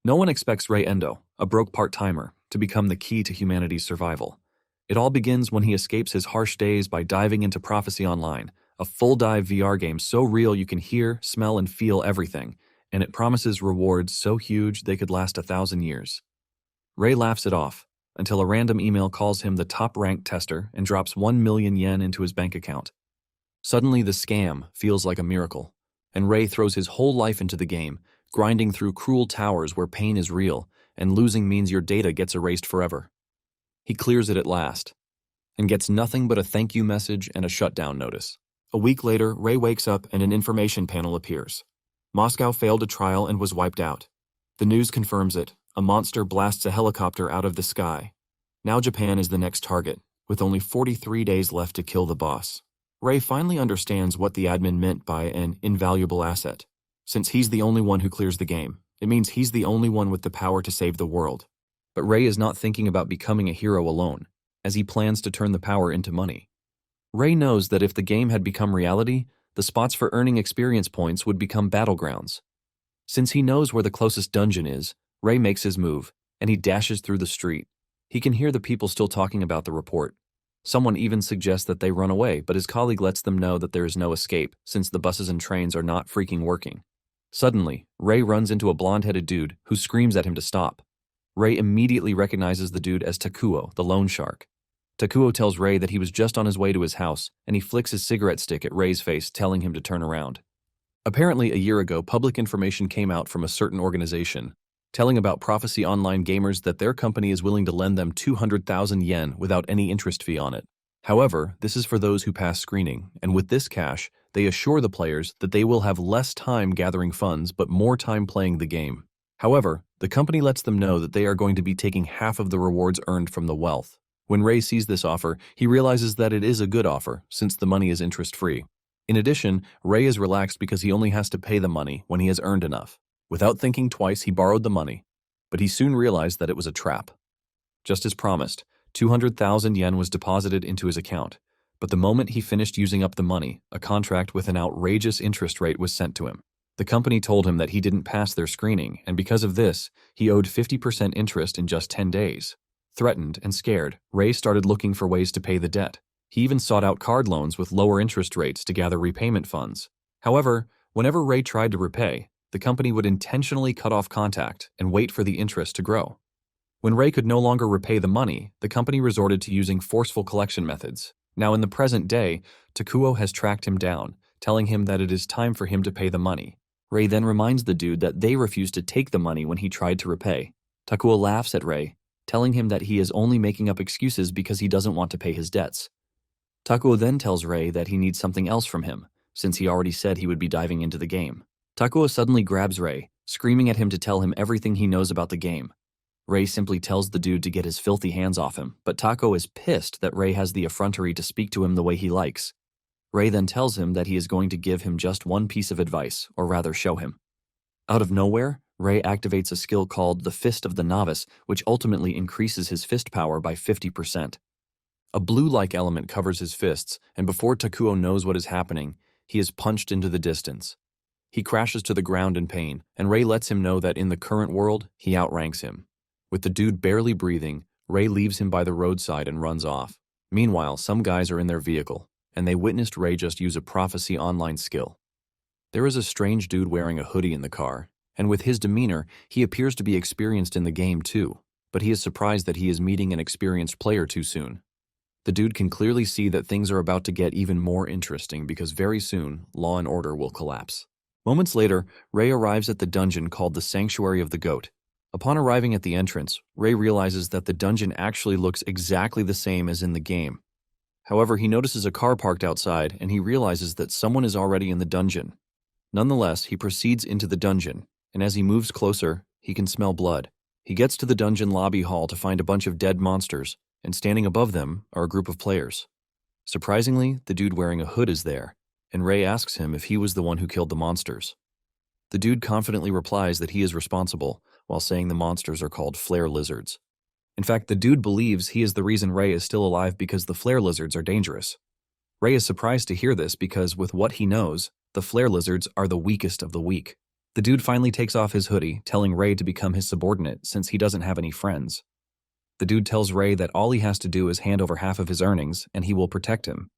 No one expects Rei Endo, a broke part-timer, to become the key to humanity's survival. It all begins when he escapes his harsh days by diving into Prophecy Online, a full-dive VR game so real you can hear, smell, and feel everything, and it promises rewards so huge they could last 1,000 years. Rei laughs it off, until a random email calls him the top-ranked tester and drops 1 million yen into his bank account. Suddenly the scam feels like a miracle, and Rei throws his whole life into the game, grinding through cruel towers where pain is real, and losing means your data gets erased forever. He clears it at last, and gets nothing but a thank you message and a shutdown notice. A week later, Rei wakes up and an information panel appears. Moscow failed a trial and was wiped out. The news confirms it. A monster blasts a helicopter out of the sky. Now Japan is the next target, with only 43 days left to kill the boss. Rei finally understands what the admin meant by an invaluable asset. Since he's the only one who clears the game, it means he's the only one with the power to save the world. But Rei is not thinking about becoming a hero alone, as he plans to turn the power into money. Rei knows that if the game had become reality, the spots for earning experience points would become battlegrounds. Since he knows where the closest dungeon is, Rei makes his move, and he dashes through the street. He can hear the people still talking about the report. Someone even suggests that they run away, but his colleague lets them know that there is no escape, since the buses and trains are not freaking working. Suddenly, Rei runs into a blonde-headed dude who screams at him to stop. Rei immediately recognizes the dude as Takuo, the loan shark. Takuo tells Rei that he was just on his way to his house, and he flicks his cigarette stick at Rei's face, telling him to turn around. Apparently, a year ago, public information came out from a certain organization, telling about Prophecy Online gamers that their company is willing to lend them 200,000 yen without any interest fee on it. However, this is for those who pass screening, and with this cash, they assure the players that they will have less time gathering funds but more time playing the game. However, the company lets them know that they are going to be taking half of the rewards earned from the wealth. When Rei sees this offer, he realizes that it is a good offer, since the money is interest-free. In addition, Rei is relaxed because he only has to pay the money when he has earned enough. Without thinking twice, he borrowed the money, but he soon realized that it was a trap. Just as promised, 200,000 yen was deposited into his account, but the moment he finished using up the money, a contract with an outrageous interest rate was sent to him. The company told him that he didn't pass their screening, and because of this, he owed 50% interest in just 10 days. Threatened and scared, Rei started looking for ways to pay the debt. He even sought out card loans with lower interest rates to gather repayment funds. However, whenever Rei tried to repay, the company would intentionally cut off contact and wait for the interest to grow. When Rei could no longer repay the money, the company resorted to using forceful collection methods. Now in the present day, Takuo has tracked him down, telling him that it is time for him to pay the money. Rei then reminds the dude that they refused to take the money when he tried to repay. Takuo laughs at Rei, telling him that he is only making up excuses because he doesn't want to pay his debts. Takuo then tells Rei that he needs something else from him, since he already said he would be diving into the game. Takuo suddenly grabs Rei, screaming at him to tell him everything he knows about the game. Rei simply tells the dude to get his filthy hands off him, but Takuo is pissed that Rei has the effrontery to speak to him the way he likes. Rei then tells him that he is going to give him just one piece of advice, or rather show him. Out of nowhere, Rei activates a skill called the Fist of the Novice, which ultimately increases his fist power by 50%. A blue-like element covers his fists, and before Takuo knows what is happening, he is punched into the distance. He crashes to the ground in pain, and Rei lets him know that in the current world, he outranks him. With the dude barely breathing, Rei leaves him by the roadside and runs off. Meanwhile, some guys are in their vehicle, and they witnessed Rei just use a Prophecy Online skill. There is a strange dude wearing a hoodie in the car, and with his demeanor, he appears to be experienced in the game too, but he is surprised that he is meeting an experienced player too soon. The dude can clearly see that things are about to get even more interesting because very soon, law and order will collapse. Moments later, Rei arrives at the dungeon called the Sanctuary of the Goat. Upon arriving at the entrance, Rei realizes that the dungeon actually looks exactly the same as in the game. However, he notices a car parked outside and he realizes that someone is already in the dungeon. Nonetheless, he proceeds into the dungeon, and as he moves closer, he can smell blood. He gets to the dungeon lobby hall to find a bunch of dead monsters, and standing above them are a group of players. Surprisingly, the dude wearing a hood is there, and Rei asks him if he was the one who killed the monsters. The dude confidently replies that he is responsible, while saying the monsters are called flare lizards. In fact, the dude believes he is the reason Rei is still alive because the flare lizards are dangerous. Rei is surprised to hear this because, with what he knows, the flare lizards are the weakest of the weak. The dude finally takes off his hoodie, telling Ray to become his subordinate since he doesn't have any friends. The dude tells Ray that all he has to do is hand over half of his earnings and he will protect him.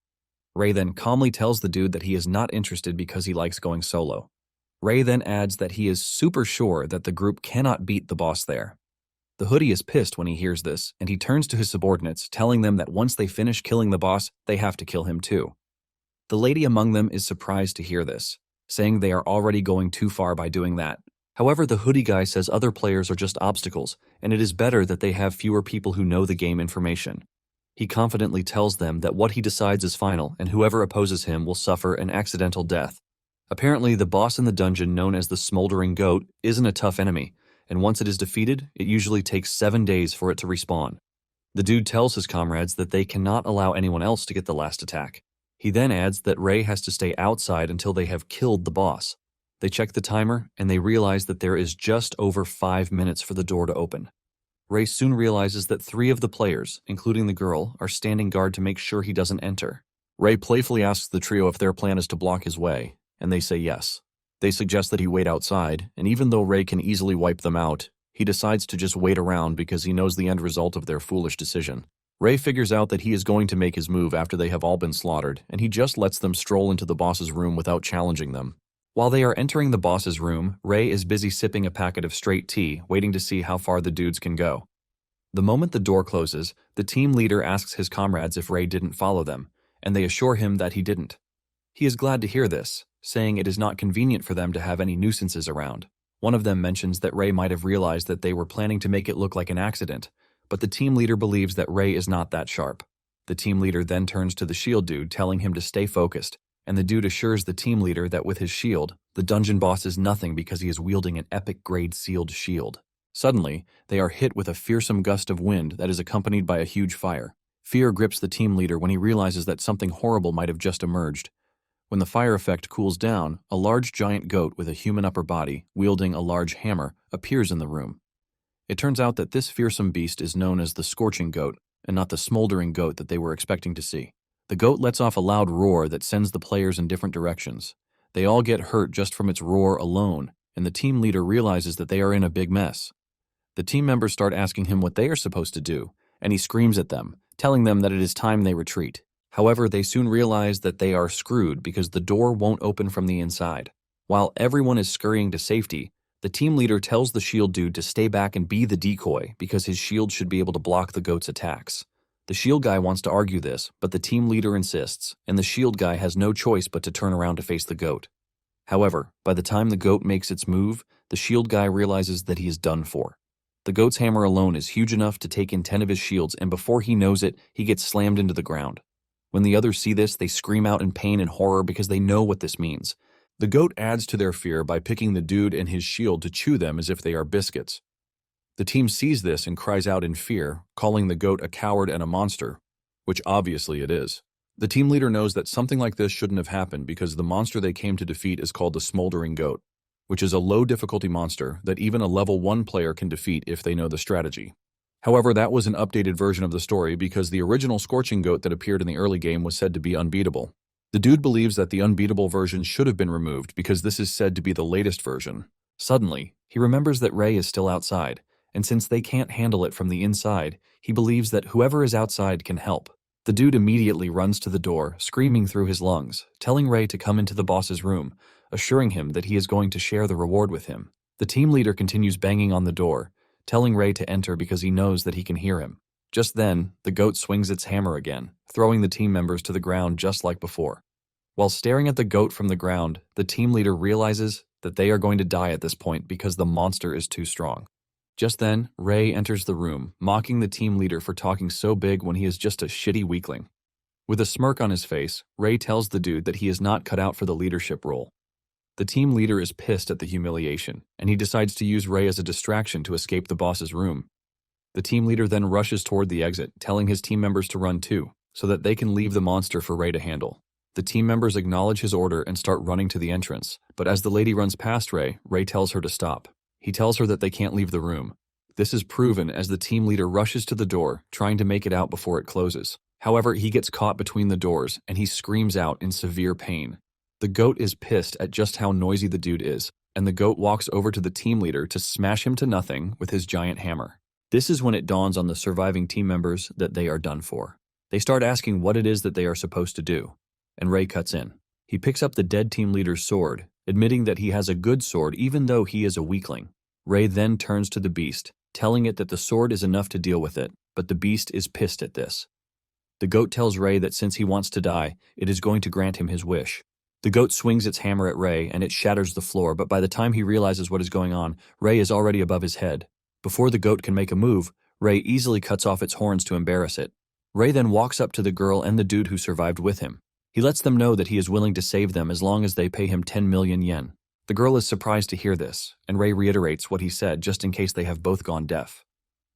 Ray then calmly tells the dude that he is not interested because he likes going solo. Ray then adds that he is super sure that the group cannot beat the boss there. The hoodie is pissed when he hears this, and he turns to his subordinates, telling them that once they finish killing the boss, they have to kill him too. The lady among them is surprised to hear this, saying they are already going too far by doing that. However, the hoodie guy says other players are just obstacles, and it is better that they have fewer people who know the game information. He confidently tells them that what he decides is final, and whoever opposes him will suffer an accidental death. Apparently, the boss in the dungeon known as the Smoldering Goat isn't a tough enemy, and once it is defeated, it usually takes 7 days for it to respawn. The dude tells his comrades that they cannot allow anyone else to get the last attack. He then adds that Ray has to stay outside until they have killed the boss. They check the timer, and they realize that there is just over 5 minutes for the door to open. Ray soon realizes that 3 of the players, including the girl, are standing guard to make sure he doesn't enter. Ray playfully asks the trio if their plan is to block his way, and they say yes. They suggest that he wait outside, and even though Ray can easily wipe them out, he decides to just wait around because he knows the end result of their foolish decision. Ray figures out that he is going to make his move after they have all been slaughtered, and he just lets them stroll into the boss's room without challenging them. While they are entering the boss's room, Ray is busy sipping a packet of straight tea, waiting to see how far the dudes can go. The moment the door closes, the team leader asks his comrades if Ray didn't follow them, and they assure him that he didn't. He is glad to hear this, saying it is not convenient for them to have any nuisances around. One of them mentions that Ray might have realized that they were planning to make it look like an accident, but the team leader believes that Ray is not that sharp. The team leader then turns to the shield dude, telling him to stay focused, and the dude assures the team leader that with his shield, the dungeon boss is nothing because he is wielding an epic-grade sealed shield. Suddenly, they are hit with a fearsome gust of wind that is accompanied by a huge fire. Fear grips the team leader when he realizes that something horrible might have just emerged. When the fire effect cools down, a large giant goat with a human upper body, wielding a large hammer, appears in the room. It turns out that this fearsome beast is known as the Scorching Goat, and not the Smoldering Goat that they were expecting to see. The goat lets off a loud roar that sends the players in different directions. They all get hurt just from its roar alone, and the team leader realizes that they are in a big mess. The team members start asking him what they are supposed to do, and he screams at them, telling them that it is time they retreat. However, they soon realize that they are screwed because the door won't open from the inside. While everyone is scurrying to safety, the team leader tells the shield dude to stay back and be the decoy because his shield should be able to block the goat's attacks. The shield guy wants to argue this, but the team leader insists, and the shield guy has no choice but to turn around to face the goat. However, by the time the goat makes its move, the shield guy realizes that he is done for. The goat's hammer alone is huge enough to take in 10 of his shields, and before he knows it, he gets slammed into the ground. When the others see this, they scream out in pain and horror because they know what this means. The goat adds to their fear by picking the dude and his shield to chew them as if they are biscuits. The team sees this and cries out in fear, calling the goat a coward and a monster, which obviously it is. The team leader knows that something like this shouldn't have happened because the monster they came to defeat is called the Smoldering Goat, which is a low difficulty monster that even a level 1 player can defeat if they know the strategy. However, that was an updated version of the story because the original Scorching Goat that appeared in the early game was said to be unbeatable. The dude believes that the unbeatable version should have been removed because this is said to be the latest version. Suddenly, he remembers that Ray is still outside, and since they can't handle it from the inside, he believes that whoever is outside can help. The dude immediately runs to the door, screaming through his lungs, telling Ray to come into the boss's room, assuring him that he is going to share the reward with him. The team leader continues banging on the door, telling Ray to enter because he knows that he can hear him. Just then, the goat swings its hammer again, throwing the team members to the ground just like before. While staring at the goat from the ground, the team leader realizes that they are going to die at this point because the monster is too strong. Just then, Ray enters the room, mocking the team leader for talking so big when he is just a shitty weakling. With a smirk on his face, Ray tells the dude that he is not cut out for the leadership role. The team leader is pissed at the humiliation, and he decides to use Ray as a distraction to escape the boss's room. The team leader then rushes toward the exit, telling his team members to run too, so that they can leave the monster for Ray to handle. The team members acknowledge his order and start running to the entrance, but as the lady runs past Ray, Ray tells her to stop. He tells her that they can't leave the room. This is proven as the team leader rushes to the door, trying to make it out before it closes. However, he gets caught between the doors, and he screams out in severe pain. The goat is pissed at just how noisy the dude is, and the goat walks over to the team leader to smash him to nothing with his giant hammer. This is when it dawns on the surviving team members that they are done for. They start asking what it is that they are supposed to do, and Ray cuts in. He picks up the dead team leader's sword, admitting that he has a good sword even though he is a weakling. Ray then turns to the beast, telling it that the sword is enough to deal with it, but the beast is pissed at this. The goat tells Ray that since he wants to die, it is going to grant him his wish. The goat swings its hammer at Ray and it shatters the floor, but by the time he realizes what is going on, Ray is already above his head. Before the goat can make a move, Ray easily cuts off its horns to embarrass it. Ray then walks up to the girl and the dude who survived with him. He lets them know that he is willing to save them as long as they pay him 10 million yen. The girl is surprised to hear this, and Ray reiterates what he said just in case they have both gone deaf.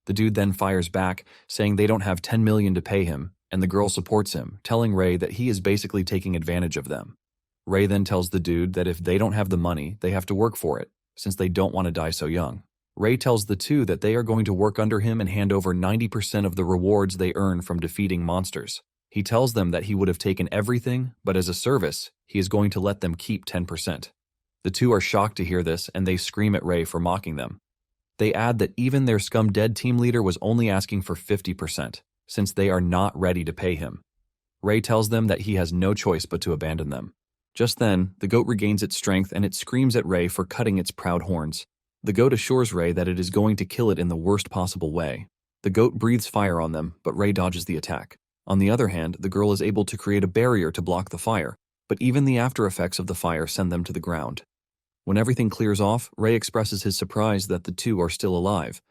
The dude then fires back, saying they don't have 10 million to pay him, and the girl supports him, telling Ray that he is basically taking advantage of them. Ray then tells the dude that if they don't have the money, they have to work for it, since they don't want to die so young. Ray tells the two that they are going to work under him and hand over 90% of the rewards they earn from defeating monsters. He tells them that he would have taken everything, but as a service, he is going to let them keep 10%. The two are shocked to hear this, and they scream at Ray for mocking them. They add that even their scum-dead team leader was only asking for 50%, since they are not ready to pay him. Ray tells them that he has no choice but to abandon them. Just then, the goat regains its strength and it screams at Ray for cutting its proud horns. The goat assures Ray that it is going to kill it in the worst possible way. The goat breathes fire on them, but Ray dodges the attack. On the other hand, the girl is able to create a barrier to block the fire, but even the after effects of the fire send them to the ground. When everything clears off, Ray expresses his surprise that the two are still alive,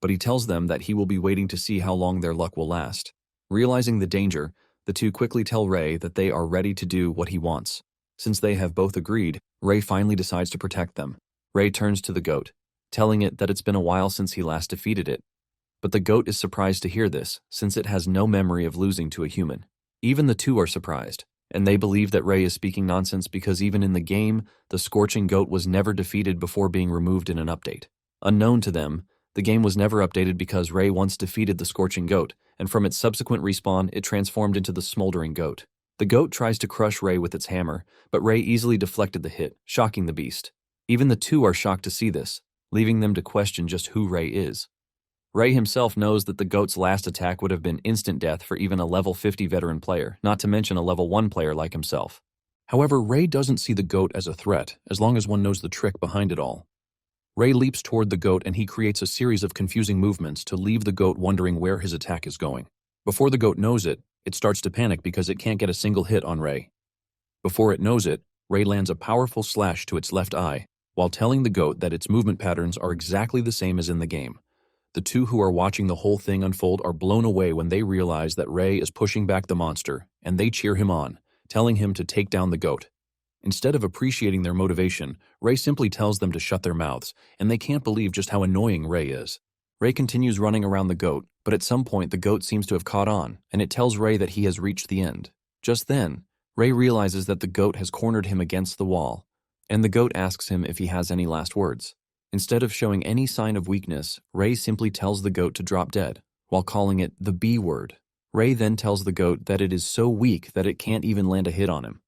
but he tells them that he will be waiting to see how long their luck will last. Realizing the danger, the two quickly tell Ray that they are ready to do what he wants. Since they have both agreed, Ray finally decides to protect them. Ray turns to the goat, telling it that it's been a while since he last defeated it. But the goat is surprised to hear this, since it has no memory of losing to a human. Even the two are surprised, and they believe that Ray is speaking nonsense because even in the game, the Scorching goat was never defeated before being removed in an update. Unknown to them, the game was never updated because Ray once defeated the Scorching goat, and from its subsequent respawn, it transformed into the Smoldering goat. The goat tries to crush Ray with its hammer, but Ray easily deflected the hit, shocking the beast. Even the two are shocked to see this, leaving them to question just who Ray is. Ray himself knows that the goat's last attack would have been instant death for even a level 50 veteran player, not to mention a level 1 player like himself. However, Ray doesn't see the goat as a threat, as long as one knows the trick behind it all. Ray leaps toward the goat and he creates a series of confusing movements to leave the goat wondering where his attack is going. Before the goat knows it, it starts to panic because it can't get a single hit on Ray. Before it knows it, Ray lands a powerful slash to its left eye, while telling the goat that its movement patterns are exactly the same as in the game. The two who are watching the whole thing unfold are blown away when they realize that Ray is pushing back the monster, and they cheer him on, telling him to take down the goat. Instead of appreciating their motivation, Ray simply tells them to shut their mouths, and they can't believe just how annoying Ray is. Ray continues running around the goat, but at some point the goat seems to have caught on, and it tells Ray that he has reached the end. Just then, Ray realizes that the goat has cornered him against the wall, and the goat asks him if he has any last words. Instead of showing any sign of weakness, Ray simply tells the goat to drop dead, while calling it the B word. Ray then tells the goat that it is so weak that it can't even land a hit on him.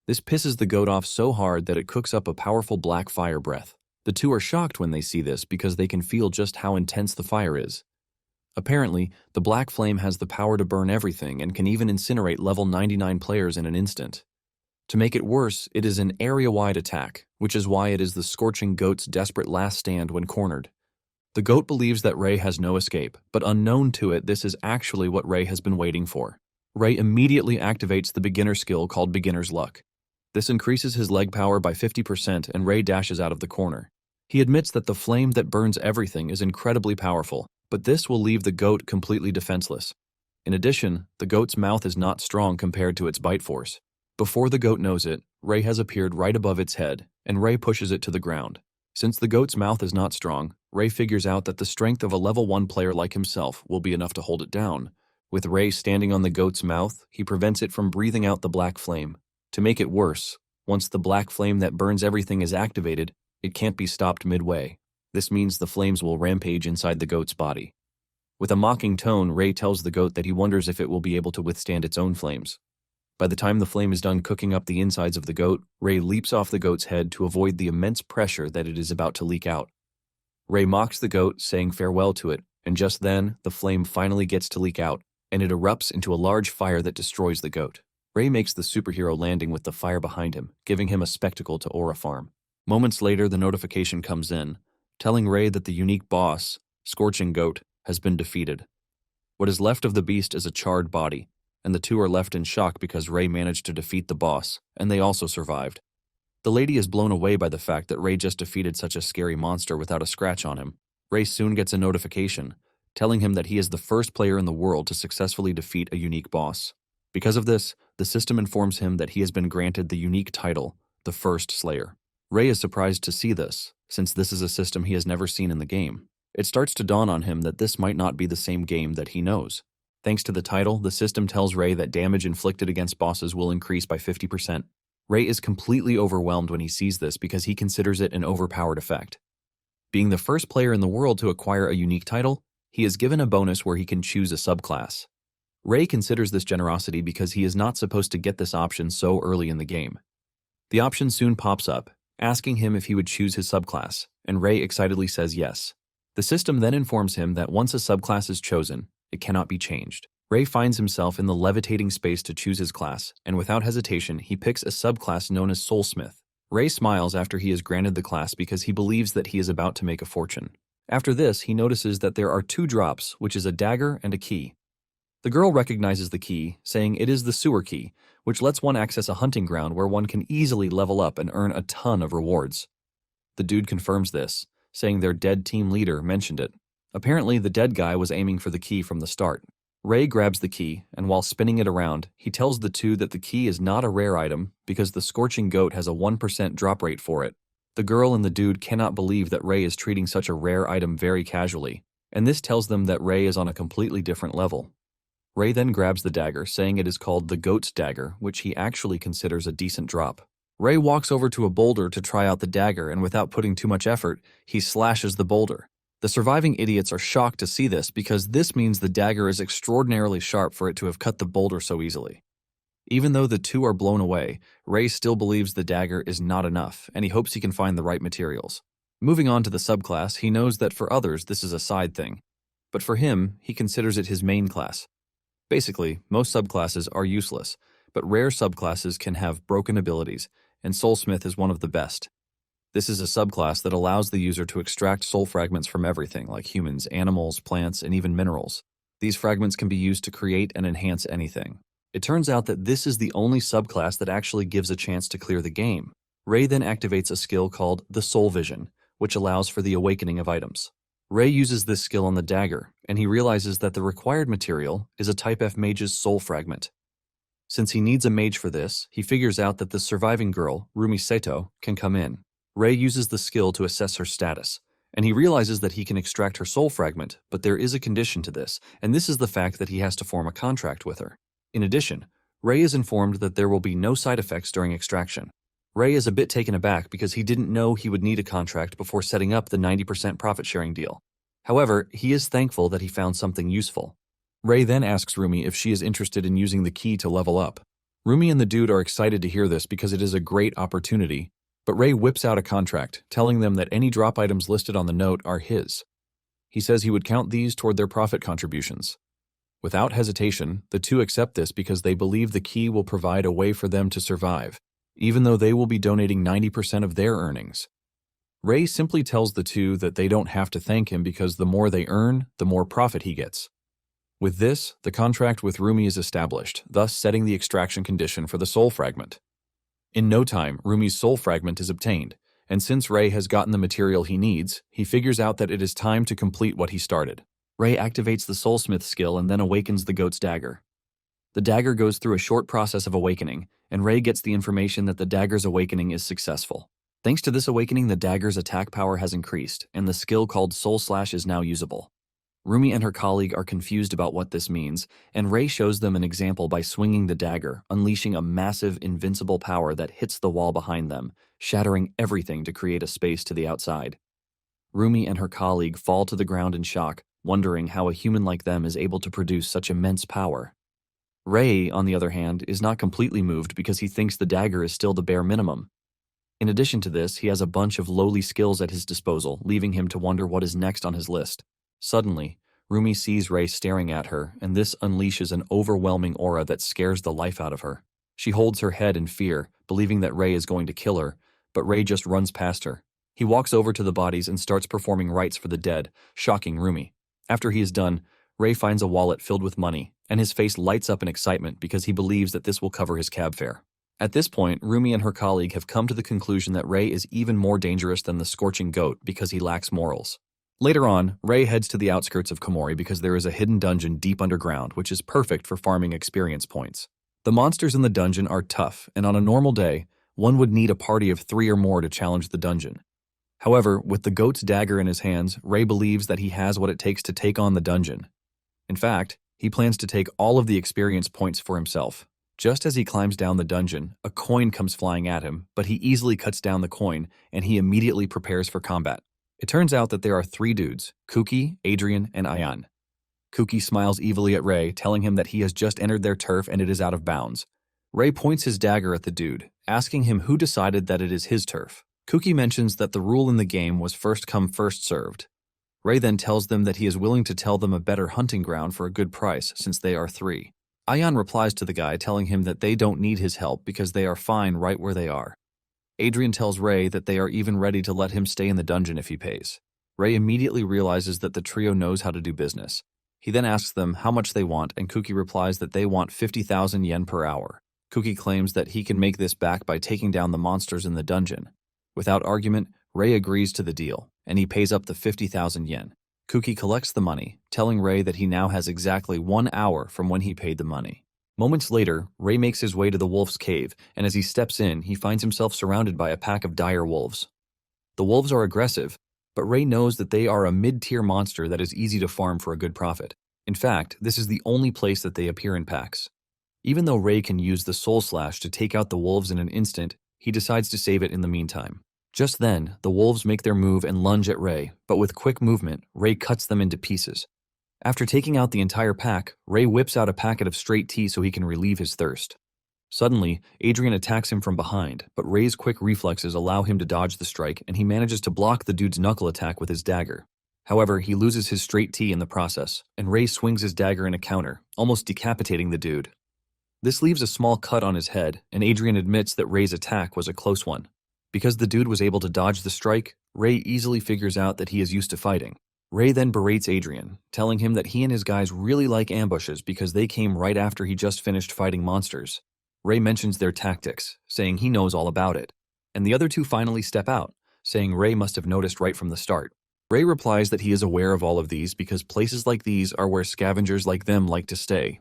This pisses the goat off so hard that it cooks up a powerful black fire breath. The two are shocked when they see this because they can feel just how intense the fire is. Apparently, the black flame has the power to burn everything and can even incinerate level 99 players in an instant. To make it worse, it is an area-wide attack, which is why it is the Scorching goat's desperate last stand when cornered. The goat believes that Ray has no escape, but unknown to it, this is actually what Ray has been waiting for. Ray immediately activates the beginner skill called Beginner's Luck. This increases his leg power by 50% and Ray dashes out of the corner. He admits that the flame that burns everything is incredibly powerful, but this will leave the goat completely defenseless. In addition, the goat's mouth is not strong compared to its bite force. Before the goat knows it, Ray has appeared right above its head, and Ray pushes it to the ground. Since the goat's mouth is not strong, Ray figures out that the strength of a level 1 player like himself will be enough to hold it down. With Ray standing on the goat's mouth, he prevents it from breathing out the black flame. To make it worse, once the black flame that burns everything is activated, it can't be stopped midway. This means the flames will rampage inside the goat's body. With a mocking tone, Ray tells the goat that he wonders if it will be able to withstand its own flames. By the time the flame is done cooking up the insides of the goat, Ray leaps off the goat's head to avoid the immense pressure that it is about to leak out. Ray mocks the goat, saying farewell to it, and just then, the flame finally gets to leak out, and it erupts into a large fire that destroys the goat. Ray makes the superhero landing with the fire behind him, giving him a spectacle to aura farm. Moments later, the notification comes in, telling Ray that the unique boss, Scorching Goat, has been defeated. What is left of the beast is a charred body, and the two are left in shock because Ray managed to defeat the boss, and they also survived. The lady is blown away by the fact that Ray just defeated such a scary monster without a scratch on him. Ray soon gets a notification, telling him that he is the first player in the world to successfully defeat a unique boss. Because of this, the system informs him that he has been granted the unique title, the First Slayer. Ray is surprised to see this, since this is a system he has never seen in the game. It starts to dawn on him that this might not be the same game that he knows. Thanks to the title, the system tells Ray that damage inflicted against bosses will increase by 50%. Ray is completely overwhelmed when he sees this because he considers it an overpowered effect. Being the first player in the world to acquire a unique title, he is given a bonus where he can choose a subclass. Ray considers this generosity because he is not supposed to get this option so early in the game. The option soon pops up, asking him if he would choose his subclass, and Ray excitedly says yes. The system then informs him that once a subclass is chosen, it cannot be changed. Ray finds himself in the levitating space to choose his class, and without hesitation, he picks a subclass known as Soulsmith. Ray smiles after he is granted the class because he believes that he is about to make a fortune. After this, he notices that there are 2 drops, which is a dagger and a key. The girl recognizes the key, saying it is the sewer key, which lets one access a hunting ground where one can easily level up and earn a ton of rewards. The dude confirms this, saying their dead team leader mentioned it. Apparently, the dead guy was aiming for the key from the start. Ray grabs the key, and while spinning it around, he tells the two that the key is not a rare item because the Scorching Goat has a 1% drop rate for it. The girl and the dude cannot believe that Ray is treating such a rare item very casually, and this tells them that Ray is on a completely different level. Ray then grabs the dagger, saying it is called the Goat's Dagger, which he actually considers a decent drop. Ray walks over to a boulder to try out the dagger, and without putting too much effort, he slashes the boulder. The surviving idiots are shocked to see this because this means the dagger is extraordinarily sharp for it to have cut the boulder so easily. Even though the two are blown away, Ray still believes the dagger is not enough, and he hopes he can find the right materials. Moving on to the subclass, he knows that for others this is a side thing, but for him, he considers it his main class. Basically, most subclasses are useless, but rare subclasses can have broken abilities, and Soulsmith is one of the best. This is a subclass that allows the user to extract soul fragments from everything, like humans, animals, plants, and even minerals. These fragments can be used to create and enhance anything. It turns out that this is the only subclass that actually gives a chance to clear the game. Ray then activates a skill called the Soul Vision, which allows for the awakening of items. Ray uses this skill on the dagger, and he realizes that the required material is a Type F mage's soul fragment. Since he needs a mage for this, he figures out that the surviving girl, Rumi Seto, can come in. Ray uses the skill to assess her status, and he realizes that he can extract her soul fragment, but there is a condition to this, and this is the fact that he has to form a contract with her. In addition, Ray is informed that there will be no side effects during extraction. Ray is a bit taken aback because he didn't know he would need a contract before setting up the 90% profit-sharing deal. However, he is thankful that he found something useful. Ray then asks Rumi if she is interested in using the key to level up. Rumi and the dude are excited to hear this because it is a great opportunity, but Ray whips out a contract, telling them that any drop items listed on the note are his. He says he would count these toward their profit contributions. Without hesitation, the two accept this because they believe the key will provide a way for them to survive, even though they will be donating 90% of their earnings. Ray simply tells the two that they don't have to thank him because the more they earn, the more profit he gets. With this, the contract with Rumi is established, thus setting the extraction condition for the soul fragment. In no time, Rumi's soul fragment is obtained, and since Ray has gotten the material he needs, he figures out that it is time to complete what he started. Ray activates the Soulsmith skill and then awakens the Goat's Dagger. The dagger goes through a short process of awakening, and Ray gets the information that the dagger's awakening is successful. Thanks to this awakening, the dagger's attack power has increased, and the skill called Soul Slash is now usable. Rumi and her colleague are confused about what this means, and Ray shows them an example by swinging the dagger, unleashing a massive, invincible power that hits the wall behind them, shattering everything to create a space to the outside. Rumi and her colleague fall to the ground in shock, wondering how a human like them is able to produce such immense power. Ray, on the other hand, is not completely moved because he thinks the dagger is still the bare minimum. In addition to this, he has a bunch of lowly skills at his disposal, leaving him to wonder what is next on his list. Suddenly, Rumi sees Ray staring at her, and this unleashes an overwhelming aura that scares the life out of her. She holds her head in fear, believing that Ray is going to kill her, but Ray just runs past her. He walks over to the bodies and starts performing rites for the dead, shocking Rumi. After he is done, Ray finds a wallet filled with money, and his face lights up in excitement because he believes that this will cover his cab fare. At this point, Rumi and her colleague have come to the conclusion that Ray is even more dangerous than the Scorching goat because he lacks morals. Later on, Ray heads to the outskirts of Komori because there is a hidden dungeon deep underground which is perfect for farming experience points. The monsters in the dungeon are tough, and on a normal day, one would need a party of 3 or more to challenge the dungeon. However, with the goat's dagger in his hands, Ray believes that he has what it takes to take on the dungeon. In fact, he plans to take all of the experience points for himself. Just as he climbs down the dungeon, a coin comes flying at him, but he easily cuts down the coin, and he immediately prepares for combat. It turns out that there are 3 dudes, Kuki, Adrian, and Ayan. Kuki smiles evilly at Ray, telling him that he has just entered their turf and it is out of bounds. Ray points his dagger at the dude, asking him who decided that it is his turf. Kuki mentions that the rule in the game was first come first served. Ray then tells them that he is willing to tell them a better hunting ground for a good price since they are 3. Ayan replies to the guy telling him that they don't need his help because they are fine right where they are. Adrian tells Ray that they are even ready to let him stay in the dungeon if he pays. Ray immediately realizes that the trio knows how to do business. He then asks them how much they want, and Kuki replies that they want 50,000 yen per hour. Kuki claims that he can make this back by taking down the monsters in the dungeon. Without argument, Ray agrees to the deal, and he pays up the 50,000 yen. Kuki collects the money, telling Ray that he now has exactly 1 hour from when he paid the money. Moments later, Ray makes his way to the wolf's cave, and as he steps in, he finds himself surrounded by a pack of dire wolves. The wolves are aggressive, but Ray knows that they are a mid-tier monster that is easy to farm for a good profit. In fact, this is the only place that they appear in packs. Even though Ray can use the Soul Slash to take out the wolves in an instant, he decides to save it in the meantime. Just then, the wolves make their move and lunge at Ray, but with quick movement, Ray cuts them into pieces. After taking out the entire pack, Ray whips out a packet of straight tea so he can relieve his thirst. Suddenly, Adrian attacks him from behind, but Ray's quick reflexes allow him to dodge the strike, and he manages to block the dude's knuckle attack with his dagger. However, he loses his straight tea in the process, and Ray swings his dagger in a counter, almost decapitating the dude. This leaves a small cut on his head, and Adrian admits that Ray's attack was a close one. Because the dude was able to dodge the strike, Ray easily figures out that he is used to fighting. Ray then berates Adrian, telling him that he and his guys really like ambushes because they came right after he just finished fighting monsters. Ray mentions their tactics, saying he knows all about it. And the other two finally step out, saying Ray must have noticed right from the start. Ray replies that he is aware of all of these because places like these are where scavengers like them like to stay.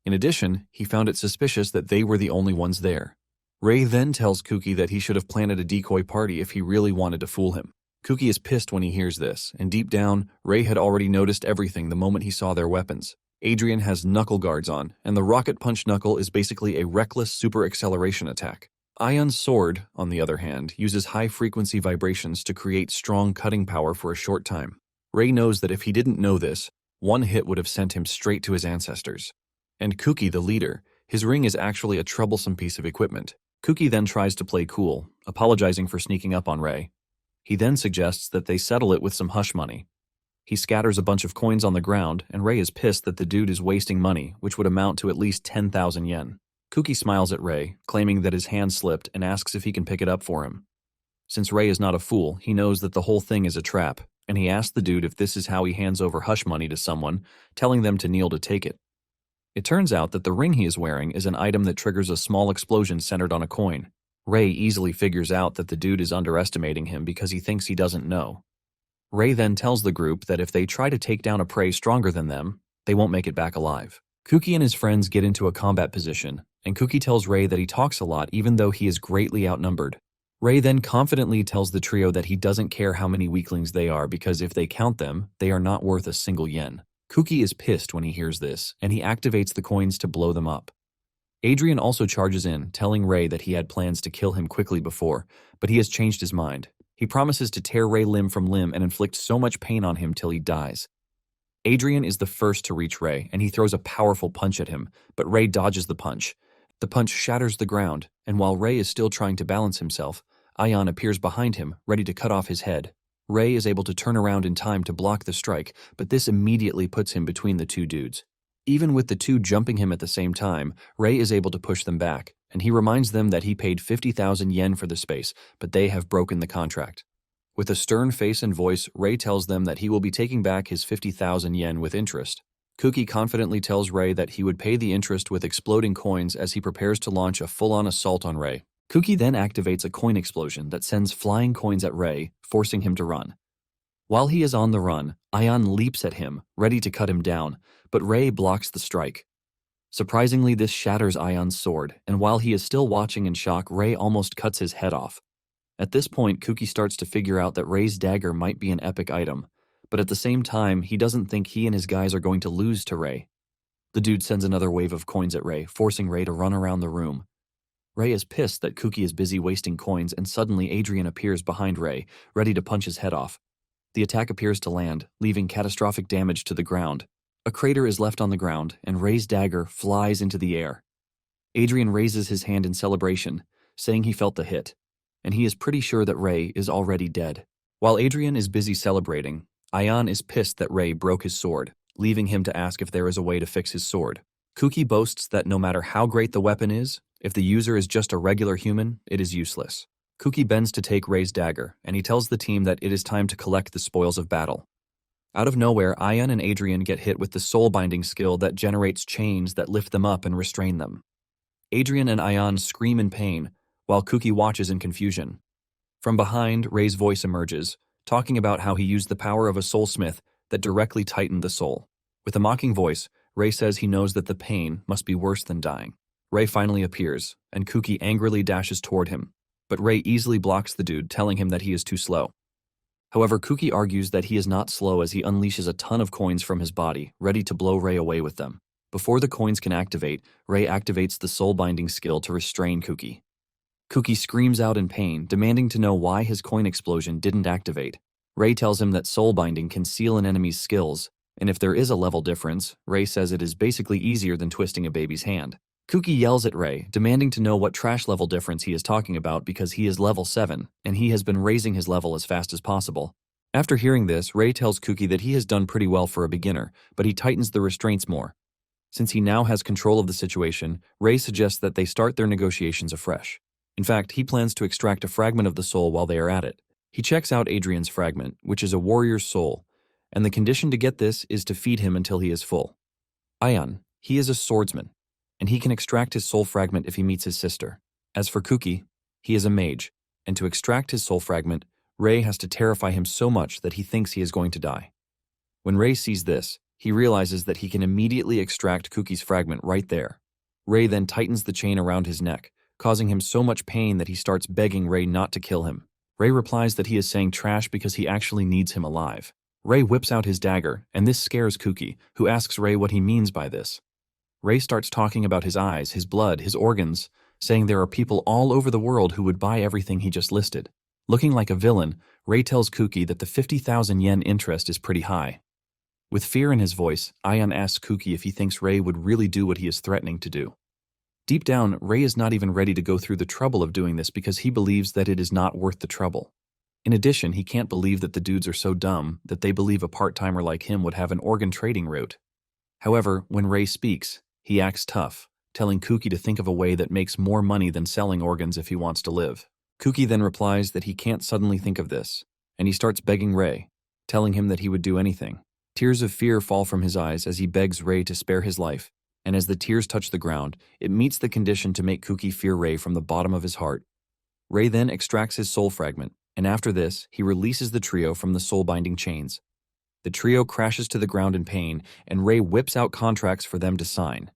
In addition, he found it suspicious that they were the only ones there. Ray then tells Kuki that he should have planted a decoy party if he really wanted to fool him. Kuki is pissed when he hears this, and deep down, Ray had already noticed everything the moment he saw their weapons. Adrian has knuckle guards on, and the rocket punch knuckle is basically a reckless super acceleration attack. Ayan's sword, on the other hand, uses high-frequency vibrations to create strong cutting power for a short time. Ray knows that if he didn't know this, one hit would have sent him straight to his ancestors. And Kuki, the leader, his ring is actually a troublesome piece of equipment. Kuki then tries to play cool, apologizing for sneaking up on Ray. He then suggests that they settle it with some hush money. He scatters a bunch of coins on the ground, and Ray is pissed that the dude is wasting money, which would amount to at least 10,000 yen. Kuki smiles at Ray, claiming that his hand slipped and asks if he can pick it up for him. Since Ray is not a fool, he knows that the whole thing is a trap, and he asks the dude if this is how he hands over hush money to someone, telling them to kneel to take it. It turns out that the ring he is wearing is an item that triggers a small explosion centered on a coin. Ray easily figures out that the dude is underestimating him because he thinks he doesn't know. Ray then tells the group that if they try to take down a prey stronger than them, they won't make it back alive. Kuki and his friends get into a combat position, and Kuki tells Ray that he talks a lot even though he is greatly outnumbered. Ray then confidently tells the trio that he doesn't care how many weaklings they are because if they count them, they are not worth a single yen. Kuki is pissed when he hears this, and he activates the coins to blow them up. Adrian also charges in, telling Ray that he had plans to kill him quickly before, but he has changed his mind. He promises to tear Ray limb from limb and inflict so much pain on him till he dies. Adrian is the first to reach Ray, and he throws a powerful punch at him, but Ray dodges the punch. The punch shatters the ground, and while Ray is still trying to balance himself, Aion appears behind him, ready to cut off his head. Ray is able to turn around in time to block the strike, but this immediately puts him between the two dudes. Even with the two jumping him at the same time, Ray is able to push them back, and he reminds them that he paid 50,000 yen for the space, but they have broken the contract. With a stern face and voice, Ray tells them that he will be taking back his 50,000 yen with interest. Kuki confidently tells Ray that he would pay the interest with exploding coins as he prepares to launch a full-on assault on Ray. Kuki then activates a coin explosion that sends flying coins at Ray, forcing him to run. While he is on the run, Aion leaps at him, ready to cut him down, but Ray blocks the strike. Surprisingly, this shatters Aion's sword, and while he is still watching in shock, Ray almost cuts his head off. At this point, Kuki starts to figure out that Ray's dagger might be an epic item, but at the same time, he doesn't think he and his guys are going to lose to Ray. The dude sends another wave of coins at Ray, forcing Ray to run around the room. Ray is pissed that Kuki is busy wasting coins, and suddenly Adrian appears behind Ray, ready to punch his head off. The attack appears to land, leaving catastrophic damage to the ground. A crater is left on the ground, and Ray's dagger flies into the air. Adrian raises his hand in celebration, saying he felt the hit, and he is pretty sure that Ray is already dead. While Adrian is busy celebrating, Aion is pissed that Ray broke his sword, leaving him to ask if there is a way to fix his sword. Kuki boasts that no matter how great the weapon is, if the user is just a regular human, it is useless. Kuki bends to take Ray's dagger, and he tells the team that it is time to collect the spoils of battle. Out of nowhere, Aion and Adrian get hit with the soul-binding skill that generates chains that lift them up and restrain them. Adrian and Aion scream in pain, while Kuki watches in confusion. From behind, Ray's voice emerges, talking about how he used the power of a soulsmith that directly tightened the soul. With a mocking voice, Ray says he knows that the pain must be worse than dying. Ray finally appears, and Kuki angrily dashes toward him, but Ray easily blocks the dude, telling him that he is too slow. However, Kuki argues that he is not slow as he unleashes a ton of coins from his body, ready to blow Ray away with them. Before the coins can activate, Ray activates the soul-binding skill to restrain Kuki. Kuki screams out in pain, demanding to know why his coin explosion didn't activate. Ray tells him that soul-binding can seal an enemy's skills, and if there is a level difference, Ray says it is basically easier than twisting a baby's hand. Kuki yells at Ray, demanding to know what trash level difference he is talking about because he is level 7, and he has been raising his level as fast as possible. After hearing this, Ray tells Kuki that he has done pretty well for a beginner, but he tightens the restraints more. Since he now has control of the situation, Ray suggests that they start their negotiations afresh. In fact, he plans to extract a fragment of the soul while they are at it. He checks out Adrian's fragment, which is a warrior's soul, and the condition to get this is to feed him until he is full. Aion, he is a swordsman, and he can extract his soul fragment if he meets his sister. As for Kuki, he is a mage, and to extract his soul fragment, Ray has to terrify him so much that he thinks he is going to die. When Ray sees this, he realizes that he can immediately extract Kuki's fragment right there. Ray then tightens the chain around his neck, causing him so much pain that he starts begging Ray not to kill him. Ray replies that he is saying trash because he actually needs him alive. Ray whips out his dagger, and this scares Kuki, who asks Ray what he means by this. Ray starts talking about his eyes, his blood, his organs, saying there are people all over the world who would buy everything he just listed. Looking like a villain, Ray tells Kuki that the 50,000 yen interest is pretty high. With fear in his voice, Aion asks Kuki if he thinks Ray would really do what he is threatening to do. Deep down, Ray is not even ready to go through the trouble of doing this because he believes that it is not worth the trouble. In addition, he can't believe that the dudes are so dumb that they believe a part-timer like him would have an organ trading route. However, when Ray speaks, he acts tough, telling Kuki to think of a way that makes more money than selling organs if he wants to live. Kuki then replies that he can't suddenly think of this, and he starts begging Ray, telling him that he would do anything. Tears of fear fall from his eyes as he begs Ray to spare his life, and as the tears touch the ground, it meets the condition to make Kuki fear Ray from the bottom of his heart. Ray then extracts his soul fragment, and after this, he releases the trio from the soul-binding chains. The trio crashes to the ground in pain, and Ray whips out contracts for them to sign.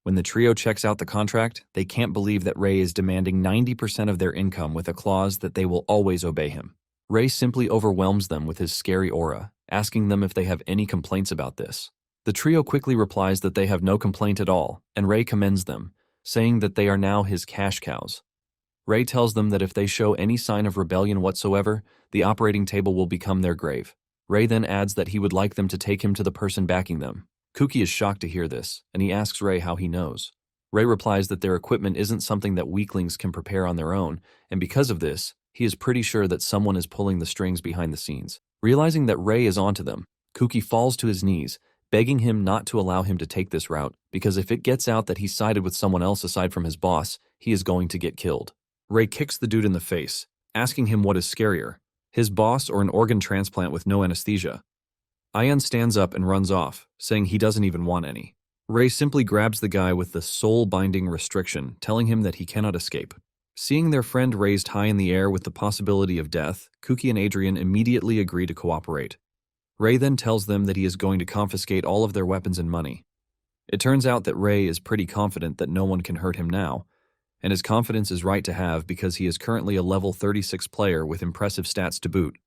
When the trio checks out the contract, they can't believe that Ray is demanding 90% of their income with a clause that they will always obey him. Ray simply overwhelms them with his scary aura, asking them if they have any complaints about this. The trio quickly replies that they have no complaint at all, and Ray commends them, saying that they are now his cash cows. Ray tells them that if they show any sign of rebellion whatsoever, the operating table will become their grave. Ray then adds that he would like them to take him to the person backing them. Kuki is shocked to hear this, and he asks Ray how he knows. Ray replies that their equipment isn't something that weaklings can prepare on their own, and because of this, he is pretty sure that someone is pulling the strings behind the scenes. Realizing that Ray is onto them, Kuki falls to his knees, begging him not to allow him to take this route, because if it gets out that he sided with someone else aside from his boss, he is going to get killed. Ray kicks the dude in the face, asking him what is scarier, his boss or an organ transplant with no anesthesia. Ayan stands up and runs off, saying he doesn't even want any. Ray simply grabs the guy with the soul-binding restriction, telling him that he cannot escape. Seeing their friend raised high in the air with the possibility of death, Kuki and Adrian immediately agree to cooperate. Ray then tells them that he is going to confiscate all of their weapons and money. It turns out that Ray is pretty confident that no one can hurt him now, and his confidence is right to have because he is currently a level 36 player with impressive stats to boot.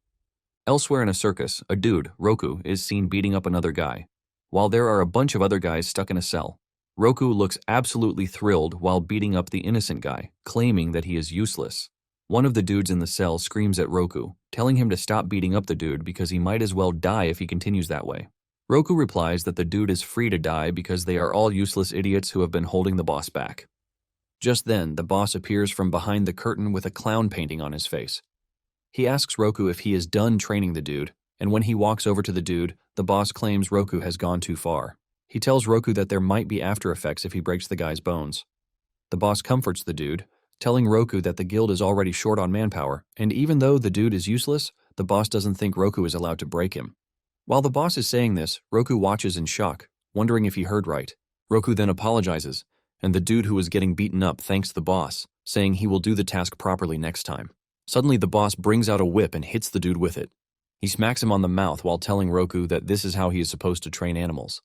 Elsewhere in a circus, a dude, Roku, is seen beating up another guy, while there are a bunch of other guys stuck in a cell. Roku looks absolutely thrilled while beating up the innocent guy, claiming that he is useless. One of the dudes in the cell screams at Roku, telling him to stop beating up the dude because he might as well die if he continues that way. Roku replies that the dude is free to die because they are all useless idiots who have been holding the boss back. Just then, the boss appears from behind the curtain with a clown painting on his face. He asks Roku if he is done training the dude, and when he walks over to the dude, the boss claims Roku has gone too far. He tells Roku that there might be after effects if he breaks the guy's bones. The boss comforts the dude, telling Roku that the guild is already short on manpower, and even though the dude is useless, the boss doesn't think Roku is allowed to break him. While the boss is saying this, Roku watches in shock, wondering if he heard right. Roku then apologizes, and the dude who was getting beaten up thanks the boss, saying he will do the task properly next time. Suddenly the boss brings out a whip and hits the dude with it. He smacks him on the mouth while telling Roku that this is how he is supposed to train animals.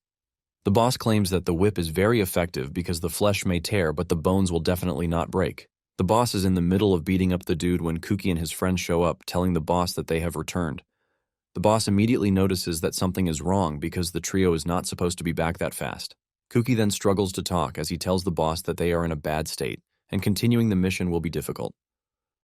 The boss claims that the whip is very effective because the flesh may tear but the bones will definitely not break. The boss is in the middle of beating up the dude when Kuki and his friends show up, telling the boss that they have returned. The boss immediately notices that something is wrong because the trio is not supposed to be back that fast. Kuki then struggles to talk as he tells the boss that they are in a bad state, and continuing the mission will be difficult.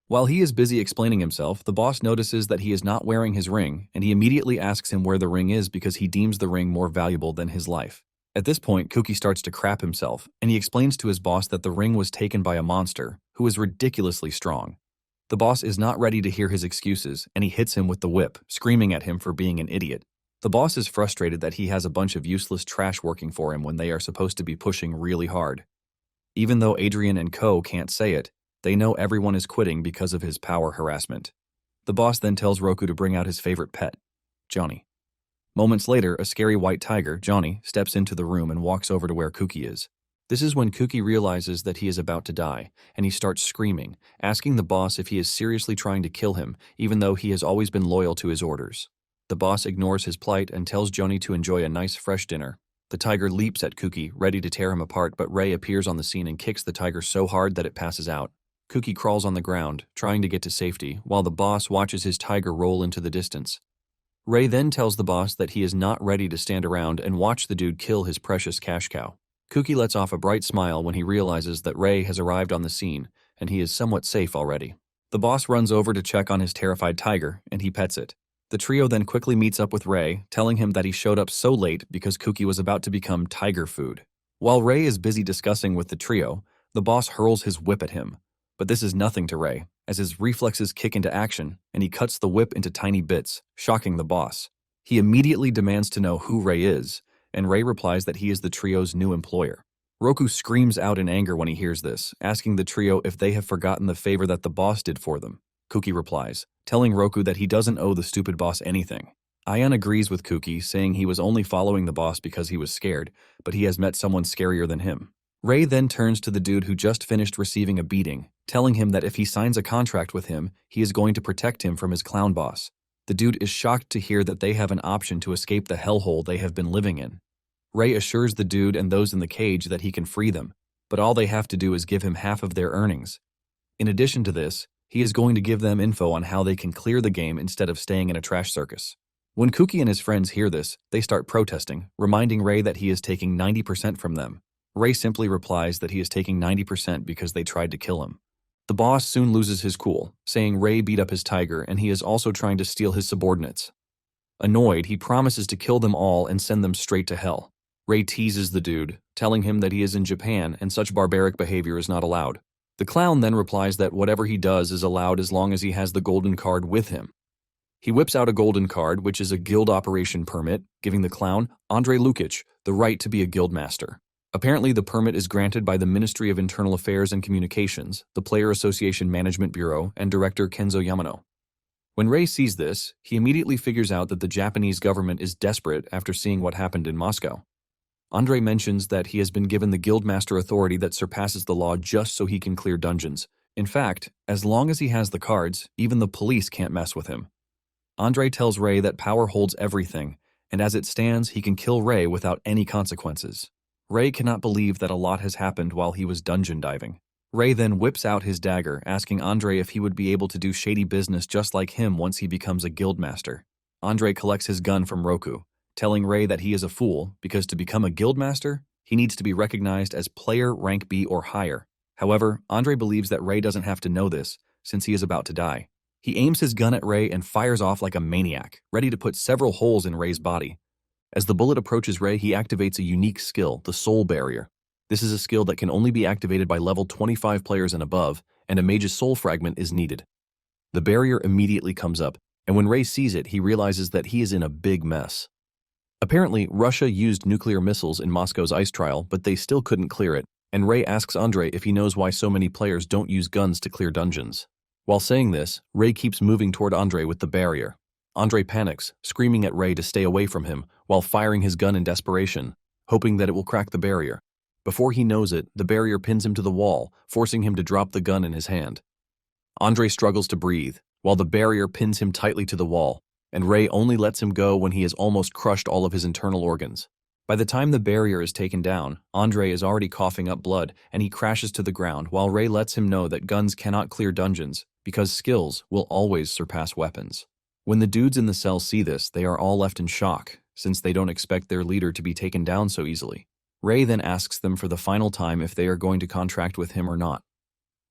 While he is busy explaining himself, the boss notices that he is not wearing his ring, and he immediately asks him where the ring is because he deems the ring more valuable than his life. At this point, Kuki starts to crap himself, and he explains to his boss that the ring was taken by a monster, who is ridiculously strong. The boss is not ready to hear his excuses, and he hits him with the whip, screaming at him for being an idiot. The boss is frustrated that he has a bunch of useless trash working for him when they are supposed to be pushing really hard. Even though Adrian and Co. can't say it, they know everyone is quitting because of his power harassment. The boss then tells Roku to bring out his favorite pet, Johnny. Moments later, a scary white tiger, Johnny, steps into the room and walks over to where Kuki is. This is when Kuki realizes that he is about to die, and he starts screaming, asking the boss if he is seriously trying to kill him, even though he has always been loyal to his orders. The boss ignores his plight and tells Johnny to enjoy a nice fresh dinner. The tiger leaps at Kuki, ready to tear him apart, but Ray appears on the scene and kicks the tiger so hard that it passes out. Kuki crawls on the ground, trying to get to safety, while the boss watches his tiger roll into the distance. Ray then tells the boss that he is not ready to stand around and watch the dude kill his precious cash cow. Kuki lets off a bright smile when he realizes that Ray has arrived on the scene, and he is somewhat safe already. The boss runs over to check on his terrified tiger, and he pets it. The trio then quickly meets up with Ray, telling him that he showed up so late because Kuki was about to become tiger food. While Ray is busy discussing with the trio, the boss hurls his whip at him. But this is nothing to Ray, as his reflexes kick into action, and he cuts the whip into tiny bits, shocking the boss. He immediately demands to know who Ray is, and Ray replies that he is the trio's new employer. Roku screams out in anger when he hears this, asking the trio if they have forgotten the favor that the boss did for them. Kuki replies, telling Roku that he doesn't owe the stupid boss anything. Ayan agrees with Kuki, saying he was only following the boss because he was scared, but he has met someone scarier than him. Ray then turns to the dude who just finished receiving a beating, telling him that if he signs a contract with him, he is going to protect him from his clown boss. The dude is shocked to hear that they have an option to escape the hellhole they have been living in. Ray assures the dude and those in the cage that he can free them, but all they have to do is give him half of their earnings. In addition to this, he is going to give them info on how they can clear the game instead of staying in a trash circus. When Kuki and his friends hear this, they start protesting, reminding Ray that he is taking 90% from them. Ray simply replies that he is taking 90% because they tried to kill him. The boss soon loses his cool, saying Ray beat up his tiger and he is also trying to steal his subordinates. Annoyed, he promises to kill them all and send them straight to hell. Ray teases the dude, telling him that he is in Japan and such barbaric behavior is not allowed. The clown then replies that whatever he does is allowed as long as he has the golden card with him. He whips out a golden card, which is a guild operation permit, giving the clown, Andrei Lukic, the right to be a guild master. Apparently, the permit is granted by the Ministry of Internal Affairs and Communications, the Player Association Management Bureau, and Director Kenzo Yamano. When Ray sees this, he immediately figures out that the Japanese government is desperate after seeing what happened in Moscow. Andrei mentions that he has been given the guildmaster authority that surpasses the law just so he can clear dungeons. In fact, as long as he has the cards, even the police can't mess with him. Andrei tells Ray that power holds everything, and as it stands, he can kill Ray without any consequences. Ray cannot believe that a lot has happened while he was dungeon diving. Ray then whips out his dagger, asking Andrei if he would be able to do shady business just like him once he becomes a guildmaster. Andrei collects his gun from Roku, telling Ray that he is a fool because to become a guildmaster, he needs to be recognized as player rank B or higher. However, Andrei believes that Ray doesn't have to know this, since he is about to die. He aims his gun at Ray and fires off like a maniac, ready to put several holes in Ray's body. As the bullet approaches Ray, he activates a unique skill, the Soul Barrier. This is a skill that can only be activated by level 25 players and above, and a mage's soul fragment is needed. The barrier immediately comes up, and when Ray sees it, he realizes that he is in a big mess. Apparently, Russia used nuclear missiles in Moscow's ice trial, but they still couldn't clear it, and Ray asks Andrei if he knows why so many players don't use guns to clear dungeons. While saying this, Ray keeps moving toward Andrei with the barrier. Andrei panics, screaming at Ray to stay away from him, while firing his gun in desperation, hoping that it will crack the barrier. Before he knows it, the barrier pins him to the wall, forcing him to drop the gun in his hand. Andrei struggles to breathe, while the barrier pins him tightly to the wall, and Ray only lets him go when he has almost crushed all of his internal organs. By the time the barrier is taken down, Andrei is already coughing up blood, and he crashes to the ground while Ray lets him know that guns cannot clear dungeons, because skills will always surpass weapons. When the dudes in the cell see this, they are all left in shock, since they don't expect their leader to be taken down so easily. Ray then asks them for the final time if they are going to contract with him or not.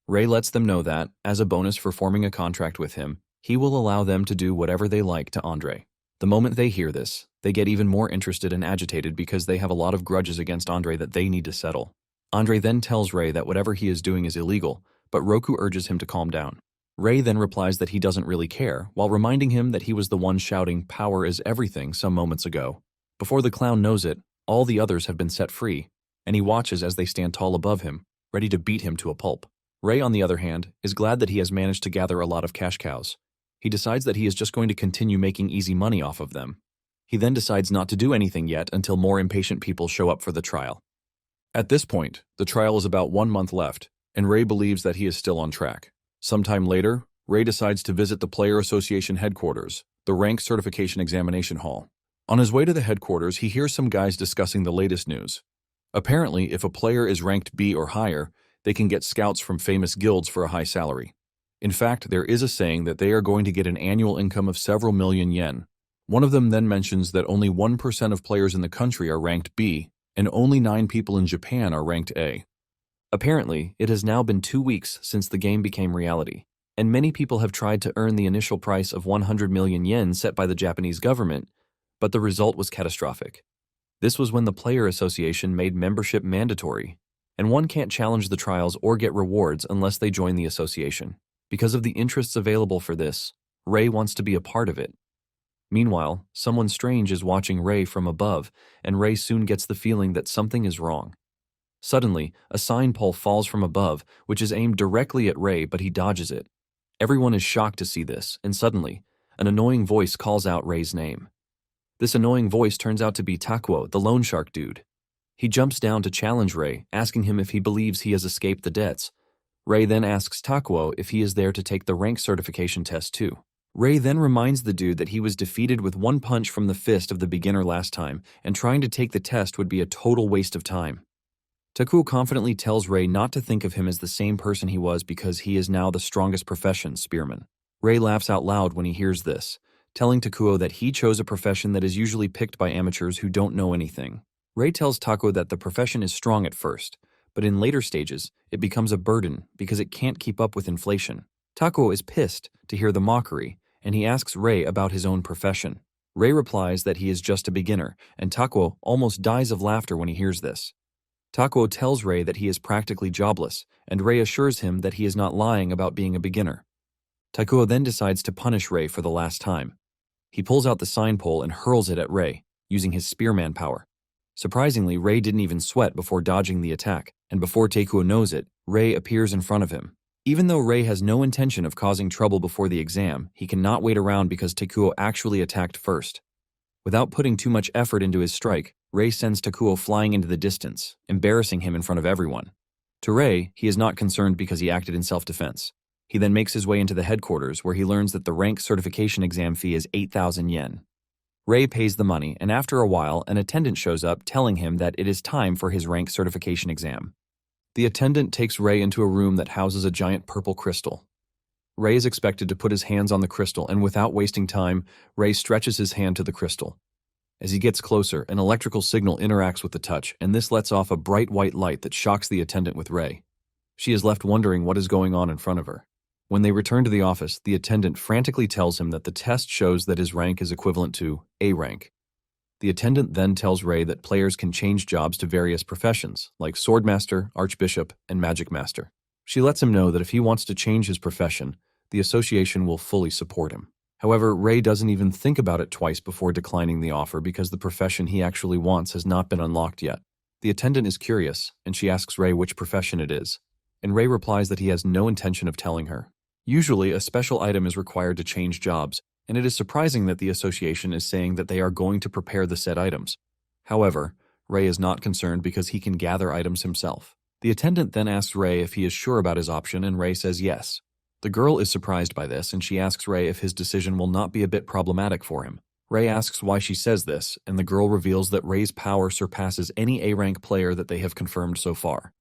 Ray lets them know that, as a bonus for forming a contract with him, he will allow them to do whatever they like to Andrei. The moment they hear this, they get even more interested and agitated because they have a lot of grudges against Andrei that they need to settle. Andrei then tells Ray that whatever he is doing is illegal, but Roku urges him to calm down. Ray then replies that he doesn't really care, while reminding him that he was the one shouting "power is everything" some moments ago. Before the clown knows it, all the others have been set free, and he watches as they stand tall above him, ready to beat him to a pulp. Ray, on the other hand, is glad that he has managed to gather a lot of cash cows. He decides that he is just going to continue making easy money off of them. He then decides not to do anything yet until more impatient people show up for the trial. At this point, the trial is about 1 month left, and Ray believes that he is still on track. Sometime later, Ray decides to visit the Player Association headquarters, the Rank Certification Examination Hall. On his way to the headquarters, he hears some guys discussing the latest news. Apparently, if a player is ranked B or higher, they can get scouts from famous guilds for a high salary. In fact, there is a saying that they are going to get an annual income of several million yen. One of them then mentions that only 1% of players in the country are ranked B, and only 9 people in Japan are ranked A. Apparently, it has now been 2 weeks since the game became reality, and many people have tried to earn the initial price of 100 million yen set by the Japanese government, but the result was catastrophic. This was when the Player Association made membership mandatory, and one can't challenge the trials or get rewards unless they join the association. Because of the interests available for this, Ray wants to be a part of it. Meanwhile, someone strange is watching Ray from above, and Ray soon gets the feeling that something is wrong. Suddenly, a sign pole falls from above, which is aimed directly at Ray, but he dodges it. Everyone is shocked to see this, and suddenly, an annoying voice calls out Ray's name. This annoying voice turns out to be Takuo, the loan shark dude. He jumps down to challenge Ray, asking him if he believes he has escaped the debts. Ray then asks Takuo if he is there to take the rank certification test too. Ray then reminds the dude that he was defeated with 1 punch from the fist of the beginner last time, and trying to take the test would be a total waste of time. Takuo confidently tells Ray not to think of him as the same person he was because he is now the strongest profession, spearman. Ray laughs out loud when he hears this, telling Takuo that he chose a profession that is usually picked by amateurs who don't know anything. Ray tells Takuo that the profession is strong at first, but in later stages, it becomes a burden because it can't keep up with inflation. Takuo is pissed to hear the mockery, and he asks Ray about his own profession. Rei replies that he is just a beginner, and Takuo almost dies of laughter when he hears this. Takuo tells Rei that he is practically jobless, and Rei assures him that he is not lying about being a beginner. Takuo then decides to punish Rei for the last time. He pulls out the sign pole and hurls it at Rei, using his spearman power. Surprisingly, Rei didn't even sweat before dodging the attack, and before Takuo knows it, Rei appears in front of him. Even though Rei has no intention of causing trouble before the exam, he cannot wait around because Takuo actually attacked first. Without putting too much effort into his strike, Rei sends Takuo flying into the distance, embarrassing him in front of everyone. To Rei, he is not concerned because he acted in self-defense. He then makes his way into the headquarters where he learns that the rank certification exam fee is 8,000 yen. Rei pays the money, and after a while, an attendant shows up telling him that it is time for his rank certification exam. The attendant takes Rei into a room that houses a giant purple crystal. Rei is expected to put his hands on the crystal, and without wasting time, Rei stretches his hand to the crystal. As he gets closer, an electrical signal interacts with the touch, and this lets off a bright white light that shocks the attendant with Rei. She is left wondering what is going on in front of her. When they return to the office, the attendant frantically tells him that the test shows that his rank is equivalent to A rank. The attendant then tells Rei that players can change jobs to various professions, like Swordmaster, Archbishop, and Magic Master. She lets him know that if he wants to change his profession, the association will fully support him. However, Rei doesn't even think about it twice before declining the offer because the profession he actually wants has not been unlocked yet. The attendant is curious, and she asks Rei which profession it is, and Rei replies that he has no intention of telling her. Usually, a special item is required to change jobs, and it is surprising that the association is saying that they are going to prepare the said items. However, Rei is not concerned because he can gather items himself. The attendant then asks Rei if he is sure about his option, and Rei says yes. The girl is surprised by this, and she asks Rei if his decision will not be a bit problematic for him. Rei asks why she says this, and the girl reveals that Rei's power surpasses any A-rank player that they have confirmed so far.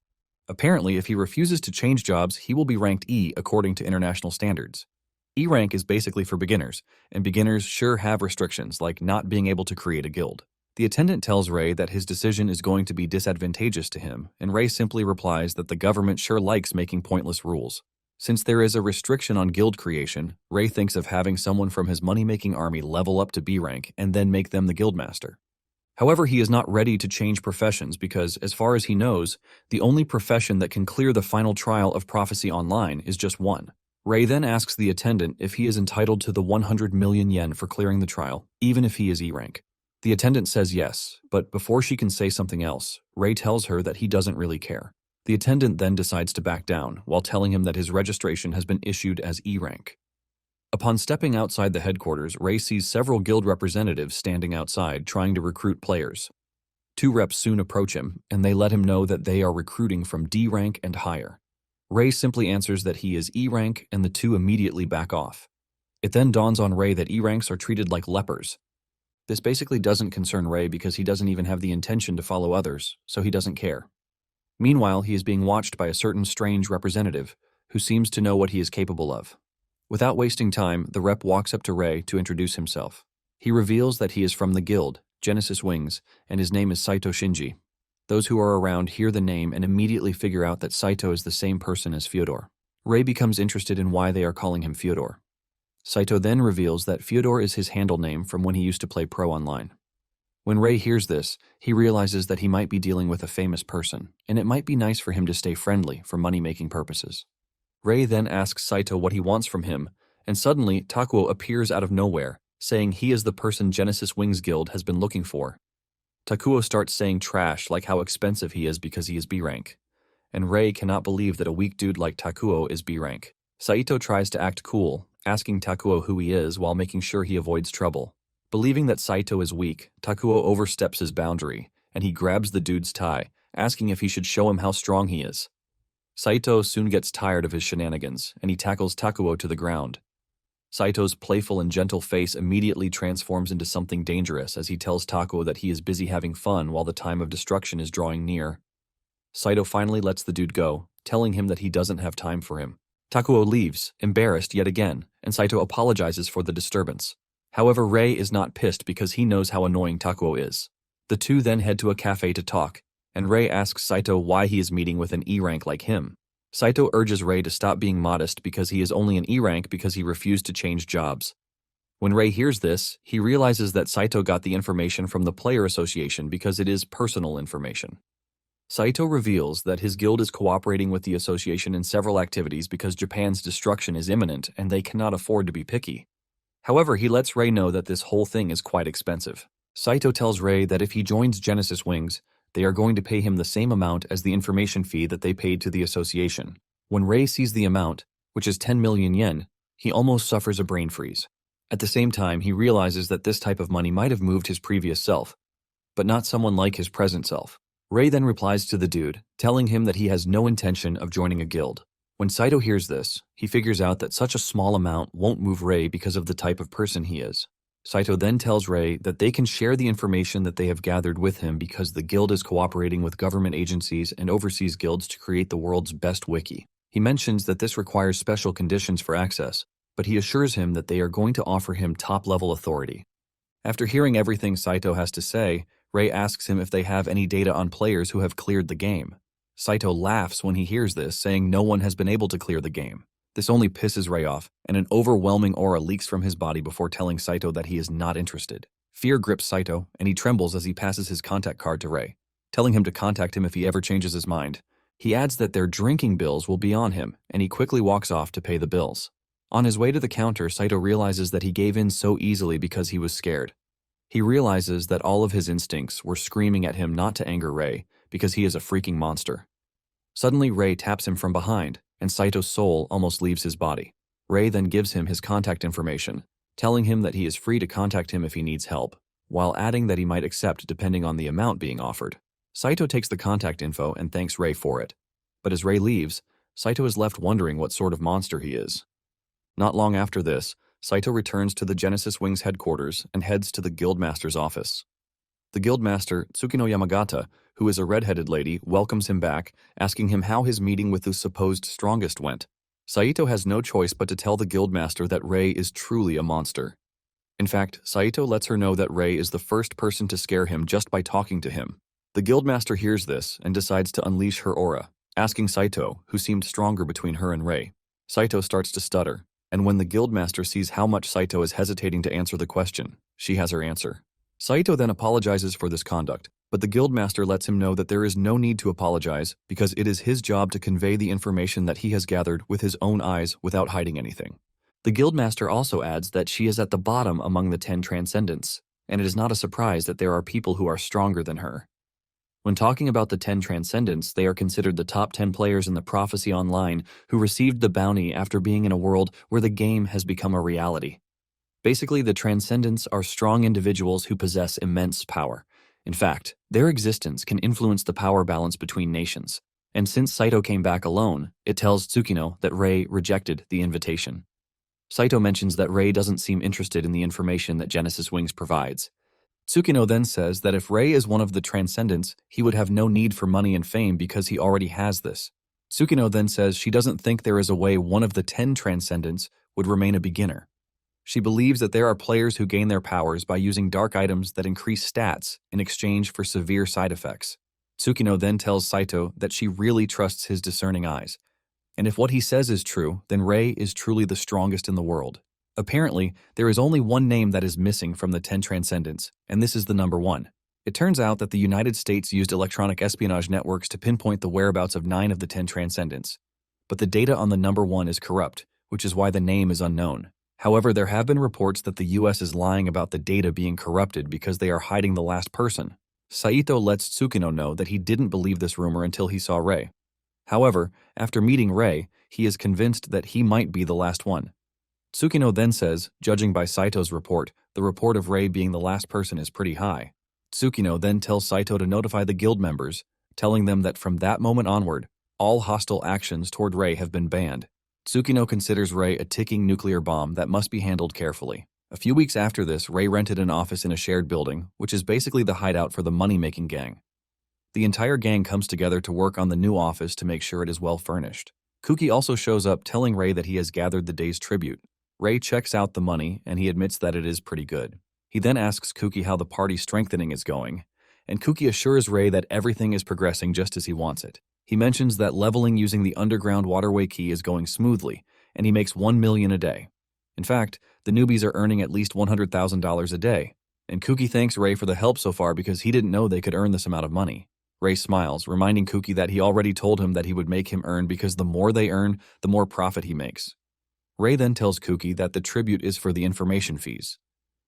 Apparently, if he refuses to change jobs, he will be ranked E according to international standards. E rank is basically for beginners, and beginners sure have restrictions like not being able to create a guild. The attendant tells Rei that his decision is going to be disadvantageous to him, and Rei simply replies that the government sure likes making pointless rules. Since there is a restriction on guild creation, Rei thinks of having someone from his money-making army level up to B rank and then make them the guildmaster. However, he is not ready to change professions because, as far as he knows, the only profession that can clear the final trial of Prophecy Online is just one. Rei then asks the attendant if he is entitled to the 100 million yen for clearing the trial, even if he is E rank. The attendant says yes, but before she can say something else, Rei tells her that he doesn't really care. The attendant then decides to back down, while telling him that his registration has been issued as E rank. Upon stepping outside the headquarters, Rei sees several guild representatives standing outside trying to recruit players. 2 reps soon approach him, and they let him know that they are recruiting from D rank and higher. Rei simply answers that he is E rank, and the 2 immediately back off. It then dawns on Rei that E ranks are treated like lepers. This basically doesn't concern Rei because he doesn't even have the intention to follow others, so he doesn't care. Meanwhile, he is being watched by a certain strange representative who seems to know what he is capable of. Without wasting time, the rep walks up to Rei to introduce himself. He reveals that he is from the guild, Genesis Wings, and his name is Saito Shinji. Those who are around hear the name and immediately figure out that Saito is the same person as Fyodor. Rei becomes interested in why they are calling him Fyodor. Saito then reveals that Fyodor is his handle name from when he used to play pro online. When Rei hears this, he realizes that he might be dealing with a famous person, and it might be nice for him to stay friendly for money-making purposes. Rei then asks Saito what he wants from him, and suddenly Takuo appears out of nowhere, saying he is the person Genesis Wings Guild has been looking for. Takuo starts saying trash like how expensive he is because he is B rank, and Rei cannot believe that a weak dude like Takuo is B rank. Saito tries to act cool, asking Takuo who he is while making sure he avoids trouble. Believing that Saito is weak, Takuo oversteps his boundary, and he grabs the dude's tie, asking if he should show him how strong he is. Saito soon gets tired of his shenanigans, and he tackles Takuo to the ground. Saito's playful and gentle face immediately transforms into something dangerous as he tells Takuo that he is busy having fun while the time of destruction is drawing near. Saito finally lets the dude go, telling him that he doesn't have time for him. Takuo leaves, embarrassed yet again, and Saito apologizes for the disturbance. However, Rei is not pissed because he knows how annoying Takuo is. The 2 then head to a cafe to talk, and Rei asks Saito why he is meeting with an E rank like him. Saito urges Rei to stop being modest because he is only an E rank because he refused to change jobs. When Ray hears this, he realizes that Saito got the information from the player association because it is personal information. Saito reveals that his guild is cooperating with the association in several activities because Japan's destruction is imminent and they cannot afford to be picky. However, he lets Ray know that this whole thing is quite expensive. Saito tells Ray that if he joins Genesis Wings, they are going to pay him the same amount as the information fee that they paid to the association. When Ray sees the amount, which is 10 million yen, he almost suffers a brain freeze. At the same time, he realizes that this type of money might have moved his previous self, but not someone like his present self. Ray then replies to the dude, telling him that he has no intention of joining a guild. When Saito hears this, he figures out that such a small amount won't move Ray because of the type of person he is. Saito then tells Ray that they can share the information that they have gathered with him because the guild is cooperating with government agencies and overseas guilds to create the world's best wiki. He mentions that this requires special conditions for access, but he assures him that they are going to offer him top-level authority. After hearing everything Saito has to say, Ray asks him if they have any data on players who have cleared the game. Saito laughs when he hears this, saying no one has been able to clear the game. This only pisses Ray off, and an overwhelming aura leaks from his body before telling Saito that he is not interested. Fear grips Saito, and he trembles as he passes his contact card to Ray, telling him to contact him if he ever changes his mind. He adds that their drinking bills will be on him, and he quickly walks off to pay the bills. On his way to the counter, Saito realizes that he gave in so easily because he was scared. He realizes that all of his instincts were screaming at him not to anger Ray, because he is a freaking monster. Suddenly, Ray taps him from behind, and Saito's soul almost leaves his body. Ray then gives him his contact information, telling him that he is free to contact him if he needs help, while adding that he might accept depending on the amount being offered. Saito takes the contact info and thanks Ray for it. But as Ray leaves, Saito is left wondering what sort of monster he is. Not long after this, Saito returns to the Genesis Wings headquarters and heads to the Guildmaster's office. The Guildmaster, Tsukino Yamagata, who is a red-headed lady, welcomes him back, asking him how his meeting with the supposed strongest went. Saito has no choice but to tell the Guildmaster that Ray is truly a monster. In fact, Saito lets her know that Ray is the first person to scare him just by talking to him. The Guildmaster hears this and decides to unleash her aura, asking Saito, who seemed stronger between her and Ray. Saito starts to stutter, and when the Guildmaster sees how much Saito is hesitating to answer the question, she has her answer. Saito then apologizes for this conduct, but the Guildmaster lets him know that there is no need to apologize because it is his job to convey the information that he has gathered with his own eyes without hiding anything. The Guildmaster also adds that she is at the bottom among the 10 Transcendents, and it is not a surprise that there are people who are stronger than her. When talking about the 10 Transcendents, they are considered the top 10 players in the Prophecy Online who received the bounty after being in a world where the game has become a reality. Basically, the Transcendents are strong individuals who possess immense power. In fact, their existence can influence the power balance between nations. And since Saito came back alone, it tells Tsukino that Ray rejected the invitation. Saito mentions that Ray doesn't seem interested in the information that Genesis Wings provides. Tsukino then says that if Ray is one of the Transcendents, he would have no need for money and fame because he already has this. Tsukino then says she doesn't think there is a way one of the 10 Transcendents would remain a beginner. She believes that there are players who gain their powers by using dark items that increase stats in exchange for severe side effects. Tsukino then tells Saito that she really trusts his discerning eyes. And if what he says is true, then Ray is truly the strongest in the world. Apparently, there is only one name that is missing from the 10 Transcendents, and this is the number 1. It turns out that the United States used electronic espionage networks to pinpoint the whereabouts of 9 of the 10 Transcendents. But the data on the number 1 is corrupt, which is why the name is unknown. However, there have been reports that the US is lying about the data being corrupted because they are hiding the last person. Saito lets Tsukino know that he didn't believe this rumor until he saw Ray. However, after meeting Ray, he is convinced that he might be the last one. Tsukino then says, judging by Saito's report, the report of Ray being the last person is pretty high. Tsukino then tells Saito to notify the guild members, telling them that from that moment onward, all hostile actions toward Ray have been banned. Tsukino considers Ray a ticking nuclear bomb that must be handled carefully. A few weeks after this, Ray rented an office in a shared building, which is basically the hideout for the money-making gang. The entire gang comes together to work on the new office to make sure it is well furnished. Kuki also shows up telling Ray that he has gathered the day's tribute. Ray checks out the money, and he admits that it is pretty good. He then asks Kuki how the party strengthening is going, and Kuki assures Ray that everything is progressing just as he wants it. He mentions that leveling using the underground waterway key is going smoothly, and he makes 1 million a day. In fact, The newbies are earning at least $100,000 a day, and Kuki thanks Ray for the help so far because he didn't know they could earn this amount of money. Ray smiles, reminding Kuki that he already told him that he would make him earn because the more they earn, the more profit he makes. Ray then tells Kuki that the tribute is for the information fees.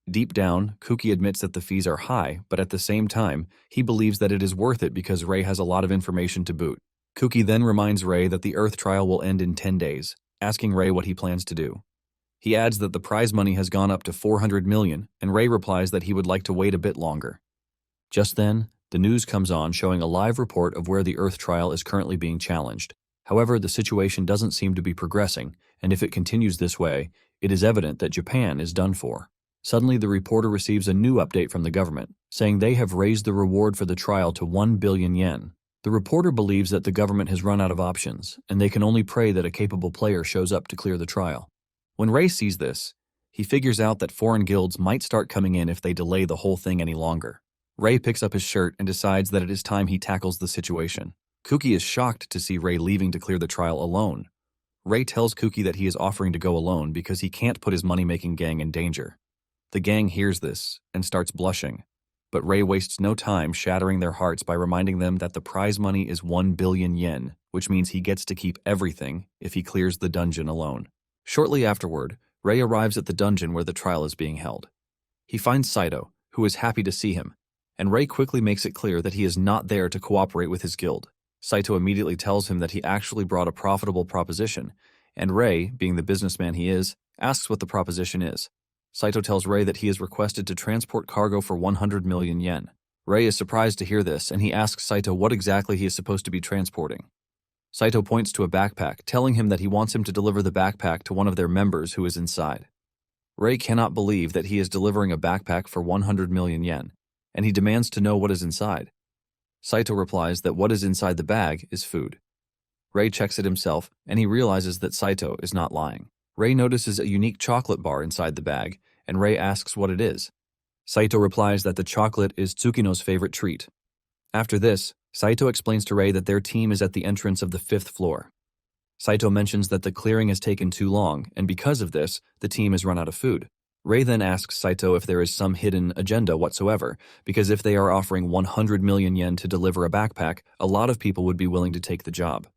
Deep down, Kuki admits that the fees are high, but at the same time, he believes that it is worth it because Ray has a lot of information to boot. Kuki then reminds Ray that the Earth trial will end in 10 days, asking Ray what he plans to do. He adds that the prize money has gone up to 400 million, and Ray replies that he would like to wait a bit longer. Just then, the news comes on showing a live report of where the Earth trial is currently being challenged. However, the situation doesn't seem to be progressing, and if it continues this way, it is evident that Japan is done for. Suddenly, the reporter receives a new update from the government, saying they have raised the reward for the trial to 1 billion yen. The reporter believes that the government has run out of options, and they can only pray that a capable player shows up to clear the trial. When Ray sees this, he figures out that foreign guilds might start coming in if they delay the whole thing any longer. Ray picks up his shirt and decides that it is time he tackles the situation. Kuki is shocked to see Ray leaving to clear the trial alone. Ray tells Kuki that he is offering to go alone because he can't put his money-making gang in danger. The gang hears this and starts blushing, but Ray wastes no time shattering their hearts by reminding them that the prize money is 1 billion yen, which means he gets to keep everything if he clears the dungeon alone. Shortly afterward, Ray arrives at the dungeon where the trial is being held. He finds Saito, who is happy to see him, and Ray quickly makes it clear that he is not there to cooperate with his guild. Saito immediately tells him that he actually brought a profitable proposition, and Ray, being the businessman he is, asks what the proposition is. Saito tells Ray that he is requested to transport cargo for 100 million yen. Ray is surprised to hear this, and he asks Saito what exactly he is supposed to be transporting. Saito points to a backpack, telling him that he wants him to deliver the backpack to one of their members who is inside. Ray cannot believe that he is delivering a backpack for 100 million yen, and he demands to know what is inside. Saito replies that what is inside the bag is food. Ray checks it himself, and he realizes that Saito is not lying. Ray notices a unique chocolate bar inside the bag, and Ray asks what it is. Saito replies that the chocolate is Tsukino's favorite treat. After this, Saito explains to Ray that their team is at the entrance of the 5th floor. Saito mentions that the clearing has taken too long, and because of this, the team has run out of food. Ray then asks Saito if there is some hidden agenda whatsoever, because if they are offering 100 million yen to deliver a backpack, a lot of people would be willing to take the job.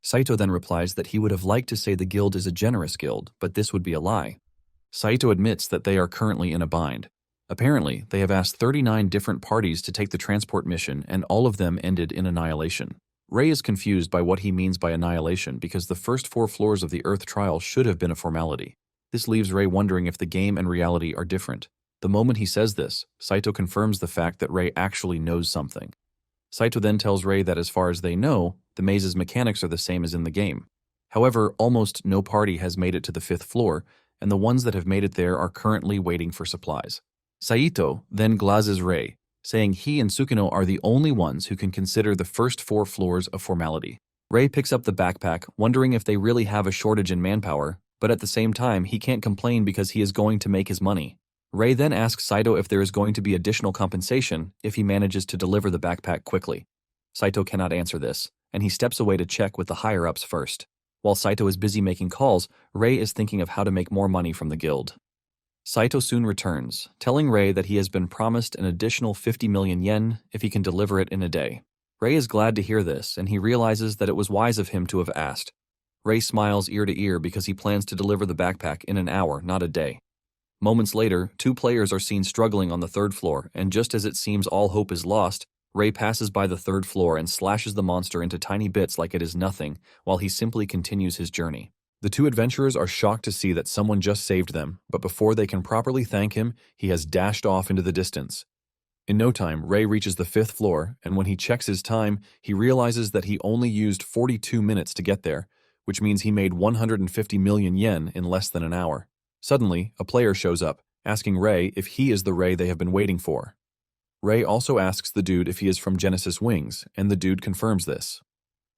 Saito then replies that he would have liked to say the guild is a generous guild, but this would be a lie. Saito admits that they are currently in a bind. Apparently, they have asked 39 different parties to take the transport mission, and all of them ended in annihilation. Ray is confused by what he means by annihilation because the first 4 floors of the Earth trial should have been a formality. This leaves Ray wondering if the game and reality are different. The moment he says this, Saito confirms the fact that Ray actually knows something. Saito then tells Ray that as far as they know, the maze's mechanics are the same as in the game. However, almost no party has made it to the 5th floor, and the ones that have made it there are currently waiting for supplies. Saito then glazes Ray, saying he and Tsukino are the only ones who can consider the first 4 floors a formality. Ray picks up the backpack, wondering if they really have a shortage in manpower, but at the same time, he can't complain because he is going to make his money. Ray then asks Saito if there is going to be additional compensation if he manages to deliver the backpack quickly. Saito cannot answer this, and he steps away to check with the higher-ups first. While Saito is busy making calls, Ray is thinking of how to make more money from the guild. Saito soon returns, telling Ray that he has been promised an additional 50 million yen if he can deliver it in a day. Ray is glad to hear this, and he realizes that it was wise of him to have asked. Ray smiles ear to ear because he plans to deliver the backpack in an hour, not a day. Moments later, 2 players are seen struggling on the 3rd floor, and just as it seems all hope is lost, Ray passes by the 3rd floor and slashes the monster into tiny bits like it is nothing, while he simply continues his journey. The 2 adventurers are shocked to see that someone just saved them, but before they can properly thank him, he has dashed off into the distance. In no time, Ray reaches the 5th floor, and when he checks his time, he realizes that he only used 42 minutes to get there, which means he made 150 million yen in less than an hour. Suddenly, a player shows up, asking Ray if he is the Ray they have been waiting for. Ray also asks the dude if he is from Genesis Wings, and the dude confirms this.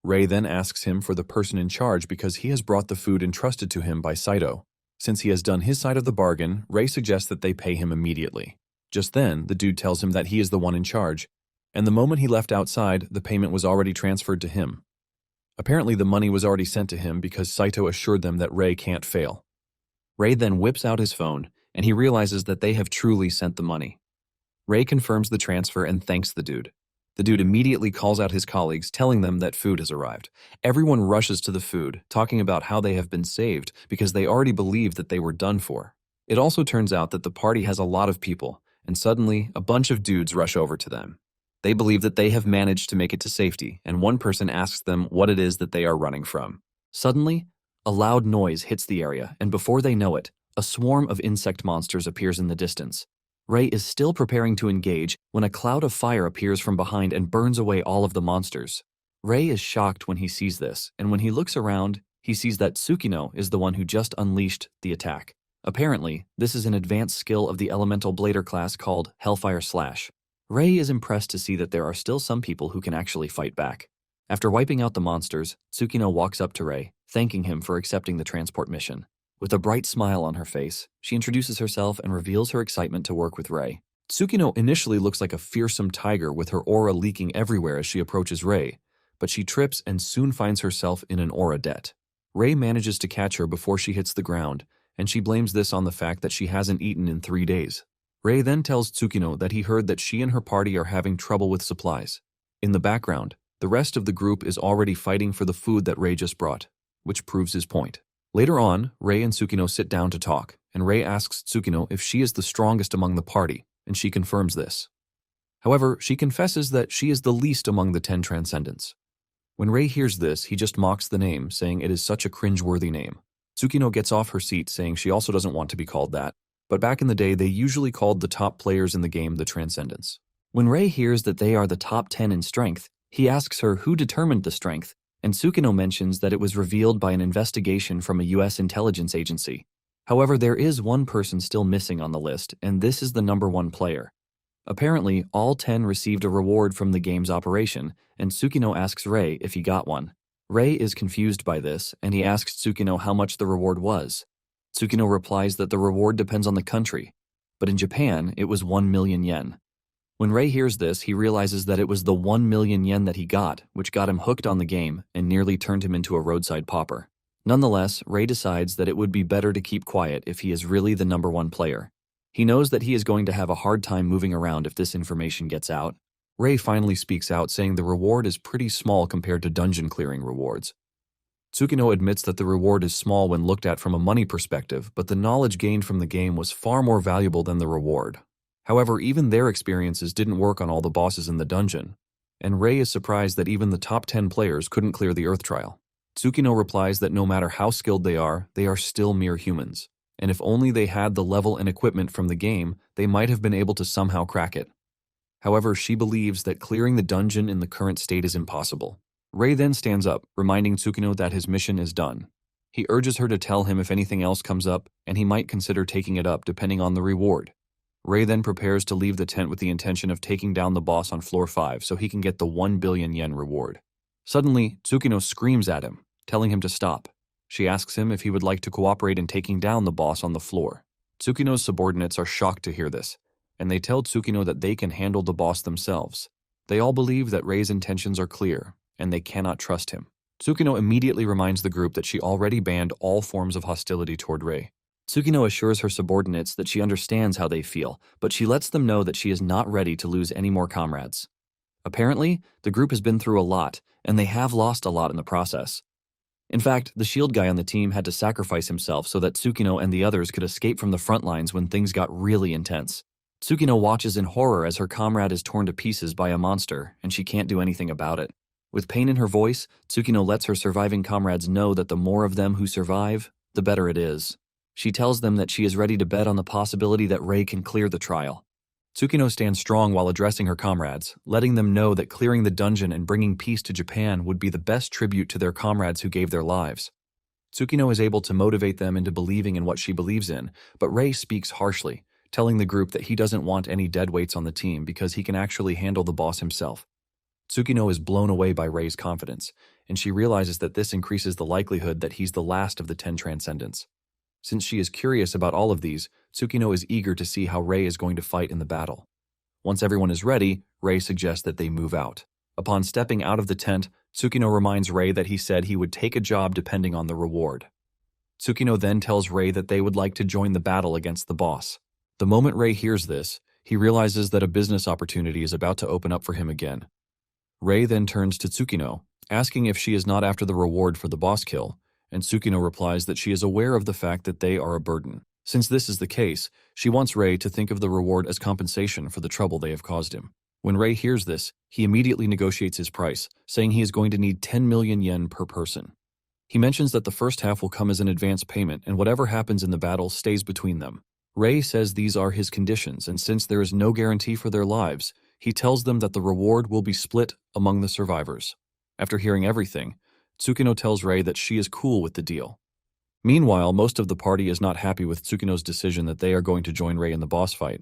Ray then asks him for the person in charge because he has brought the food entrusted to him by Saito. Since he has done his side of the bargain, Ray suggests that they pay him immediately. Just then, the dude tells him that he is the one in charge, and the moment he left outside, the payment was already transferred to him. Apparently, the money was already sent to him because Saito assured them that Ray can't fail. Ray then whips out his phone, and he realizes that they have truly sent the money. Ray confirms the transfer and thanks the dude. The dude immediately calls out his colleagues, telling them that food has arrived. Everyone rushes to the food, talking about how they have been saved because they already believed that they were done for. It also turns out that the party has a lot of people, and suddenly, a bunch of dudes rush over to them. They believe that they have managed to make it to safety, and one person asks them what it is that they are running from. Suddenly, a loud noise hits the area, and before they know it, a swarm of insect monsters appears in the distance. Ray is still preparing to engage when a cloud of fire appears from behind and burns away all of the monsters. Ray is shocked when he sees this, and when he looks around, he sees that Tsukino is the one who just unleashed the attack. Apparently, this is an advanced skill of the elemental blader class called Hellfire Slash. Ray is impressed to see that there are still some people who can actually fight back. After wiping out the monsters, Tsukino walks up to Ray, thanking him for accepting the transport mission. With a bright smile on her face, she introduces herself and reveals her excitement to work with Ray. Tsukino initially looks like a fearsome tiger with her aura leaking everywhere as she approaches Ray, but she trips and soon finds herself in an aura debt. Ray manages to catch her before she hits the ground, and she blames this on the fact that she hasn't eaten in 3 days. Ray then tells Tsukino that he heard that she and her party are having trouble with supplies. In the background, the rest of the group is already fighting for the food that Ray just brought, which proves his point. Later on, Ray and Tsukino sit down to talk, and Ray asks Tsukino if she is the strongest among the party, and she confirms this. However, she confesses that she is the least among the 10 Transcendents. When Ray hears this, he just mocks the name, saying it is such a cringe-worthy name. Tsukino gets off her seat, saying she also doesn't want to be called that, but back in the day, they usually called the top players in the game the Transcendents. When Ray hears that they are the top 10 in strength, he asks her who determined the strength, and Tsukino mentions that it was revealed by an investigation from a US intelligence agency. However, there is one person still missing on the list, and this is the number 1 player. Apparently, all 10 received a reward from the game's operation, and Tsukino asks Ray if he got one. Ray is confused by this, and he asks Tsukino how much the reward was. Tsukino replies that the reward depends on the country, but in Japan, it was 1 million yen. When Ray hears this, he realizes that it was the 1 million yen that he got, which got him hooked on the game and nearly turned him into a roadside pauper. Nonetheless, Ray decides that it would be better to keep quiet if he is really the number 1 player. He knows that he is going to have a hard time moving around if this information gets out. Ray finally speaks out, saying the reward is pretty small compared to dungeon clearing rewards. Tsukino admits that the reward is small when looked at from a money perspective, but the knowledge gained from the game was far more valuable than the reward. However, even their experiences didn't work on all the bosses in the dungeon, and Ray is surprised that even the top 10 players couldn't clear the Earth Trial. Tsukino replies that no matter how skilled they are still mere humans, and if only they had the level and equipment from the game, they might have been able to somehow crack it. However, she believes that clearing the dungeon in the current state is impossible. Ray then stands up, reminding Tsukino that his mission is done. He urges her to tell him if anything else comes up, and he might consider taking it up depending on the reward. Ray then prepares to leave the tent with the intention of taking down the boss on floor 5 so he can get the 1 billion yen reward. Suddenly, Tsukino screams at him, telling him to stop. She asks him if he would like to cooperate in taking down the boss on the floor. Tsukino's subordinates are shocked to hear this, and they tell Tsukino that they can handle the boss themselves. They all believe that Ray's intentions are clear, and they cannot trust him. Tsukino immediately reminds the group that she already banned all forms of hostility toward Ray. Tsukino assures her subordinates that she understands how they feel, but she lets them know that she is not ready to lose any more comrades. Apparently, the group has been through a lot, and they have lost a lot in the process. In fact, the shield guy on the team had to sacrifice himself so that Tsukino and the others could escape from the front lines when things got really intense. Tsukino watches in horror as her comrade is torn to pieces by a monster, and she can't do anything about it. With pain in her voice, Tsukino lets her surviving comrades know that the more of them who survive, the better it is. She tells them that she is ready to bet on the possibility that Ray can clear the trial. Tsukino stands strong while addressing her comrades, letting them know that clearing the dungeon and bringing peace to Japan would be the best tribute to their comrades who gave their lives. Tsukino is able to motivate them into believing in what she believes in, but Ray speaks harshly, telling the group that he doesn't want any deadweights on the team because he can actually handle the boss himself. Tsukino is blown away by Ray's confidence, and she realizes that this increases the likelihood that he's the last of the 10 Transcendents. Since she is curious about all of these, Tsukino is eager to see how Ray is going to fight in the battle. Once everyone is ready, Ray suggests that they move out. Upon stepping out of the tent, Tsukino reminds Ray that he said he would take a job depending on the reward. Tsukino then tells Rei that they would like to join the battle against the boss. The moment Rei hears this, he realizes that a business opportunity is about to open up for him again. Rei then turns to Tsukino, asking if she is not after the reward for the boss kill, and Tsukino replies that she is aware of the fact that they are a burden. Since this is the case, she wants Rei to think of the reward as compensation for the trouble they have caused him. When Rei hears this, he immediately negotiates his price, saying he is going to need 10 million yen per person. He mentions that the first half will come as an advance payment and whatever happens in the battle stays between them. Rei says these are his conditions, and since there is no guarantee for their lives, he tells them that the reward will be split among the survivors. After hearing everything, Tsukino tells Rei that she is cool with the deal. Meanwhile, most of the party is not happy with Tsukino's decision that they are going to join Rei in the boss fight.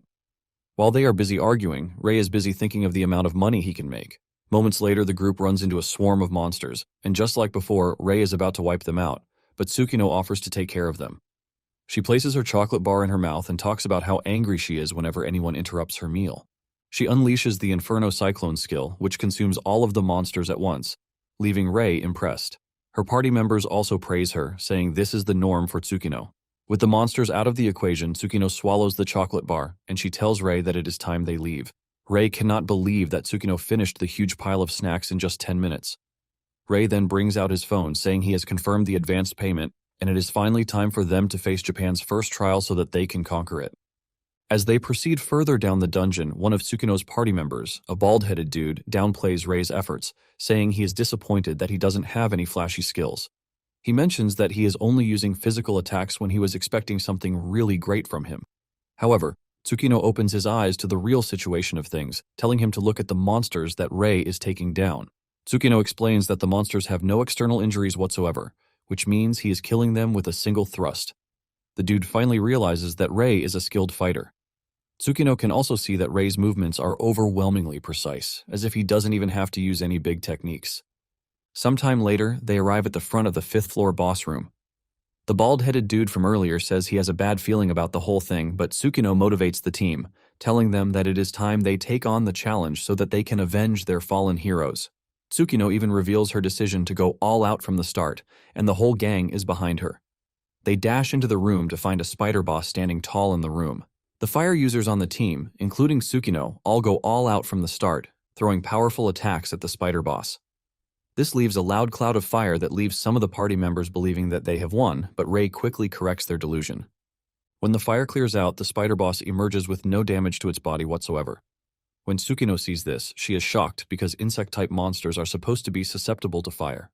While they are busy arguing, Rei is busy thinking of the amount of money he can make. Moments later, the group runs into a swarm of monsters, and just like before, Rei is about to wipe them out, but Tsukino offers to take care of them. She places her chocolate bar in her mouth and talks about how angry she is whenever anyone interrupts her meal. She unleashes the Inferno Cyclone skill, which consumes all of the monsters at once, leaving Rei impressed. Her party members also praise her, saying this is the norm for Tsukino. With the monsters out of the equation, Tsukino swallows the chocolate bar, and she tells Rei that it is time they leave. Rei cannot believe that Tsukino finished the huge pile of snacks in just 10 minutes. Rei then brings out his phone, saying he has confirmed the advanced payment, and it is finally time for them to face Japan's first trial so that they can conquer it. As they proceed further down the dungeon, one of Tsukino's party members, a bald-headed dude, downplays Rei's efforts, saying he is disappointed that he doesn't have any flashy skills. He mentions that he is only using physical attacks when he was expecting something really great from him. However, Tsukino opens his eyes to the real situation of things, telling him to look at the monsters that Rei is taking down. Tsukino explains that the monsters have no external injuries whatsoever, which means he is killing them with a single thrust. The dude finally realizes that Rei is a skilled fighter. Tsukino can also see that Rei's movements are overwhelmingly precise, as if he doesn't even have to use any big techniques. Sometime later, they arrive at the front of the 5th floor boss room. The bald-headed dude from earlier says he has a bad feeling about the whole thing, but Tsukino motivates the team, telling them that it is time they take on the challenge so that they can avenge their fallen heroes. Tsukino even reveals her decision to go all out from the start, and the whole gang is behind her. They dash into the room to find a spider boss standing tall in the room. The fire users on the team, including Tsukino, all go all out from the start, throwing powerful attacks at the spider boss. This leaves a loud cloud of fire that leaves some of the party members believing that they have won, but Rei quickly corrects their delusion. When the fire clears out, the spider boss emerges with no damage to its body whatsoever. When Tsukino sees this, she is shocked because insect-type monsters are supposed to be susceptible to fire.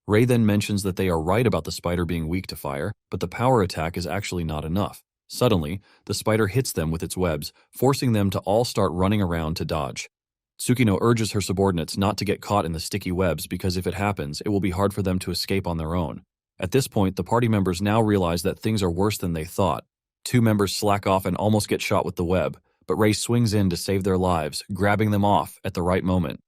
Rei then mentions that they are right about the spider being weak to fire, but the power attack is actually not enough. Suddenly, the spider hits them with its webs, forcing them to all start running around to dodge. Tsukino urges her subordinates not to get caught in the sticky webs because if it happens, it will be hard for them to escape on their own. At this point, the party members now realize that things are worse than they thought. 2 members slack off and almost get shot with the web, but Rei swings in to save their lives, grabbing them off at the right moment.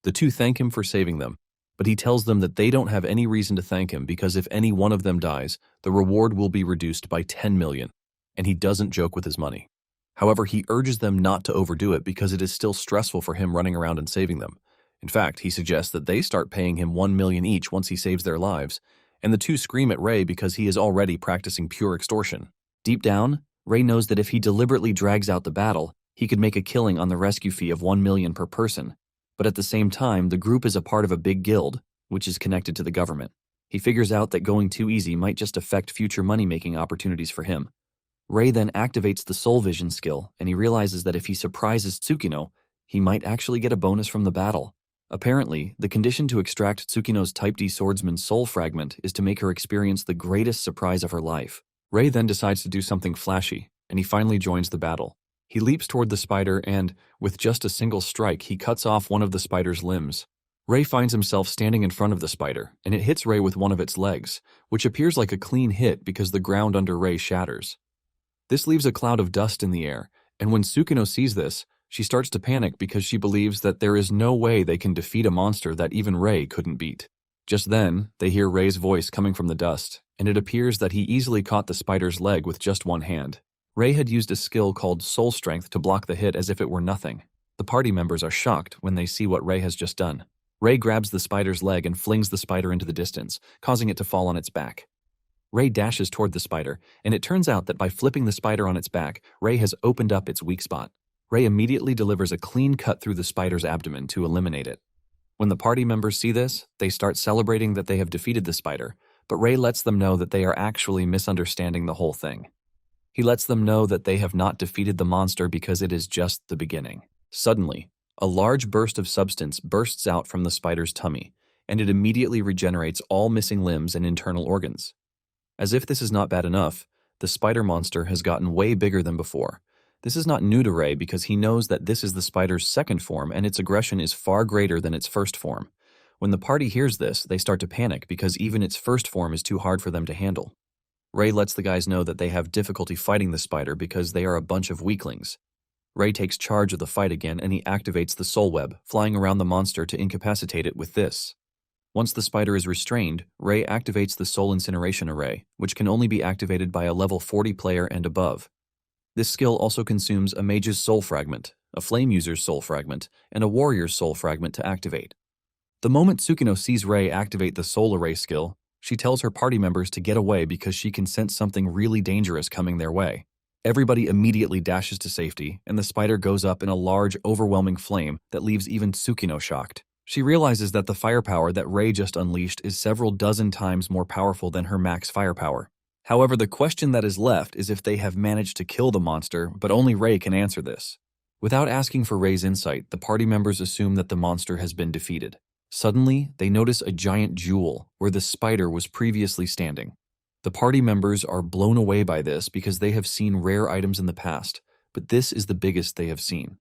The 2 thank him for saving them, but he tells them that they don't have any reason to thank him because if any one of them dies, the reward will be reduced by 10 million, and he doesn't joke with his money. However, he urges them not to overdo it because it is still stressful for him running around and saving them. In fact, he suggests that they start paying him 1 million each once he saves their lives, and the 2 scream at Rei because he is already practicing pure extortion. Deep down, Rei knows that if he deliberately drags out the battle, he could make a killing on the rescue fee of 1 million per person. But at the same time, the group is a part of a big guild, which is connected to the government. He figures out that going too easy might just affect future money-making opportunities for him. Rei then activates the Soul Vision skill, and he realizes that if he surprises Tsukino, he might actually get a bonus from the battle. Apparently, the condition to extract Tsukino's Type D Swordsman's soul fragment is to make her experience the greatest surprise of her life. Rei then decides to do something flashy, and he finally joins the battle. He leaps toward the spider and, with just a single strike, he cuts off one of the spider's limbs. Rei finds himself standing in front of the spider, and it hits Rei with one of its legs, which appears like a clean hit because the ground under Rei shatters. This leaves a cloud of dust in the air, and when Tsukino sees this, she starts to panic because she believes that there is no way they can defeat a monster that even Rei couldn't beat. Just then, they hear Rei's voice coming from the dust, and it appears that he easily caught the spider's leg with just one hand. Rei had used a skill called Soul Strength to block the hit as if it were nothing. The party members are shocked when they see what Rei has just done. Rei grabs the spider's leg and flings the spider into the distance, causing it to fall on its back. Rei dashes toward the spider, and it turns out that by flipping the spider on its back, Rei has opened up its weak spot. Rei immediately delivers a clean cut through the spider's abdomen to eliminate it. When the party members see this, they start celebrating that they have defeated the spider, but Rei lets them know that they are actually misunderstanding the whole thing. He lets them know that they have not defeated the monster because it is just the beginning. Suddenly, a large burst of substance bursts out from the spider's tummy, and it immediately regenerates all missing limbs and internal organs. As if this is not bad enough, the spider monster has gotten way bigger than before. This is not new to Rei because he knows that this is the spider's second form and its aggression is far greater than its first form. When the party hears this, they start to panic because even its first form is too hard for them to handle. Rei lets the guys know that they have difficulty fighting the spider because they are a bunch of weaklings. Rei takes charge of the fight again and he activates the soul web, flying around the monster to incapacitate it with this. Once the spider is restrained, Rei activates the soul incineration array, which can only be activated by a level 40 player and above. This skill also consumes a mage's soul fragment, a flame user's soul fragment, and a warrior's soul fragment to activate. The moment Tsukino sees Rei activate the soul array skill, she tells her party members to get away because she can sense something really dangerous coming their way. Everybody immediately dashes to safety, and the spider goes up in a large, overwhelming flame that leaves even Tsukino shocked. She realizes that the firepower that Rei just unleashed is several dozen times more powerful than her max firepower. However, the question that is left is if they have managed to kill the monster, but only Rei can answer this. Without asking for Rei's insight, the party members assume that the monster has been defeated. Suddenly, they notice a giant jewel where the spider was previously standing. The party members are blown away by this because they have seen rare items in the past, but this is the biggest they have seen.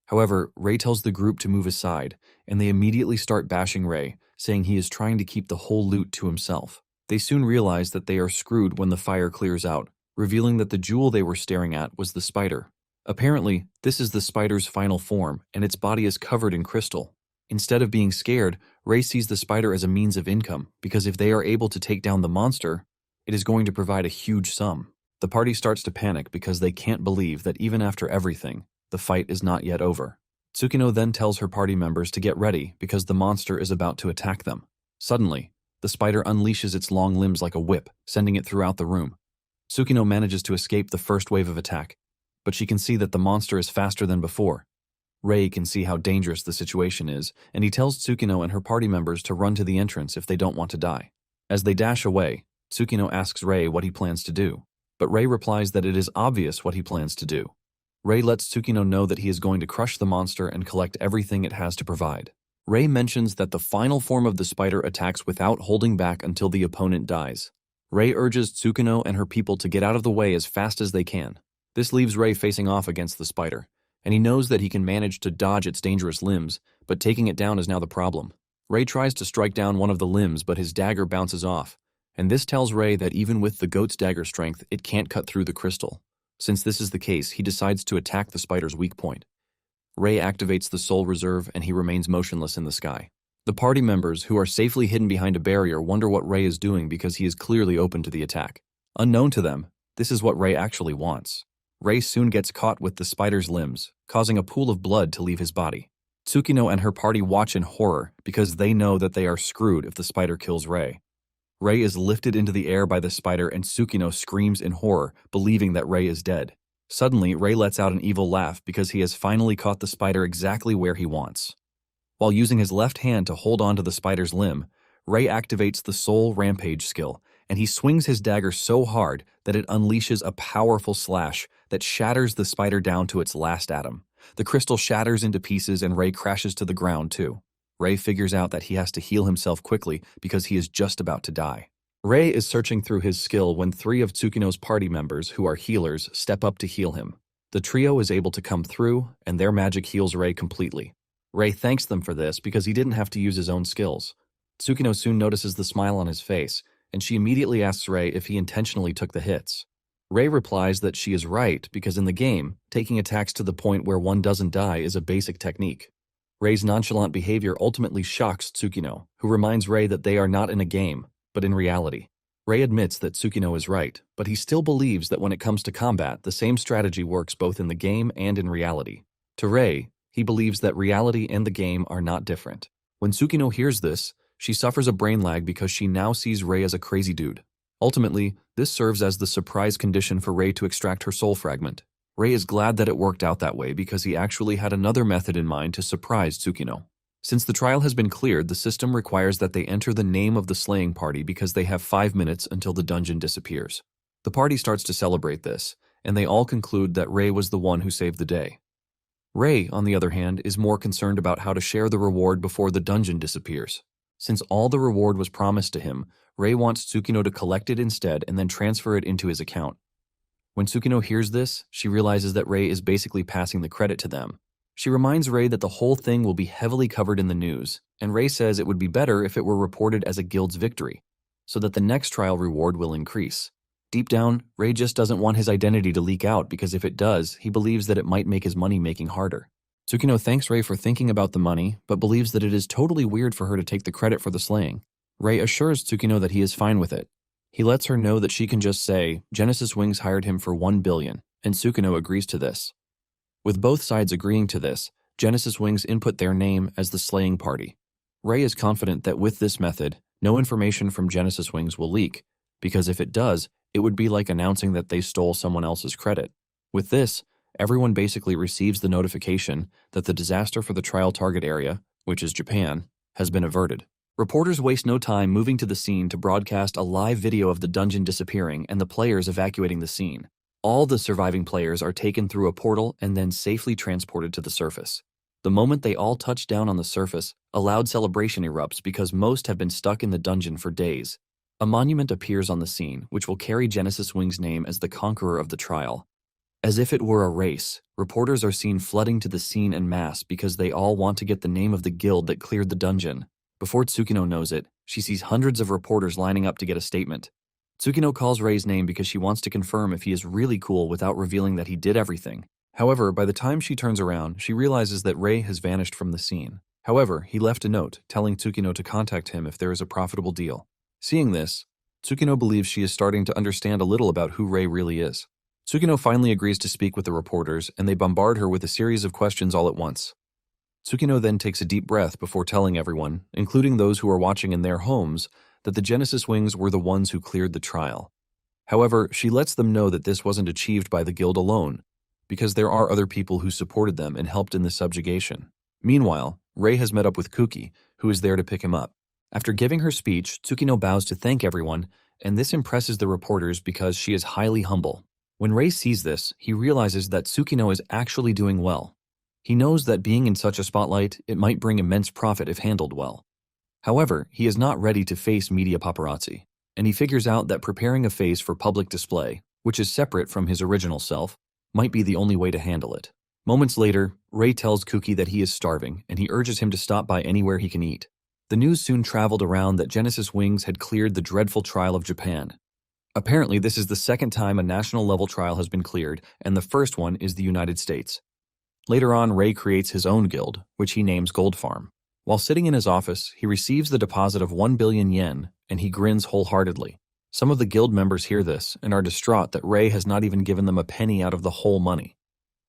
However, Rei tells the group to move aside, and they immediately start bashing Rei, saying he is trying to keep the whole loot to himself. They soon realize that they are screwed when the fire clears out, revealing that the jewel they were staring at was the spider. Apparently, this is the spider's final form, and its body is covered in crystal. Instead of being scared, Rei sees the spider as a means of income, because if they are able to take down the monster, it is going to provide a huge sum. The party starts to panic because they can't believe that even after everything, the fight is not yet over. Tsukino then tells her party members to get ready because the monster is about to attack them. Suddenly, the spider unleashes its long limbs like a whip, sending it throughout the room. Tsukino manages to escape the first wave of attack, but she can see that the monster is faster than before. Rei can see how dangerous the situation is, and he tells Tsukino and her party members to run to the entrance if they don't want to die. As they dash away, Tsukino asks Rei what he plans to do, but Rei replies that it is obvious what he plans to do. Rei lets Tsukino know that he is going to crush the monster and collect everything it has to provide. Rei mentions that the final form of the spider attacks without holding back until the opponent dies. Rei urges Tsukino and her people to get out of the way as fast as they can. This leaves Rei facing off against the spider, and he knows that he can manage to dodge its dangerous limbs, but taking it down is now the problem. Rei tries to strike down one of the limbs, but his dagger bounces off, and this tells Rei that even with the goat's dagger strength, it can't cut through the crystal. Since this is the case, he decides to attack the spider's weak point. Rei activates the soul reserve and he remains motionless in the sky. The party members, who are safely hidden behind a barrier, wonder what Rei is doing because he is clearly open to the attack. Unknown to them, this is what Rei actually wants. Rei soon gets caught with the spider's limbs, causing a pool of blood to leave his body. Tsukino and her party watch in horror because they know that they are screwed if the spider kills Rei. Rei is lifted into the air by the spider and Tsukino screams in horror, believing that Rei is dead. Suddenly, Rei lets out an evil laugh because he has finally caught the spider exactly where he wants. While using his left hand to hold on to the spider's limb, Rei activates the Soul Rampage skill, and he swings his dagger so hard that it unleashes a powerful slash that shatters the spider down to its last atom. The crystal shatters into pieces and Rei crashes to the ground too. Rei figures out that he has to heal himself quickly because he is just about to die. Rei is searching through his skill when 3 of Tsukino's party members, who are healers, step up to heal him. The trio is able to come through, and their magic heals Rei completely. Rei thanks them for this because he didn't have to use his own skills. Tsukino soon notices the smile on his face, and she immediately asks Rei if he intentionally took the hits. Rei replies that she is right because in the game, taking attacks to the point where one doesn't die is a basic technique. Rei's nonchalant behavior ultimately shocks Tsukino, who reminds Rei that they are not in a game, but in reality. Rei admits that Tsukino is right, but he still believes that when it comes to combat, the same strategy works both in the game and in reality. To Rei, he believes that reality and the game are not different. When Tsukino hears this, she suffers a brain lag because she now sees Rei as a crazy dude. Ultimately, this serves as the surprise condition for Rei to extract her soul fragment. Rei is glad that it worked out that way because he actually had another method in mind to surprise Tsukino. Since the trial has been cleared, the system requires that they enter the name of the slaying party because they have 5 minutes until the dungeon disappears. The party starts to celebrate this, and they all conclude that Rei was the one who saved the day. Rei, on the other hand, is more concerned about how to share the reward before the dungeon disappears. Since all the reward was promised to him, Rei wants Tsukino to collect it instead and then transfer it into his account. When Tsukino hears this, she realizes that Rei is basically passing the credit to them. She reminds Rei that the whole thing will be heavily covered in the news, and Rei says it would be better if it were reported as a guild's victory, so that the next trial reward will increase. Deep down, Rei just doesn't want his identity to leak out because if it does, he believes that it might make his money-making harder. Tsukino thanks Rei for thinking about the money, but believes that it is totally weird for her to take the credit for the slaying. Rei assures Tsukino that he is fine with it. He lets her know that she can just say, Genesis Wings hired him for 1 billion, and Tsukino agrees to this. With both sides agreeing to this, Genesis Wings input their name as the slaying party. Rei is confident that with this method, no information from Genesis Wings will leak, because if it does, it would be like announcing that they stole someone else's credit. With this, everyone basically receives the notification that the disaster for the trial target area, which is Japan, has been averted. Reporters waste no time moving to the scene to broadcast a live video of the dungeon disappearing and the players evacuating the scene. All the surviving players are taken through a portal and then safely transported to the surface. The moment they all touch down on the surface, a loud celebration erupts because most have been stuck in the dungeon for days. A monument appears on the scene, which will carry Genesis Wing's name as the conqueror of the trial. As if it were a race, reporters are seen flooding to the scene en masse because they all want to get the name of the guild that cleared the dungeon. Before Tsukino knows it, she sees hundreds of reporters lining up to get a statement. Tsukino calls Rei's name because she wants to confirm if he is really cool without revealing that he did everything. However, by the time she turns around, she realizes that Rei has vanished from the scene. However, he left a note telling Tsukino to contact him if there is a profitable deal. Seeing this, Tsukino believes she is starting to understand a little about who Rei really is. Tsukino finally agrees to speak with the reporters, and they bombard her with a series of questions all at once. Tsukino then takes a deep breath before telling everyone, including those who are watching in their homes, that the Genesis Wings were the ones who cleared the trial. However, she lets them know that this wasn't achieved by the guild alone, because there are other people who supported them and helped in the subjugation. Meanwhile, Rei has met up with Kuki, who is there to pick him up. After giving her speech, Tsukino bows to thank everyone, and this impresses the reporters because she is highly humble. When Rei sees this, he realizes that Tsukino is actually doing well. He knows that being in such a spotlight, it might bring immense profit if handled well. However, he is not ready to face media paparazzi, and he figures out that preparing a face for public display, which is separate from his original self, might be the only way to handle it. Moments later, Rei tells Kuki that he is starving, and he urges him to stop by anywhere he can eat. The news soon traveled around that Genesis Wings had cleared the dreadful trial of Japan. Apparently, this is the second time a national-level trial has been cleared, and the first one is the United States. Later on, Rei creates his own guild, which he names Gold Farm. While sitting in his office, he receives the deposit of 1 billion yen, and he grins wholeheartedly. Some of the guild members hear this and are distraught that Rei has not even given them a penny out of the whole money.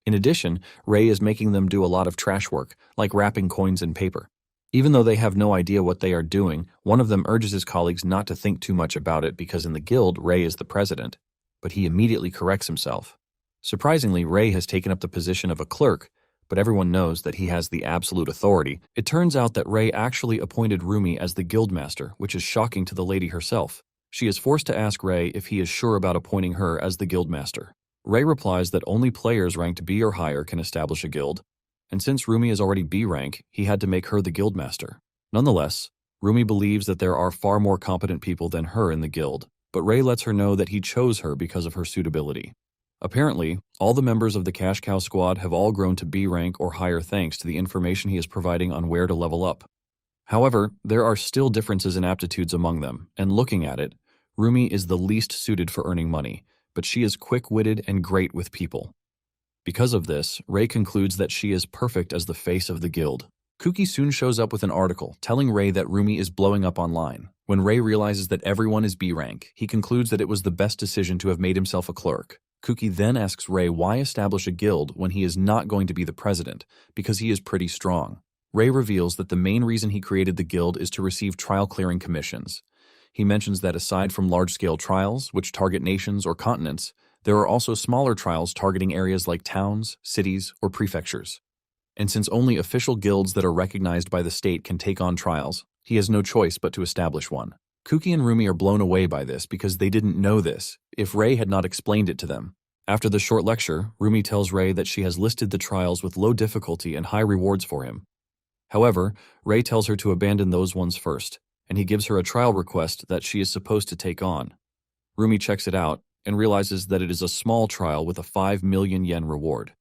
In addition, Rei is making them do a lot of trash work, like wrapping coins in paper. Even though they have no idea what they are doing, one of them urges his colleagues not to think too much about it because in the guild, Rei is the president, but he immediately corrects himself. Surprisingly, Rei has taken up the position of a clerk, but everyone knows that he has the absolute authority. It turns out that Rei actually appointed Rumi as the guildmaster, which is shocking to the lady herself. She is forced to ask Rei if he is sure about appointing her as the guildmaster. Rei replies that only players ranked B or higher can establish a guild, and since Rumi is already B rank, he had to make her the guildmaster. Nonetheless, Rumi believes that there are far more competent people than her in the guild, but Rei lets her know that he chose her because of her suitability. Apparently, all the members of the Cash Cow squad have all grown to B rank or higher thanks to the information he is providing on where to level up. However, there are still differences in aptitudes among them, and looking at it, Rumi is the least suited for earning money, but she is quick-witted and great with people. Because of this, Rei concludes that she is perfect as the face of the guild. Kuki soon shows up with an article telling Rei that Rumi is blowing up online. When Rei realizes that everyone is B rank, he concludes that it was the best decision to have made himself a clerk. Kuki then asks Rei why establish a guild when he is not going to be the president, because he is pretty strong. Rei reveals that the main reason he created the guild is to receive trial clearing commissions. He mentions that aside from large-scale trials, which target nations or continents, there are also smaller trials targeting areas like towns, cities, or prefectures. And since only official guilds that are recognized by the state can take on trials, he has no choice but to establish one. Kuki and Rumi are blown away by this because they didn't know this if Rei had not explained it to them. After the short lecture, Rumi tells Rei that she has listed the trials with low difficulty and high rewards for him. However, Rei tells her to abandon those ones first, and he gives her a trial request that she is supposed to take on. Rumi checks it out and realizes that it is a small trial with a 5 million yen reward.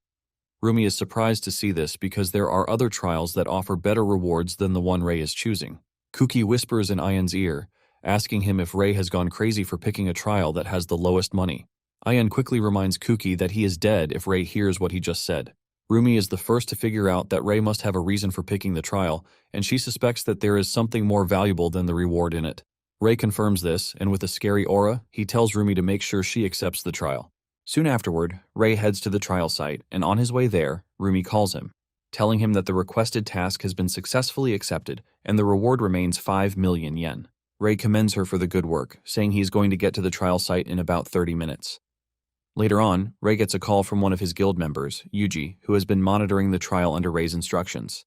Rumi is surprised to see this because there are other trials that offer better rewards than the one Rei is choosing. Kuki whispers in Ayan's ear, asking him if Rei has gone crazy for picking a trial that has the lowest money. Ayan quickly reminds Kuki that he is dead if Rei hears what he just said. Rumi is the first to figure out that Rei must have a reason for picking the trial, and she suspects that there is something more valuable than the reward in it. Rei confirms this, and with a scary aura, he tells Rumi to make sure she accepts the trial. Soon afterward, Rei heads to the trial site, and on his way there, Rumi calls him, telling him that the requested task has been successfully accepted, and the reward remains 5 million yen. Rei commends her for the good work, saying he is going to get to the trial site in about 30 minutes. Later on, Rei gets a call from one of his guild members, Yuji, who has been monitoring the trial under Rei's instructions.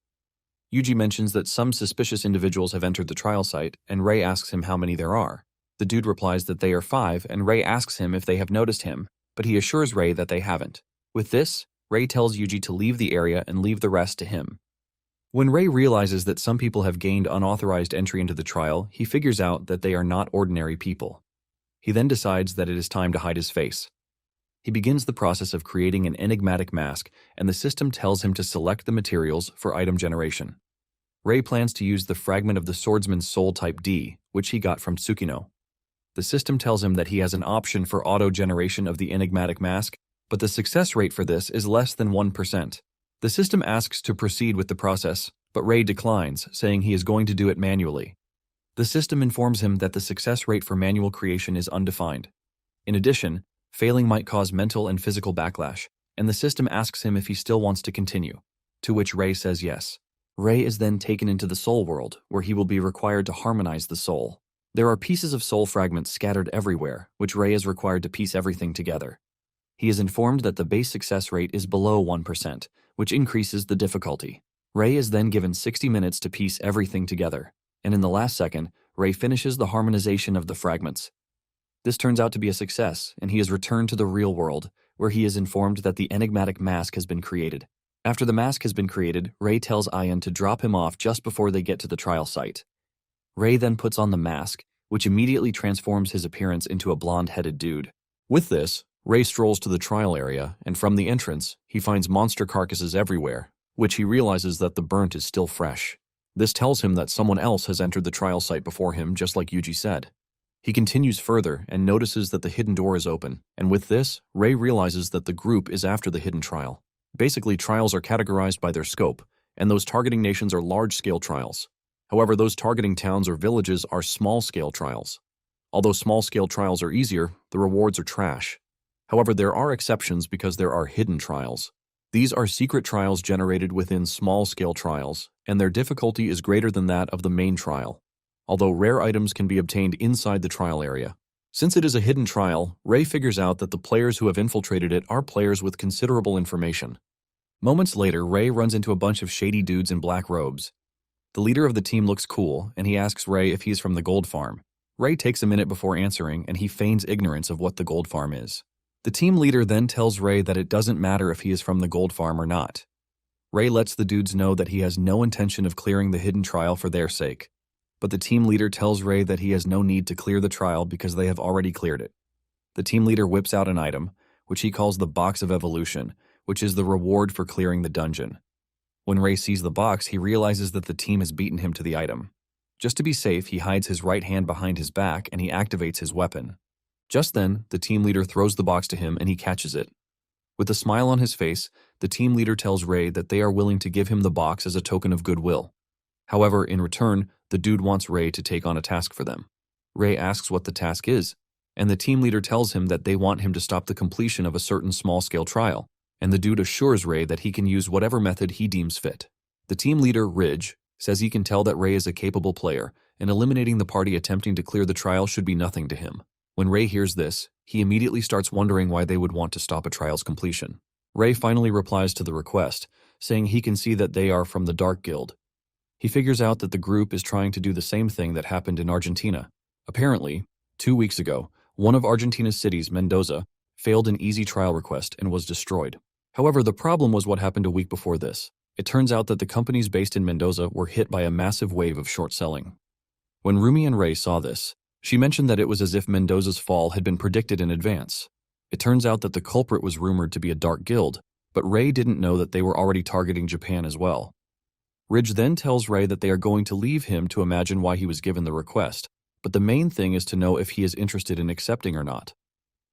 Yuji mentions that some suspicious individuals have entered the trial site, and Rei asks him how many there are. The dude replies that they are 5, and Rei asks him if they have noticed him, but he assures Rei that they haven't. With this, Rei tells Yuji to leave the area and leave the rest to him. When Rei realizes that some people have gained unauthorized entry into the trial, he figures out that they are not ordinary people. He then decides that it is time to hide his face. He begins the process of creating an enigmatic mask, and the system tells him to select the materials for item generation. Rei plans to use the fragment of the swordsman's soul type D, which he got from Tsukino. The system tells him that he has an option for auto-generation of the enigmatic mask, but the success rate for this is less than 1%. The system asks to proceed with the process, but Rei declines, saying he is going to do it manually. The system informs him that the success rate for manual creation is undefined. In addition, failing might cause mental and physical backlash, and the system asks him if he still wants to continue, to which Rei says yes. Rei is then taken into the soul world, where he will be required to harmonize the soul. There are pieces of soul fragments scattered everywhere, which Rei is required to piece everything together. He is informed that the base success rate is below 1%, which increases the difficulty. Rei is then given 60 minutes to piece everything together, and in the last second, Rei finishes the harmonization of the fragments. This turns out to be a success, and he is returned to the real world, where he is informed that the enigmatic mask has been created. After the mask has been created, Rei tells Ayan to drop him off just before they get to the trial site. Rei then puts on the mask, which immediately transforms his appearance into a blonde-headed dude. With this, Rei strolls to the trial area, and from the entrance, he finds monster carcasses everywhere, which he realizes that the burnt is still fresh. This tells him that someone else has entered the trial site before him, just like Yuji said. He continues further and notices that the hidden door is open, and with this, Rei realizes that the group is after the hidden trial. Basically, trials are categorized by their scope, and those targeting nations are large-scale trials. However, those targeting towns or villages are small-scale trials. Although small-scale trials are easier, the rewards are trash. However, there are exceptions because there are hidden trials. These are secret trials generated within small-scale trials, and their difficulty is greater than that of the main trial, although rare items can be obtained inside the trial area. Since it is a hidden trial, Rei figures out that the players who have infiltrated it are players with considerable information. Moments later, Rei runs into a bunch of shady dudes in black robes. The leader of the team looks cool, and he asks Rei if he's from the gold farm. Rei takes a minute before answering, and he feigns ignorance of what the gold farm is. The team leader then tells Rei that it doesn't matter if he is from the gold farm or not. Rei lets the dudes know that he has no intention of clearing the hidden trial for their sake. But the team leader tells Rei that he has no need to clear the trial because they have already cleared it. The team leader whips out an item, which he calls the Box of Evolution, which is the reward for clearing the dungeon. When Rei sees the box, he realizes that the team has beaten him to the item. Just to be safe, he hides his right hand behind his back and he activates his weapon. Just then, the team leader throws the box to him and he catches it. With a smile on his face, the team leader tells Rei that they are willing to give him the box as a token of goodwill. However, in return, the dude wants Rei to take on a task for them. Rei asks what the task is, and the team leader tells him that they want him to stop the completion of a certain small-scale trial, and the dude assures Rei that he can use whatever method he deems fit. The team leader, Ridge, says he can tell that Rei is a capable player, and eliminating the party attempting to clear the trial should be nothing to him. When Ray hears this, he immediately starts wondering why they would want to stop a trial's completion. Ray finally replies to the request, saying he can see that they are from the Dark Guild. He figures out that the group is trying to do the same thing that happened in Argentina. Apparently, 2 weeks ago, one of Argentina's cities, Mendoza, failed an easy trial request and was destroyed. However, the problem was what happened a week before this. It turns out that the companies based in Mendoza were hit by a massive wave of short selling. When Rumi and Ray saw this, she mentioned that it was as if Mendoza's fall had been predicted in advance. It turns out that the culprit was rumored to be a Dark Guild, but Ray didn't know that they were already targeting Japan as well. Ridge then tells Ray that they are going to leave him to imagine why he was given the request, but the main thing is to know if he is interested in accepting or not.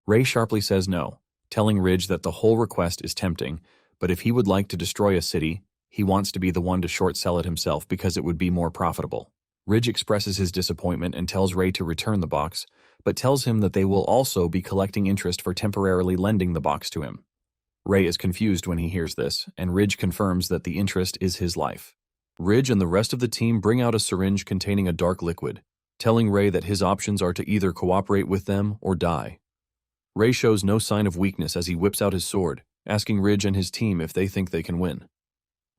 Ray sharply says no, telling Ridge that the whole request is tempting, but if he would like to destroy a city, he wants to be the one to short sell it himself because it would be more profitable. Ridge expresses his disappointment and tells Ray to return the box, but tells him that they will also be collecting interest for temporarily lending the box to him. Ray is confused when he hears this, and Ridge confirms that the interest is his life. Ridge and the rest of the team bring out a syringe containing a dark liquid, telling Ray that his options are to either cooperate with them or die. Ray shows no sign of weakness as he whips out his sword, asking Ridge and his team if they think they can win.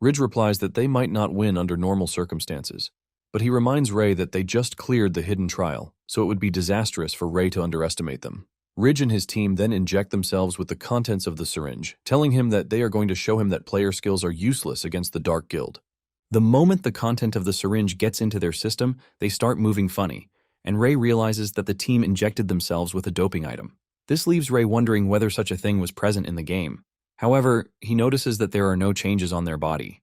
Ridge replies that they might not win under normal circumstances, but he reminds Ray that they just cleared the hidden trial, so it would be disastrous for Ray to underestimate them. Ridge and his team then inject themselves with the contents of the syringe, telling him that they are going to show him that player skills are useless against the Dark Guild. The moment the content of the syringe gets into their system, they start moving funny, and Ray realizes that the team injected themselves with a doping item. This leaves Ray wondering whether such a thing was present in the game. However, he notices that there are no changes on their body.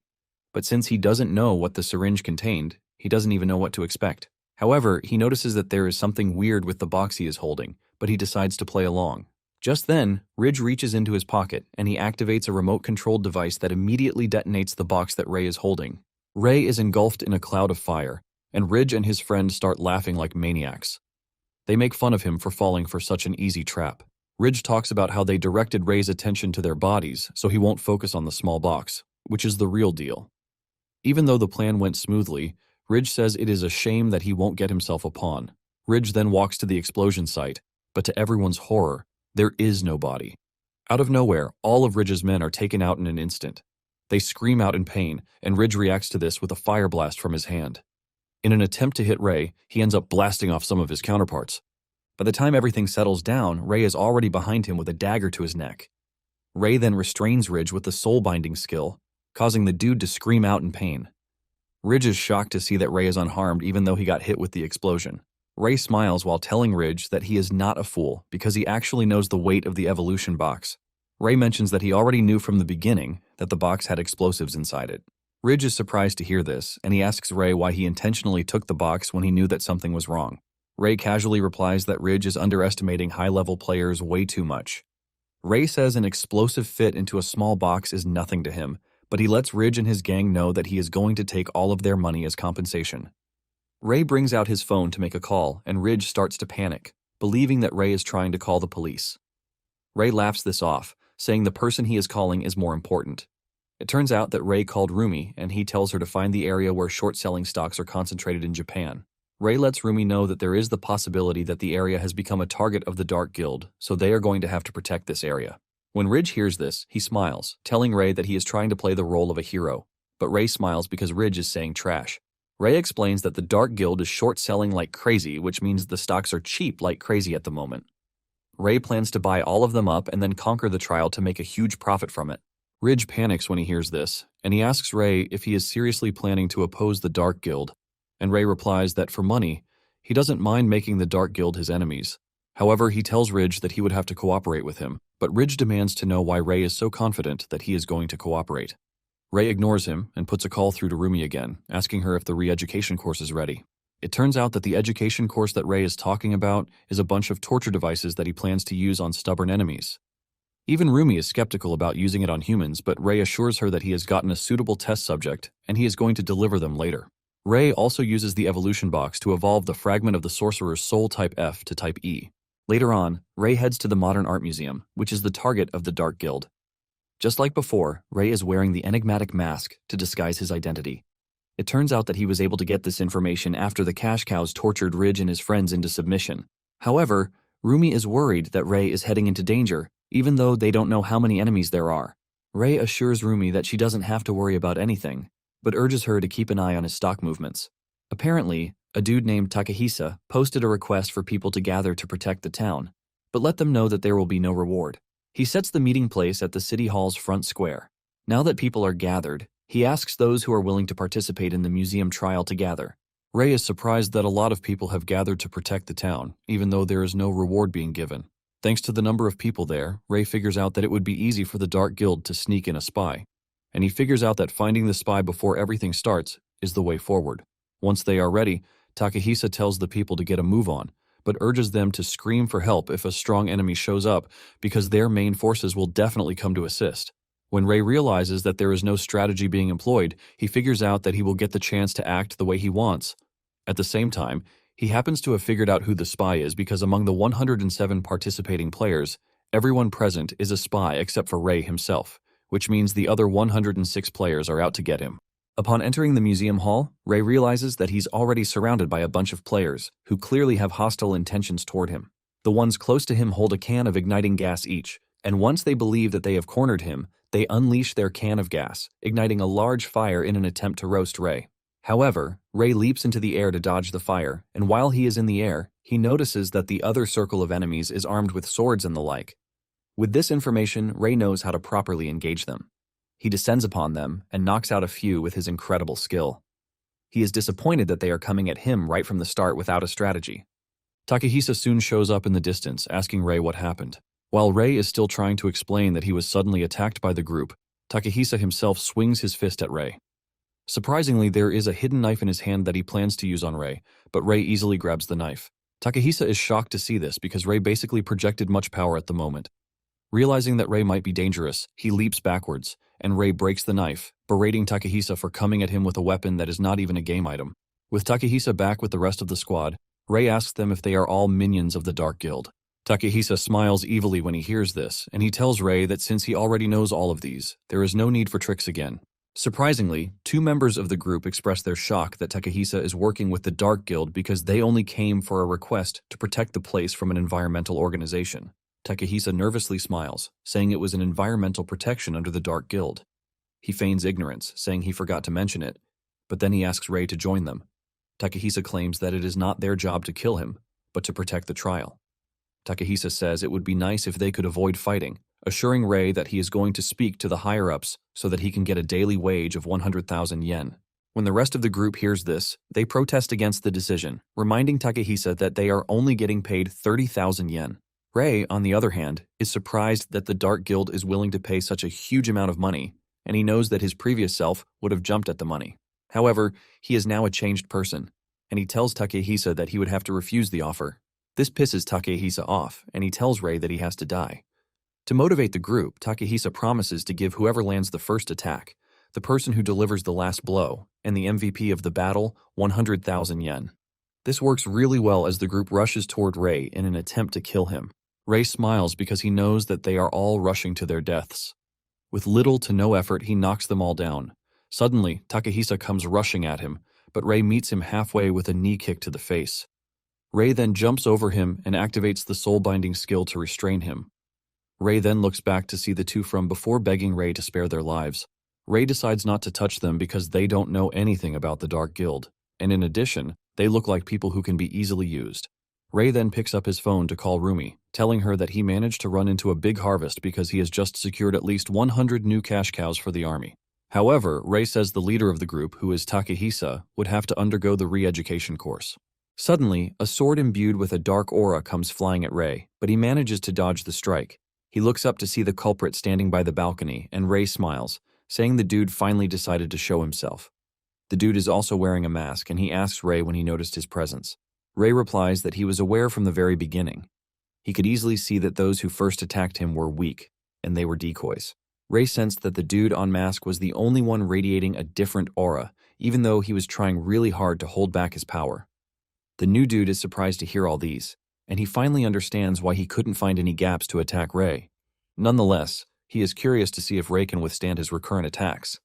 But since he doesn't know what the syringe contained, he doesn't even know what to expect. However, he notices that there is something weird with the box he is holding, but he decides to play along. Just then, Ridge reaches into his pocket, and he activates a remote-controlled device that immediately detonates the box that Ray is holding. Ray is engulfed in a cloud of fire, and Ridge and his friend start laughing like maniacs. They make fun of him for falling for such an easy trap. Ridge talks about how they directed Ray's attention to their bodies so he won't focus on the small box, which is the real deal. Even though the plan went smoothly, Ridge says it is a shame that he won't get himself a pawn. Ridge then walks to the explosion site, but to everyone's horror, there is no body. Out of nowhere, all of Ridge's men are taken out in an instant. They scream out in pain, and Ridge reacts to this with a fire blast from his hand. In an attempt to hit Ray, he ends up blasting off some of his counterparts. By the time everything settles down, Ray is already behind him with a dagger to his neck. Ray then restrains Ridge with the soul-binding skill, causing the dude to scream out in pain. Ridge is shocked to see that Ray is unharmed even though he got hit with the explosion. Ray smiles while telling Ridge that he is not a fool because he actually knows the weight of the evolution box. Ray mentions that he already knew from the beginning that the box had explosives inside it. Ridge is surprised to hear this, and he asks Ray why he intentionally took the box when he knew that something was wrong. Ray casually replies that Ridge is underestimating high-level players way too much. Ray says an explosive fit into a small box is nothing to him, but he lets Ridge and his gang know that he is going to take all of their money as compensation. Ray brings out his phone to make a call, and Ridge starts to panic, believing that Ray is trying to call the police. Ray laughs this off, saying the person he is calling is more important. It turns out that Ray called Rumi, and he tells her to find the area where short-selling stocks are concentrated in Japan. Ray lets Rumi know that there is the possibility that the area has become a target of the Dark Guild, so they are going to have to protect this area. When Ridge hears this, he smiles, telling Ray that he is trying to play the role of a hero, but Ray smiles because Ridge is saying trash. Ray explains that the Dark Guild is short-selling like crazy, which means the stocks are cheap like crazy at the moment. Ray plans to buy all of them up and then conquer the trial to make a huge profit from it. Ridge panics when he hears this, and he asks Ray if he is seriously planning to oppose the Dark Guild, and Ray replies that for money, he doesn't mind making the Dark Guild his enemies. However, he tells Ridge that he would have to cooperate with him, but Ridge demands to know why Ray is so confident that he is going to cooperate. Ray ignores him and puts a call through to Rumi again, asking her if the re-education course is ready. It turns out that the education course that Ray is talking about is a bunch of torture devices that he plans to use on stubborn enemies. Even Rumi is skeptical about using it on humans, but Ray assures her that he has gotten a suitable test subject and he is going to deliver them later. Ray also uses the evolution box to evolve the fragment of the sorcerer's soul type F to type E. Later on, Ray heads to the Modern Art Museum, which is the target of the Dark Guild. Just like before, Ray is wearing the enigmatic mask to disguise his identity. It turns out that he was able to get this information after the cash cows tortured Ridge and his friends into submission. However, Rumi is worried that Rei is heading into danger, even though they don't know how many enemies there are. Rei assures Rumi that she doesn't have to worry about anything, but urges her to keep an eye on his stock movements. Apparently, a dude named Takahisa posted a request for people to gather to protect the town, but let them know that there will be no reward. He sets the meeting place at the city hall's front square. Now that people are gathered, he asks those who are willing to participate in the museum trial to gather. Rei is surprised that a lot of people have gathered to protect the town, even though there is no reward being given. Thanks to the number of people there, Rei figures out that it would be easy for the Dark Guild to sneak in a spy, and he figures out that finding the spy before everything starts is the way forward. Once they are ready, Takahisa tells the people to get a move on, but urges them to scream for help if a strong enemy shows up because their main forces will definitely come to assist. When Rei realizes that there is no strategy being employed, he figures out that he will get the chance to act the way he wants. At the same time, he happens to have figured out who the spy is because among the 107 participating players, everyone present is a spy except for Rei himself, which means the other 106 players are out to get him. Upon entering the museum hall, Rei realizes that he's already surrounded by a bunch of players who clearly have hostile intentions toward him. The ones close to him hold a can of igniting gas each, and once they believe that they have cornered him, they unleash their can of gas, igniting a large fire in an attempt to roast Rei. However, Rei leaps into the air to dodge the fire, and while he is in the air, he notices that the other circle of enemies is armed with swords and the like. With this information, Rei knows how to properly engage them. He descends upon them and knocks out a few with his incredible skill. He is disappointed that they are coming at him right from the start without a strategy. Takahisa soon shows up in the distance, asking Rei what happened. While Rei is still trying to explain that he was suddenly attacked by the group, Takahisa himself swings his fist at Rei. Surprisingly, there is a hidden knife in his hand that he plans to use on Rei, but Rei easily grabs the knife. Takahisa is shocked to see this because Rei basically projected much power at the moment. Realizing that Rei might be dangerous, he leaps backwards, and Rei breaks the knife, berating Takahisa for coming at him with a weapon that is not even a game item. With Takahisa back with the rest of the squad, Rei asks them if they are all minions of the Dark Guild. Takahisa smiles evilly when he hears this, and he tells Rei that since he already knows all of these, there is no need for tricks again. Surprisingly, two members of the group express their shock that Takahisa is working with the Dark Guild because they only came for a request to protect the place from an environmental organization. Takahisa nervously smiles, saying it was an environmental protection under the Dark Guild. He feigns ignorance, saying he forgot to mention it, but then he asks Rei to join them. Takahisa claims that it is not their job to kill him, but to protect the trial. Takahisa says it would be nice if they could avoid fighting, assuring Rei that he is going to speak to the higher-ups so that he can get a daily wage of 100,000 yen. When the rest of the group hears this, they protest against the decision, reminding Takahisa that they are only getting paid 30,000 yen. Rei, on the other hand, is surprised that the Dark Guild is willing to pay such a huge amount of money, and he knows that his previous self would have jumped at the money. However, he is now a changed person, and he tells Takahisa that he would have to refuse the offer. This pisses Takahisa off, and he tells Rei that he has to die. To motivate the group, Takahisa promises to give whoever lands the first attack, the person who delivers the last blow, and the MVP of the battle, 100,000 yen. This works really well as the group rushes toward Rei in an attempt to kill him. Rei smiles because he knows that they are all rushing to their deaths. With little to no effort, he knocks them all down. Suddenly, Takahisa comes rushing at him, but Rei meets him halfway with a knee kick to the face. Rei then jumps over him and activates the soul-binding skill to restrain him. Rei then looks back to see the two from before begging Rei to spare their lives. Rei decides not to touch them because they don't know anything about the Dark Guild, and in addition, they look like people who can be easily used. Rei then picks up his phone to call Rumi, telling her that he managed to run into a big harvest because he has just secured at least 100 new cash cows for the army. However, Rei says the leader of the group, who is Takahisa, would have to undergo the re-education course. Suddenly, a sword imbued with a dark aura comes flying at Rei, but he manages to dodge the strike. He looks up to see the culprit standing by the balcony, and Rei smiles, saying the dude finally decided to show himself. The dude is also wearing a mask, and he asks Rei when he noticed his presence. Rei replies that he was aware from the very beginning. He could easily see that those who first attacked him were weak, and they were decoys. Rei sensed that the dude on mask was the only one radiating a different aura, even though he was trying really hard to hold back his power. The new dude is surprised to hear all these, and he finally understands why he couldn't find any gaps to attack Rei. Nonetheless, he is curious to see if Rei can withstand his recurrent attacks.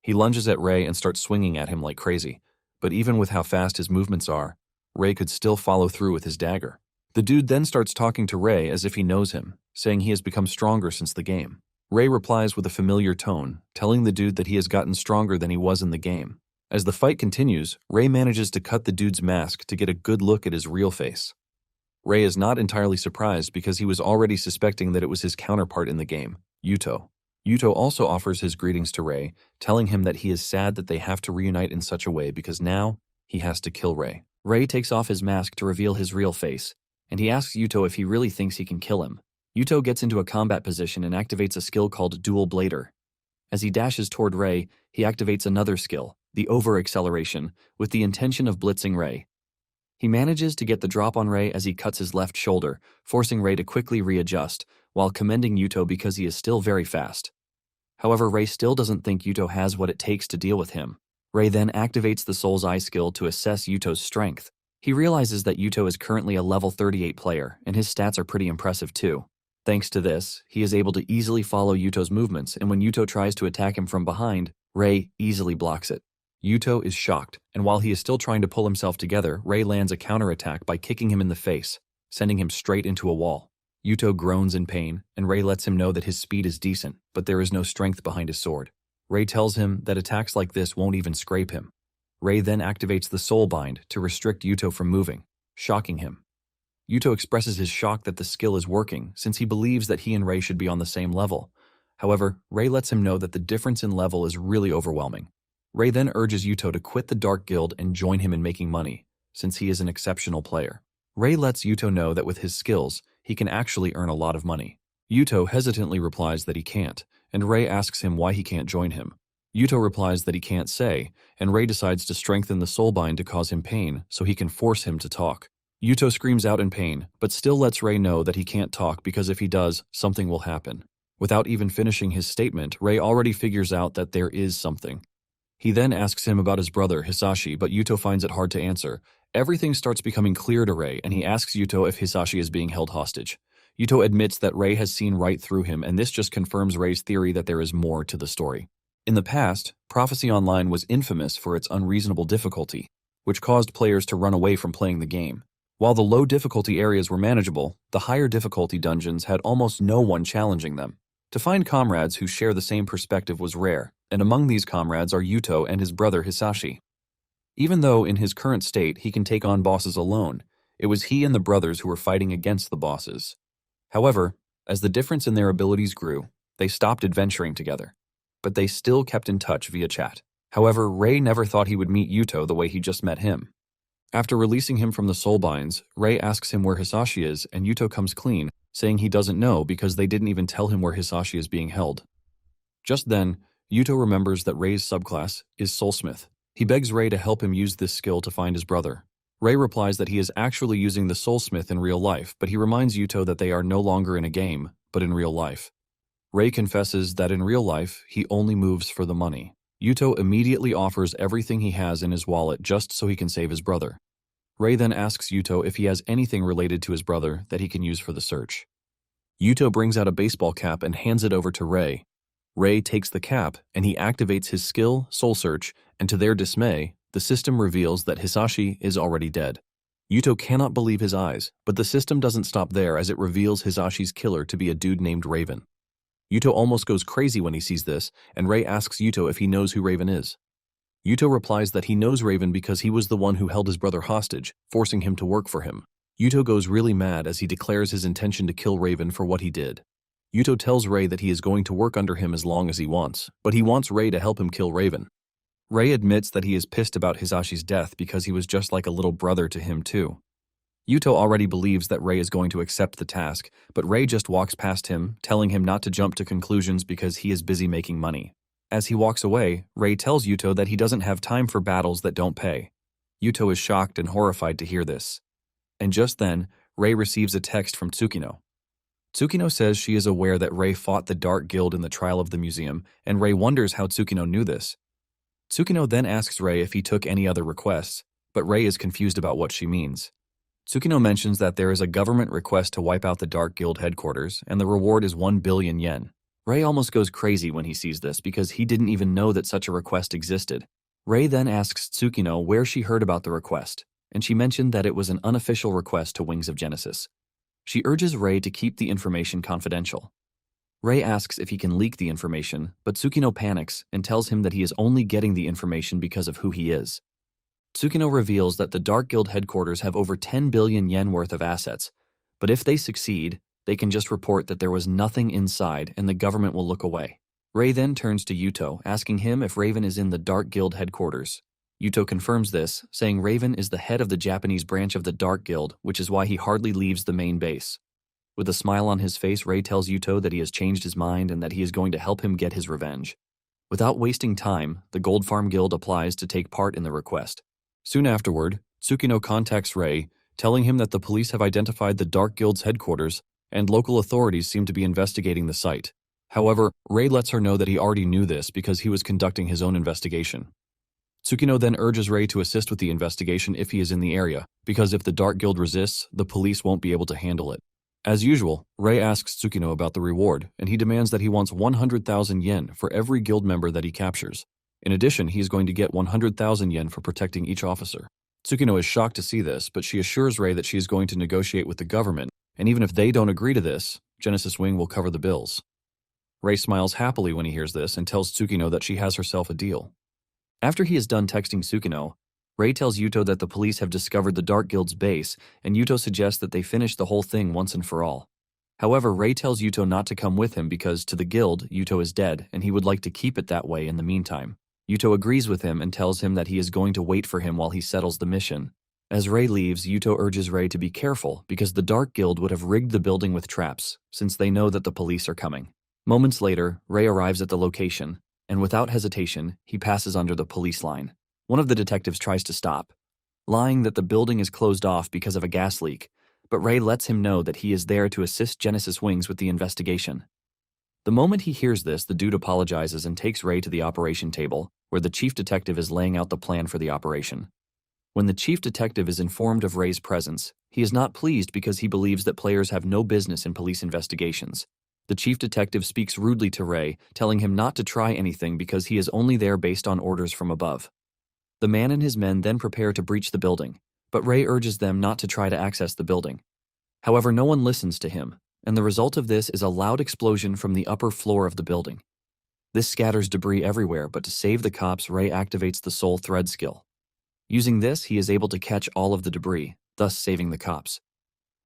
He lunges at Ray and starts swinging at him like crazy. But even with how fast his movements are, Ray could still follow through with his dagger. The dude then starts talking to Ray as if he knows him, saying he has become stronger since the game. Ray replies with a familiar tone, telling the dude that he has gotten stronger than he was in the game. As the fight continues, Ray manages to cut the dude's mask to get a good look at his real face. Ray is not entirely surprised because he was already suspecting that it was his counterpart in the game, Yuto. Yuto also offers his greetings to Ray, telling him that he is sad that they have to reunite in such a way because now he has to kill Ray. Ray takes off his mask to reveal his real face, and he asks Yuto if he really thinks he can kill him. Yuto gets into a combat position and activates a skill called Duel Blader. As he dashes toward Ray, he activates another skill, the over-acceleration, with the intention of blitzing Ray. He manages to get the drop on Ray as he cuts his left shoulder, forcing Ray to quickly readjust, while commending Yuto because he is still very fast. However, Ray still doesn't think Yuto has what it takes to deal with him. Ray then activates the Soul's Eye skill to assess Yuto's strength. He realizes that Yuto is currently a level 38 player, and his stats are pretty impressive too. Thanks to this, he is able to easily follow Yuto's movements, and when Yuto tries to attack him from behind, Ray easily blocks it. Yuto is shocked, and while he is still trying to pull himself together, Ray lands a counterattack by kicking him in the face, sending him straight into a wall. Yuto groans in pain, and Ray lets him know that his speed is decent, but there is no strength behind his sword. Ray tells him that attacks like this won't even scrape him. Ray then activates the Soul Bind to restrict Yuto from moving, shocking him. Yuto expresses his shock that the skill is working, since he believes that he and Ray should be on the same level. However, Ray lets him know that the difference in level is really overwhelming. Ray then urges Yuto to quit the Dark Guild and join him in making money, since he is an exceptional player. Ray lets Yuto know that with his skills, he can actually earn a lot of money. Yuto hesitantly replies that he can't, and Ray asks him why he can't join him. Yuto replies that he can't say, and Ray decides to strengthen the soul bind to cause him pain so he can force him to talk. Yuto screams out in pain, but still lets Ray know that he can't talk because if he does, something will happen. Without even finishing his statement, Ray already figures out that there is something. He then asks him about his brother, Hisashi, but Yuto finds it hard to answer. Everything starts becoming clear to Ray, and he asks Yuto if Hisashi is being held hostage. Yuto admits that Ray has seen right through him, and this just confirms Ray's theory that there is more to the story. In the past, Prophecy Online was infamous for its unreasonable difficulty, which caused players to run away from playing the game. While the low difficulty areas were manageable, the higher difficulty dungeons had almost no one challenging them. To find comrades who share the same perspective was rare, and among these comrades are Yuto and his brother Hisashi. Even though in his current state he can take on bosses alone, it was he and the brothers who were fighting against the bosses. However, as the difference in their abilities grew, they stopped adventuring together, but they still kept in touch via chat. However, Ray never thought he would meet Yuto the way he just met him. After releasing him from the soul binds, Ray asks him where Hisashi is, and Yuto comes clean, saying he doesn't know because they didn't even tell him where Hisashi is being held. Just then, Yuto remembers that Ray's subclass is Soulsmith. He begs Ray to help him use this skill to find his brother. Ray replies that he is actually using the Soulsmith in real life, but he reminds Yuto that they are no longer in a game, but in real life. Ray confesses that in real life, he only moves for the money. Yuto immediately offers everything he has in his wallet just so he can save his brother. Ray then asks Yuto if he has anything related to his brother that he can use for the search. Yuto brings out a baseball cap and hands it over to Ray. Ray takes the cap and he activates his skill, Soul Search, and to their dismay, the system reveals that Hisashi is already dead. Yuto cannot believe his eyes, but the system doesn't stop there as it reveals Hisashi's killer to be a dude named Raven. Yuto almost goes crazy when he sees this, and Ray asks Yuto if he knows who Raven is. Yuto replies that he knows Raven because he was the one who held his brother hostage, forcing him to work for him. Yuto goes really mad as he declares his intention to kill Raven for what he did. Yuto tells Ray that he is going to work under him as long as he wants, but he wants Ray to help him kill Raven. Ray admits that he is pissed about Hisashi's death because he was just like a little brother to him too. Yuto already believes that Ray is going to accept the task, but Ray just walks past him, telling him not to jump to conclusions because he is busy making money. As he walks away, Ray tells Yuto that he doesn't have time for battles that don't pay. Yuto is shocked and horrified to hear this. And just then, Ray receives a text from Tsukino. Tsukino says she is aware that Ray fought the Dark Guild in the trial of the museum, and Ray wonders how Tsukino knew this. Tsukino then asks Ray if he took any other requests, but Ray is confused about what she means. Tsukino mentions that there is a government request to wipe out the Dark Guild headquarters, and the reward is 1 billion yen. Ray almost goes crazy when he sees this because he didn't even know that such a request existed. Ray then asks Tsukino where she heard about the request, and she mentioned that it was an unofficial request to Wings of Genesis. She urges Ray to keep the information confidential. Ray asks if he can leak the information, but Tsukino panics and tells him that he is only getting the information because of who he is. Tsukino reveals that the Dark Guild headquarters have over 10 billion yen worth of assets, but if they succeed, they can just report that there was nothing inside and the government will look away. Ray then turns to Yuto, asking him if Raven is in the Dark Guild headquarters. Yuto confirms this, saying Raven is the head of the Japanese branch of the Dark Guild, which is why he hardly leaves the main base. With a smile on his face, Ray tells Yuto that he has changed his mind and that he is going to help him get his revenge. Without wasting time, the Gold Farm Guild applies to take part in the request. Soon afterward, Tsukino contacts Ray, telling him that the police have identified the Dark Guild's headquarters and local authorities seem to be investigating the site. However, Ray lets her know that he already knew this because he was conducting his own investigation. Tsukino then urges Ray to assist with the investigation if he is in the area, because if the Dark Guild resists, the police won't be able to handle it. As usual, Ray asks Tsukino about the reward, and he demands that he wants 100,000 yen for every guild member that he captures. In addition, he is going to get 100,000 yen for protecting each officer. Tsukino is shocked to see this, but she assures Ray that she is going to negotiate with the government, and even if they don't agree to this, Genesis Wing will cover the bills. Ray smiles happily when he hears this and tells Tsukino that she has herself a deal. After he is done texting Tsukino, Ray tells Yuto that the police have discovered the Dark Guild's base, and Yuto suggests that they finish the whole thing once and for all. However, Ray tells Yuto not to come with him because, to the guild, Yuto is dead, and he would like to keep it that way in the meantime. Yuto agrees with him and tells him that he is going to wait for him while he settles the mission. As Ray leaves, Yuto urges Ray to be careful because the Dark Guild would have rigged the building with traps, since they know that the police are coming. Moments later, Ray arrives at the location, and without hesitation, he passes under the police line. One of the detectives tries to stop, lying that the building is closed off because of a gas leak, but Ray lets him know that he is there to assist Genesis Wings with the investigation. The moment he hears this, the dude apologizes and takes Ray to the operation table, where the chief detective is laying out the plan for the operation. When the chief detective is informed of Ray's presence, he is not pleased because he believes that players have no business in police investigations. The chief detective speaks rudely to Ray, telling him not to try anything because he is only there based on orders from above. The man and his men then prepare to breach the building, but Ray urges them not to try to access the building. However, no one listens to him, and the result of this is a loud explosion from the upper floor of the building. This scatters debris everywhere, but to save the cops, Ray activates the Soul Thread skill. Using this, he is able to catch all of the debris, thus saving the cops.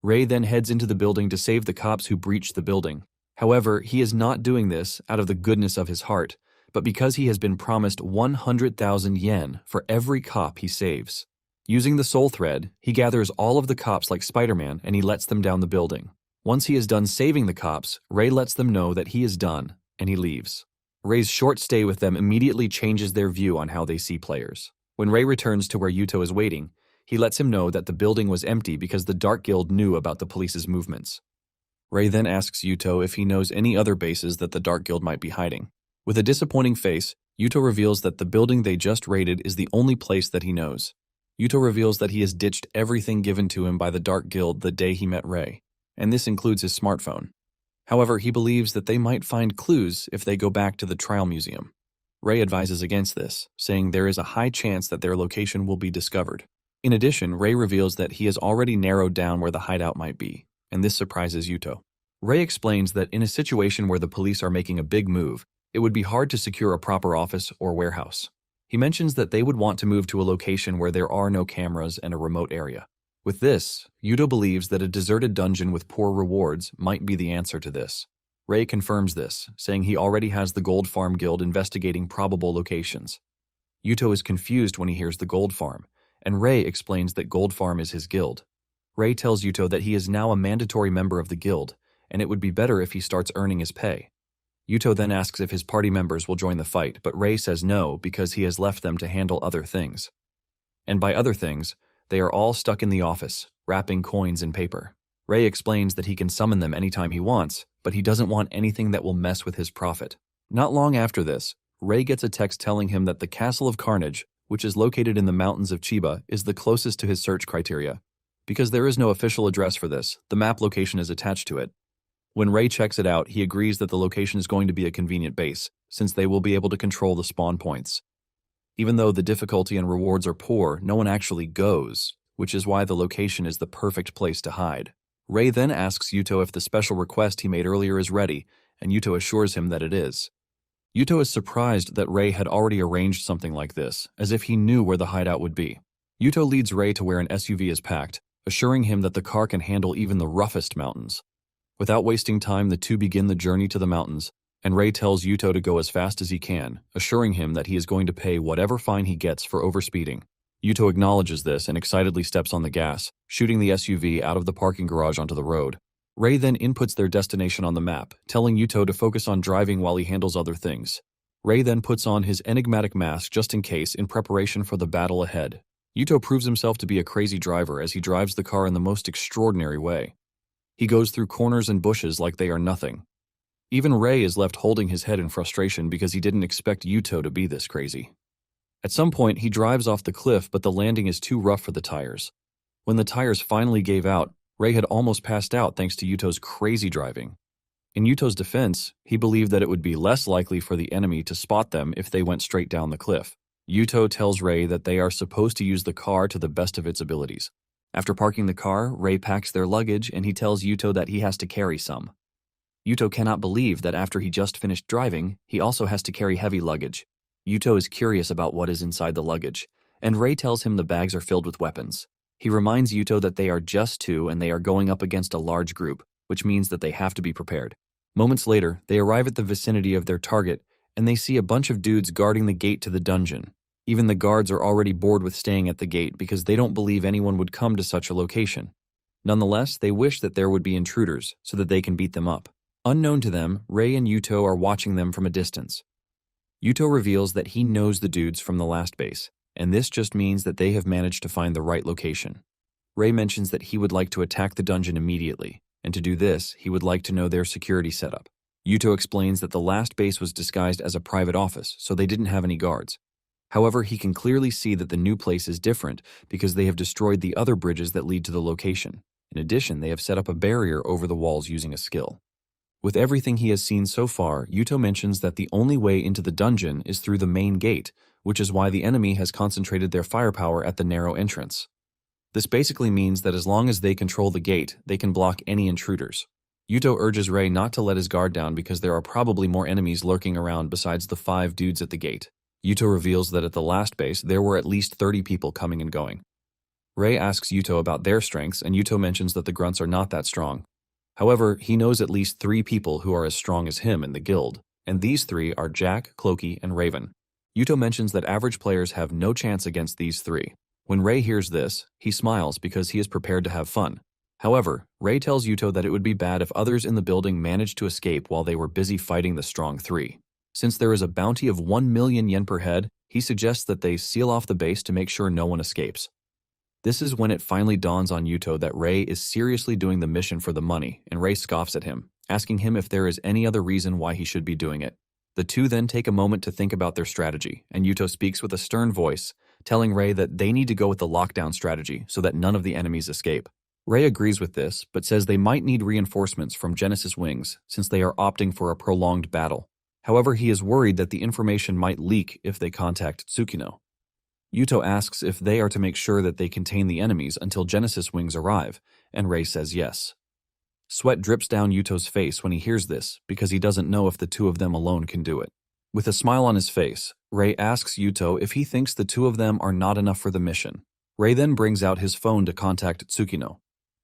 Ray then heads into the building to save the cops who breached the building. However, he is not doing this out of the goodness of his heart, but because he has been promised 100,000 yen for every cop he saves. Using the Soul Thread, he gathers all of the cops like Spider-Man and he lets them down the building. Once he is done saving the cops, Ray lets them know that he is done, and he leaves. Ray's short stay with them immediately changes their view on how they see players. When Ray returns to where Yuto is waiting, he lets him know that the building was empty because the Dark Guild knew about the police's movements. Ray then asks Yuto if he knows any other bases that the Dark Guild might be hiding. With a disappointing face, Yuto reveals that the building they just raided is the only place that he knows. Yuto reveals that he has ditched everything given to him by the Dark Guild the day he met Ray, and this includes his smartphone. However, he believes that they might find clues if they go back to the trial museum. Ray advises against this, saying there is a high chance that their location will be discovered. In addition, Ray reveals that he has already narrowed down where the hideout might be, and this surprises Yuto. Ray explains that in a situation where the police are making a big move, it would be hard to secure a proper office or warehouse. He mentions that they would want to move to a location where there are no cameras and a remote area. With this, Yuto believes that a deserted dungeon with poor rewards might be the answer to this. Ray confirms this, saying he already has the Gold Farm Guild investigating probable locations. Yuto is confused when he hears the Gold Farm, and Ray explains that Gold Farm is his guild. Ray tells Yuto that he is now a mandatory member of the guild, and it would be better if he starts earning his pay. Yuto then asks if his party members will join the fight, but Ray says no because he has left them to handle other things. And by other things, they are all stuck in the office, wrapping coins in paper. Ray explains that he can summon them anytime he wants, but he doesn't want anything that will mess with his profit. Not long after this, Ray gets a text telling him that the Castle of Carnage, which is located in the mountains of Chiba, is the closest to his search criteria. Because there is no official address for this, the map location is attached to it. When Ray checks it out, he agrees that the location is going to be a convenient base, since they will be able to control the spawn points. Even though the difficulty and rewards are poor, no one actually goes, which is why the location is the perfect place to hide. Ray then asks Yuto if the special request he made earlier is ready, and Yuto assures him that it is. Yuto is surprised that Ray had already arranged something like this, as if he knew where the hideout would be. Yuto leads Ray to where an SUV is packed, assuring him that the car can handle even the roughest mountains. Without wasting time, the two begin the journey to the mountains, and Ray tells Yuto to go as fast as he can, assuring him that he is going to pay whatever fine he gets for overspeeding. Yuto acknowledges this and excitedly steps on the gas, shooting the SUV out of the parking garage onto the road. Ray then inputs their destination on the map, telling Yuto to focus on driving while he handles other things. Ray then puts on his enigmatic mask just in case in preparation for the battle ahead. Yuto proves himself to be a crazy driver as he drives the car in the most extraordinary way. He goes through corners and bushes like they are nothing. Even Ray is left holding his head in frustration because he didn't expect Yuto to be this crazy. At some point, he drives off the cliff, but the landing is too rough for the tires. When the tires finally gave out, Ray had almost passed out thanks to Yuto's crazy driving. In Yuto's defense, he believed that it would be less likely for the enemy to spot them if they went straight down the cliff. Yuto tells Ray that they are supposed to use the car to the best of its abilities. After parking the car, Ray packs their luggage and he tells Yuto that he has to carry some. Yuto cannot believe that after he just finished driving, he also has to carry heavy luggage. Yuto is curious about what is inside the luggage, and Ray tells him the bags are filled with weapons. He reminds Yuto that they are just two and they are going up against a large group, which means that they have to be prepared. Moments later, they arrive at the vicinity of their target, and they see a bunch of dudes guarding the gate to the dungeon. Even the guards are already bored with staying at the gate because they don't believe anyone would come to such a location. Nonetheless, they wish that there would be intruders so that they can beat them up. Unknown to them, Ray and Yuto are watching them from a distance. Yuto reveals that he knows the dudes from the last base, and this just means that they have managed to find the right location. Ray mentions that he would like to attack the dungeon immediately, and to do this, he would like to know their security setup. Yuto explains that the last base was disguised as a private office, so they didn't have any guards. However, he can clearly see that the new place is different because they have destroyed the other bridges that lead to the location. In addition, they have set up a barrier over the walls using a skill. With everything he has seen so far, Yuto mentions that the only way into the dungeon is through the main gate, which is why the enemy has concentrated their firepower at the narrow entrance. This basically means that as long as they control the gate, they can block any intruders. Yuto urges Ray not to let his guard down because there are probably more enemies lurking around besides the 5 dudes at the gate. Yuto reveals that at the last base, there were at least 30 people coming and going. Ray asks Yuto about their strengths, and Yuto mentions that the grunts are not that strong. However, he knows at least 3 people who are as strong as him in the guild, and these 3 are Jack, Clokey, and Raven. Yuto mentions that average players have no chance against these 3. When Ray hears this, he smiles because he is prepared to have fun. However, Ray tells Yuto that it would be bad if others in the building managed to escape while they were busy fighting the strong 3. Since there is a bounty of 1 million yen per head, he suggests that they seal off the base to make sure no one escapes. This is when it finally dawns on Yuto that Ray is seriously doing the mission for the money, and Ray scoffs at him, asking him if there is any other reason why he should be doing it. The two then take a moment to think about their strategy, and Yuto speaks with a stern voice, telling Ray that they need to go with the lockdown strategy so that none of the enemies escape. Ray agrees with this, but says they might need reinforcements from Genesis Wings since they are opting for a prolonged battle. However, he is worried that the information might leak if they contact Tsukino. Yuto asks if they are to make sure that they contain the enemies until Genesis Wings arrive, and Ray says yes. Sweat drips down Yuto's face when he hears this because he doesn't know if the two of them alone can do it. With a smile on his face, Ray asks Yuto if he thinks the two of them are not enough for the mission. Ray then brings out his phone to contact Tsukino.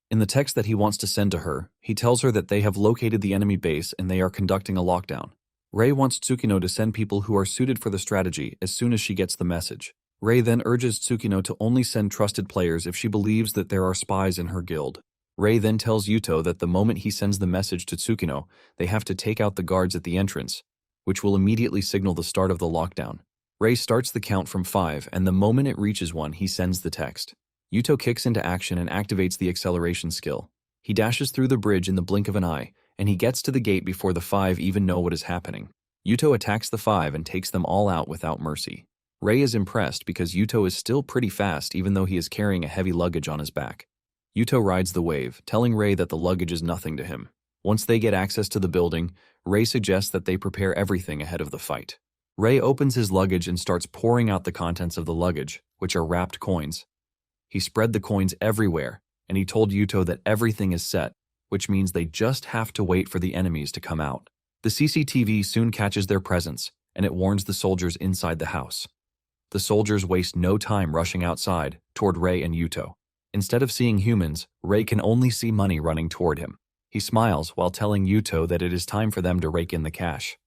In the text that he wants to send to her, he tells her that they have located the enemy base and they are conducting a lockdown. Ray wants Tsukino to send people who are suited for the strategy as soon as she gets the message. Ray then urges Tsukino to only send trusted players if she believes that there are spies in her guild. Ray then tells Yuto that the moment he sends the message to Tsukino, they have to take out the guards at the entrance, which will immediately signal the start of the lockdown. Ray starts the count from 5, and the moment it reaches 1, he sends the text. Yuto kicks into action and activates the acceleration skill. He dashes through the bridge in the blink of an eye, and he gets to the gate before the 5 even know what is happening. Yuto attacks the 5 and takes them all out without mercy. Ray is impressed because Yuto is still pretty fast even though he is carrying a heavy luggage on his back. Yuto rides the wave, telling Ray that the luggage is nothing to him. Once they get access to the building, Ray suggests that they prepare everything ahead of the fight. Ray opens his luggage and starts pouring out the contents of the luggage, which are wrapped coins. He spread the coins everywhere, and he told Yuto that everything is set, which means they just have to wait for the enemies to come out. The CCTV soon catches their presence, and it warns the soldiers inside the house. The soldiers waste no time rushing outside, toward Ray and Yuto. Instead of seeing humans, Ray can only see money running toward him. He smiles while telling Yuto that it is time for them to rake in the cash.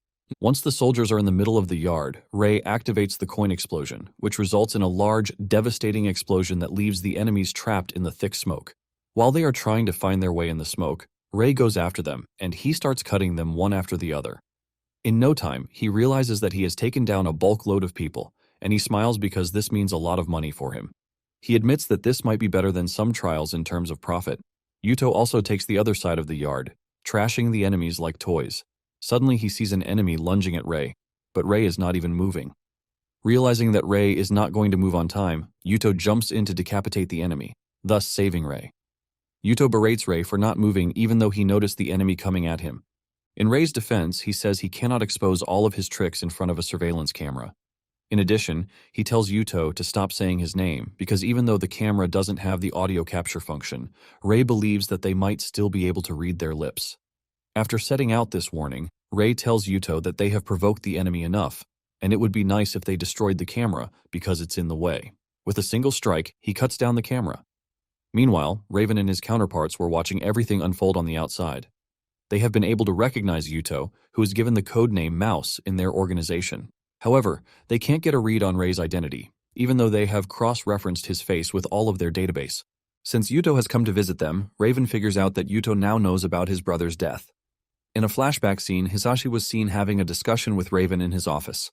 Once the soldiers are in the middle of the yard, Ray activates the coin explosion, which results in a large, devastating explosion that leaves the enemies trapped in the thick smoke. While they are trying to find their way in the smoke, Ray goes after them, and he starts cutting them one after the other. In no time, he realizes that he has taken down a bulk load of people, and he smiles because this means a lot of money for him. He admits that this might be better than some trials in terms of profit. Yuto also takes the other side of the yard, trashing the enemies like toys. Suddenly he sees an enemy lunging at Ray, but Ray is not even moving. Realizing that Ray is not going to move on time, Yuto jumps in to decapitate the enemy, thus saving Ray. Yuto berates Ray for not moving even though he noticed the enemy coming at him. In Ray's defense, he says he cannot expose all of his tricks in front of a surveillance camera. In addition, he tells Yuto to stop saying his name because even though the camera doesn't have the audio capture function, Ray believes that they might still be able to read their lips. After setting out this warning, Ray tells Yuto that they have provoked the enemy enough, and it would be nice if they destroyed the camera because it's in the way. With a single strike, he cuts down the camera. Meanwhile, Raven and his counterparts were watching everything unfold on the outside. They have been able to recognize Yuto, who is given the codename Mouse in their organization. However, they can't get a read on Ray's identity, even though they have cross-referenced his face with all of their database. Since Yuto has come to visit them, Raven figures out that Yuto now knows about his brother's death. In a flashback scene, Hisashi was seen having a discussion with Raven in his office.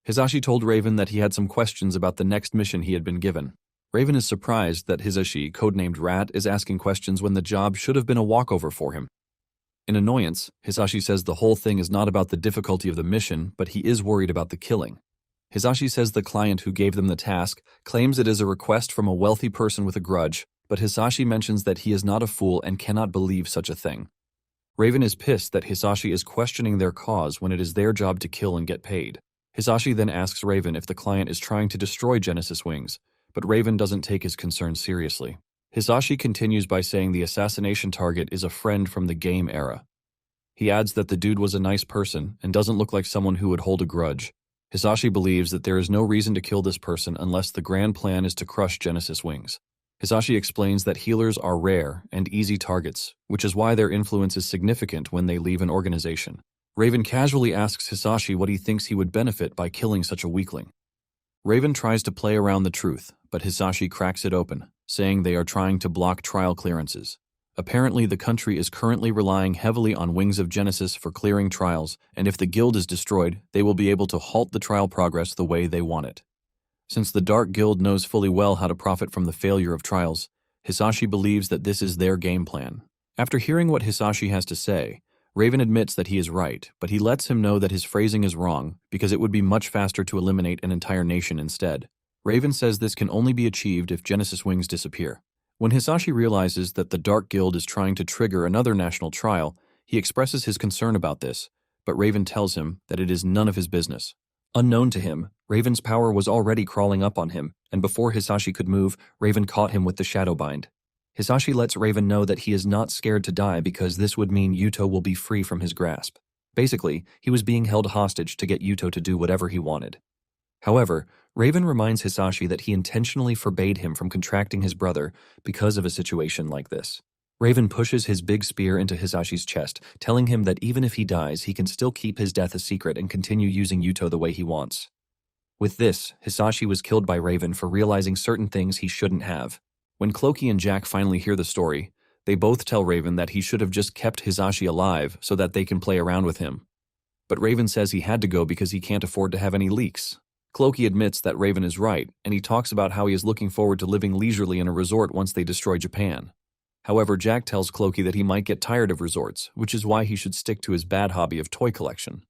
Hisashi told Raven that he had some questions about the next mission he had been given. Raven is surprised that Hisashi, codenamed Rat, is asking questions when the job should have been a walkover for him. In annoyance, Hisashi says the whole thing is not about the difficulty of the mission, but he is worried about the killing. Hisashi says the client who gave them the task claims it is a request from a wealthy person with a grudge, but Hisashi mentions that he is not a fool and cannot believe such a thing. Raven is pissed that Hisashi is questioning their cause when it is their job to kill and get paid. Hisashi then asks Raven if the client is trying to destroy Genesis Wings, but Raven doesn't take his concerns seriously. Hisashi continues by saying the assassination target is a friend from the game era. He adds that the dude was a nice person and doesn't look like someone who would hold a grudge. Hisashi believes that there is no reason to kill this person unless the grand plan is to crush Genesis Wings. Hisashi explains that healers are rare and easy targets, which is why their influence is significant when they leave an organization. Raven casually asks Hisashi what he thinks he would benefit by killing such a weakling. Raven tries to play around the truth, but Hisashi cracks it open, saying they are trying to block trial clearances. Apparently, the country is currently relying heavily on Wings of Genesis for clearing trials, and if the guild is destroyed, they will be able to halt the trial progress the way they want it. Since the Dark Guild knows fully well how to profit from the failure of trials, Hisashi believes that this is their game plan. After hearing what Hisashi has to say, Raven admits that he is right, but he lets him know that his phrasing is wrong because it would be much faster to eliminate an entire nation instead. Raven says this can only be achieved if Genesis Wings disappear. When Hisashi realizes that the Dark Guild is trying to trigger another national trial, he expresses his concern about this, but Raven tells him that it is none of his business. Unknown to him, Raven's power was already crawling up on him, and before Hisashi could move, Raven caught him with the Shadow Bind. Hisashi lets Raven know that he is not scared to die because this would mean Yuto will be free from his grasp. Basically, he was being held hostage to get Yuto to do whatever he wanted. However, Raven reminds Hisashi that he intentionally forbade him from contracting his brother because of a situation like this. Raven pushes his big spear into Hisashi's chest, telling him that even if he dies, he can still keep his death a secret and continue using Yuto the way he wants. With this, Hisashi was killed by Raven for realizing certain things he shouldn't have. When Cloaky and Jack finally hear the story, they both tell Raven that he should have just kept Hisashi alive so that they can play around with him. But Raven says he had to go because he can't afford to have any leaks. Cloaky admits that Raven is right, and he talks about how he is looking forward to living leisurely in a resort once they destroy Japan. However, Jack tells Cloaky that he might get tired of resorts, which is why he should stick to his bad hobby of toy collection.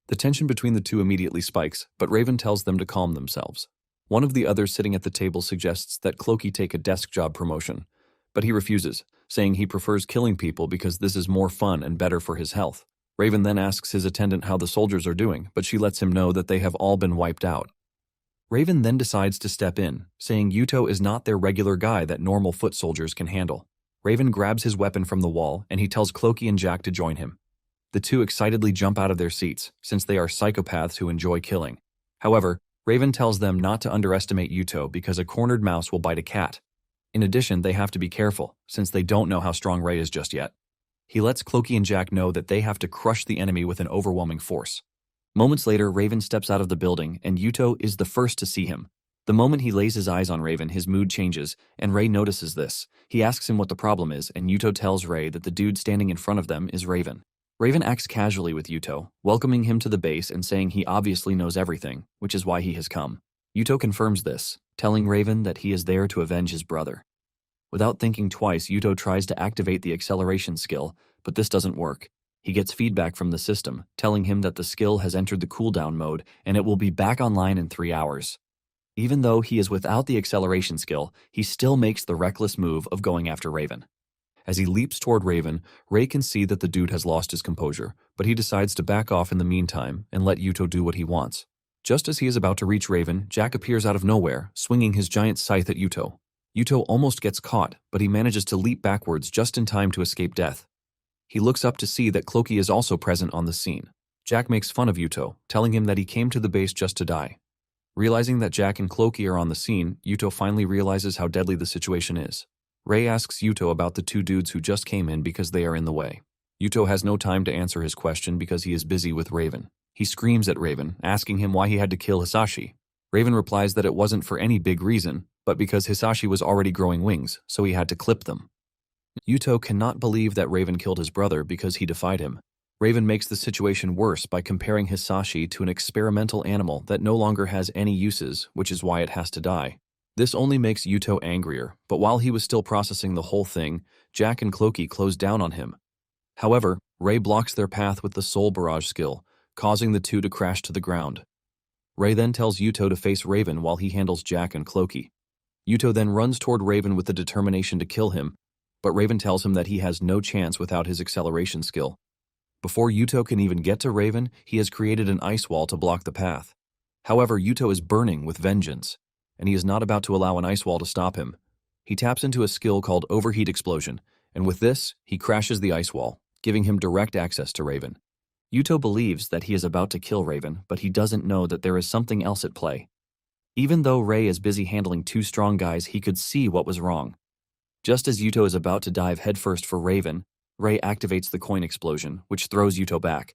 The tension between the two immediately spikes, but Raven tells them to calm themselves. One of the others sitting at the table suggests that Cloaky take a desk job promotion, but he refuses, saying he prefers killing people because this is more fun and better for his health. Raven then asks his attendant how the soldiers are doing, but she lets him know that they have all been wiped out. Raven then decides to step in, saying Yuto is not their regular guy that normal foot soldiers can handle. Raven grabs his weapon from the wall, and he tells Clokey and Jack to join him. The two excitedly jump out of their seats, since they are psychopaths who enjoy killing. However, Raven tells them not to underestimate Yuto because a cornered mouse will bite a cat. In addition, they have to be careful, since they don't know how strong Ray is just yet. He lets Clokey and Jack know that they have to crush the enemy with an overwhelming force. Moments later, Raven steps out of the building, and Yuto is the first to see him. The moment he lays his eyes on Raven, his mood changes, and Ray notices this. He asks him what the problem is, and Yuto tells Ray that the dude standing in front of them is Raven. Raven acts casually with Yuto, welcoming him to the base and saying he obviously knows everything, which is why he has come. Yuto confirms this, telling Raven that he is there to avenge his brother. Without thinking twice, Yuto tries to activate the acceleration skill, but this doesn't work. He gets feedback from the system, telling him that the skill has entered the cooldown mode and it will be back online in 3 hours. Even though he is without the acceleration skill, he still makes the reckless move of going after Raven. As he leaps toward Raven, Ray can see that the dude has lost his composure, but he decides to back off in the meantime and let Yuto do what he wants. Just as he is about to reach Raven, Jack appears out of nowhere, swinging his giant scythe at Yuto. Yuto almost gets caught, but he manages to leap backwards just in time to escape death. He looks up to see that Clokey is also present on the scene. Jack makes fun of Yuto, telling him that he came to the base just to die. Realizing that Jack and Clokey are on the scene, Yuto finally realizes how deadly the situation is. Ray asks Yuto about the two dudes who just came in because they are in the way. Yuto has no time to answer his question because he is busy with Raven. He screams at Raven, asking him why he had to kill Hisashi. Raven replies that it wasn't for any big reason, but because Hisashi was already growing wings, so he had to clip them. Yuto cannot believe that Raven killed his brother because he defied him. Raven makes the situation worse by comparing Hisashi to an experimental animal that no longer has any uses, which is why it has to die. This only makes Yuto angrier, but while he was still processing the whole thing, Jack and Clokey close down on him. However, Ray blocks their path with the Soul Barrage skill, causing the two to crash to the ground. Ray then tells Yuto to face Raven while he handles Jack and Clokey. Yuto then runs toward Raven with the determination to kill him, but Raven tells him that he has no chance without his acceleration skill. Before Yuto can even get to Raven, he has created an ice wall to block the path. However, Yuto is burning with vengeance, and he is not about to allow an ice wall to stop him. He taps into a skill called Overheat Explosion, and with this, he crashes the ice wall, giving him direct access to Raven. Yuto believes that he is about to kill Raven, but he doesn't know that there is something else at play. Even though Ray is busy handling two strong guys, he could see what was wrong. Just as Yuto is about to dive headfirst for Raven, Ray activates the coin explosion, which throws Yuto back.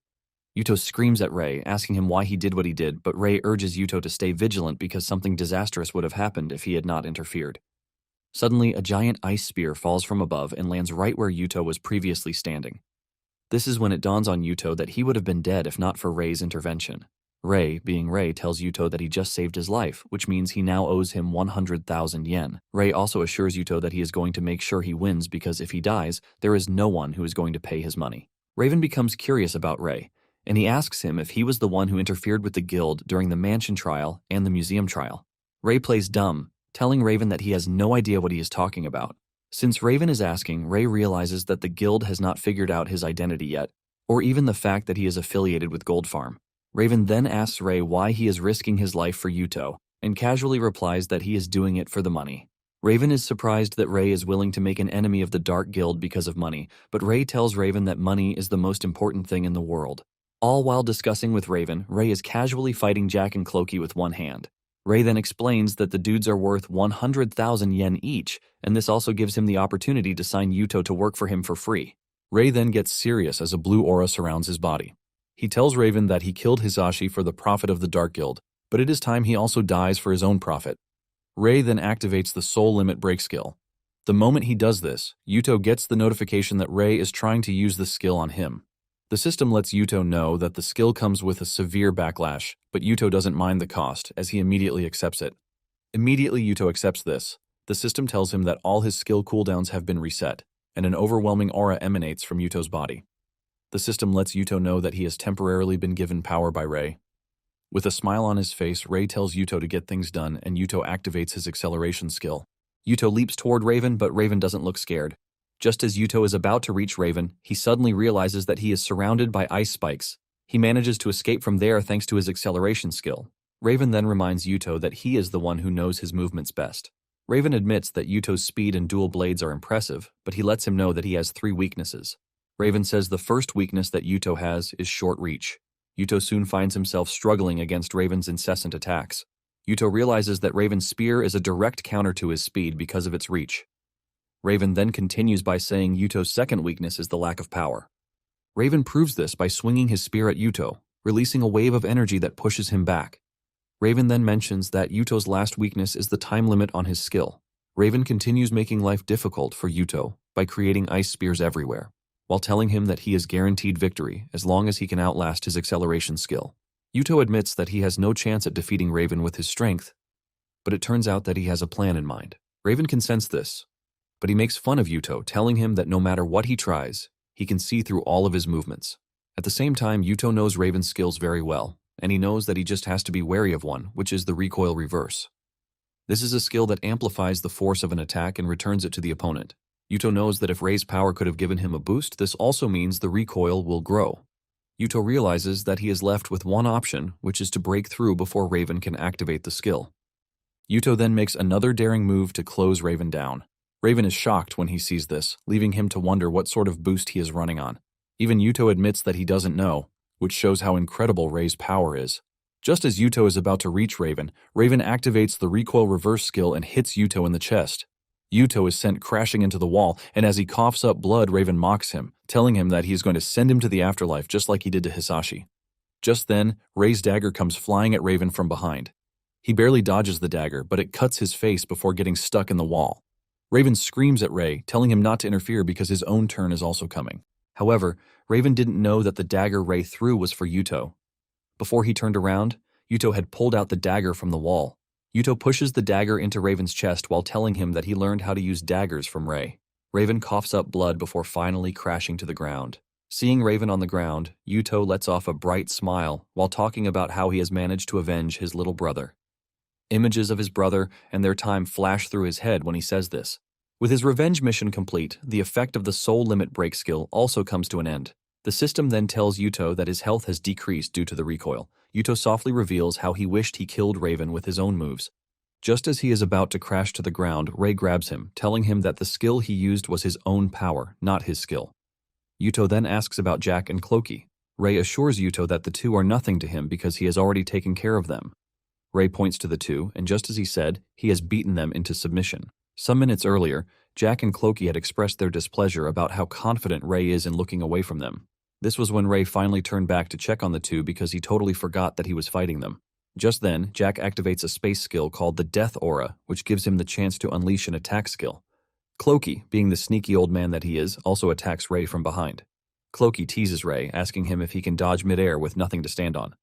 Yuto screams at Ray, asking him why he did what he did, but Ray urges Yuto to stay vigilant because something disastrous would have happened if he had not interfered. Suddenly, a giant ice spear falls from above and lands right where Yuto was previously standing. This is when it dawns on Yuto that he would have been dead if not for Ray's intervention. Ray, being Ray, tells Yuto that he just saved his life, which means he now owes him 100,000 yen. Ray also assures Yuto that he is going to make sure he wins because if he dies, there is no one who is going to pay his money. Raven becomes curious about Ray, and he asks him if he was the one who interfered with the guild during the mansion trial and the museum trial. Ray plays dumb, telling Raven that he has no idea what he is talking about. Since Raven is asking, Ray realizes that the guild has not figured out his identity yet, or even the fact that he is affiliated with Gold Farm. Raven then asks Ray why he is risking his life for Yuto, and casually replies that he is doing it for the money. Raven is surprised that Ray is willing to make an enemy of the Dark Guild because of money, but Ray tells Raven that money is the most important thing in the world. All while discussing with Raven, Ray is casually fighting Jack and Clokey with one hand. Ray then explains that the dudes are worth 100,000 yen each, and this also gives him the opportunity to sign Yuto to work for him for free. Ray then gets serious as a blue aura surrounds his body. He tells Raven that he killed Hisashi for the profit of the Dark Guild, but it is time he also dies for his own profit. Ray then activates the Soul Limit Break skill. The moment he does this, Yuto gets the notification that Ray is trying to use the skill on him. The system lets Yuto know that the skill comes with a severe backlash, but Yuto doesn't mind the cost as he immediately accepts it. Immediately Yuto accepts this. The system tells him that all his skill cooldowns have been reset, and an overwhelming aura emanates from Yuto's body. The system lets Yuto know that he has temporarily been given power by Ray. With a smile on his face, Ray tells Yuto to get things done, and Yuto activates his acceleration skill. Yuto leaps toward Raven, but Raven doesn't look scared. Just as Yuto is about to reach Raven, he suddenly realizes that he is surrounded by ice spikes. He manages to escape from there thanks to his acceleration skill. Raven then reminds Yuto that he is the one who knows his movements best. Raven admits that Yuto's speed and dual blades are impressive, but he lets him know that he has 3 weaknesses. Raven says the first weakness that Yuto has is short reach. Yuto soon finds himself struggling against Raven's incessant attacks. Yuto realizes that Raven's spear is a direct counter to his speed because of its reach. Raven then continues by saying Yuto's second weakness is the lack of power. Raven proves this by swinging his spear at Yuto, releasing a wave of energy that pushes him back. Raven then mentions that Yuto's last weakness is the time limit on his skill. Raven continues making life difficult for Yuto by creating ice spears everywhere, while telling him that he is guaranteed victory as long as he can outlast his acceleration skill. Yuto admits that he has no chance at defeating Raven with his strength, but it turns out that he has a plan in mind. Raven can sense this, but he makes fun of Yuto, telling him that no matter what he tries, he can see through all of his movements. At the same time, Yuto knows Raven's skills very well, and he knows that he just has to be wary of one, which is the recoil reverse. This is a skill that amplifies the force of an attack and returns it to the opponent. Yuto knows that if Rei's power could have given him a boost, this also means the recoil will grow. Yuto realizes that he is left with one option, which is to break through before Raven can activate the skill. Yuto then makes another daring move to close Raven down. Raven is shocked when he sees this, leaving him to wonder what sort of boost he is running on. Even Yuto admits that he doesn't know, which shows how incredible Rei's power is. Just as Yuto is about to reach Raven, Raven activates the recoil reverse skill and hits Yuto in the chest. Yuto is sent crashing into the wall, and as he coughs up blood, Raven mocks him, telling him that he is going to send him to the afterlife just like he did to Hisashi. Just then, Rei's dagger comes flying at Raven from behind. He barely dodges the dagger, but it cuts his face before getting stuck in the wall. Raven screams at Rei, telling him not to interfere because his own turn is also coming. However, Raven didn't know that the dagger Rei threw was for Yuto. Before he turned around, Yuto had pulled out the dagger from the wall. Yuto pushes the dagger into Raven's chest while telling him that he learned how to use daggers from Rei. Raven coughs up blood before finally crashing to the ground. Seeing Raven on the ground, Yuto lets off a bright smile while talking about how he has managed to avenge his little brother. Images of his brother and their time flash through his head when he says this. With his revenge mission complete, the effect of the soul limit break skill also comes to an end. The system then tells Yuto that his health has decreased due to the recoil. Yuto softly reveals how he wished he killed Raven with his own moves. Just as he is about to crash to the ground, Rei grabs him, telling him that the skill he used was his own power, not his skill. Yuto then asks about Jack and Cloaky. Rei assures Yuto that the two are nothing to him because he has already taken care of them. Rei points to the two, and just as he said, he has beaten them into submission. Some minutes earlier, Jack and Cloaky had expressed their displeasure about how confident Rei is in looking away from them. This was when Rei finally turned back to check on the two because he totally forgot that he was fighting them. Just then, Jack activates a space skill called the Death Aura, which gives him the chance to unleash an attack skill. Cloaky, being the sneaky old man that he is, also attacks Rei from behind. Cloaky teases Rei, asking him if he can dodge midair with nothing to stand on.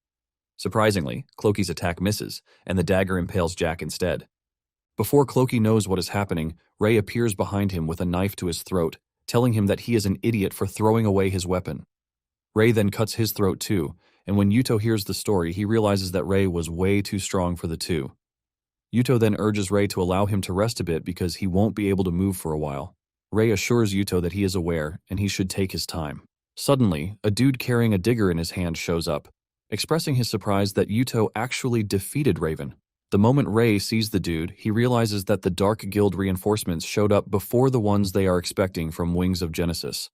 Surprisingly, Cloaky's attack misses, and the dagger impales Jack instead. Before Cloaky knows what is happening, Rei appears behind him with a knife to his throat, telling him that he is an idiot for throwing away his weapon. Rei then cuts his throat too, and when Yuto hears the story, he realizes that Rei was way too strong for the two. Yuto then urges Rei to allow him to rest a bit because he won't be able to move for a while. Rei assures Yuto that he is aware, and he should take his time. Suddenly, a dude carrying a digger in his hand shows up, expressing his surprise that Yuto actually defeated Raven. The moment Rei sees the dude, he realizes that the Dark Guild reinforcements showed up before the ones they are expecting from Wings of Genesis.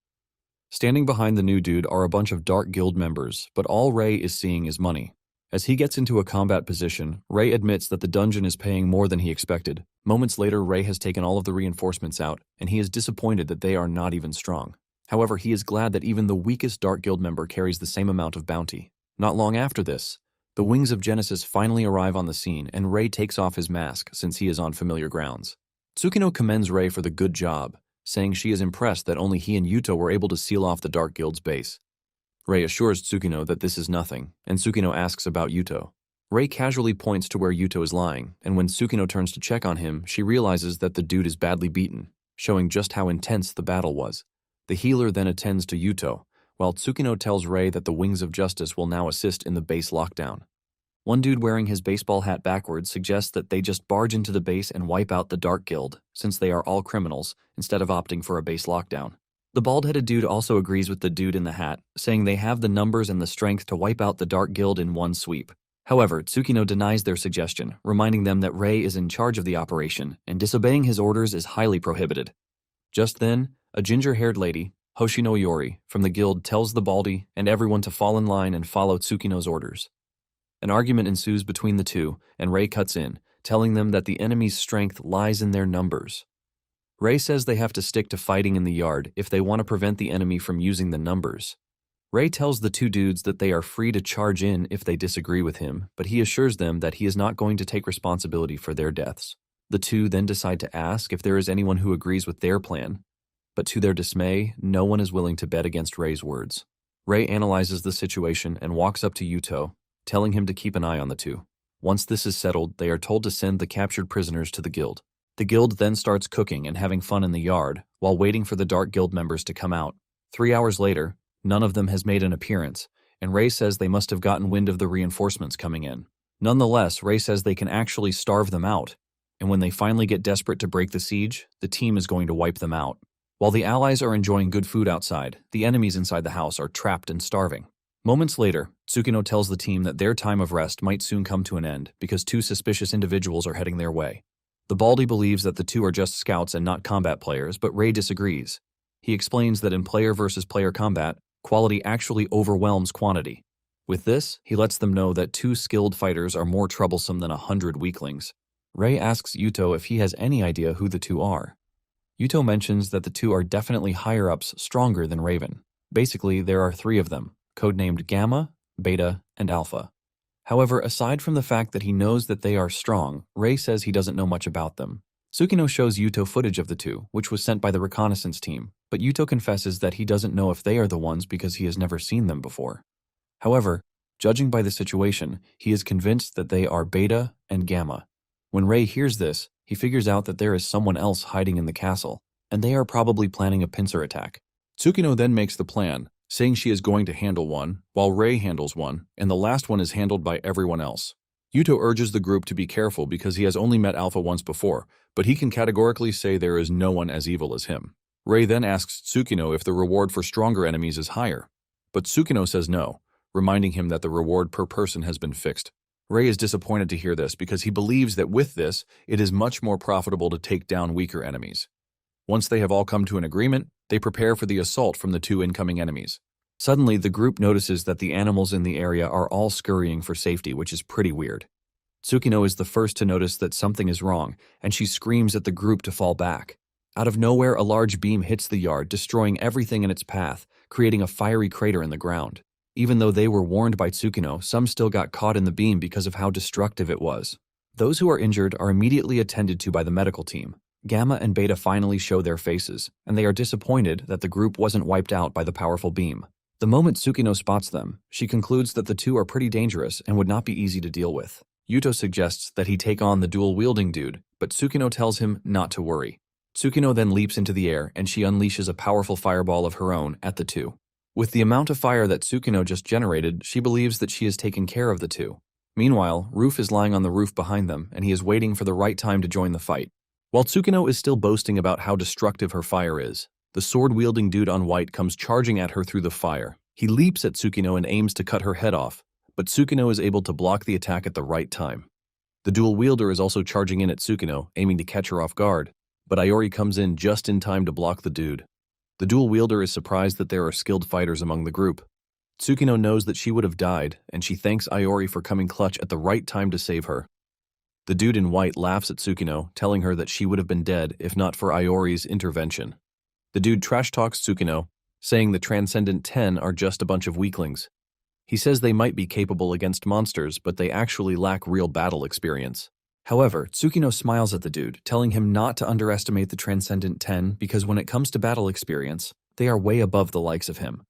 Standing behind the new dude are a bunch of Dark Guild members, but all Rei is seeing is money. As he gets into a combat position, Rei admits that the dungeon is paying more than he expected. Moments later, Rei has taken all of the reinforcements out, and he is disappointed that they are not even strong. However, he is glad that even the weakest Dark Guild member carries the same amount of bounty. Not long after this, the Wings of Genesis finally arrive on the scene, and Rei takes off his mask since he is on familiar grounds. Tsukino commends Rei for the good job, saying she is impressed that only he and Yuto were able to seal off the Dark Guild's base. Rei assures Tsukino that this is nothing, and Tsukino asks about Yuto. Rei casually points to where Yuto is lying, and when Tsukino turns to check on him, she realizes that the dude is badly beaten, showing just how intense the battle was. The healer then attends to Yuto, while Tsukino tells Rei that the Wings of Justice will now assist in the base lockdown. One dude wearing his baseball hat backwards suggests that they just barge into the base and wipe out the Dark Guild, since they are all criminals, instead of opting for a base lockdown. The bald-headed dude also agrees with the dude in the hat, saying they have the numbers and the strength to wipe out the Dark Guild in one sweep. However, Tsukino denies their suggestion, reminding them that Rei is in charge of the operation, and disobeying his orders is highly prohibited. Just then, a ginger-haired lady, Hoshino Yori, from the guild tells the baldy and everyone to fall in line and follow Tsukino's orders. An argument ensues between the two, and Rei cuts in, telling them that the enemy's strength lies in their numbers. Rei says they have to stick to fighting in the yard if they want to prevent the enemy from using the numbers. Rei tells the two dudes that they are free to charge in if they disagree with him, but he assures them that he is not going to take responsibility for their deaths. The two then decide to ask if there is anyone who agrees with their plan, but to their dismay, no one is willing to bet against Rei's words. Rei analyzes the situation and walks up to Yuto, telling him to keep an eye on the two. Once this is settled, they are told to send the captured prisoners to the guild. The guild then starts cooking and having fun in the yard, while waiting for the Dark Guild members to come out. 3 hours later, none of them has made an appearance, and Rei says they must have gotten wind of the reinforcements coming in. Nonetheless, Rei says they can actually starve them out, and when they finally get desperate to break the siege, the team is going to wipe them out. While the allies are enjoying good food outside, the enemies inside the house are trapped and starving. Moments later, Tsukino tells the team that their time of rest might soon come to an end because two suspicious individuals are heading their way. The baldy believes that the two are just scouts and not combat players, but Rei disagrees. He explains that in player versus player combat, quality actually overwhelms quantity. With this, he lets them know that 2 skilled fighters are more troublesome than 100 weaklings. Rei asks Yuto if he has any idea who the two are. Yuto mentions that the two are definitely higher-ups stronger than Raven. Basically, there are 3 of them, codenamed Gamma, Beta, and Alpha. However, aside from the fact that he knows that they are strong, Rei says he doesn't know much about them. Tsukino shows Yuto footage of the two, which was sent by the reconnaissance team, but Yuto confesses that he doesn't know if they are the ones because he has never seen them before. However, judging by the situation, he is convinced that they are Beta and Gamma. When Rei hears this, he figures out that there is someone else hiding in the castle, and they are probably planning a pincer attack. Tsukino then makes the plan, saying she is going to handle one, while Rei handles one, and the last one is handled by everyone else. Yuto urges the group to be careful because he has only met Alpha once before, but he can categorically say there is no one as evil as him. Rei then asks Tsukino if the reward for stronger enemies is higher, but Tsukino says no, reminding him that the reward per person has been fixed. Rei is disappointed to hear this because he believes that with this, it is much more profitable to take down weaker enemies. Once they have all come to an agreement, they prepare for the assault from the 2 incoming enemies. Suddenly, the group notices that the animals in the area are all scurrying for safety, which is pretty weird. Tsukino is the first to notice that something is wrong, and she screams at the group to fall back. Out of nowhere, a large beam hits the yard, destroying everything in its path, creating a fiery crater in the ground. Even though they were warned by Tsukino, some still got caught in the beam because of how destructive it was. Those who are injured are immediately attended to by the medical team. Gamma and Beta finally show their faces, and they are disappointed that the group wasn't wiped out by the powerful beam. The moment Tsukino spots them, she concludes that the two are pretty dangerous and would not be easy to deal with. Yuto suggests that he take on the dual-wielding dude, but Tsukino tells him not to worry. Tsukino then leaps into the air, and she unleashes a powerful fireball of her own at the two. With the amount of fire that Tsukino just generated, she believes that she has taken care of the two. Meanwhile, Roof is lying on the roof behind them, and he is waiting for the right time to join the fight. While Tsukino is still boasting about how destructive her fire is, the sword-wielding dude on white comes charging at her through the fire. He leaps at Tsukino and aims to cut her head off, but Tsukino is able to block the attack at the right time. The dual wielder is also charging in at Tsukino, aiming to catch her off guard, but Iori comes in just in time to block the dude. The dual wielder is surprised that there are skilled fighters among the group. Tsukino knows that she would have died, and she thanks Iori for coming clutch at the right time to save her. The dude in white laughs at Tsukino, telling her that she would have been dead if not for Iori's intervention. The dude trash-talks Tsukino, saying the Transcendent 10 are just a bunch of weaklings. He says they might be capable against monsters, but they actually lack real battle experience. However, Tsukino smiles at the dude, telling him not to underestimate the Transcendent 10 because when it comes to battle experience, they are way above the likes of him.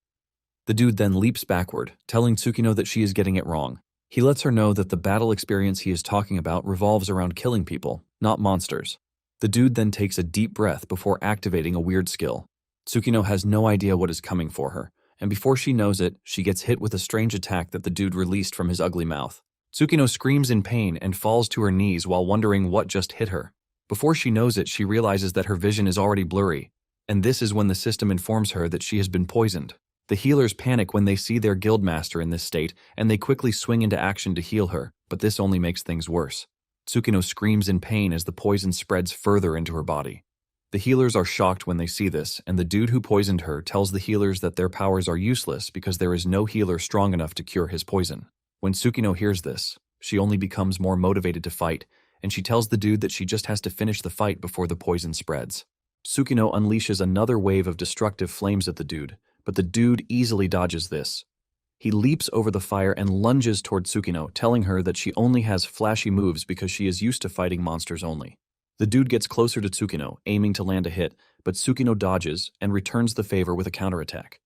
The dude then leaps backward, telling Tsukino that she is getting it wrong. He lets her know that the battle experience he is talking about revolves around killing people, not monsters. The dude then takes a deep breath before activating a weird skill. Tsukino has no idea what is coming for her, and before she knows it, she gets hit with a strange attack that the dude released from his ugly mouth. Tsukino screams in pain and falls to her knees while wondering what just hit her. Before she knows it, she realizes that her vision is already blurry, and this is when the system informs her that she has been poisoned. The healers panic when they see their guildmaster in this state, and they quickly swing into action to heal her, but this only makes things worse. Tsukino screams in pain as the poison spreads further into her body. The healers are shocked when they see this, and the dude who poisoned her tells the healers that their powers are useless because there is no healer strong enough to cure his poison. When Tsukino hears this, she only becomes more motivated to fight, and she tells the dude that she just has to finish the fight before the poison spreads. Tsukino unleashes another wave of destructive flames at the dude, but the dude easily dodges this. He leaps over the fire and lunges toward Tsukino, telling her that she only has flashy moves because she is used to fighting monsters only. The dude gets closer to Tsukino, aiming to land a hit, but Tsukino dodges and returns the favor with a counterattack.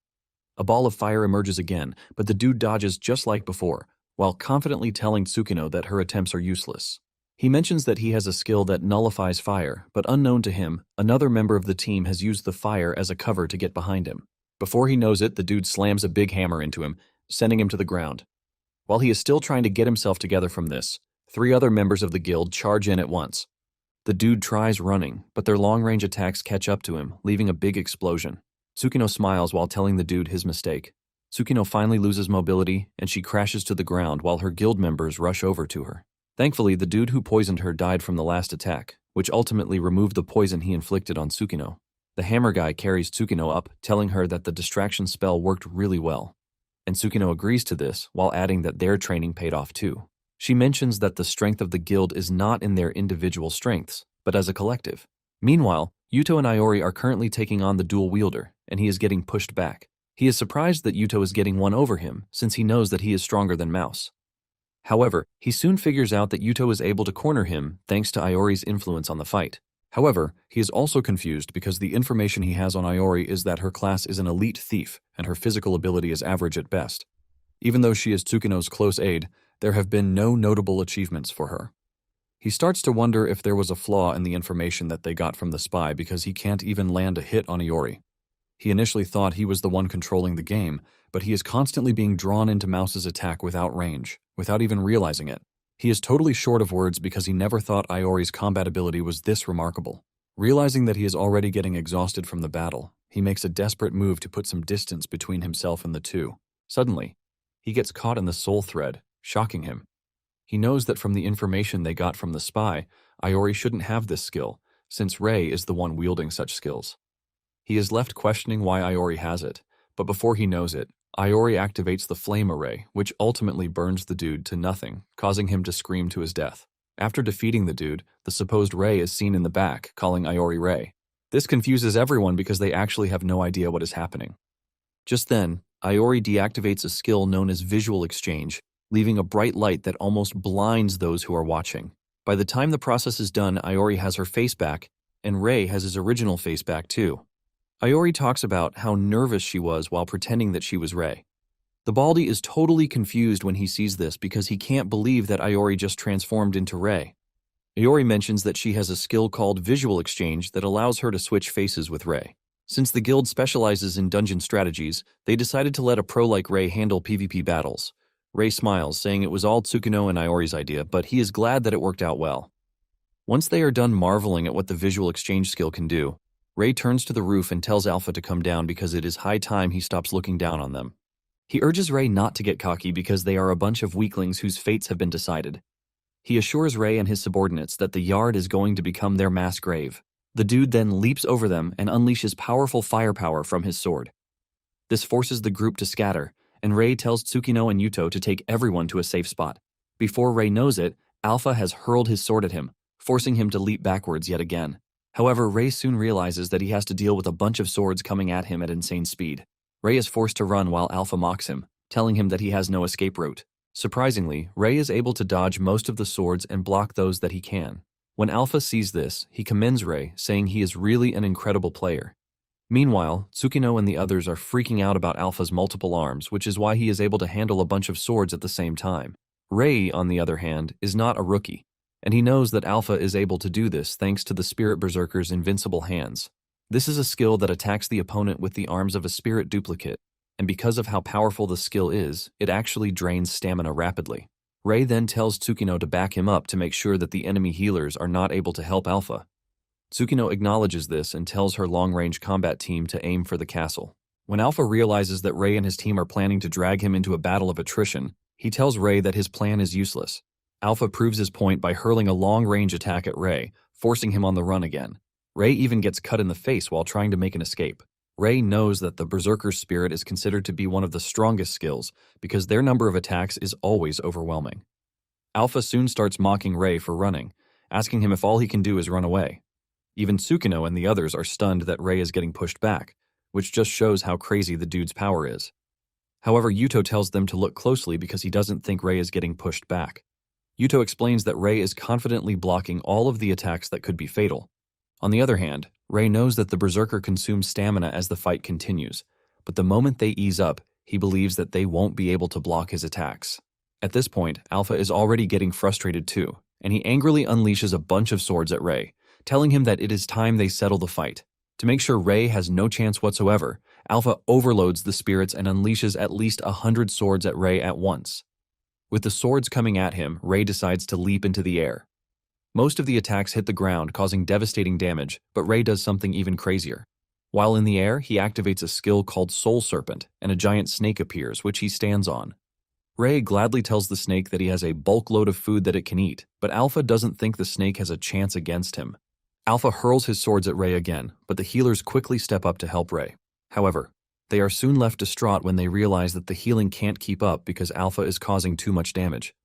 A ball of fire emerges again, but the dude dodges just like before, while confidently telling Tsukino that her attempts are useless. He mentions that he has a skill that nullifies fire, but unknown to him, another member of the team has used the fire as a cover to get behind him. Before he knows it, the dude slams a big hammer into him, sending him to the ground. While he is still trying to get himself together from this, 3 other members of the guild charge in at once. The dude tries running, but their long-range attacks catch up to him, leaving a big explosion. Tsukino smiles while telling the dude his mistake. Tsukino finally loses mobility, and she crashes to the ground while her guild members rush over to her. Thankfully, the dude who poisoned her died from the last attack, which ultimately removed the poison he inflicted on Tsukino. The hammer guy carries Tsukino up, telling her that the distraction spell worked really well. And Tsukino agrees to this, while adding that their training paid off too. She mentions that the strength of the guild is not in their individual strengths, but as a collective. Meanwhile, Yuto and Iori are currently taking on the dual wielder, and he is getting pushed back. He is surprised that Yuto is getting one over him, since he knows that he is stronger than Mouse. However, he soon figures out that Yuto is able to corner him thanks to Iori's influence on the fight. However, he is also confused because the information he has on Iori is that her class is an elite thief and her physical ability is average at best. Even though she is Tsukino's close aide, there have been no notable achievements for her. He starts to wonder if there was a flaw in the information that they got from the spy because he can't even land a hit on Iori. He initially thought he was the one controlling the game, but he is constantly being drawn into Mouse's attack without range, without even realizing it. He is totally short of words because he never thought Iori's combat ability was this remarkable. Realizing that he is already getting exhausted from the battle, he makes a desperate move to put some distance between himself and the two. Suddenly, he gets caught in the soul thread, shocking him. He knows that from the information they got from the spy, Iori shouldn't have this skill, since Rei is the one wielding such skills. He is left questioning why Iori has it, but before he knows it, Iori activates the flame array, which ultimately burns the dude to nothing, causing him to scream to his death. After defeating the dude, the supposed Rei is seen in the back, calling Iori Rei. This confuses everyone because they actually have no idea what is happening. Just then, Iori deactivates a skill known as visual exchange, leaving a bright light that almost blinds those who are watching. By the time the process is done, Iori has her face back, and Rei has his original face back too. Iori talks about how nervous she was while pretending that she was Rei. The Baldy is totally confused when he sees this because he can't believe that Iori just transformed into Rei. Iori mentions that she has a skill called Visual Exchange that allows her to switch faces with Rei. Since the guild specializes in dungeon strategies, they decided to let a pro like Rei handle PvP battles. Rei smiles, saying it was all Tsukino and Iori's idea, but he is glad that it worked out well. Once they are done marveling at what the Visual Exchange skill can do, Rei turns to the roof and tells Alpha to come down because it is high time he stops looking down on them. He urges Rei not to get cocky because they are a bunch of weaklings whose fates have been decided. He assures Rei and his subordinates that the yard is going to become their mass grave. The dude then leaps over them and unleashes powerful firepower from his sword. This forces the group to scatter, and Rei tells Tsukino and Yuto to take everyone to a safe spot. Before Rei knows it, Alpha has hurled his sword at him, forcing him to leap backwards yet again. However, Rei soon realizes that he has to deal with a bunch of swords coming at him at insane speed. Rei is forced to run while Alpha mocks him, telling him that he has no escape route. Surprisingly, Rei is able to dodge most of the swords and block those that he can. When Alpha sees this, he commends Rei, saying he is really an incredible player. Meanwhile, Tsukino and the others are freaking out about Alpha's multiple arms, which is why he is able to handle a bunch of swords at the same time. Rei, on the other hand, is not a rookie, and he knows that Alpha is able to do this thanks to the Spirit Berserker's invincible hands. This is a skill that attacks the opponent with the arms of a spirit duplicate, and because of how powerful the skill is, it actually drains stamina rapidly. Rei then tells Tsukino to back him up to make sure that the enemy healers are not able to help Alpha. Tsukino acknowledges this and tells her long-range combat team to aim for the castle. When Alpha realizes that Rei and his team are planning to drag him into a battle of attrition, he tells Rei that his plan is useless. Alpha proves his point by hurling a long-range attack at Rei, forcing him on the run again. Rei even gets cut in the face while trying to make an escape. Rei knows that the Berserker's spirit is considered to be one of the strongest skills because their number of attacks is always overwhelming. Alpha soon starts mocking Rei for running, asking him if all he can do is run away. Even Tsukino and the others are stunned that Rei is getting pushed back, which just shows how crazy the dude's power is. However, Yuto tells them to look closely because he doesn't think Rei is getting pushed back. Yuto explains that Rei is confidently blocking all of the attacks that could be fatal. On the other hand, Rei knows that the Berserker consumes stamina as the fight continues, but the moment they ease up, he believes that they won't be able to block his attacks. At this point, Alpha is already getting frustrated too, and he angrily unleashes a bunch of swords at Rei, telling him that it is time they settle the fight. To make sure Rei has no chance whatsoever, Alpha overloads the spirits and unleashes at least 100 swords at Rei at once. With the swords coming at him, Rei decides to leap into the air. Most of the attacks hit the ground, causing devastating damage, but Rei does something even crazier. While in the air, he activates a skill called Soul Serpent, and a giant snake appears, which he stands on. Rei gladly tells the snake that he has a bulk load of food that it can eat, but Alpha doesn't think the snake has a chance against him. Alpha hurls his swords at Rei again, but the healers quickly step up to help Rei. However, they are soon left distraught when they realize that the healing can't keep up because Alpha is causing too much damage.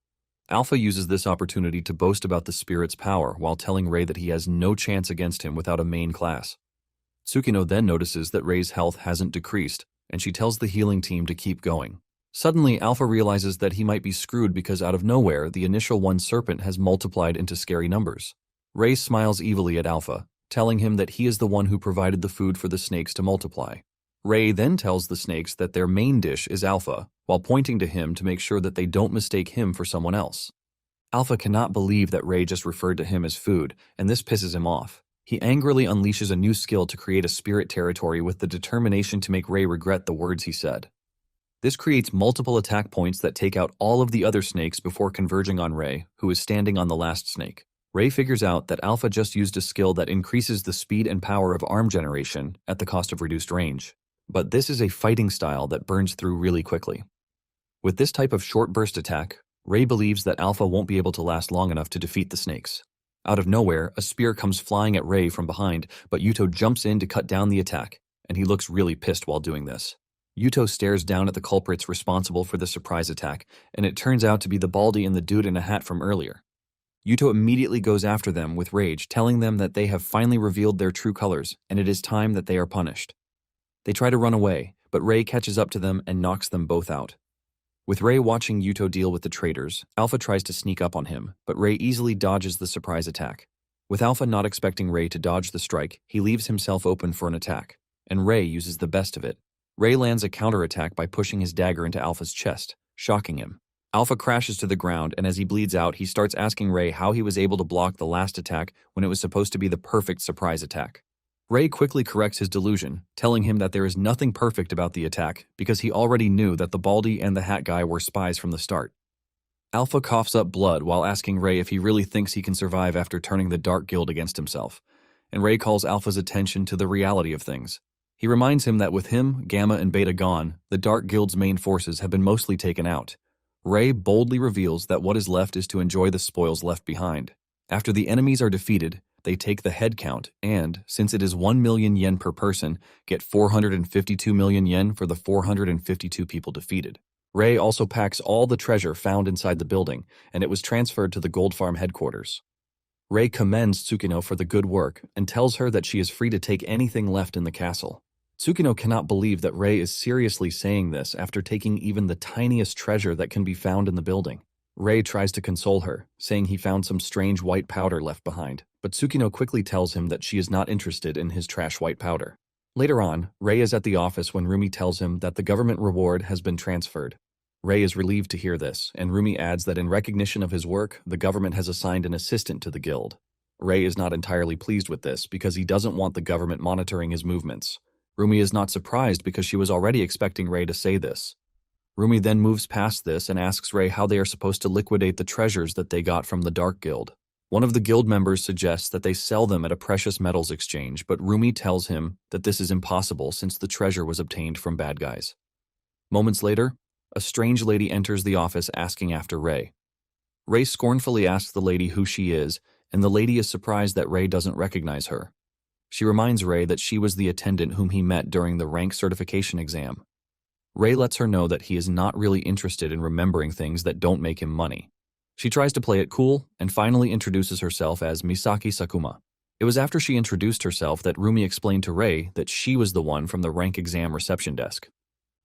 Alpha uses this opportunity to boast about the spirit's power while telling Rei that he has no chance against him without a main class. Tsukino then notices that Rei's health hasn't decreased, and she tells the healing team to keep going. Suddenly, Alpha realizes that he might be screwed because out of nowhere, the initial one serpent has multiplied into scary numbers. Rei smiles evilly at Alpha, telling him that he is the one who provided the food for the snakes to multiply. Rei then tells the snakes that their main dish is Alpha, while pointing to him to make sure that they don't mistake him for someone else. Alpha cannot believe that Rei just referred to him as food, and this pisses him off. He angrily unleashes a new skill to create a spirit territory with the determination to make Rei regret the words he said. This creates multiple attack points that take out all of the other snakes before converging on Rei, who is standing on the last snake. Rei figures out that Alpha just used a skill that increases the speed and power of arm generation at the cost of reduced range. But this is a fighting style that burns through really quickly. With this type of short burst attack, Rei believes that Alpha won't be able to last long enough to defeat the snakes. Out of nowhere, a spear comes flying at Rei from behind, but Yuto jumps in to cut down the attack, and he looks really pissed while doing this. Yuto stares down at the culprits responsible for the surprise attack, and it turns out to be the Baldy and the dude in a hat from earlier. Yuto immediately goes after them with rage, telling them that they have finally revealed their true colors, and it is time that they are punished. They try to run away, but Rei catches up to them and knocks them both out. With Rei watching Yuto deal with the traitors, Alpha tries to sneak up on him, but Rei easily dodges the surprise attack. With Alpha not expecting Rei to dodge the strike, he leaves himself open for an attack, and Rei uses the best of it. Rei lands a counterattack by pushing his dagger into Alpha's chest, shocking him. Alpha crashes to the ground, and as he bleeds out, he starts asking Rei how he was able to block the last attack when it was supposed to be the perfect surprise attack. Rei quickly corrects his delusion, telling him that there is nothing perfect about the attack because he already knew that the Baldy and the Hat Guy were spies from the start. Alpha coughs up blood while asking Rei if he really thinks he can survive after turning the Dark Guild against himself, and Rei calls Alpha's attention to the reality of things. He reminds him that with him, Gamma, and Beta gone, the Dark Guild's main forces have been mostly taken out. Rei boldly reveals that what is left is to enjoy the spoils left behind. After the enemies are defeated, they take the head count and, since it is 1 million yen per person, get 452 million yen for the 452 people defeated. Rei also packs all the treasure found inside the building, and it was transferred to the Gold Farm headquarters. Rei commends Tsukino for the good work and tells her that she is free to take anything left in the castle. Tsukino cannot believe that Rei is seriously saying this after taking even the tiniest treasure that can be found in the building. Rei tries to console her, saying he found some strange white powder left behind, but Tsukino quickly tells him that she is not interested in his trash white powder. Later on, Rei is at the office when Rumi tells him that the government reward has been transferred. Rei is relieved to hear this, and Rumi adds that in recognition of his work, the government has assigned an assistant to the guild. Rei is not entirely pleased with this because he doesn't want the government monitoring his movements. Rumi is not surprised because she was already expecting Rei to say this. Rumi then moves past this and asks Rei how they are supposed to liquidate the treasures that they got from the Dark Guild. One of the guild members suggests that they sell them at a precious metals exchange, but Rumi tells him that this is impossible since the treasure was obtained from bad guys. Moments later, a strange lady enters the office asking after Rei. Rei scornfully asks the lady who she is, and the lady is surprised that Rei doesn't recognize her. She reminds Rei that she was the attendant whom he met during the rank certification exam. Rei lets her know that he is not really interested in remembering things that don't make him money. She tries to play it cool and finally introduces herself as Misaki Sakuma. It was after she introduced herself that Rumi explained to Rei that she was the one from the rank exam reception desk.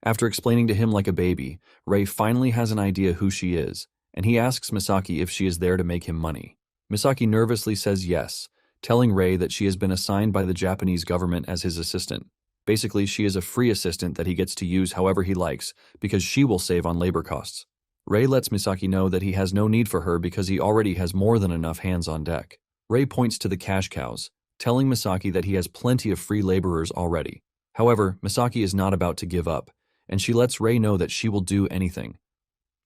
After explaining to him like a baby, Rei finally has an idea who she is, and he asks Misaki if she is there to make him money. Misaki nervously says yes, telling Rei that she has been assigned by the Japanese government as his assistant. Basically, she is a free assistant that he gets to use however he likes because she will save on labor costs. Rei lets Misaki know that he has no need for her because he already has more than enough hands on deck. Rei points to the cash cows, telling Misaki that he has plenty of free laborers already. However, Misaki is not about to give up, and she lets Rei know that she will do anything.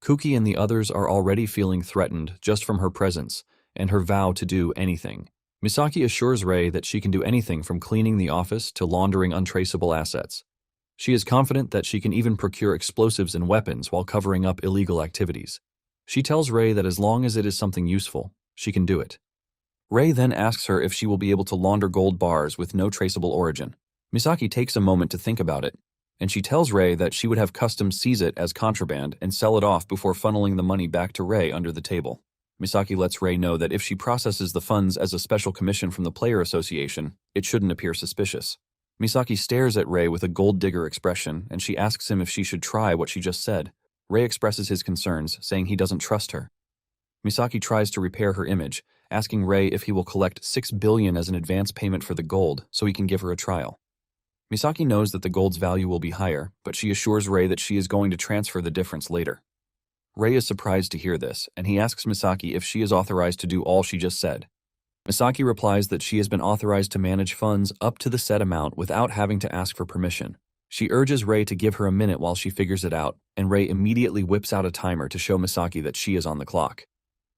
Kuki and the others are already feeling threatened just from her presence and her vow to do anything. Misaki assures Rei that she can do anything from cleaning the office to laundering untraceable assets. She is confident that she can even procure explosives and weapons while covering up illegal activities. She tells Rei that as long as it is something useful, she can do it. Rei then asks her if she will be able to launder gold bars with no traceable origin. Misaki takes a moment to think about it, and she tells Rei that she would have customs seize it as contraband and sell it off before funneling the money back to Rei under the table. Misaki lets Rei know that if she processes the funds as a special commission from the Player Association, it shouldn't appear suspicious. Misaki stares at Rei with a gold digger expression, and she asks him if she should try what she just said. Rei expresses his concerns, saying he doesn't trust her. Misaki tries to repair her image, asking Rei if he will collect 6 billion as an advance payment for the gold so he can give her a trial. Misaki knows that the gold's value will be higher, but she assures Rei that she is going to transfer the difference later. Rei is surprised to hear this, and he asks Misaki if she is authorized to do all she just said. Misaki replies that she has been authorized to manage funds up to the set amount without having to ask for permission. She urges Rei to give her a minute while she figures it out, and Rei immediately whips out a timer to show Misaki that she is on the clock.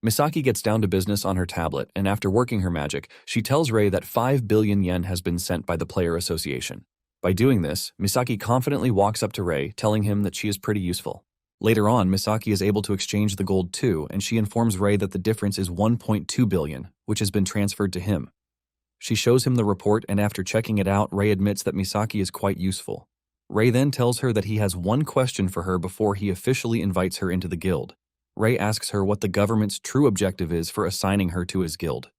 Misaki gets down to business on her tablet, and after working her magic, she tells Rei that 5 billion yen has been sent by the Player Association. By doing this, Misaki confidently walks up to Rei, telling him that she is pretty useful. Later on, Misaki is able to exchange the gold too, and she informs Rei that the difference is 1.2 billion, which has been transferred to him. She shows him the report, and after checking it out, Rei admits that Misaki is quite useful. Rei then tells her that he has one question for her before he officially invites her into the guild. Rei asks her what the government's true objective is for assigning her to his guild.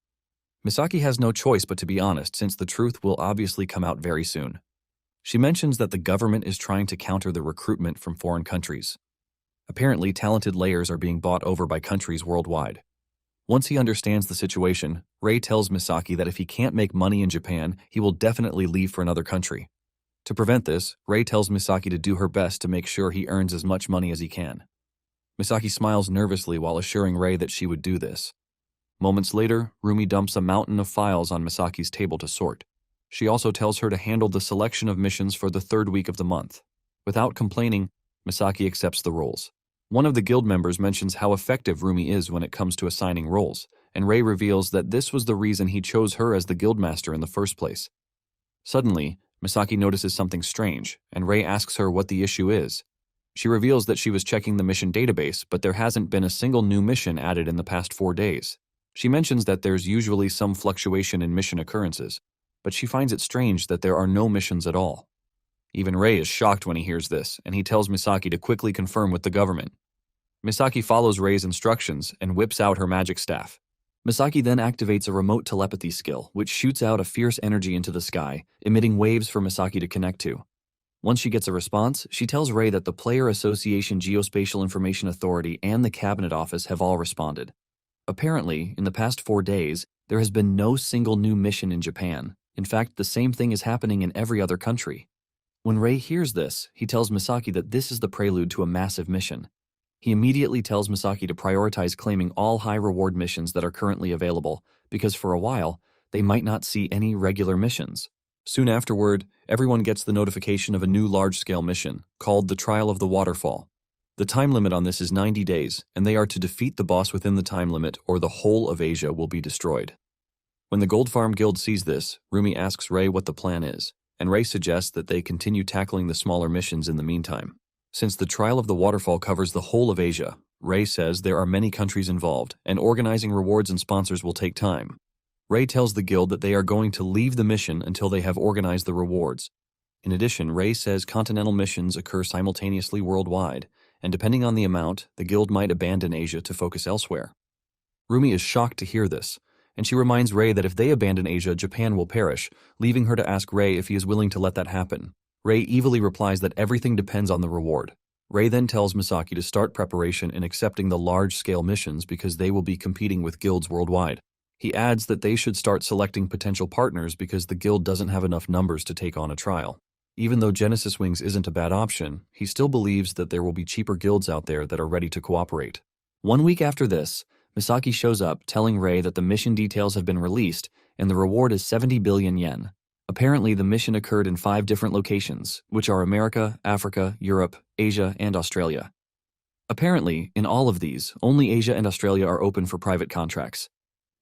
Misaki has no choice but to be honest, since the truth will obviously come out very soon. She mentions that the government is trying to counter the recruitment from foreign countries. Apparently, talented layers are being bought over by countries worldwide. Once he understands the situation, Rei tells Misaki that if he can't make money in Japan, he will definitely leave for another country. To prevent this, Rei tells Misaki to do her best to make sure he earns as much money as he can. Misaki smiles nervously while assuring Rei that she would do this. Moments later, Rumi dumps a mountain of files on Misaki's table to sort. She also tells her to handle the selection of missions for the 3rd week of the month. Without complaining, Misaki accepts the roles. One of the guild members mentions how effective Rumi is when it comes to assigning roles, and Rei reveals that this was the reason he chose her as the guildmaster in the first place. Suddenly, Misaki notices something strange, and Rei asks her what the issue is. She reveals that she was checking the mission database, but there hasn't been a single new mission added in the past 4 days. She mentions that there's usually some fluctuation in mission occurrences, but she finds it strange that there are no missions at all. Even Rei is shocked when he hears this, and he tells Misaki to quickly confirm with the government. Misaki follows Rei's instructions and whips out her magic staff. Misaki then activates a remote telepathy skill, which shoots out a fierce energy into the sky, emitting waves for Misaki to connect to. Once she gets a response, she tells Rei that the Player Association Geospatial Information Authority and the Cabinet Office have all responded. Apparently, in the past 4 days, there has been no single new mission in Japan. In fact, the same thing is happening in every other country. When Rei hears this, he tells Misaki that this is the prelude to a massive mission. He immediately tells Misaki to prioritize claiming all high-reward missions that are currently available, because for a while, they might not see any regular missions. Soon afterward, everyone gets the notification of a new large-scale mission, called the Trial of the Waterfall. The time limit on this is 90 days, and they are to defeat the boss within the time limit or the whole of Asia will be destroyed. When the Gold Farm Guild sees this, Rumi asks Ray what the plan is, and Ray suggests that they continue tackling the smaller missions in the meantime. Since the Trial of the Waterfall covers the whole of Asia, Ray says there are many countries involved, and organizing rewards and sponsors will take time. Ray tells the guild that they are going to leave the mission until they have organized the rewards. In addition, Ray says continental missions occur simultaneously worldwide, and depending on the amount, the guild might abandon Asia to focus elsewhere. Rumi is shocked to hear this, and she reminds Ray that if they abandon Asia, Japan will perish, leaving her to ask Ray if he is willing to let that happen. Ray evilly replies that everything depends on the reward. Ray then tells Misaki to start preparation in accepting the large-scale missions because they will be competing with guilds worldwide. He adds that they should start selecting potential partners because the guild doesn't have enough numbers to take on a trial. Even though Genesis Wings isn't a bad option, he still believes that there will be cheaper guilds out there that are ready to cooperate. 1 week after this, Misaki shows up telling Ray that the mission details have been released and the reward is 70 billion yen. Apparently, the mission occurred in 5 different locations, which are America, Africa, Europe, Asia, and Australia. Apparently, in all of these, only Asia and Australia are open for private contracts.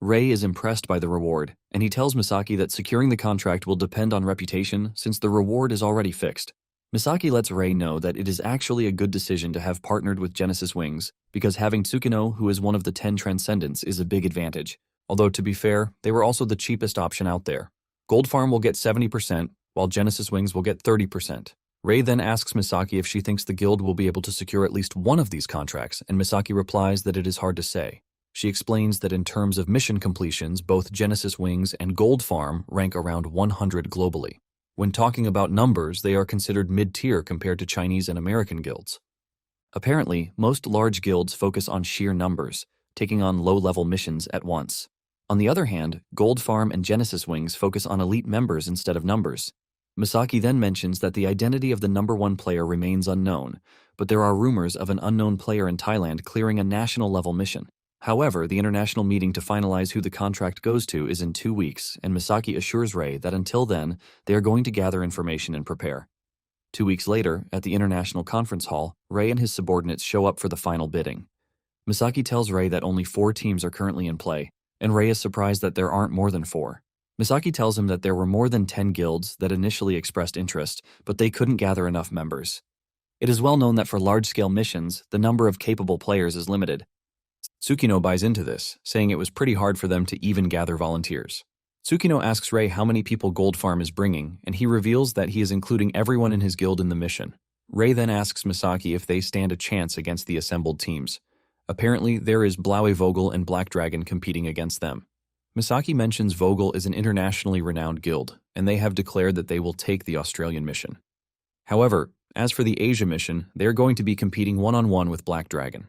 Ray is impressed by the reward, and he tells Misaki that securing the contract will depend on reputation since the reward is already fixed. Misaki lets Ray know that it is actually a good decision to have partnered with Genesis Wings because having Tsukino, who is one of the 10 Transcendents, is a big advantage. Although, to be fair, they were also the cheapest option out there. Gold Farm will get 70%, while Genesis Wings will get 30%. Ray then asks Misaki if she thinks the guild will be able to secure at least one of these contracts, and Misaki replies that it is hard to say. She explains that in terms of mission completions, both Genesis Wings and Gold Farm rank around 100 globally. When talking about numbers, they are considered mid-tier compared to Chinese and American guilds. Apparently, most large guilds focus on sheer numbers, taking on low-level missions at once. On the other hand, Gold Farm and Genesis Wings focus on elite members instead of numbers. Misaki then mentions that the identity of the number 1 player remains unknown, but there are rumors of an unknown player in Thailand clearing a national-level mission. However, the international meeting to finalize who the contract goes to is in 2 weeks, and Misaki assures Ray that until then, they are going to gather information and prepare. 2 weeks later, at the International Conference Hall, Ray and his subordinates show up for the final bidding. Misaki tells Ray that only 4 teams are currently in play, and Ray is surprised that there aren't more than 4. Misaki tells him that there were more than 10 guilds that initially expressed interest, but they couldn't gather enough members. It is well known that for large-scale missions, the number of capable players is limited. Tsukino buys into this, saying it was pretty hard for them to even gather volunteers. Tsukino asks Ray how many people Gold Farm is bringing, and he reveals that he is including everyone in his guild in the mission. Ray then asks Misaki if they stand a chance against the assembled teams. Apparently, there is Blaue Vogel and Black Dragon competing against them. Misaki mentions Vogel is an internationally renowned guild, and they have declared that they will take the Australian mission. However, as for the Asia mission, they are going to be competing one-on-one with Black Dragon.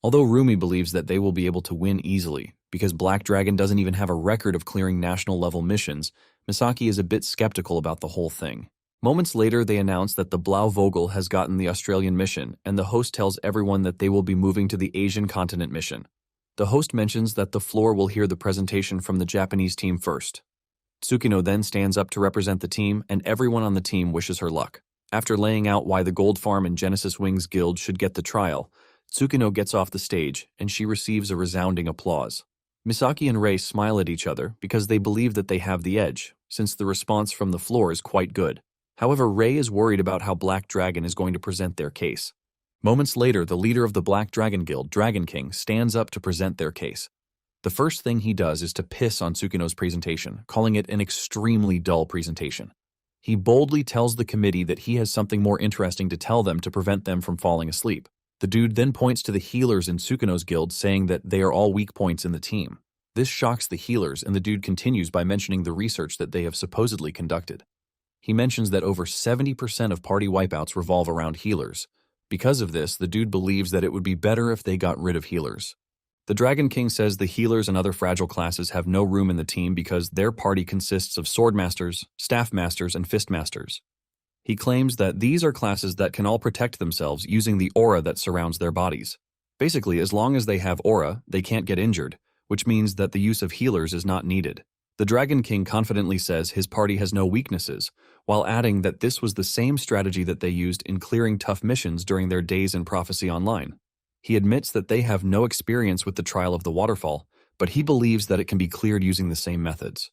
Although Rumi believes that they will be able to win easily, because Black Dragon doesn't even have a record of clearing national-level missions, Misaki is a bit skeptical about the whole thing. Moments later, they announce that the Blau Vogel has gotten the Australian mission, and the host tells everyone that they will be moving to the Asian continent mission. The host mentions that the floor will hear the presentation from the Japanese team first. Tsukino then stands up to represent the team, and everyone on the team wishes her luck. After laying out why the Gold Farm and Genesis Wings Guild should get the trial, Tsukino gets off the stage, and she receives a resounding applause. Misaki and Ray smile at each other because they believe that they have the edge, since the response from the floor is quite good. However, Ray is worried about how Black Dragon is going to present their case. Moments later, the leader of the Black Dragon Guild, Dragon King, stands up to present their case. The first thing he does is to piss on Tsukino's presentation, calling it an extremely dull presentation. He boldly tells the committee that he has something more interesting to tell them to prevent them from falling asleep. The dude then points to the healers in Tsukino's guild, saying that they are all weak points in the team. This shocks the healers, and the dude continues by mentioning the research that they have supposedly conducted. He mentions that over 70% of party wipeouts revolve around healers. Because of this, the dude believes that it would be better if they got rid of healers. The Dragon King says the healers and other fragile classes have no room in the team because their party consists of sword masters, staff masters, and fist masters. He claims that these are classes that can all protect themselves using the aura that surrounds their bodies. Basically, as long as they have aura, they can't get injured, which means that the use of healers is not needed. The Dragon King confidently says his party has no weaknesses, while adding that this was the same strategy that they used in clearing tough missions during their days in Prophecy Online. He admits that they have no experience with the Trial of the Waterfall, but he believes that it can be cleared using the same methods.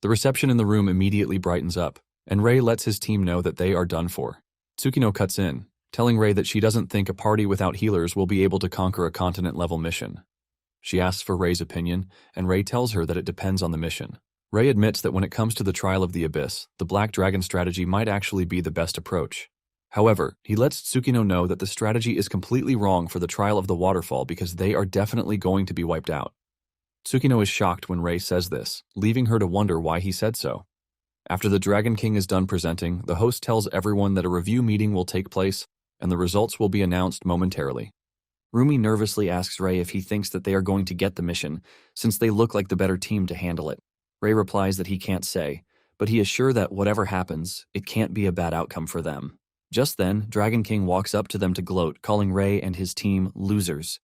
The reception in the room immediately brightens up, and Rei lets his team know that they are done for. Tsukino cuts in, telling Rei that she doesn't think a party without healers will be able to conquer a continent-level mission. She asks for Rei's opinion, and Rei tells her that it depends on the mission. Rei admits that when it comes to the Trial of the Abyss, the Black Dragon strategy might actually be the best approach. However, he lets Tsukino know that the strategy is completely wrong for the Trial of the Waterfall because they are definitely going to be wiped out. Tsukino is shocked when Rei says this, leaving her to wonder why he said so. After the Dragon King is done presenting, the host tells everyone that a review meeting will take place and the results will be announced momentarily. Rumi nervously asks Rei if he thinks that they are going to get the mission, since they look like the better team to handle it. Rei replies that he can't say, but he is sure that whatever happens, it can't be a bad outcome for them. Just then, Dragon King walks up to them to gloat, calling Rei and his team losers.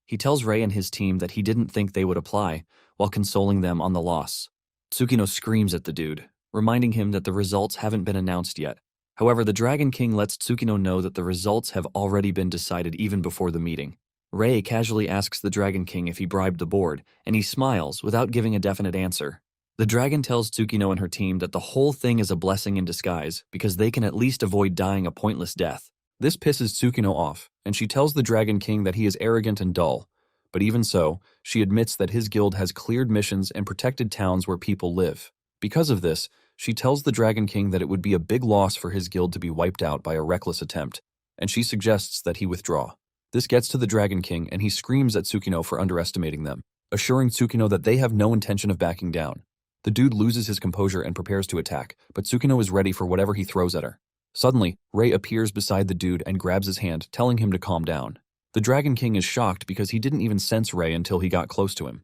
He tells Rei and his team that he didn't think they would apply, while consoling them on the loss. Tsukino screams at the dude, reminding him that the results haven't been announced yet. However, the Dragon King lets Tsukino know that the results have already been decided even before the meeting. Rei casually asks the Dragon King if he bribed the board, and he smiles without giving a definite answer. The dragon tells Tsukino and her team that the whole thing is a blessing in disguise because they can at least avoid dying a pointless death. This pisses Tsukino off, and she tells the Dragon King that he is arrogant and dull. But even so, she admits that his guild has cleared missions and protected towns where people live. Because of this, she tells the Dragon King that it would be a big loss for his guild to be wiped out by a reckless attempt, and she suggests that he withdraw. This gets to the Dragon King, and he screams at Tsukino for underestimating them, assuring Tsukino that they have no intention of backing down. The dude loses his composure and prepares to attack, but Tsukino is ready for whatever he throws at her. Suddenly, Rei appears beside the dude and grabs his hand, telling him to calm down. The Dragon King is shocked because he didn't even sense Rei until he got close to him.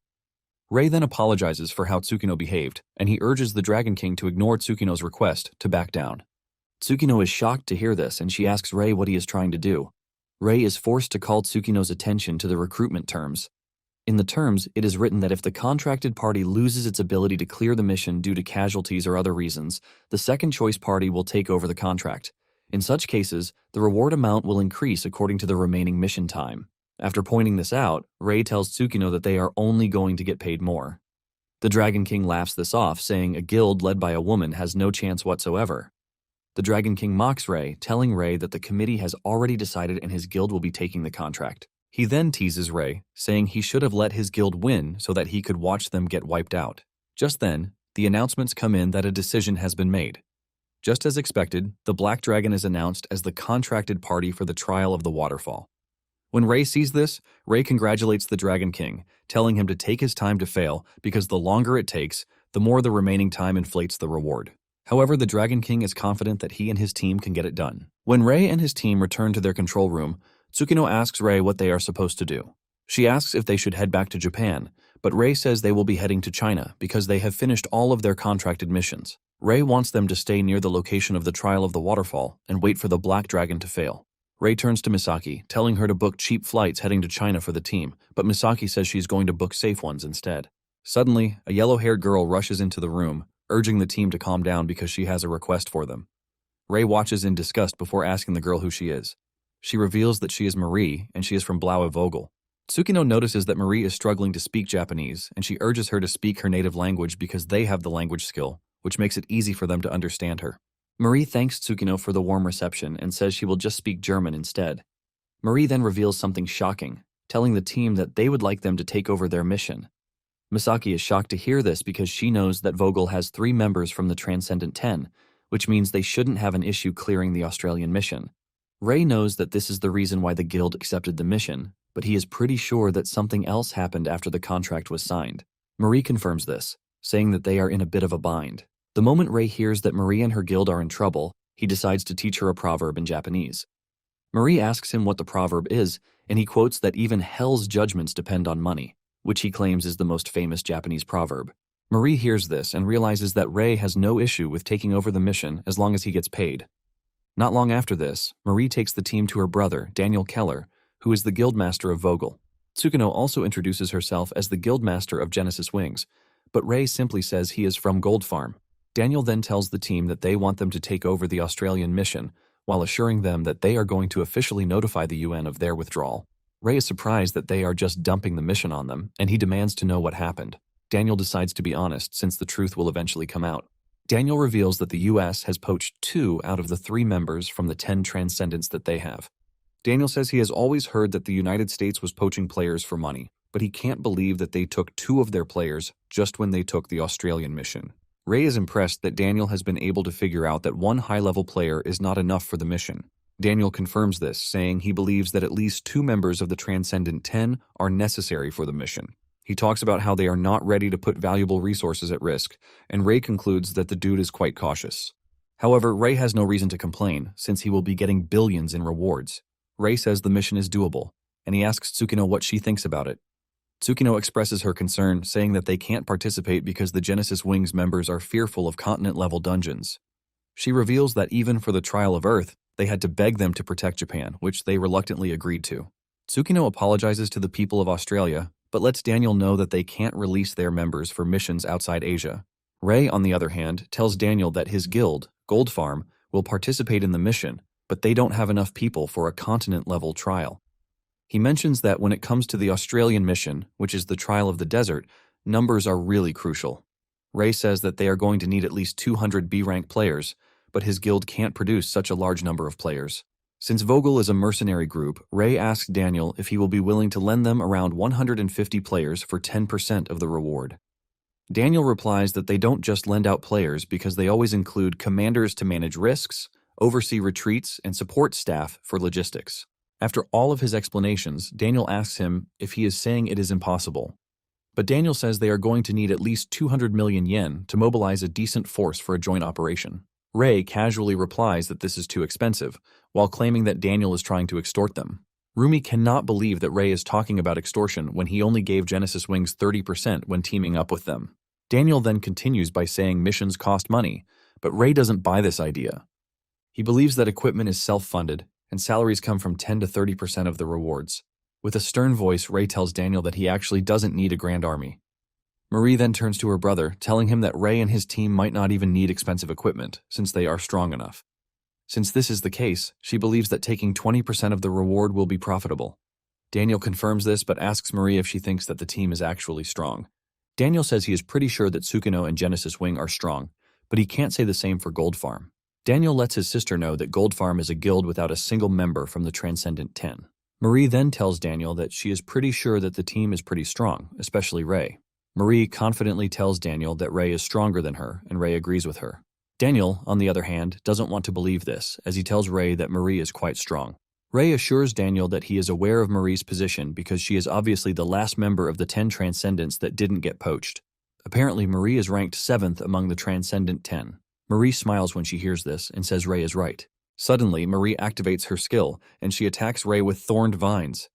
Rei then apologizes for how Tsukino behaved, and he urges the Dragon King to ignore Tsukino's request to back down. Tsukino is shocked to hear this, and she asks Rei what he is trying to do. Rei is forced to call Tsukino's attention to the recruitment terms. In the terms, it is written that if the contracted party loses its ability to clear the mission due to casualties or other reasons, the second-choice party will take over the contract. In such cases, the reward amount will increase according to the remaining mission time. After pointing this out, Rei tells Tsukino that they are only going to get paid more. The Dragon King laughs this off, saying a guild led by a woman has no chance whatsoever. The Dragon King mocks Rei, telling Rei that the committee has already decided and his guild will be taking the contract. He then teases Rei, saying he should have let his guild win so that he could watch them get wiped out. Just then, the announcements come in that a decision has been made. Just as expected, the Black Dragon is announced as the contracted party for the Trial of the Waterfall. When Rei sees this, Rei congratulates the Dragon King, telling him to take his time to fail because the longer it takes, the more the remaining time inflates the reward. However, the Dragon King is confident that he and his team can get it done. When Rei and his team return to their control room, Tsukino asks Rei what they are supposed to do. She asks if they should head back to Japan, but Rei says they will be heading to China because they have finished all of their contracted missions. Rei wants them to stay near the location of the Trial of the Waterfall and wait for the Black Dragon to fail. Rei turns to Misaki, telling her to book cheap flights heading to China for the team, but Misaki says she's going to book safe ones instead. Suddenly, a yellow-haired girl rushes into the room, urging the team to calm down because she has a request for them. Rei watches in disgust before asking the girl who she is. She reveals that she is Marie, and she is from Blaue Vogel. Tsukino notices that Marie is struggling to speak Japanese, and she urges her to speak her native language because they have the language skill, which makes it easy for them to understand her. Marie thanks Tsukino for the warm reception and says she will just speak German instead. Marie then reveals something shocking, telling the team that they would like them to take over their mission. Misaki is shocked to hear this because she knows that Vogel has 3 members from the Transcendent 10, which means they shouldn't have an issue clearing the Australian mission. Rei knows that this is the reason why the guild accepted the mission, but he is pretty sure that something else happened after the contract was signed. Marie confirms this, saying that they are in a bit of a bind. The moment Rei hears that Marie and her guild are in trouble, he decides to teach her a proverb in Japanese. Marie asks him what the proverb is, and he quotes that even hell's judgments depend on money, which he claims is the most famous Japanese proverb. Marie hears this and realizes that Rei has no issue with taking over the mission as long as he gets paid. Not long after this, Marie takes the team to her brother, Daniel Keller, who is the guildmaster of Vogel. Tsukino also introduces herself as the guildmaster of Genesis Wings, but Ray simply says he is from Gold Farm. Daniel then tells the team that they want them to take over the Australian mission, while assuring them that they are going to officially notify the UN of their withdrawal. Ray is surprised that they are just dumping the mission on them, and he demands to know what happened. Daniel decides to be honest, since the truth will eventually come out. Daniel reveals that the US has poached 2 out of the 3 members from the 10 transcendents that they have. Daniel says he has always heard that the United States was poaching players for money, but he can't believe that they took 2 of their players just when they took the Australian mission. Ray is impressed that Daniel has been able to figure out that 1 high-level player is not enough for the mission. Daniel confirms this, saying he believes that at least 2 members of the Transcendent 10 are necessary for the mission. He talks about how they are not ready to put valuable resources at risk, and Ray concludes that the dude is quite cautious. However, Ray has no reason to complain, since he will be getting billions in rewards. Ray says the mission is doable, and he asks Tsukino what she thinks about it. Tsukino expresses her concern, saying that they can't participate because the Genesis Wings members are fearful of continent-level dungeons. She reveals that even for the Trial of Earth, they had to beg them to protect Japan, which they reluctantly agreed to. Tsukino apologizes to the people of Australia, but lets Daniel know that they can't release their members for missions outside Asia. Ray, on the other hand, tells Daniel that his guild, Gold Farm, will participate in the mission, but they don't have enough people for a continent-level trial. He mentions that when it comes to the Australian mission, which is the Trial of the Desert, numbers are really crucial. Ray says that they are going to need at least 200 B-rank players, but his guild can't produce such a large number of players. Since Vogel is a mercenary group, Ray asks Daniel if he will be willing to lend them around 150 players for 10% of the reward. Daniel replies that they don't just lend out players because they always include commanders to manage risks, oversee retreats, and support staff for logistics. After all of his explanations, Daniel asks him if he is saying it is impossible. But Daniel says they are going to need at least 200 million yen to mobilize a decent force for a joint operation. Ray casually replies that this is too expensive, while claiming that Daniel is trying to extort them. Rumi cannot believe that Ray is talking about extortion when he only gave Genesis Wings 30% when teaming up with them. Daniel then continues by saying missions cost money, but Ray doesn't buy this idea. He believes that equipment is self-funded, and salaries come from 10 to 30% of the rewards. With a stern voice, Ray tells Daniel that he actually doesn't need a grand army. Marie then turns to her brother, telling him that Ray and his team might not even need expensive equipment, since they are strong enough. Since this is the case, she believes that taking 20% of the reward will be profitable. Daniel confirms this, but asks Marie if she thinks that the team is actually strong. Daniel says he is pretty sure that Tsukino and Genesis Wing are strong, but he can't say the same for Gold Farm. Daniel lets his sister know that Gold Farm is a guild without a single member from the Transcendent 10. Marie then tells Daniel that she is pretty sure that the team is pretty strong, especially Ray. Marie confidently tells Daniel that Ray is stronger than her, and Ray agrees with her. Daniel, on the other hand, doesn't want to believe this, as he tells Ray that Marie is quite strong. Ray assures Daniel that he is aware of Marie's position because she is obviously the last member of the 10 Transcendents that didn't get poached. Apparently, Marie is ranked 7th among the Transcendent 10. Marie smiles when she hears this and says Ray is right. Suddenly, Marie activates her skill, and she attacks Ray with thorned vines.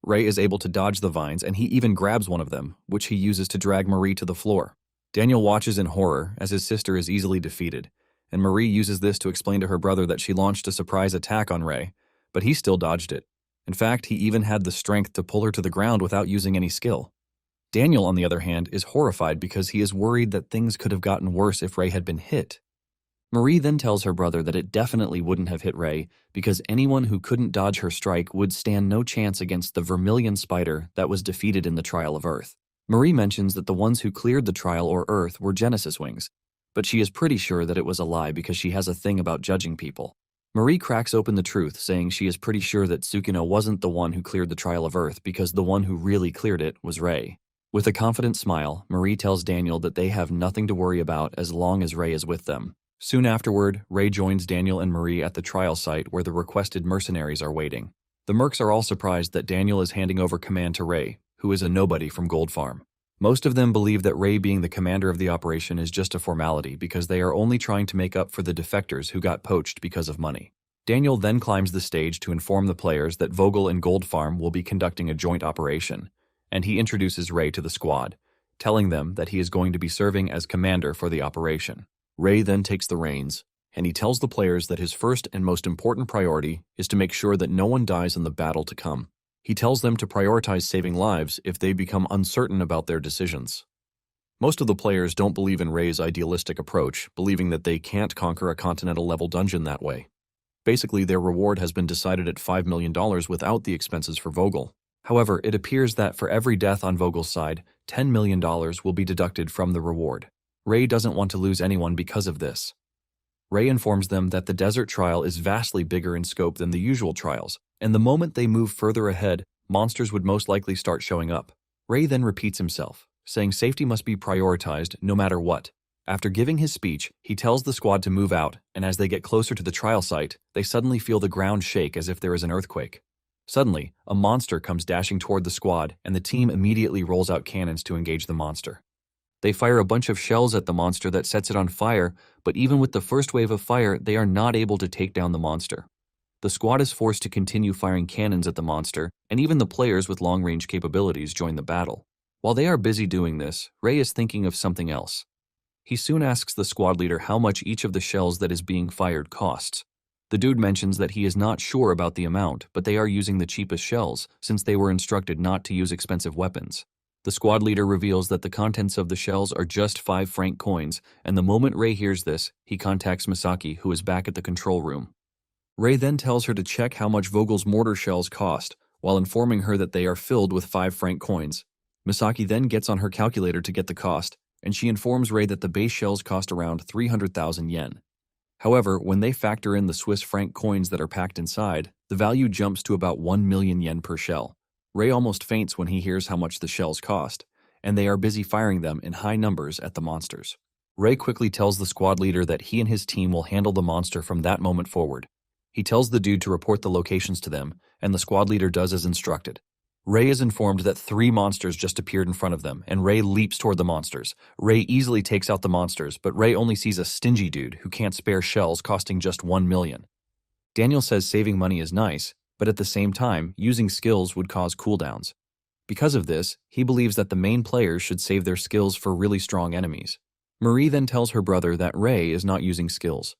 Ray is able to dodge the vines, and he even grabs one of them, which he uses to drag Marie to the floor. Daniel watches in horror as his sister is easily defeated, and Marie uses this to explain to her brother that she launched a surprise attack on Ray, but he still dodged it. In fact, he even had the strength to pull her to the ground without using any skill. Daniel, on the other hand, is horrified because he is worried that things could have gotten worse if Ray had been hit. Marie then tells her brother that it definitely wouldn't have hit Ray because anyone who couldn't dodge her strike would stand no chance against the vermilion spider that was defeated in the Trial of Earth. Marie mentions that the ones who cleared the Trial or Earth were Genesis Wings, but she is pretty sure that it was a lie because she has a thing about judging people. Marie cracks open the truth, saying she is pretty sure that Tsukino wasn't the one who cleared the Trial of Earth because the one who really cleared it was Ray. With a confident smile, Marie tells Daniel that they have nothing to worry about as long as Ray is with them. Soon afterward, Ray joins Daniel and Marie at the trial site where the requested mercenaries are waiting. The mercs are all surprised that Daniel is handing over command to Ray, who is a nobody from Gold Farm. Most of them believe that Ray being the commander of the operation is just a formality because they are only trying to make up for the defectors who got poached because of money. Daniel then climbs the stage to inform the players that Vogel and Gold Farm will be conducting a joint operation, and he introduces Ray to the squad, telling them that he is going to be serving as commander for the operation. Ray then takes the reins, and he tells the players that his first and most important priority is to make sure that no one dies in the battle to come. He tells them to prioritize saving lives if they become uncertain about their decisions. Most of the players don't believe in Ray's idealistic approach, believing that they can't conquer a continental-level dungeon that way. Basically, their reward has been decided at $5 million without the expenses for Vogel. However, it appears that for every death on Vogel's side, $10 million will be deducted from the reward. Ray doesn't want to lose anyone because of this. Ray informs them that the desert trial is vastly bigger in scope than the usual trials, and the moment they move further ahead, monsters would most likely start showing up. Ray then repeats himself, saying safety must be prioritized no matter what. After giving his speech, he tells the squad to move out, and as they get closer to the trial site, they suddenly feel the ground shake as if there is an earthquake. Suddenly, a monster comes dashing toward the squad, and the team immediately rolls out cannons to engage the monster. They fire a bunch of shells at the monster that sets it on fire, but even with the first wave of fire, they are not able to take down the monster. The squad is forced to continue firing cannons at the monster, and even the players with long-range capabilities join the battle. While they are busy doing this, Ray is thinking of something else. He soon asks the squad leader how much each of the shells that is being fired costs. The dude mentions that he is not sure about the amount, but they are using the cheapest shells, since they were instructed not to use expensive weapons. The squad leader reveals that the contents of the shells are just 5 franc coins, and the moment Ray hears this, he contacts Misaki, who is back at the control room. Ray then tells her to check how much Vogel's mortar shells cost, while informing her that they are filled with 5 franc coins. Misaki then gets on her calculator to get the cost, and she informs Ray that the base shells cost around 300,000 yen. However, when they factor in the Swiss franc coins that are packed inside, the value jumps to about 1 million yen per shell. Ray almost faints when he hears how much the shells cost, and they are busy firing them in high numbers at the monsters. Ray quickly tells the squad leader that he and his team will handle the monster from that moment forward. He tells the dude to report the locations to them, and the squad leader does as instructed. Ray is informed that 3 monsters just appeared in front of them, and Ray leaps toward the monsters. Ray easily takes out the monsters, but Ray only sees a stingy dude who can't spare shells costing just 1 million. Daniel says saving money is nice, but at the same time, using skills would cause cooldowns. Because of this, he believes that the main players should save their skills for really strong enemies. Marie then tells her brother that Ray is not using skills.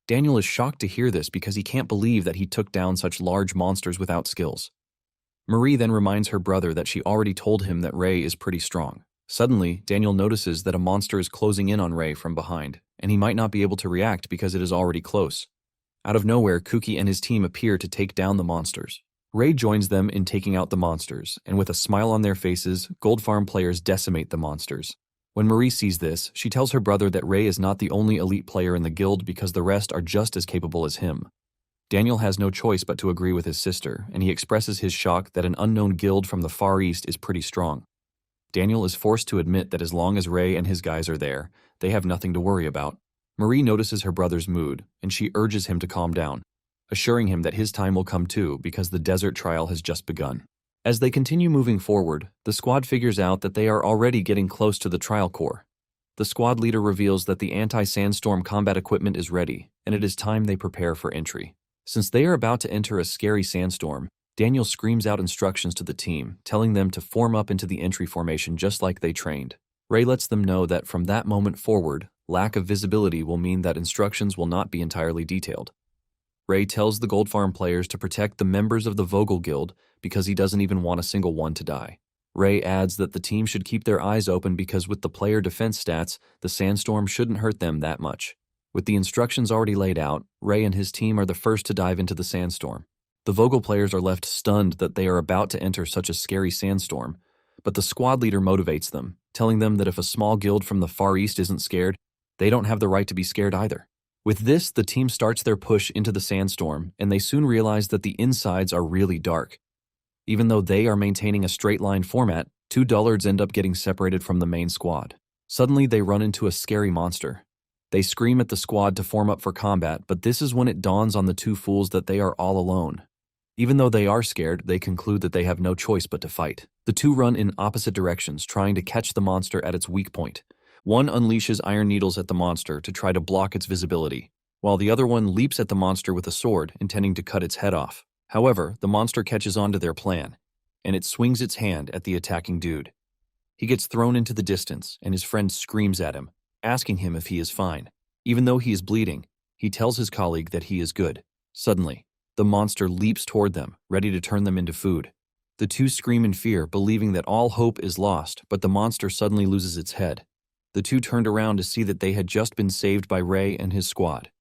Daniel is shocked to hear this because he can't believe that he took down such large monsters without skills. Marie then reminds her brother that she already told him that Ray is pretty strong. Suddenly, Daniel notices that a monster is closing in on Ray from behind, and he might not be able to react because it is already close. Out of nowhere, Kuki and his team appear to take down the monsters. Ray joins them in taking out the monsters, and with a smile on their faces, Gold Farm players decimate the monsters. When Marie sees this, she tells her brother that Ray is not the only elite player in the guild because the rest are just as capable as him. Daniel has no choice but to agree with his sister, and he expresses his shock that an unknown guild from the Far East is pretty strong. Daniel is forced to admit that as long as Ray and his guys are there, they have nothing to worry about. Marie notices her brother's mood, and she urges him to calm down, assuring him that his time will come too because the desert trial has just begun. As they continue moving forward, the squad figures out that they are already getting close to the trial core. The squad leader reveals that the anti-sandstorm combat equipment is ready, and it is time they prepare for entry. Since they are about to enter a scary sandstorm, Daniel screams out instructions to the team, telling them to form up into the entry formation just like they trained. Ray lets them know that from that moment forward, lack of visibility will mean that instructions will not be entirely detailed. Ray tells the Gold Farm players to protect the members of the Vogel Guild because he doesn't even want a single one to die. Ray adds that the team should keep their eyes open because with the player defense stats, the sandstorm shouldn't hurt them that much. With the instructions already laid out, Ray and his team are the first to dive into the sandstorm. The Vogel players are left stunned that they are about to enter such a scary sandstorm, but the squad leader motivates them, telling them that if a small guild from the Far East isn't scared, they don't have the right to be scared either. With this, the team starts their push into the sandstorm, and they soon realize that the insides are really dark. Even though they are maintaining a straight-line format, 2 dullards end up getting separated from the main squad. Suddenly, they run into a scary monster. They scream at the squad to form up for combat, but this is when it dawns on the 2 fools that they are all alone. Even though they are scared, they conclude that they have no choice but to fight. The 2 run in opposite directions, trying to catch the monster at its weak point. One unleashes iron needles at the monster to try to block its visibility, while the other one leaps at the monster with a sword, intending to cut its head off. However, the monster catches on to their plan, and it swings its hand at the attacking dude. He gets thrown into the distance, and his friend screams at him, asking him if he is fine. Even though he is bleeding, he tells his colleague that he is good. Suddenly, the monster leaps toward them, ready to turn them into food. The two scream in fear, believing that all hope is lost, but the monster suddenly loses its head. The two turned around to see that they had just been saved by Ray and his squad.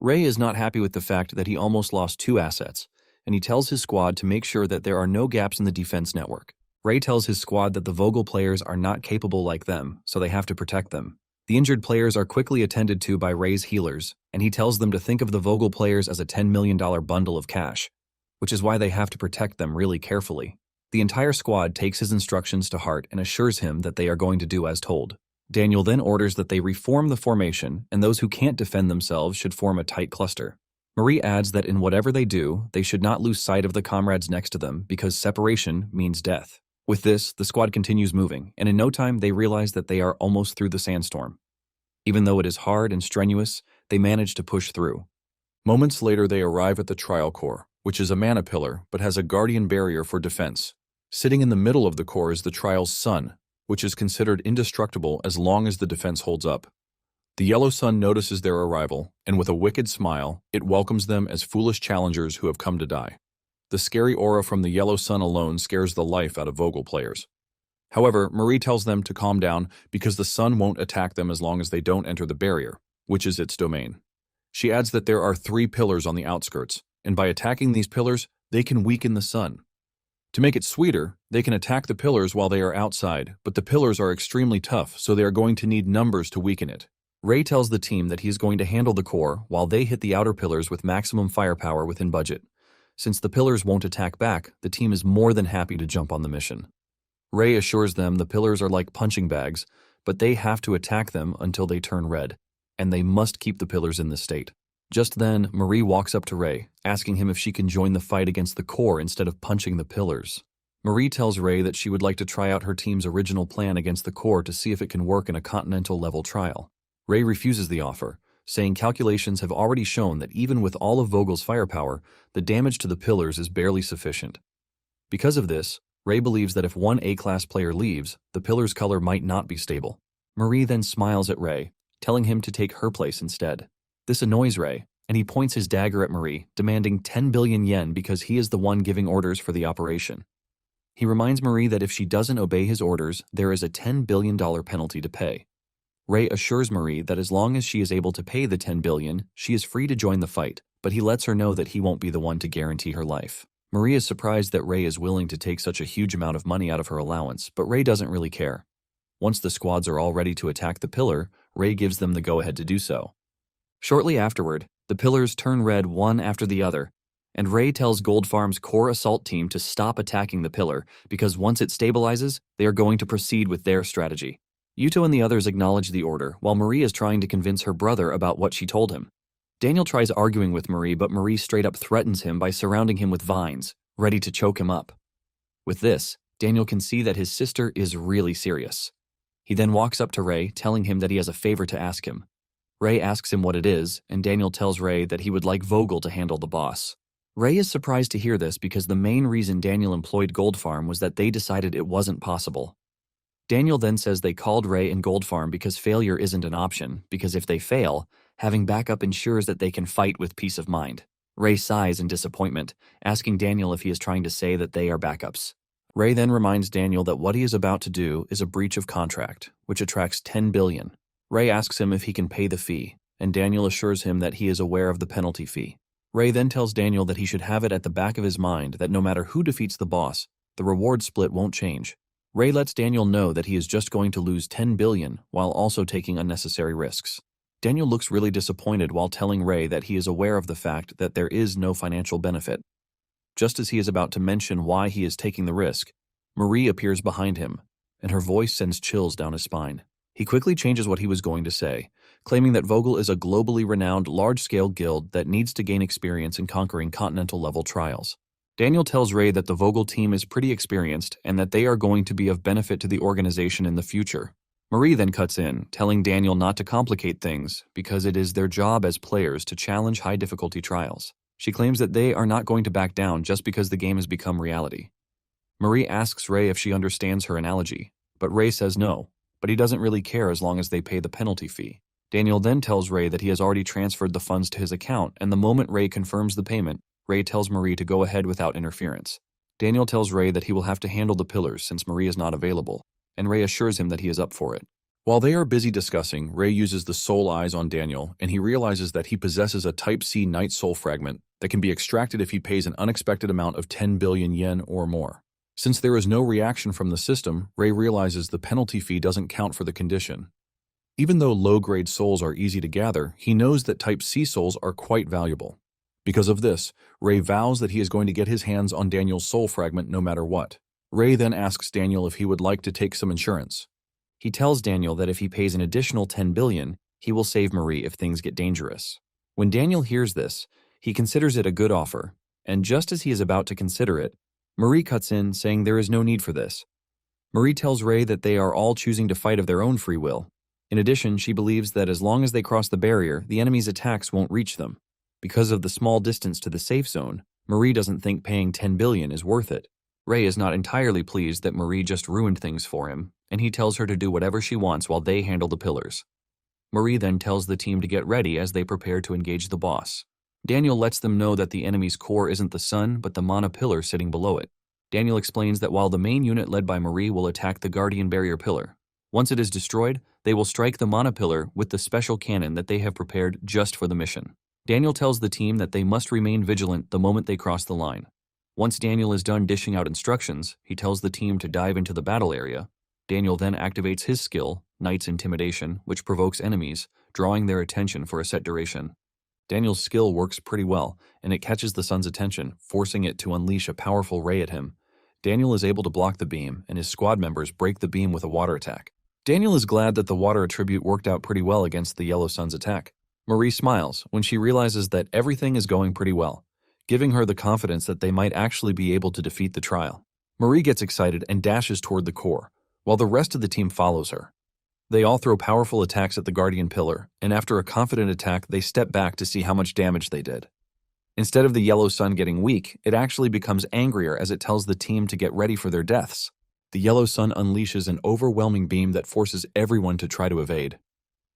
Ray is not happy with the fact that he almost lost 2 assets, and he tells his squad to make sure that there are no gaps in the defense network. Ray tells his squad that the Vogel players are not capable like them, so they have to protect them. The injured players are quickly attended to by Ray's healers, and he tells them to think of the Vogel players as a $10 million bundle of cash, which is why they have to protect them really carefully. The entire squad takes his instructions to heart and assures him that they are going to do as told. Daniel then orders that they reform the formation, and those who can't defend themselves should form a tight cluster. Marie adds that in whatever they do, they should not lose sight of the comrades next to them because separation means death. With this, the squad continues moving, and in no time they realize that they are almost through the sandstorm. Even though it is hard and strenuous, they manage to push through. Moments later they arrive at the trial core, which is a mana pillar but has a guardian barrier for defense. Sitting in the middle of the core is the trial's sun, which is considered indestructible as long as the defense holds up. The yellow sun notices their arrival, and with a wicked smile, it welcomes them as foolish challengers who have come to die. The scary aura from the yellow sun alone scares the life out of Vogel players. However, Marie tells them to calm down because the sun won't attack them as long as they don't enter the barrier, which is its domain. She adds that there are 3 pillars on the outskirts, and by attacking these pillars, they can weaken the sun. To make it sweeter, they can attack the pillars while they are outside, but the pillars are extremely tough, so they are going to need numbers to weaken it. Ray tells the team that he is going to handle the core while they hit the outer pillars with maximum firepower within budget. Since the pillars won't attack back, the team is more than happy to jump on the mission. Ray assures them the pillars are like punching bags, but they have to attack them until they turn red, and they must keep the pillars in this state. Just then, Marie walks up to Ray, asking him if she can join the fight against the core instead of punching the pillars. Marie tells Ray that she would like to try out her team's original plan against the core to see if it can work in a continental-level trial. Ray refuses the offer, saying calculations have already shown that even with all of Vogel's firepower, the damage to the pillars is barely sufficient. Because of this, Ray believes that if one A-class player leaves, the pillar's color might not be stable. Marie then smiles at Ray, telling him to take her place instead. This annoys Ray, and he points his dagger at Marie, demanding 10 billion yen because he is the one giving orders for the operation. He reminds Marie that if she doesn't obey his orders, there is a $10 billion penalty to pay. Ray assures Marie that as long as she is able to pay the 10 billion, she is free to join the fight, but he lets her know that he won't be the one to guarantee her life. Marie is surprised that Ray is willing to take such a huge amount of money out of her allowance, but Ray doesn't really care. Once the squads are all ready to attack the pillar, Ray gives them the go-ahead to do so. Shortly afterward, the pillars turn red one after the other, and Ray tells Gold Farm's core assault team to stop attacking the pillar because once it stabilizes, they are going to proceed with their strategy. Yuto and the others acknowledge the order, while Marie is trying to convince her brother about what she told him. Daniel tries arguing with Marie, but Marie straight up threatens him by surrounding him with vines, ready to choke him up. With this, Daniel can see that his sister is really serious. He then walks up to Ray, telling him that he has a favor to ask him. Ray asks him what it is, and Daniel tells Ray that he would like Vogel to handle the boss. Ray is surprised to hear this because the main reason Daniel employed Gold Farm was that they decided it wasn't possible. Daniel then says they called Ray and Gold Farm because failure isn't an option, because if they fail, having backup ensures that they can fight with peace of mind. Ray sighs in disappointment, asking Daniel if he is trying to say that they are backups. Ray then reminds Daniel that what he is about to do is a breach of contract, which attracts 10 billion. Ray asks him if he can pay the fee, and Daniel assures him that he is aware of the penalty fee. Ray then tells Daniel that he should have it at the back of his mind that no matter who defeats the boss, the reward split won't change. Ray lets Daniel know that he is just going to lose 10 billion while also taking unnecessary risks. Daniel looks really disappointed while telling Ray that he is aware of the fact that there is no financial benefit. Just as he is about to mention why he is taking the risk, Marie appears behind him, and her voice sends chills down his spine. He quickly changes what he was going to say, claiming that Vogel is a globally renowned large-scale guild that needs to gain experience in conquering continental-level trials. Daniel tells Ray that the Vogel team is pretty experienced and that they are going to be of benefit to the organization in the future. Marie then cuts in, telling Daniel not to complicate things because it is their job as players to challenge high-difficulty trials. She claims that they are not going to back down just because the game has become reality. Marie asks Ray if she understands her analogy, but Ray says no, but he doesn't really care as long as they pay the penalty fee. Daniel then tells Ray that he has already transferred the funds to his account, and the moment Ray confirms the payment, Ray tells Marie to go ahead without interference. Daniel tells Ray that he will have to handle the pillars since Marie is not available, and Ray assures him that he is up for it. While they are busy discussing, Ray uses the soul eyes on Daniel, and he realizes that he possesses a Type C Night Soul fragment that can be extracted if he pays an unexpected amount of 10 billion yen or more. Since there is no reaction from the system, Ray realizes the penalty fee doesn't count for the condition. Even though low-grade souls are easy to gather, he knows that Type C souls are quite valuable. Because of this, Ray vows that he is going to get his hands on Daniel's soul fragment no matter what. Ray then asks Daniel if he would like to take some insurance. He tells Daniel that if he pays an additional 10 billion, he will save Marie if things get dangerous. When Daniel hears this, he considers it a good offer, and just as he is about to consider it, Marie cuts in saying there is no need for this. Marie tells Ray that they are all choosing to fight of their own free will. In addition, she believes that as long as they cross the barrier, the enemy's attacks won't reach them. Because of the small distance to the safe zone, Marie doesn't think paying 10 billion is worth it. Ray is not entirely pleased that Marie just ruined things for him, and he tells her to do whatever she wants while they handle the pillars. Marie then tells the team to get ready as they prepare to engage the boss. Daniel lets them know that the enemy's core isn't the sun, but the mana pillar sitting below it. Daniel explains that while the main unit led by Marie will attack the guardian barrier pillar, once it is destroyed, they will strike the mana pillar with the special cannon that they have prepared just for the mission. Daniel tells the team that they must remain vigilant the moment they cross the line. Once Daniel is done dishing out instructions, he tells the team to dive into the battle area. Daniel then activates his skill, Knight's Intimidation, which provokes enemies, drawing their attention for a set duration. Daniel's skill works pretty well, and it catches the sun's attention, forcing it to unleash a powerful ray at him. Daniel is able to block the beam, and his squad members break the beam with a water attack. Daniel is glad that the water attribute worked out pretty well against the yellow sun's attack. Marie smiles when she realizes that everything is going pretty well, giving her the confidence that they might actually be able to defeat the trial. Marie gets excited and dashes toward the core, while the rest of the team follows her. They all throw powerful attacks at the guardian pillar, and after a confident attack, they step back to see how much damage they did. Instead of the yellow sun getting weak, it actually becomes angrier as it tells the team to get ready for their deaths. The yellow sun unleashes an overwhelming beam that forces everyone to try to evade.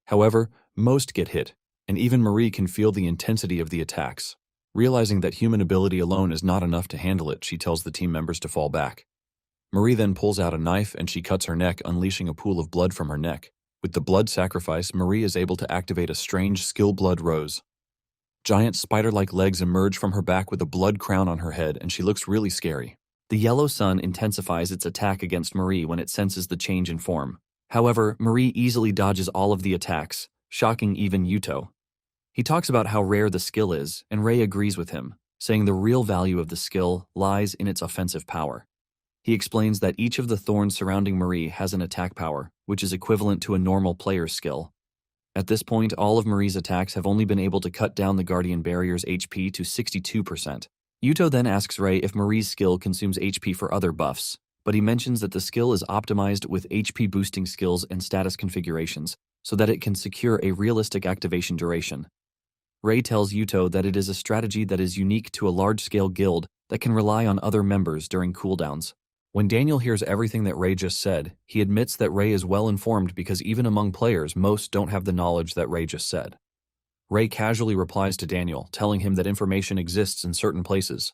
However, most get hit, and even Marie can feel the intensity of the attacks. Realizing that human ability alone is not enough to handle it, she tells the team members to fall back. Marie then pulls out a knife and she cuts her neck, unleashing a pool of blood from her neck. With the blood sacrifice, Marie is able to activate a strange skill blood rose. Giant spider-like legs emerge from her back with a blood crown on her head, and she looks really scary. The yellow sun intensifies its attack against Marie when it senses the change in form. However, Marie easily dodges all of the attacks, shocking even Yuto. He talks about how rare the skill is, and Ray agrees with him, saying the real value of the skill lies in its offensive power. He explains that each of the thorns surrounding Marie has an attack power, which is equivalent to a normal player's skill. At this point, all of Marie's attacks have only been able to cut down the Guardian Barrier's HP to 62%. Yuto then asks Ray if Marie's skill consumes HP for other buffs, but he mentions that the skill is optimized with HP boosting skills and status configurations so that it can secure a realistic activation duration. Ray tells Yuto that it is a strategy that is unique to a large-scale guild that can rely on other members during cooldowns. When Daniel hears everything that Ray just said, he admits that Ray is well informed because even among players, most don't have the knowledge that Ray just said. Ray casually replies to Daniel, telling him that information exists in certain places.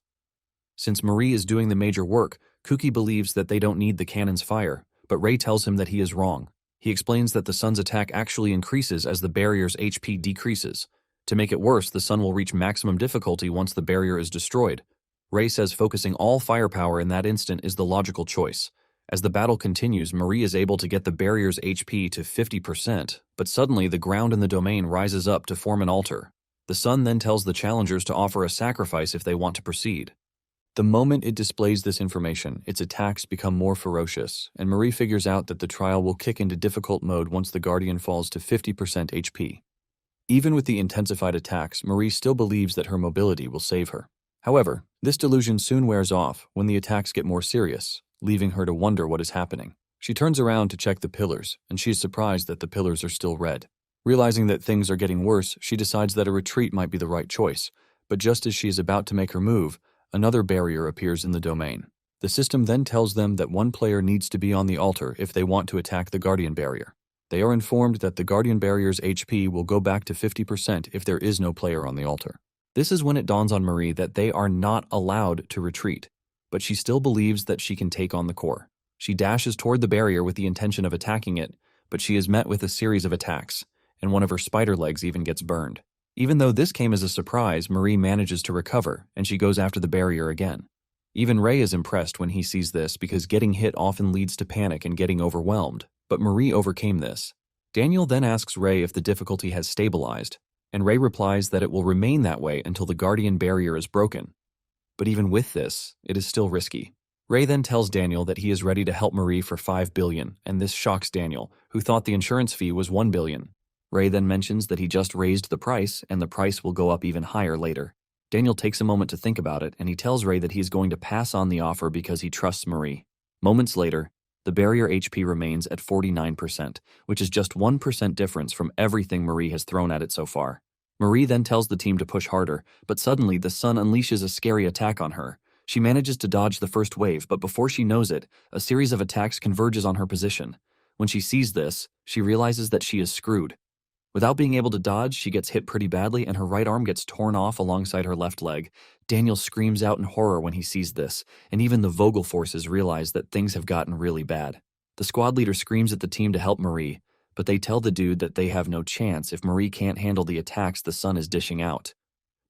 Since Marie is doing the major work, Kuki believes that they don't need the cannon's fire, but Ray tells him that he is wrong. He explains that the sun's attack actually increases as the barrier's HP decreases. To make it worse, the sun will reach maximum difficulty once the barrier is destroyed. Ray says focusing all firepower in that instant is the logical choice. As the battle continues, Marie is able to get the barrier's HP to 50%, but suddenly the ground in the domain rises up to form an altar. The sun then tells the challengers to offer a sacrifice if they want to proceed. The moment it displays this information, its attacks become more ferocious, and Marie figures out that the trial will kick into difficult mode once the Guardian falls to 50% HP. Even with the intensified attacks, Marie still believes that her mobility will save her. However, this delusion soon wears off when the attacks get more serious, leaving her to wonder what is happening. She turns around to check the pillars, and she is surprised that the pillars are still red. Realizing that things are getting worse, she decides that a retreat might be the right choice, but just as she is about to make her move, another barrier appears in the domain. The system then tells them that one player needs to be on the altar if they want to attack the Guardian Barrier. They are informed that the Guardian Barrier's HP will go back to 50% if there is no player on the altar. This is when it dawns on Marie that they are not allowed to retreat. but she still believes that she can take on the core. She dashes toward the barrier with the intention of attacking it, but she is met with a series of attacks, and one of her spider legs even gets burned. Even though this came as a surprise, Marie manages to recover, and she goes after the barrier again. Even Ray is impressed when he sees this because getting hit often leads to panic and getting overwhelmed, but Marie overcame this. Daniel then asks Ray if the difficulty has stabilized, and Ray replies that it will remain that way until the guardian barrier is broken. But even with this, it is still risky. Ray then tells Daniel that he is ready to help Marie for $5 billion, and this shocks Daniel, who thought the insurance fee was $1 billion. Ray then mentions that he just raised the price, and the price will go up even higher later. Daniel takes a moment to think about it, and he tells Ray that he is going to pass on the offer because he trusts Marie. Moments later, the barrier HP remains at 49%, which is just 1% difference from everything Marie has thrown at it so far. Marie then tells the team to push harder, but suddenly the sun unleashes a scary attack on her. She manages to dodge the first wave, but before she knows it, a series of attacks converges on her position. When she sees this, she realizes that she is screwed. Without being able to dodge, she gets hit pretty badly and her right arm gets torn off alongside her left leg. Daniel screams out in horror when he sees this, and even the Vogel forces realize that things have gotten really bad. The squad leader screams at the team to help Marie, but they tell the dude that they have no chance if Marie can't handle the attacks the sun is dishing out.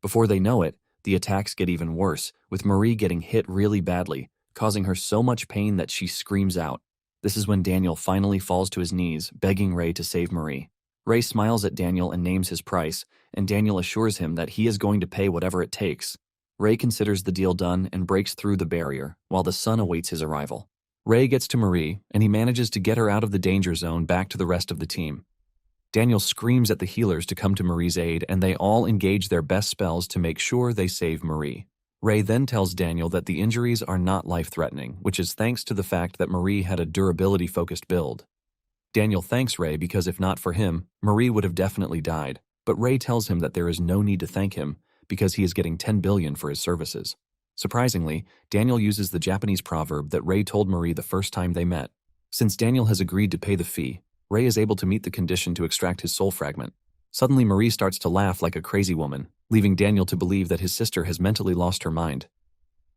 Before they know it, the attacks get even worse, with Marie getting hit really badly, causing her so much pain that she screams out. This is when Daniel finally falls to his knees, begging Ray to save Marie. Ray smiles at Daniel and names his price, and Daniel assures him that he is going to pay whatever it takes. Ray considers the deal done and breaks through the barrier, while the sun awaits his arrival. Ray gets to Marie, and he manages to get her out of the danger zone back to the rest of the team. Daniel screams at the healers to come to Marie's aid, and they all engage their best spells to make sure they save Marie. Ray then tells Daniel that the injuries are not life-threatening, which is thanks to the fact that Marie had a durability-focused build. Daniel thanks Ray because if not for him, Marie would have definitely died, but Ray tells him that there is no need to thank him because he is getting $10 billion for his services. Surprisingly, Daniel uses the Japanese proverb that Ray told Marie the first time they met. Since Daniel has agreed to pay the fee, Ray is able to meet the condition to extract his soul fragment. Suddenly, Marie starts to laugh like a crazy woman, leaving Daniel to believe that his sister has mentally lost her mind.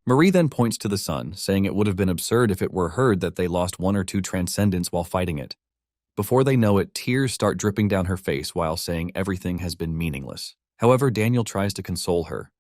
Marie then points to the sun, saying it would have been absurd if it were heard that they lost one or two transcendents while fighting it. Before they know it, tears start dripping down her face while saying everything has been meaningless. However, Daniel tries to console her,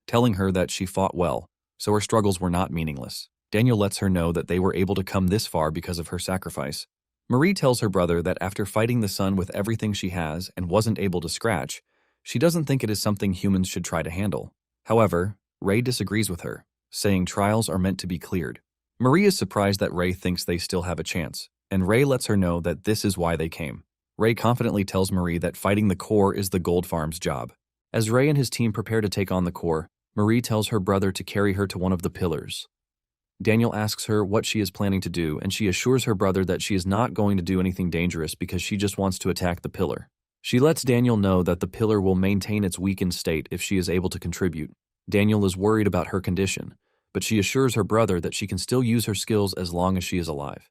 telling her that she fought well, so her struggles were not meaningless. Daniel lets her know that they were able to come this far because of her sacrifice. Marie tells her brother that after fighting the sun with everything she has and wasn't able to scratch, she doesn't think it is something humans should try to handle. However, Ray disagrees with her, saying trials are meant to be cleared. Marie is surprised that Ray thinks they still have a chance, and Ray lets her know that this is why they came. Ray confidently tells Marie that fighting the core is the gold farm's job. As Ray and his team prepare to take on the core, Marie tells her brother to carry her to one of the pillars. Daniel asks her what she is planning to do, and she assures her brother that she is not going to do anything dangerous because she just wants to attack the pillar. She lets Daniel know that the pillar will maintain its weakened state if she is able to contribute. Daniel is worried about her condition, but she assures her brother that she can still use her skills as long as she is alive.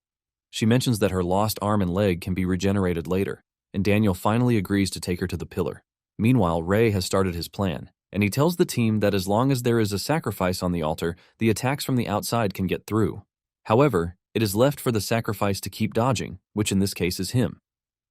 She mentions that her lost arm and leg can be regenerated later, and Daniel finally agrees to take her to the pillar. Meanwhile, Ray has started his plan, and he tells the team that as long as there is a sacrifice on the altar, the attacks from the outside can get through. However, it is left for the sacrifice to keep dodging, which in this case is him.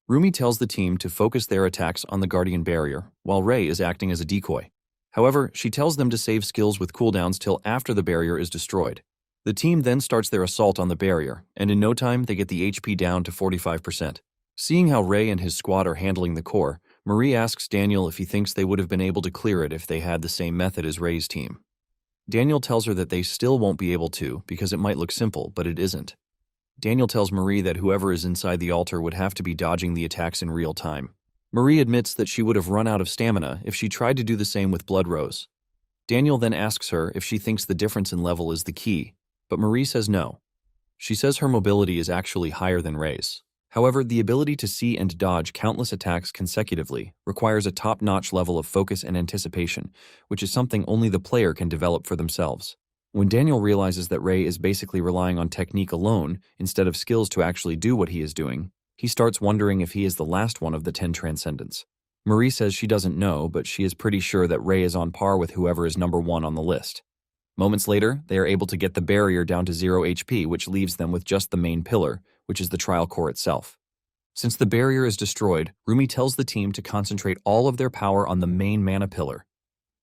Rumi tells the team to focus their attacks on the guardian barrier, while Ray is acting as a decoy. However, she tells them to save skills with cooldowns till after the barrier is destroyed. The team then starts their assault on the barrier, and in no time they get the HP down to 45%. Seeing how Ray and his squad are handling the core, Marie asks Daniel if he thinks they would have been able to clear it if they had the same method as Ray's team. Daniel tells her that they still won't be able to because it might look simple, but it isn't. Daniel tells Marie that whoever is inside the altar would have to be dodging the attacks in real time. Marie admits that she would have run out of stamina if she tried to do the same with Blood Rose. Daniel then asks her if she thinks the difference in level is the key, but Marie says no. She says her mobility is actually higher than Ray's. However, the ability to see and dodge countless attacks consecutively requires a top-notch level of focus and anticipation, which is something only the player can develop for themselves. When Daniel realizes that Ray is basically relying on technique alone instead of skills to actually do what he is doing, he starts wondering if he is the last one of the 10 transcendents. Marie says she doesn't know, but she is pretty sure that Ray is on par with whoever is number 1 on the list. Moments later, they are able to get the barrier down to 0 HP, which leaves them with just the main pillar, which is the trial core itself. Since the barrier is destroyed, Rumi tells the team to concentrate all of their power on the main mana pillar.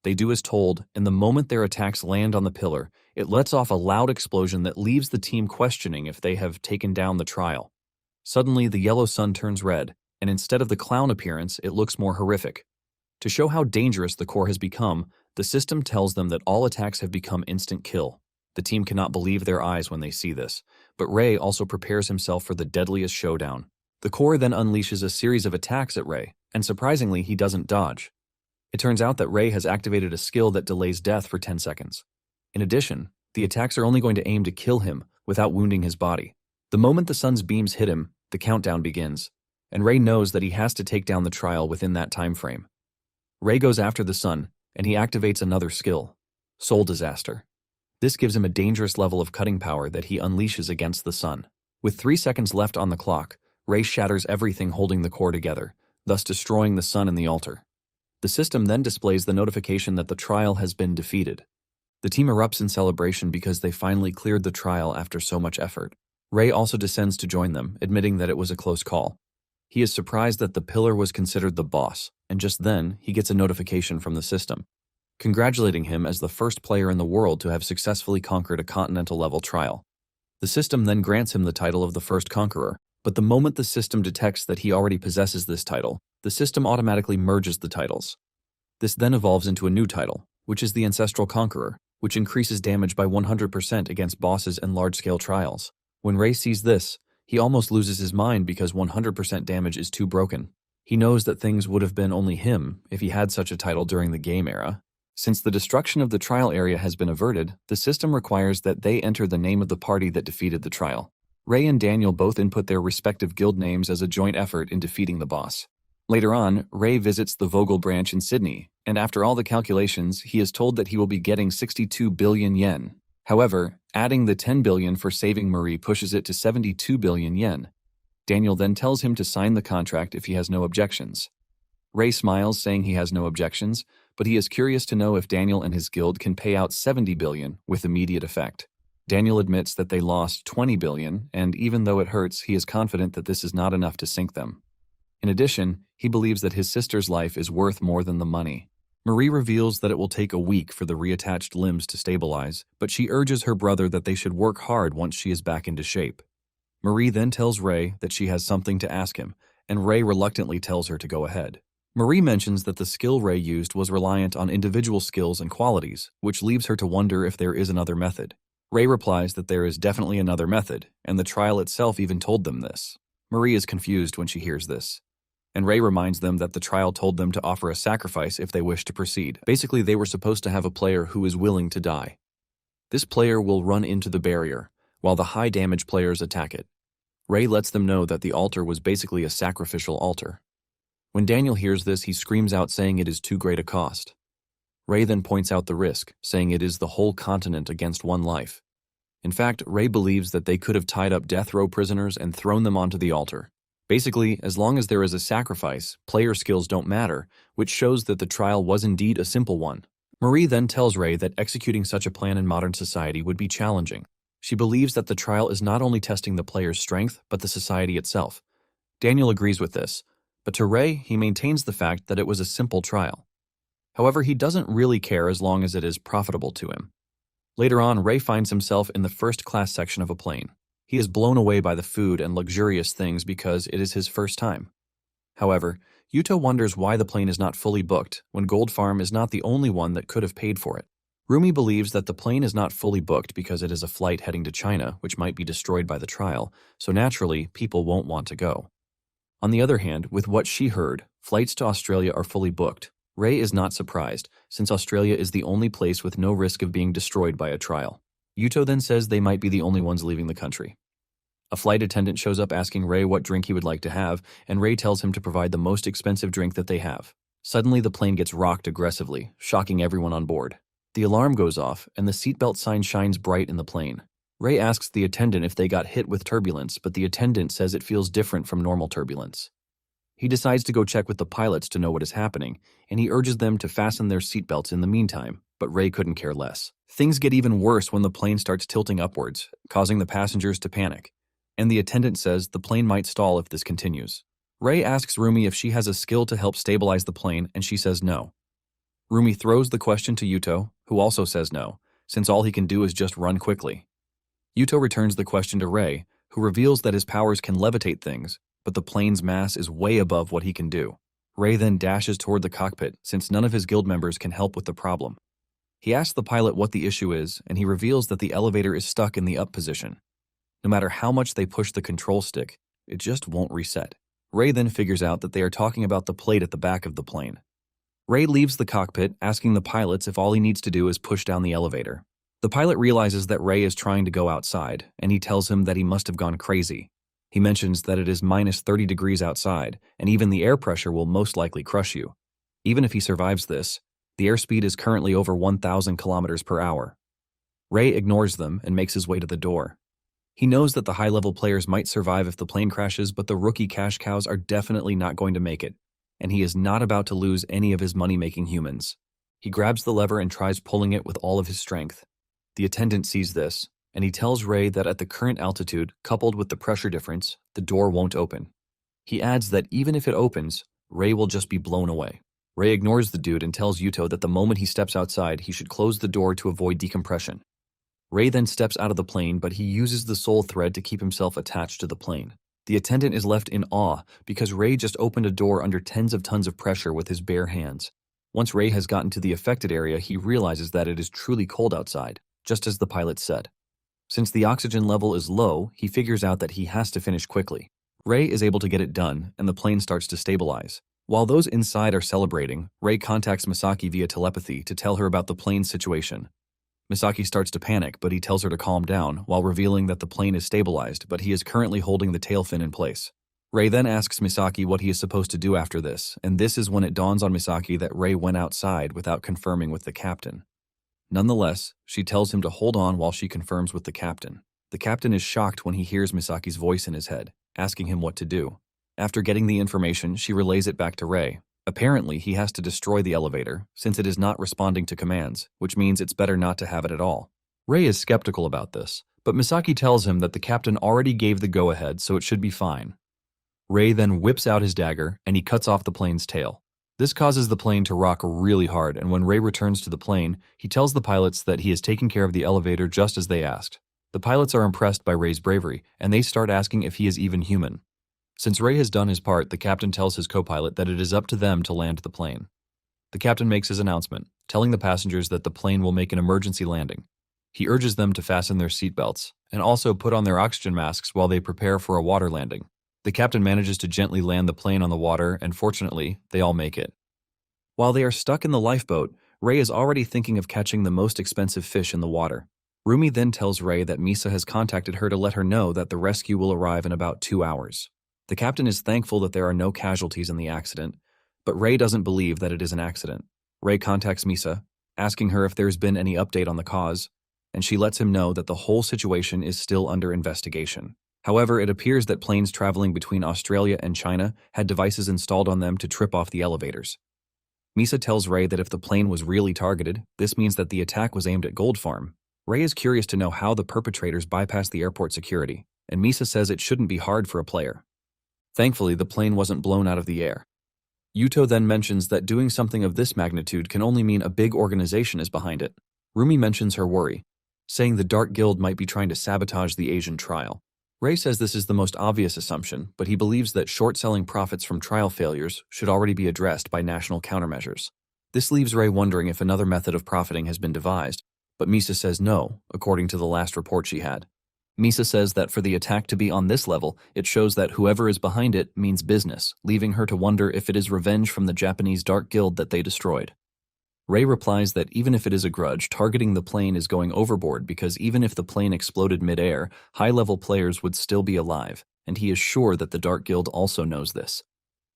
They do as told, and the moment their attacks land on the pillar, it lets off a loud explosion that leaves the team questioning if they have taken down the trial. Suddenly, the yellow sun turns red, and instead of the clown appearance, it looks more horrific. To show how dangerous the core has become, the system tells them that all attacks have become instant kill. The team cannot believe their eyes when they see this, but Ray also prepares himself for the deadliest showdown. The core then unleashes a series of attacks at Ray, and surprisingly, he doesn't dodge. It turns out that Ray has activated a skill that delays death for 10 seconds. In addition, the attacks are only going to aim to kill him without wounding his body. The moment the sun's beams hit him, the countdown begins, and Ray knows that he has to take down the trial within that time frame. Ray goes after the sun, and he activates another skill, Soul Disaster. This gives him a dangerous level of cutting power that he unleashes against the sun. With 3 seconds left on the clock, Ray shatters everything holding the core together, thus destroying the sun and the altar. The system then displays the notification that the trial has been defeated. The team erupts in celebration because they finally cleared the trial after so much effort. Ray also descends to join them, admitting that it was a close call. He is surprised that the pillar was considered the boss, and just then, he gets a notification from the system, congratulating him as the first player in the world to have successfully conquered a continental-level trial. The system then grants him the title of the first conqueror, but the moment the system detects that he already possesses this title, the system automatically merges the titles. This then evolves into a new title, which is the Ancestral Conqueror, which increases damage by 100% against bosses and large-scale trials. When Ray sees this, he almost loses his mind because 100% damage is too broken. He knows that things would have been only him if he had such a title during the game era. Since the destruction of the trial area has been averted, the system requires that they enter the name of the party that defeated the trial. Ray and Daniel both input their respective guild names as a joint effort in defeating the boss. Later on, Ray visits the Vogel branch in Sydney, and after all the calculations, he is told that he will be getting 62 billion yen. However, adding the 10 billion for saving Marie pushes it to 72 billion yen. Daniel then tells him to sign the contract if he has no objections. Ray smiles, saying he has no objections, but he is curious to know if Daniel and his guild can pay out 70 billion with immediate effect. Daniel admits that they lost 20 billion, and even though it hurts, he is confident that this is not enough to sink them. In addition, he believes that his sister's life is worth more than the money. Marie reveals that it will take a week for the reattached limbs to stabilize, but she urges her brother that they should work hard once she is back into shape. Marie then tells Ray that she has something to ask him, and Ray reluctantly tells her to go ahead. Marie mentions that the skill Ray used was reliant on individual skills and qualities, which leaves her to wonder if there is another method. Ray replies that there is definitely another method, and the trial itself even told them this. Marie is confused when she hears this, and Ray reminds them that the trial told them to offer a sacrifice if they wish to proceed. Basically, they were supposed to have a player who is willing to die. This player will run into the barrier, while the high-damage players attack it. Ray lets them know that the altar was basically a sacrificial altar. When Daniel hears this, he screams out saying it is too great a cost. Ray then points out the risk, saying it is the whole continent against one life. In fact, Ray believes that they could have tied up death row prisoners and thrown them onto the altar. Basically, as long as there is a sacrifice, player skills don't matter, which shows that the trial was indeed a simple one. Marie then tells Ray that executing such a plan in modern society would be challenging. She believes that the trial is not only testing the player's strength, but the society itself. Daniel agrees with this, but to Ray, he maintains the fact that it was a simple trial. However, he doesn't really care as long as it is profitable to him. Later on, Ray finds himself in the first-class section of a plane. He is blown away by the food and luxurious things because it is his first time. However, Yuto wonders why the plane is not fully booked when Gold Farm is not the only one that could have paid for it. Rumi believes that the plane is not fully booked because it is a flight heading to China, which might be destroyed by the trial, so naturally, people won't want to go. On the other hand, with what she heard, flights to Australia are fully booked. Ray is not surprised, since Australia is the only place with no risk of being destroyed by a trial. Yuto then says they might be the only ones leaving the country. A flight attendant shows up asking Ray what drink he would like to have, and Ray tells him to provide the most expensive drink that they have. Suddenly, the plane gets rocked aggressively, shocking everyone on board. The alarm goes off, and the seatbelt sign shines bright in the plane. Ray asks the attendant if they got hit with turbulence, but the attendant says it feels different from normal turbulence. He decides to go check with the pilots to know what is happening, and he urges them to fasten their seatbelts in the meantime, but Ray couldn't care less. Things get even worse when the plane starts tilting upwards, causing the passengers to panic. And the attendant says the plane might stall if this continues. Ray asks Rumi if she has a skill to help stabilize the plane, and she says no. Rumi throws the question to Yuto, who also says no, since all he can do is just run quickly. Yuto returns the question to Ray, who reveals that his powers can levitate things, but the plane's mass is way above what he can do. Ray then dashes toward the cockpit, since none of his guild members can help with the problem. He asks the pilot what the issue is, and he reveals that the elevator is stuck in the up position. No matter how much they push the control stick, it just won't reset. Ray then figures out that they are talking about the plate at the back of the plane. Ray leaves the cockpit, asking the pilots if all he needs to do is push down the elevator. The pilot realizes that Ray is trying to go outside, and he tells him that he must have gone crazy. He mentions that it is minus 30 degrees outside, and even the air pressure will most likely crush you. Even if he survives this, the airspeed is currently over 1,000 kilometers per hour. Ray ignores them and makes his way to the door. He knows that the high-level players might survive if the plane crashes, but the rookie cash cows are definitely not going to make it, and he is not about to lose any of his money-making humans. He grabs the lever and tries pulling it with all of his strength. The attendant sees this, and he tells Ray that at the current altitude, coupled with the pressure difference, the door won't open. He adds that even if it opens, Ray will just be blown away. Ray ignores the dude and tells Yuto that the moment he steps outside, he should close the door to avoid decompression. Ray then steps out of the plane, but he uses the soul thread to keep himself attached to the plane. The attendant is left in awe because Ray just opened a door under tens of tons of pressure with his bare hands. Once Ray has gotten to the affected area, he realizes that it is truly cold outside, just as the pilot said. Since the oxygen level is low, he figures out that he has to finish quickly. Ray is able to get it done, and the plane starts to stabilize. While those inside are celebrating, Ray contacts Misaki via telepathy to tell her about the plane's situation. Misaki starts to panic, but he tells her to calm down, while revealing that the plane is stabilized, but he is currently holding the tail fin in place. Ray then asks Misaki what he is supposed to do after this, and this is when it dawns on Misaki that Ray went outside without confirming with the captain. Nonetheless, she tells him to hold on while she confirms with the captain. The captain is shocked when he hears Misaki's voice in his head, asking him what to do. After getting the information, she relays it back to Ray. Apparently, he has to destroy the elevator, since it is not responding to commands, which means it's better not to have it at all. Ray is skeptical about this, but Misaki tells him that the captain already gave the go-ahead, so it should be fine. Ray then whips out his dagger, and he cuts off the plane's tail. This causes the plane to rock really hard, and when Ray returns to the plane, he tells the pilots that he has taken care of the elevator just as they asked. The pilots are impressed by Ray's bravery, and they start asking if he is even human. Since Ray has done his part, the captain tells his co-pilot that it is up to them to land the plane. The captain makes his announcement, telling the passengers that the plane will make an emergency landing. He urges them to fasten their seatbelts, and also put on their oxygen masks while they prepare for a water landing. The captain manages to gently land the plane on the water, and fortunately, they all make it. While they are stuck in the lifeboat, Ray is already thinking of catching the most expensive fish in the water. Rumi then tells Ray that Misa has contacted her to let her know that the rescue will arrive in about 2 hours. The captain is thankful that there are no casualties in the accident, but Ray doesn't believe that it is an accident. Ray contacts Misa, asking her if there's been any update on the cause, and she lets him know that the whole situation is still under investigation. However, it appears that planes traveling between Australia and China had devices installed on them to trip off the elevators. Misa tells Ray that if the plane was really targeted, this means that the attack was aimed at Gold Farm. Ray is curious to know how the perpetrators bypassed the airport security, and Misa says it shouldn't be hard for a player. Thankfully, the plane wasn't blown out of the air. Yuto then mentions that doing something of this magnitude can only mean a big organization is behind it. Rumi mentions her worry, saying the Dark Guild might be trying to sabotage the Asian trial. Ray says this is the most obvious assumption, but he believes that short-selling profits from trial failures should already be addressed by national countermeasures. This leaves Ray wondering if another method of profiting has been devised, but Misa says no, according to the last report she had. Misa says that for the attack to be on this level, it shows that whoever is behind it means business, leaving her to wonder if it is revenge from the Japanese Dark Guild that they destroyed. Ray replies that even if it is a grudge, targeting the plane is going overboard because even if the plane exploded mid-air, high-level players would still be alive, and he is sure that the Dark Guild also knows this.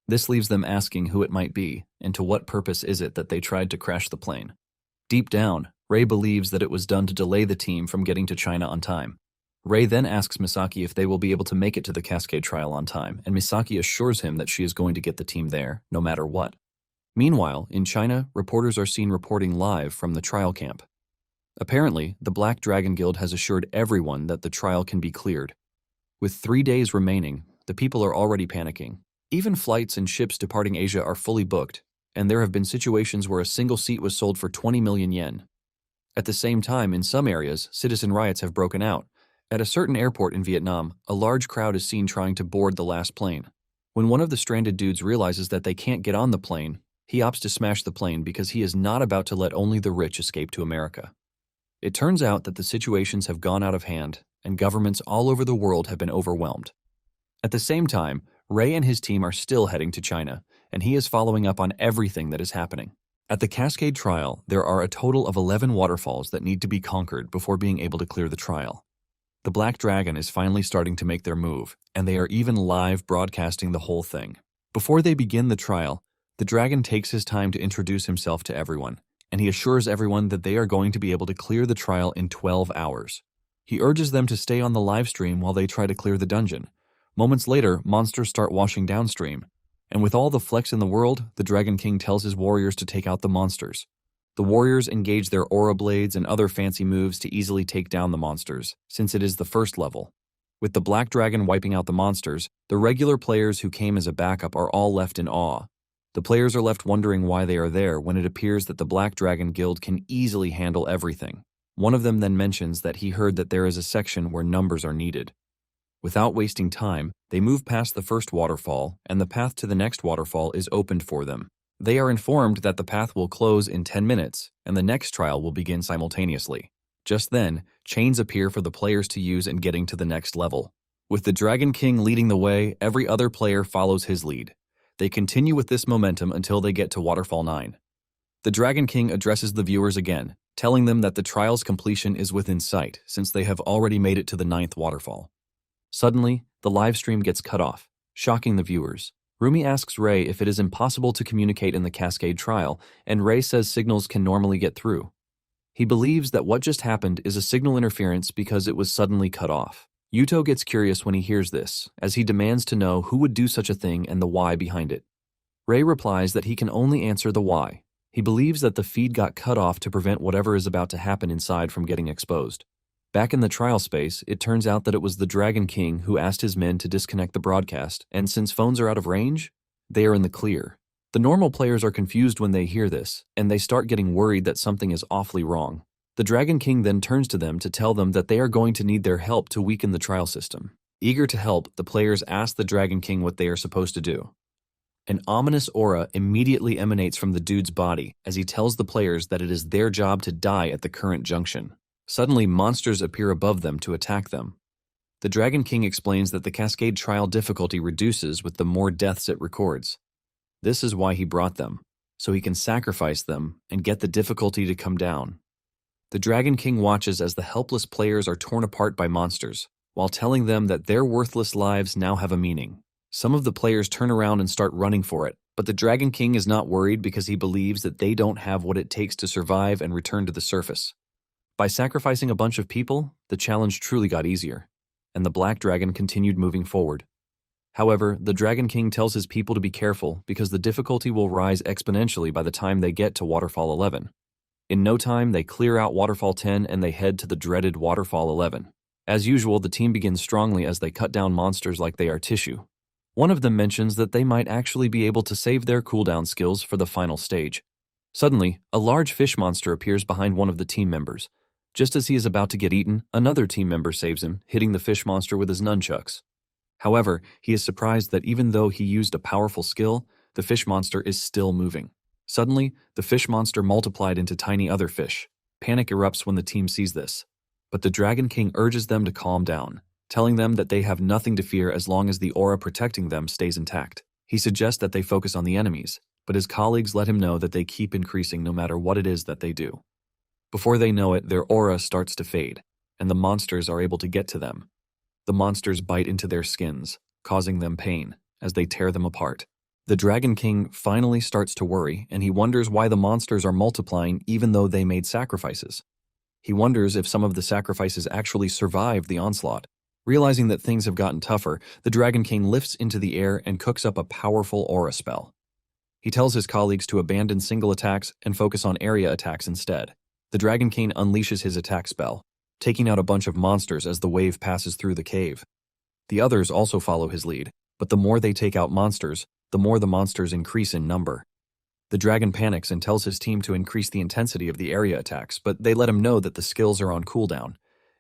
This leaves them asking who it might be, and to what purpose is it that they tried to crash the plane. Deep down, Ray believes that it was done to delay the team from getting to China on time. Ray then asks Misaki if they will be able to make it to the Cascade trial on time, and Misaki assures him that she is going to get the team there, no matter what. Meanwhile, in China, reporters are seen reporting live from the trial camp. Apparently, the Black Dragon Guild has assured everyone that the trial can be cleared. With 3 days remaining, the people are already panicking. Even flights and ships departing Asia are fully booked, and there have been situations where a single seat was sold for 20 million yen. At the same time, in some areas, citizen riots have broken out. At a certain airport in Vietnam, a large crowd is seen trying to board the last plane. When one of the stranded dudes realizes that they can't get on the plane, he opts to smash the plane because he is not about to let only the rich escape to America. It turns out that the situations have gone out of hand, and governments all over the world have been overwhelmed. At the same time, Ray and his team are still heading to China, and he is following up on everything that is happening. At the Cascade trial, there are a total of 11 waterfalls that need to be conquered before being able to clear the trial. The Black Dragon is finally starting to make their move, and they are even live broadcasting the whole thing. Before they begin the trial, the dragon takes his time to introduce himself to everyone, and he assures everyone that they are going to be able to clear the trial in 12 hours. He urges them to stay on the live stream while they try to clear the dungeon. Moments later, monsters start washing downstream, and with all the flex in the world, the Dragon King tells his warriors to take out the monsters. The warriors engage their aura blades and other fancy moves to easily take down the monsters, since it is the first level. With the Black Dragon wiping out the monsters, the regular players who came as a backup are all left in awe. The players are left wondering why they are there when it appears that the Black Dragon Guild can easily handle everything. One of them then mentions that he heard that there is a section where numbers are needed. Without wasting time, they move past the first waterfall, and the path to the next waterfall is opened for them. They are informed that the path will close in 10 minutes, and the next trial will begin simultaneously. Just then, chains appear for the players to use in getting to the next level. With the Dragon King leading the way, every other player follows his lead. They continue with this momentum until they get to Waterfall 9. The Dragon King addresses the viewers again, telling them that the trial's completion is within sight since they have already made it to the 9th waterfall. Suddenly, the live stream gets cut off, shocking the viewers. Rumi asks Ray if it is impossible to communicate in the Cascade trial, and Ray says signals can normally get through. He believes that what just happened is a signal interference because it was suddenly cut off. Yuto gets curious when he hears this, as he demands to know who would do such a thing and the why behind it. Ray replies that he can only answer the why. He believes that the feed got cut off to prevent whatever is about to happen inside from getting exposed. Back in the trial space, it turns out that it was the Dragon King who asked his men to disconnect the broadcast, and since phones are out of range, they are in the clear. The normal players are confused when they hear this, and they start getting worried that something is awfully wrong. The Dragon King then turns to them to tell them that they are going to need their help to weaken the trial system. Eager to help, the players ask the Dragon King what they are supposed to do. An ominous aura immediately emanates from the dude's body as he tells the players that it is their job to die at the current junction. Suddenly, monsters appear above them to attack them. The Dragon King explains that the Cascade trial difficulty reduces with the more deaths it records. This is why he brought them, so he can sacrifice them and get the difficulty to come down. The Dragon King watches as the helpless players are torn apart by monsters, while telling them that their worthless lives now have a meaning. Some of the players turn around and start running for it, but the Dragon King is not worried because he believes that they don't have what it takes to survive and return to the surface. By sacrificing a bunch of people, the challenge truly got easier, and the Black Dragon continued moving forward. However, the Dragon King tells his people to be careful because the difficulty will rise exponentially by the time they get to Waterfall 11. In no time, they clear out Waterfall 10 and they head to the dreaded Waterfall 11. As usual, the team begins strongly as they cut down monsters like they are tissue. One of them mentions that they might actually be able to save their cooldown skills for the final stage. Suddenly, a large fish monster appears behind one of the team members. Just as he is about to get eaten, another team member saves him, hitting the fish monster with his nunchucks. However, he is surprised that even though he used a powerful skill, the fish monster is still moving. Suddenly, the fish monster multiplied into tiny other fish. Panic erupts when the team sees this. But the Dragon King urges them to calm down, telling them that they have nothing to fear as long as the aura protecting them stays intact. He suggests that they focus on the enemies, but his colleagues let him know that they keep increasing no matter what it is that they do. Before they know it, their aura starts to fade, and the monsters are able to get to them. The monsters bite into their skins, causing them pain as they tear them apart. The Dragon King finally starts to worry, and he wonders why the monsters are multiplying even though they made sacrifices. He wonders if some of the sacrifices actually survived the onslaught. Realizing that things have gotten tougher, the Dragon King lifts into the air and cooks up a powerful aura spell. He tells his colleagues to abandon single attacks and focus on area attacks instead. The Dragon King unleashes his attack spell, taking out a bunch of monsters as the wave passes through the cave. The others also follow his lead, but the more they take out monsters, the more the monsters increase in number. The dragon panics and tells his team to increase the intensity of the area attacks, but they let him know that the skills are on cooldown.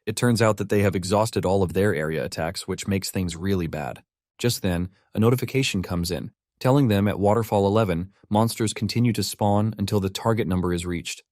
It turns out that they have exhausted all of their area attacks, which makes things really bad. Just then, a notification comes in, telling them at Waterfall 11, monsters continue to spawn until the target number is reached.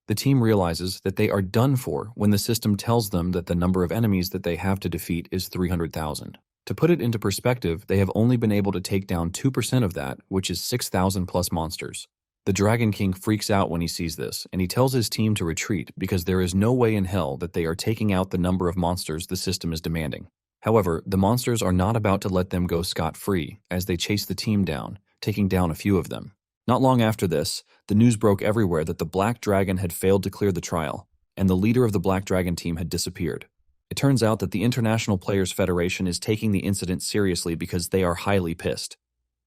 The team realizes that they are done for when the system tells them that the number of enemies that they have to defeat is 300,000. To put it into perspective, they have only been able to take down 2% of that, which is 6,000 plus monsters. The Dragon King freaks out when he sees this, and he tells his team to retreat because there is no way in hell that they are taking out the number of monsters the system is demanding. However, the monsters are not about to let them go scot-free as they chase the team down, taking down a few of them. Not long after this, the news broke everywhere that the Black Dragon had failed to clear the trial, and the leader of the Black Dragon team had disappeared. It turns out that the International Players Federation is taking the incident seriously because they are highly pissed.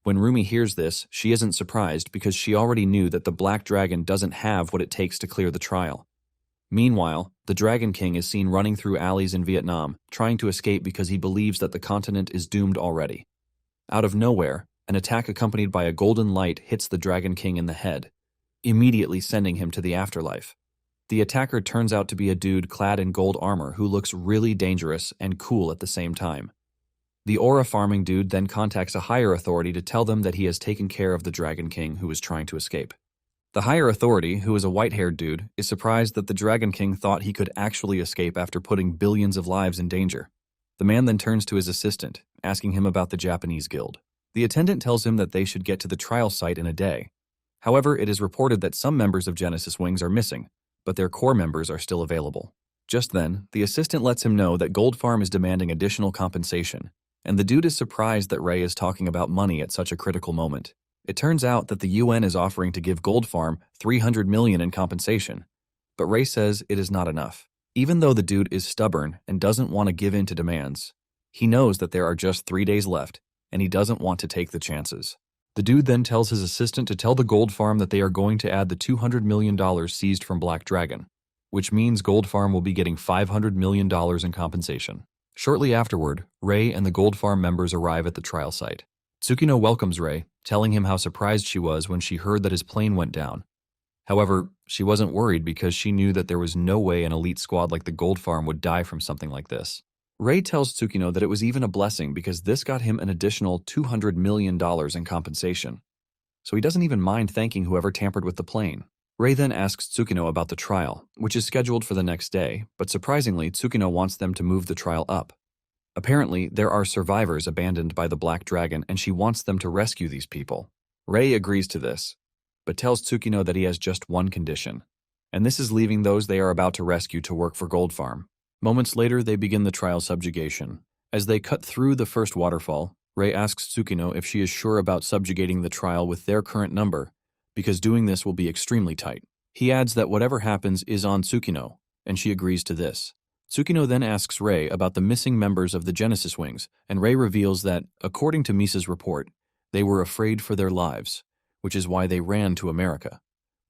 When Rumi hears this, she isn't surprised because she already knew that the Black Dragon doesn't have what it takes to clear the trial. Meanwhile, the Dragon King is seen running through alleys in Vietnam, trying to escape because he believes that the continent is doomed already. Out of nowhere, an attack accompanied by a golden light hits the Dragon King in the head, immediately sending him to the afterlife. The attacker turns out to be a dude clad in gold armor who looks really dangerous and cool at the same time. The aura farming dude then contacts a higher authority to tell them that he has taken care of the Dragon King who is trying to escape. The higher authority, who is a white-haired dude, is surprised that the Dragon King thought he could actually escape after putting billions of lives in danger. The man then turns to his assistant, asking him about the Japanese guild. The attendant tells him that they should get to the trial site in a day. However, it is reported that some members of Genesis Wings are missing, but their core members are still available. Just then, the assistant lets him know that Gold Farm is demanding additional compensation, and the dude is surprised that Ray is talking about money at such a critical moment. It turns out that the UN is offering to give Gold Farm $300 million in compensation, but Ray says it is not enough. Even though the dude is stubborn and doesn't want to give in to demands, he knows that there are just 3 days left, and he doesn't want to take the chances. The dude then tells his assistant to tell the Gold Farm that they are going to add the $200 million seized from Black Dragon, which means Gold Farm will be getting $500 million in compensation. Shortly afterward, Ray and the Gold Farm members arrive at the trial site. Tsukino welcomes Ray, telling him how surprised she was when she heard that his plane went down. However, she wasn't worried because she knew that there was no way an elite squad like the Gold Farm would die from something like this. Ray tells Tsukino that it was even a blessing because this got him an additional $200 million in compensation. So he doesn't even mind thanking whoever tampered with the plane. Ray then asks Tsukino about the trial, which is scheduled for the next day, but surprisingly, Tsukino wants them to move the trial up. Apparently, there are survivors abandoned by the Black Dragon and she wants them to rescue these people. Ray agrees to this, but tells Tsukino that he has just one condition, and this is leaving those they are about to rescue to work for Gold Farm. Moments later, they begin the trial subjugation. As they cut through the first waterfall, Ray asks Tsukino if she is sure about subjugating the trial with their current number, because doing this will be extremely tight. He adds that whatever happens is on Tsukino, and she agrees to this. Tsukino then asks Ray about the missing members of the Genesis Wings, and Ray reveals that, according to Misa's report, they were afraid for their lives, which is why they ran to America.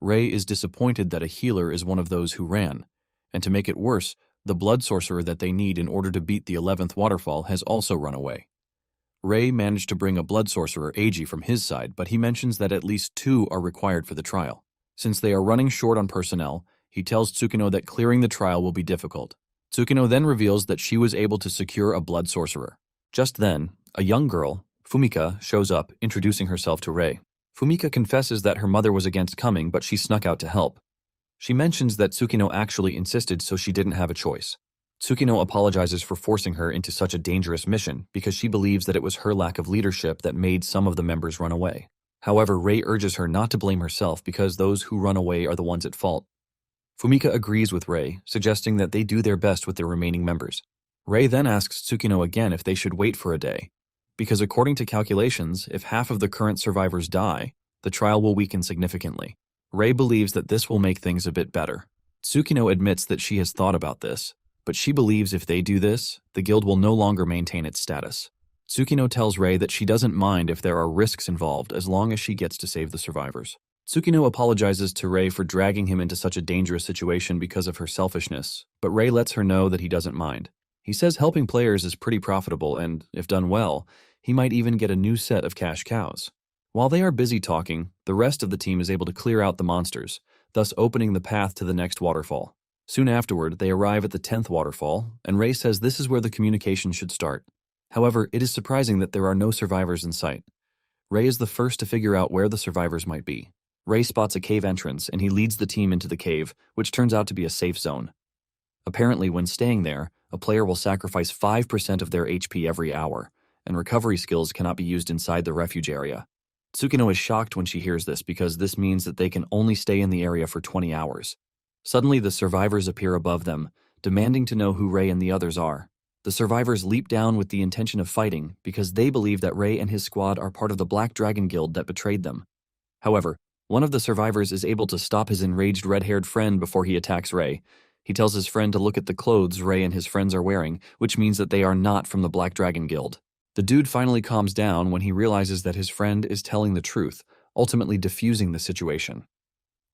Ray is disappointed that a healer is one of those who ran, and to make it worse, the blood sorcerer that they need in order to beat the 11th waterfall has also run away. Ray managed to bring a blood sorcerer, Eiji, from his side, but he mentions that at least 2 are required for the trial. Since they are running short on personnel, he tells Tsukino that clearing the trial will be difficult. Tsukino then reveals that she was able to secure a blood sorcerer. Just then, a young girl, Fumika, shows up, introducing herself to Ray. Fumika confesses that her mother was against coming, but she snuck out to help. She mentions that Tsukino actually insisted, so she didn't have a choice. Tsukino apologizes for forcing her into such a dangerous mission because she believes that it was her lack of leadership that made some of the members run away. However, Ray urges her not to blame herself because those who run away are the ones at fault. Fumika agrees with Ray, suggesting that they do their best with their remaining members. Ray then asks Tsukino again if they should wait for a day, because according to calculations, if half of the current survivors die, the trial will weaken significantly. Ray believes that this will make things a bit better. Tsukino admits that she has thought about this, but she believes if they do this, the guild will no longer maintain its status. Tsukino tells Rei that she doesn't mind if there are risks involved as long as she gets to save the survivors. Tsukino apologizes to Rei for dragging him into such a dangerous situation because of her selfishness, but Rei lets her know that he doesn't mind. He says helping players is pretty profitable and, if done well, he might even get a new set of cash cows. While they are busy talking, the rest of the team is able to clear out the monsters, thus opening the path to the next waterfall. Soon afterward, they arrive at the 10th waterfall, and Rei says this is where the communication should start. However, it is surprising that there are no survivors in sight. Rei is the first to figure out where the survivors might be. Rei spots a cave entrance, and he leads the team into the cave, which turns out to be a safe zone. Apparently, when staying there, a player will sacrifice 5% of their HP every hour, and recovery skills cannot be used inside the refuge area. Tsukino is shocked when she hears this because this means that they can only stay in the area for 20 hours. Suddenly, the survivors appear above them, demanding to know who Rei and the others are. The survivors leap down with the intention of fighting because they believe that Rei and his squad are part of the Black Dragon Guild that betrayed them. However, one of the survivors is able to stop his enraged red-haired friend before he attacks Rei. He tells his friend to look at the clothes Rei and his friends are wearing, which means that they are not from the Black Dragon Guild. The dude finally calms down when he realizes that his friend is telling the truth, ultimately diffusing the situation.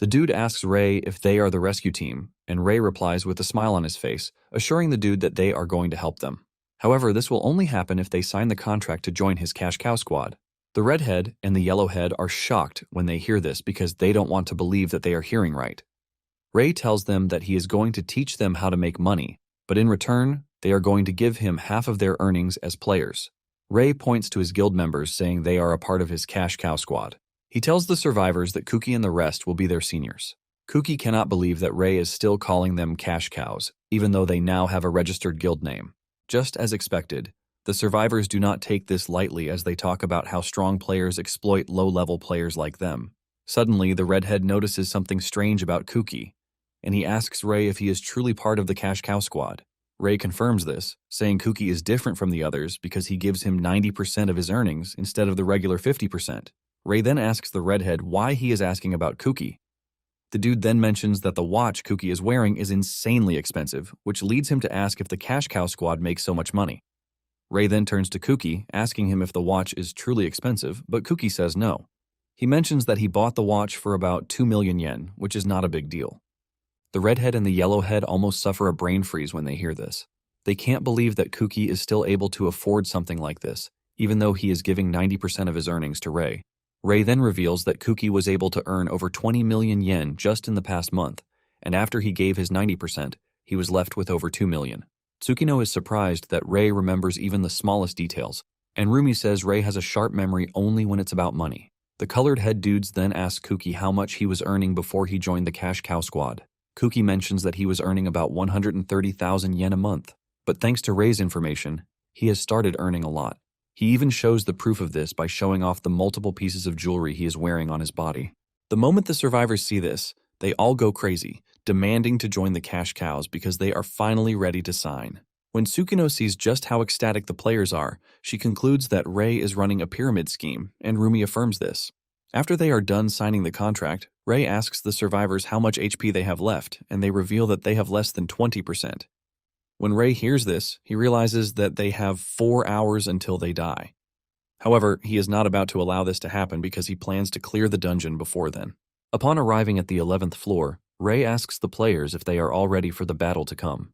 The dude asks Rei if they are the rescue team, and Rei replies with a smile on his face, assuring the dude that they are going to help them. However, this will only happen if they sign the contract to join his cash cow squad. The redhead and the yellowhead are shocked when they hear this because they don't want to believe that they are hearing right. Rei tells them that he is going to teach them how to make money, but in return, they are going to give him half of their earnings as players. Rei points to his guild members saying they are a part of his cash cow squad. He tells the survivors that Kuki and the rest will be their seniors. Kuki cannot believe that Rei is still calling them cash cows, even though they now have a registered guild name. Just as expected, the survivors do not take this lightly as they talk about how strong players exploit low-level players like them. Suddenly, the redhead notices something strange about Kuki, and he asks Rei if he is truly part of the cash cow squad. Rei confirms this, saying Kuki is different from the others because he gives him 90% of his earnings instead of the regular 50%. Rei then asks the redhead why he is asking about Kuki. The dude then mentions that the watch Kuki is wearing is insanely expensive, which leads him to ask if the cash cow squad makes so much money. Rei then turns to Kuki, asking him if the watch is truly expensive, but Kuki says no. He mentions that he bought the watch for about 2 million yen, which is not a big deal. The redhead and the yellowhead almost suffer a brain freeze when they hear this. They can't believe that Kuki is still able to afford something like this, even though he is giving 90% of his earnings to Rei. Rei then reveals that Kuki was able to earn over 20 million yen just in the past month, and after he gave his 90%, he was left with over 2 million. Tsukino is surprised that Rei remembers even the smallest details, and Rumi says Rei has a sharp memory only when it's about money. The colored head dudes then ask Kuki how much he was earning before he joined the cash cow squad. Kuki mentions that he was earning about 130,000 yen a month, but thanks to Rei's information, he has started earning a lot. He even shows the proof of this by showing off the multiple pieces of jewelry he is wearing on his body. The moment the survivors see this, they all go crazy, demanding to join the cash cows because they are finally ready to sign. When Tsukino sees just how ecstatic the players are, she concludes that Rei is running a pyramid scheme, and Rumi affirms this. After they are done signing the contract, Rei asks the survivors how much HP they have left, and they reveal that they have less than 20%. When Rei hears this, he realizes that they have 4 hours until they die. However, he is not about to allow this to happen because he plans to clear the dungeon before then. Upon arriving at the 11th floor, Rei asks the players if they are all ready for the battle to come.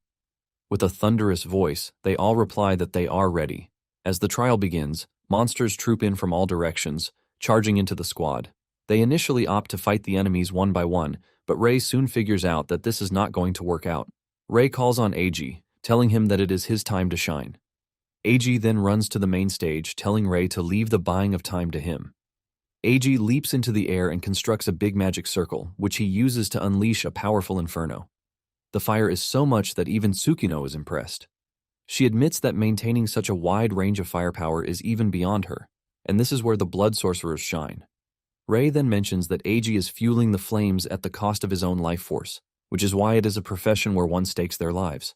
With a thunderous voice, they all reply that they are ready. As the trial begins, monsters troop in from all directions, charging into the squad. They initially opt to fight the enemies one by one, but Rei soon figures out that this is not going to work out. Rei calls on Eiji, telling him that it is his time to shine. Eiji then runs to the main stage, telling Rei to leave the buying of time to him. Eiji leaps into the air and constructs a big magic circle, which he uses to unleash a powerful inferno. The fire is so much that even Tsukino is impressed. She admits that maintaining such a wide range of firepower is even beyond her, and this is where the blood sorcerers shine. Rei then mentions that Eiji is fueling the flames at the cost of his own life force, which is why it is a profession where one stakes their lives.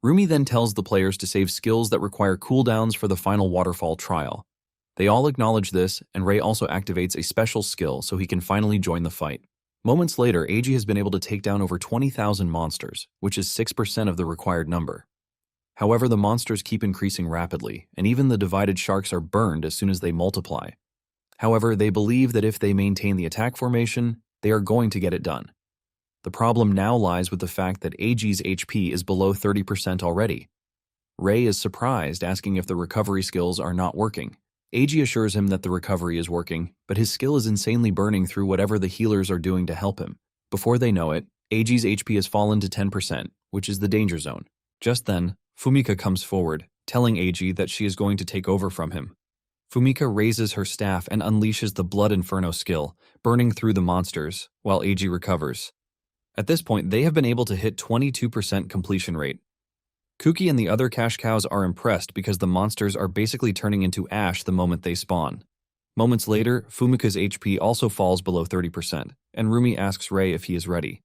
Rumi then tells the players to save skills that require cooldowns for the final waterfall trial. They all acknowledge this, and Rei also activates a special skill so he can finally join the fight. Moments later, Eiji has been able to take down over 20,000 monsters, which is 6% of the required number. However, the monsters keep increasing rapidly, and even the divided sharks are burned as soon as they multiply. However, they believe that if they maintain the attack formation, they are going to get it done. The problem now lies with the fact that AG's HP is below 30% already. Ray is surprised, asking if the recovery skills are not working. AG assures him that the recovery is working, but his skill is insanely burning through whatever the healers are doing to help him. Before they know it, AG's HP has fallen to 10%, which is the danger zone. Just then, Fumika comes forward, telling AG that she is going to take over from him. Fumika raises her staff and unleashes the Blood Inferno skill, burning through the monsters, while AG recovers. At this point, they have been able to hit 22% completion rate. Kuki and the other cash cows are impressed because the monsters are basically turning into ash the moment they spawn. Moments later, Fumika's HP also falls below 30%, and Rumi asks Ray if he is ready.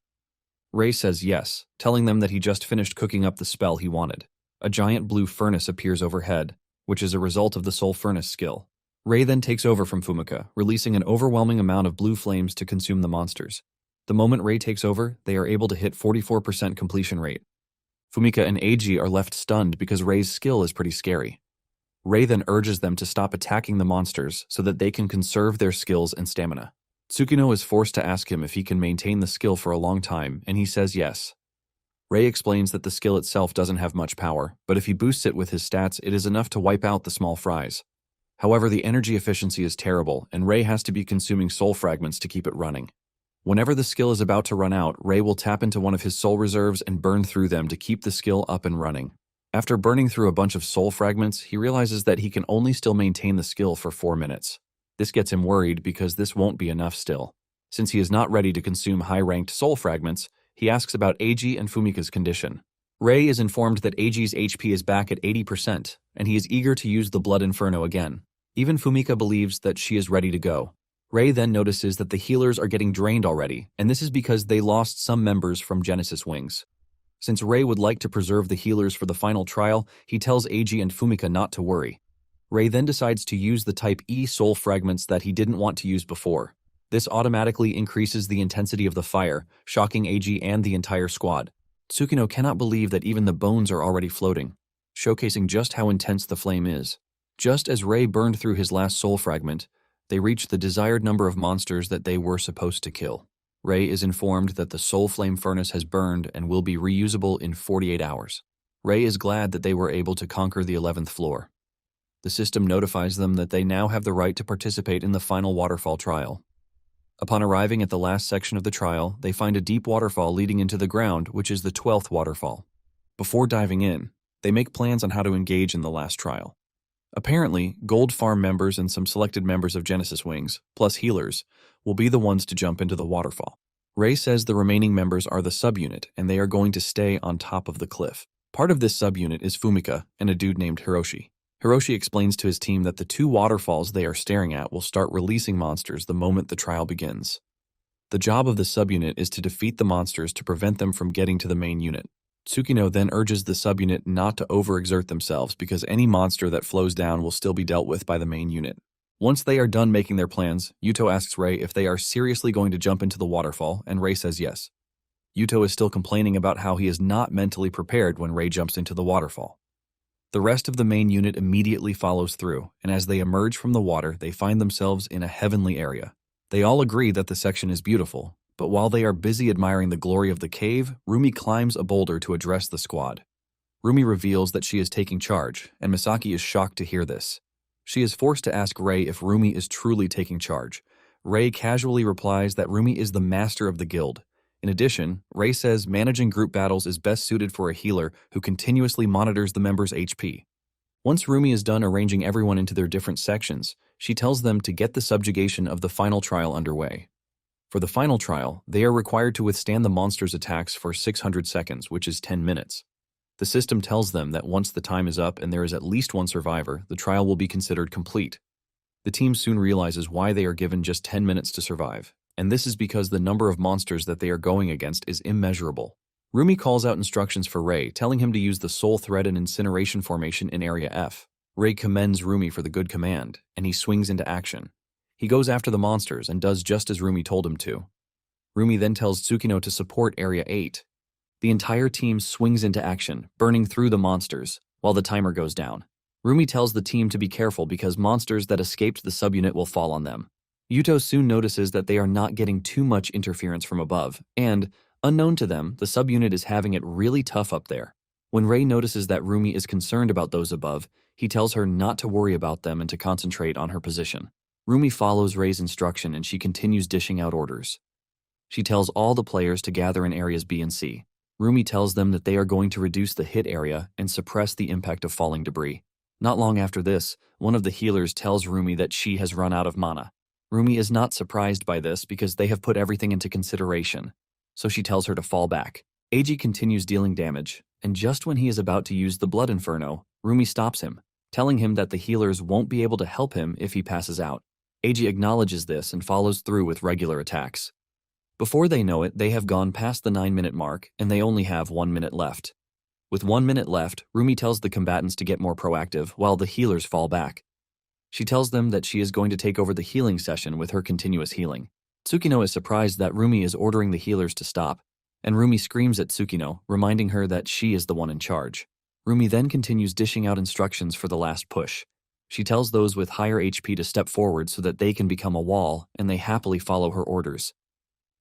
Ray says yes, telling them that he just finished cooking up the spell he wanted. A giant blue furnace appears overhead, which is a result of the Soul Furnace skill. Ray then takes over from Fumika, releasing an overwhelming amount of blue flames to consume the monsters. The moment Ray takes over, they are able to hit 44% completion rate. Fumika and Eiji are left stunned because Ray's skill is pretty scary. Ray then urges them to stop attacking the monsters so that they can conserve their skills and stamina. Tsukino is forced to ask him if he can maintain the skill for a long time, and he says yes. Ray explains that the skill itself doesn't have much power, but if he boosts it with his stats, it is enough to wipe out the small fries. However, the energy efficiency is terrible, and Ray has to be consuming soul fragments to keep it running. Whenever the skill is about to run out, Ray will tap into one of his soul reserves and burn through them to keep the skill up and running. After burning through a bunch of soul fragments, he realizes that he can only still maintain the skill for 4 minutes. This gets him worried because this won't be enough still. Since he is not ready to consume high-ranked soul fragments, he asks about Eiji and Fumika's condition. Ray is informed that Eiji's HP is back at 80%, and he is eager to use the Blood Inferno again. Even Fumika believes that she is ready to go. Ray then notices that the healers are getting drained already, and this is because they lost some members from Genesis Wings. Since Ray would like to preserve the healers for the final trial, he tells Eiji and Fumika not to worry. Ray then decides to use the Type E soul fragments that he didn't want to use before. This automatically increases the intensity of the fire, shocking Eiji and the entire squad. Tsukino cannot believe that even the bones are already floating, showcasing just how intense the flame is. Just as Ray burned through his last soul fragment, they reach the desired number of monsters that they were supposed to kill. Ray is informed that the Soul Flame Furnace has burned and will be reusable in 48 hours. Ray is glad that they were able to conquer the 11th floor. The system notifies them that they now have the right to participate in the final waterfall trial. Upon arriving at the last section of the trial, they find a deep waterfall leading into the ground, which is the 12th waterfall. Before diving in, they make plans on how to engage in the last trial. Apparently, Gold Farm members and some selected members of Genesis Wings, plus healers, will be the ones to jump into the waterfall. Ray says the remaining members are the subunit, and they are going to stay on top of the cliff. Part of this subunit is Fumika and a dude named Hiroshi. Hiroshi explains to his team that the 2 waterfalls they are staring at will start releasing monsters the moment the trial begins. The job of the subunit is to defeat the monsters to prevent them from getting to the main unit. Tsukino then urges the subunit not to overexert themselves because any monster that flows down will still be dealt with by the main unit. Once they are done making their plans, Yuto asks Ray if they are seriously going to jump into the waterfall, and Ray says yes. Yuto is still complaining about how he is not mentally prepared when Ray jumps into the waterfall. The rest of the main unit immediately follows through, and as they emerge from the water, they find themselves in a heavenly area. They all agree that the section is beautiful, but while they are busy admiring the glory of the cave, Rumi climbs a boulder to address the squad. Rumi reveals that she is taking charge, and Misaki is shocked to hear this. She is forced to ask Ray if Rumi is truly taking charge. Ray casually replies that Rumi is the master of the guild. In addition, Ray says managing group battles is best suited for a healer who continuously monitors the members' HP. Once Rumi is done arranging everyone into their different sections, she tells them to get the subjugation of the final trial underway. For the final trial, they are required to withstand the monster's attacks for 600 seconds, which is 10 minutes. The system tells them that once the time is up and there is at least one survivor, the trial will be considered complete. The team soon realizes why they are given just 10 minutes to survive, and this is because the number of monsters that they are going against is immeasurable. Rumi calls out instructions for Ray, telling him to use the Soul Thread and Incineration formation in Area F. Ray commends Rumi for the good command, and he swings into action. He goes after the monsters and does just as Rumi told him to. Rumi then tells Tsukino to support Area 8. The entire team swings into action, burning through the monsters, while the timer goes down. Rumi tells the team to be careful because monsters that escaped the subunit will fall on them. Yuto soon notices that they are not getting too much interference from above, and, unknown to them, the subunit is having it really tough up there. When Rei notices that Rumi is concerned about those above, he tells her not to worry about them and to concentrate on her position. Rumi follows Rei's instruction and she continues dishing out orders. She tells all the players to gather in areas B and C. Rumi tells them that they are going to reduce the hit area and suppress the impact of falling debris. Not long after this, one of the healers tells Rumi that she has run out of mana. Rumi is not surprised by this because they have put everything into consideration, so she tells her to fall back. Eiji continues dealing damage, and just when he is about to use the Blood Inferno, Rumi stops him, telling him that the healers won't be able to help him if he passes out. Eiji acknowledges this and follows through with regular attacks. Before they know it, they have gone past the 9-minute mark, and they only have 1 minute left. With 1 minute left, Rumi tells the combatants to get more proactive while the healers fall back. She tells them that she is going to take over the healing session with her continuous healing. Tsukino is surprised that Rumi is ordering the healers to stop, and Rumi screams at Tsukino, reminding her that she is the one in charge. Rumi then continues dishing out instructions for the last push. She tells those with higher HP to step forward so that they can become a wall, and they happily follow her orders.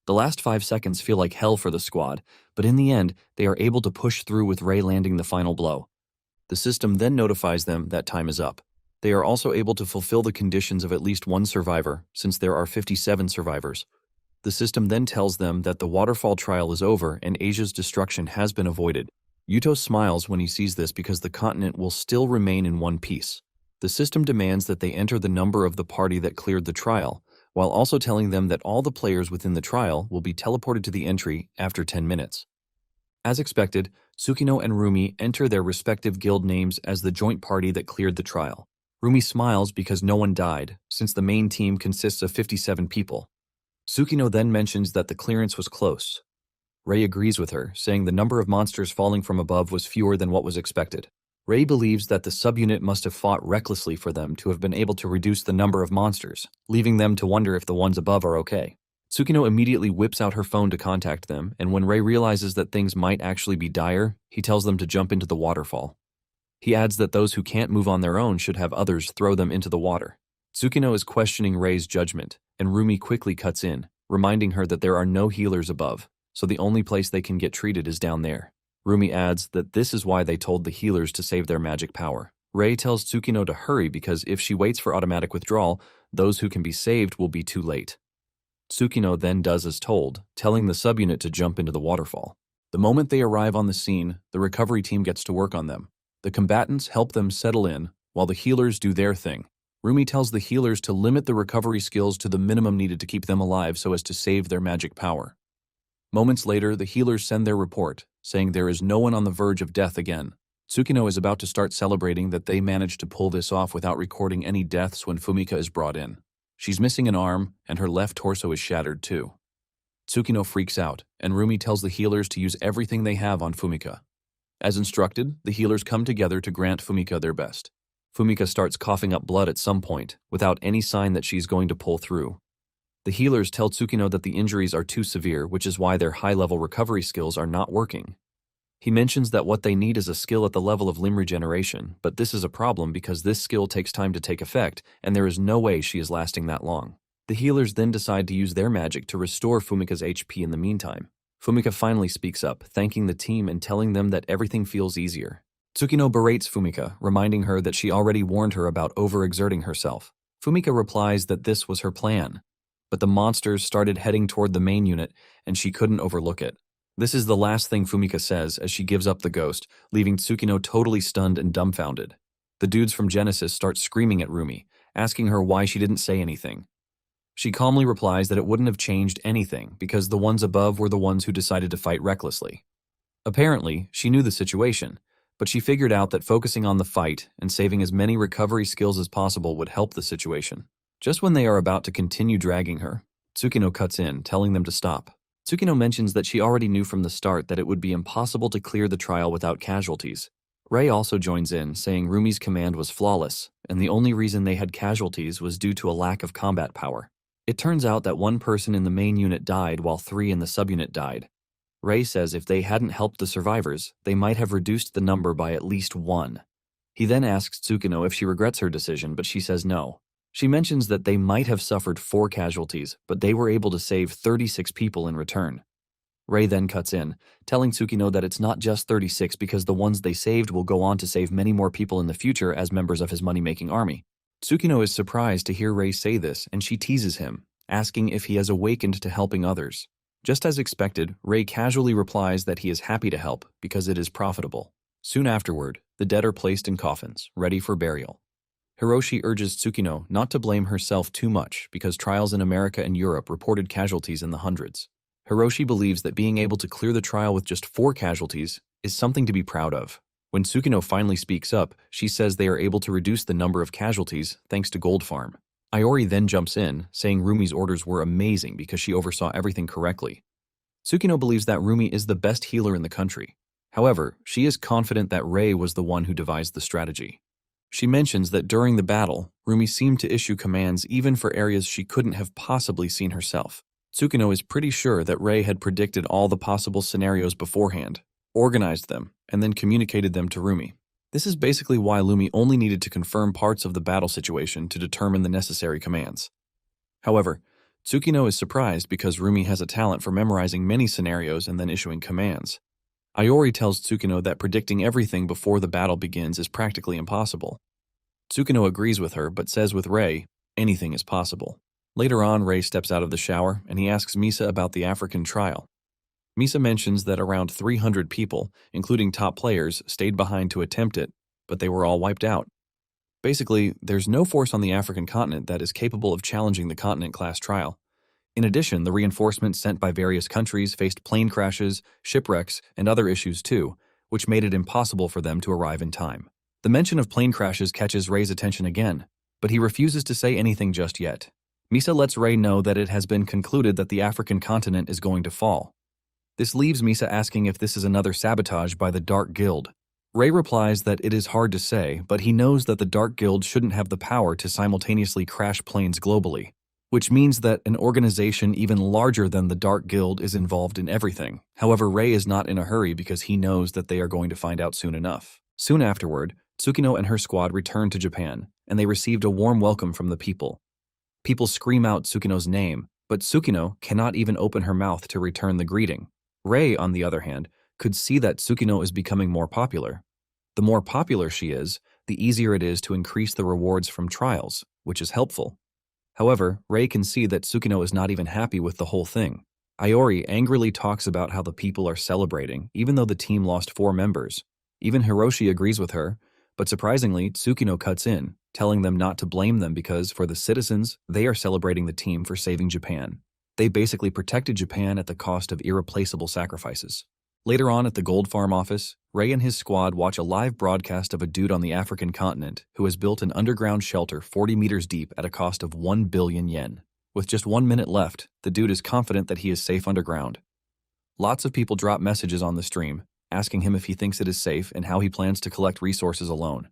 The last 5 seconds feel like hell for the squad, but in the end, they are able to push through with Rei landing the final blow. The system then notifies them that time is up. They are also able to fulfill the conditions of at least one survivor, since there are 57 survivors. The system then tells them that the waterfall trial is over and Asia's destruction has been avoided. Yuto smiles when he sees this because the continent will still remain in one piece. The system demands that they enter the number of the party that cleared the trial, while also telling them that all the players within the trial will be teleported to the entry after 10 minutes. As expected, Tsukino and Rumi enter their respective guild names as the joint party that cleared the trial. Rumi smiles because no one died, since the main team consists of 57 people. Tsukino then mentions that the clearance was close. Rei agrees with her, saying the number of monsters falling from above was fewer than what was expected. Rei believes that the subunit must have fought recklessly for them to have been able to reduce the number of monsters, leaving them to wonder if the ones above are okay. Tsukino immediately whips out her phone to contact them, and when Rei realizes that things might actually be dire, he tells them to jump into the waterfall. He adds that those who can't move on their own should have others throw them into the water. Tsukino is questioning Rei's judgment, and Rumi quickly cuts in, reminding her that there are no healers above, so the only place they can get treated is down there. Rumi adds that this is why they told the healers to save their magic power. Rei tells Tsukino to hurry because if she waits for automatic withdrawal, those who can be saved will be too late. Tsukino then does as told, telling the subunit to jump into the waterfall. The moment they arrive on the scene, the recovery team gets to work on them. The combatants help them settle in, while the healers do their thing. Rumi tells the healers to limit the recovery skills to the minimum needed to keep them alive so as to save their magic power. Moments later, the healers send their report, saying there is no one on the verge of death again. Tsukino is about to start celebrating that they managed to pull this off without recording any deaths when Fumika is brought in. She's missing an arm, and her left torso is shattered too. Tsukino freaks out, and Rumi tells the healers to use everything they have on Fumika. As instructed, the healers come together to grant Fumika their best. Fumika starts coughing up blood at some point, without any sign that she's going to pull through. The healers tell Tsukino that the injuries are too severe, which is why their high-level recovery skills are not working. He mentions that what they need is a skill at the level of limb regeneration, but this is a problem because this skill takes time to take effect, and there is no way she is lasting that long. The healers then decide to use their magic to restore Fumika's HP in the meantime. Fumika finally speaks up, thanking the team and telling them that everything feels easier. Tsukino berates Fumika, reminding her that she already warned her about overexerting herself. Fumika replies that this was her plan, but the monsters started heading toward the main unit, and she couldn't overlook it. This is the last thing Fumika says as she gives up the ghost, leaving Tsukino totally stunned and dumbfounded. The dudes from Genesis start screaming at Rumi, asking her why she didn't say anything. She calmly replies that it wouldn't have changed anything because the ones above were the ones who decided to fight recklessly. Apparently, she knew the situation, but she figured out that focusing on the fight and saving as many recovery skills as possible would help the situation. Just when they are about to continue dragging her, Tsukino cuts in, telling them to stop. Tsukino mentions that she already knew from the start that it would be impossible to clear the trial without casualties. Rei also joins in, saying Rumi's command was flawless, and the only reason they had casualties was due to a lack of combat power. It turns out that one person in the main unit died while 3 in the subunit died. Ray says if they hadn't helped the survivors, they might have reduced the number by at least 1. He then asks Tsukino if she regrets her decision, but she says no. She mentions that they might have suffered 4 casualties, but they were able to save 36 people in return. Ray then cuts in, telling Tsukino that it's not just 36 because the ones they saved will go on to save many more people in the future as members of his money-making army. Tsukino is surprised to hear Ray say this, and she teases him, asking if he has awakened to helping others. Just as expected, Ray casually replies that he is happy to help because it is profitable. Soon afterward, the dead are placed in coffins, ready for burial. Hiroshi urges Tsukino not to blame herself too much because trials in America and Europe reported casualties in the hundreds. Hiroshi believes that being able to clear the trial with just 4 casualties is something to be proud of. When Tsukino finally speaks up, she says they are able to reduce the number of casualties thanks to Gold Farm. Iori then jumps in, saying Rumi's orders were amazing because she oversaw everything correctly. Tsukino believes that Rumi is the best healer in the country. However, she is confident that Ray was the one who devised the strategy. She mentions that during the battle, Rumi seemed to issue commands even for areas she couldn't have possibly seen herself. Tsukino is pretty sure that Ray had predicted all the possible scenarios beforehand, organized them, and then communicated them to Rumi. This is basically why Rumi only needed to confirm parts of the battle situation to determine the necessary commands. However, Tsukino is surprised because Rumi has a talent for memorizing many scenarios and then issuing commands. Iori tells Tsukino that predicting everything before the battle begins is practically impossible. Tsukino agrees with her but says with Ray, anything is possible. Later on, Ray steps out of the shower and he asks Misa about the African trial. Misa mentions that around 300 people, including top players, stayed behind to attempt it, but they were all wiped out. Basically, there's no force on the African continent that is capable of challenging the continent-class trial. In addition, the reinforcements sent by various countries faced plane crashes, shipwrecks, and other issues too, which made it impossible for them to arrive in time. The mention of plane crashes catches Ray's attention again, but he refuses to say anything just yet. Misa lets Ray know that it has been concluded that the African continent is going to fall. This leaves Misa asking if this is another sabotage by the Dark Guild. Ray replies that it is hard to say, but he knows that the Dark Guild shouldn't have the power to simultaneously crash planes globally, which means that an organization even larger than the Dark Guild is involved in everything. However, Ray is not in a hurry because he knows that they are going to find out soon enough. Soon afterward, Tsukino and her squad return to Japan, and they received a warm welcome from the people. People scream out Tsukino's name, but Tsukino cannot even open her mouth to return the greeting. Ray, on the other hand, could see that Tsukino is becoming more popular. The more popular she is, the easier it is to increase the rewards from trials, which is helpful. However, Ray can see that Tsukino is not even happy with the whole thing. Iori angrily talks about how the people are celebrating, even though the team lost 4 members. Even Hiroshi agrees with her, but surprisingly, Tsukino cuts in, telling them not to blame them because, for the citizens, they are celebrating the team for saving Japan. They basically protected Japan at the cost of irreplaceable sacrifices. Later on at the Gold Farm office, Ray and his squad watch a live broadcast of a dude on the African continent who has built an underground shelter 40 meters deep at a cost of 1 billion yen. With just 1 minute left, the dude is confident that he is safe underground. Lots of people drop messages on the stream, asking him if he thinks it is safe and how he plans to collect resources alone.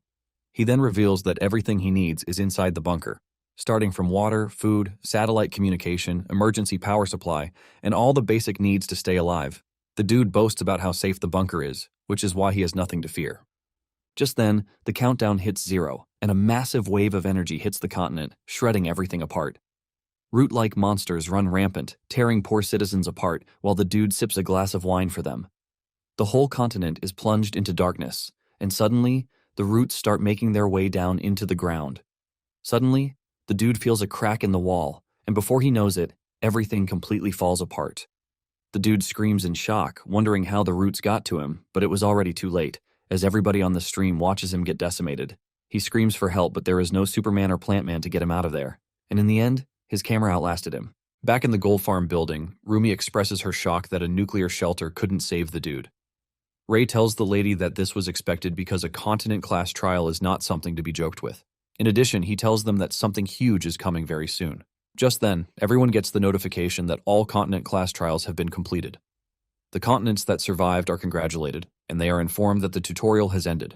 He then reveals that everything he needs is inside the bunker, starting from water, food, satellite communication, emergency power supply, and all the basic needs to stay alive. The dude boasts about how safe the bunker is, which is why he has nothing to fear. Just then, the countdown hits 0, and a massive wave of energy hits the continent, shredding everything apart. Root-like monsters run rampant, tearing poor citizens apart while the dude sips a glass of wine for them. The whole continent is plunged into darkness, and suddenly, the roots start making their way down into the ground. Suddenly, the dude feels a crack in the wall, and before he knows it, everything completely falls apart. The dude screams in shock, wondering how the roots got to him, but it was already too late, as everybody on the stream watches him get decimated. He screams for help, but there is no Superman or Plant Man to get him out of there, and in the end, his camera outlasted him. Back in the Gold Farm building, Rumi expresses her shock that a nuclear shelter couldn't save the dude. Ray tells the lady that this was expected because a continent-class trial is not something to be joked with. In addition, he tells them that something huge is coming very soon. Just then, everyone gets the notification that all continent-class trials have been completed. The continents that survived are congratulated, and they are informed that the tutorial has ended.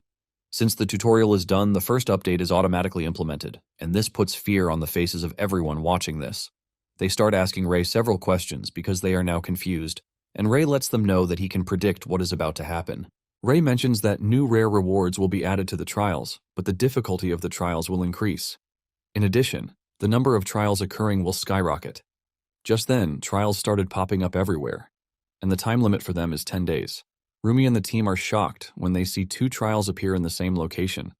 Since the tutorial is done, the first update is automatically implemented, and this puts fear on the faces of everyone watching this. They start asking Ray several questions because they are now confused. and Ray lets them know that he can predict what is about to happen. Ray mentions that new rare rewards will be added to the trials, but the difficulty of the trials will increase. In addition, the number of trials occurring will skyrocket. Just then, trials started popping up everywhere, and the time limit for them is 10 days. Rumi and the team are shocked when they see 2 trials appear in the same location.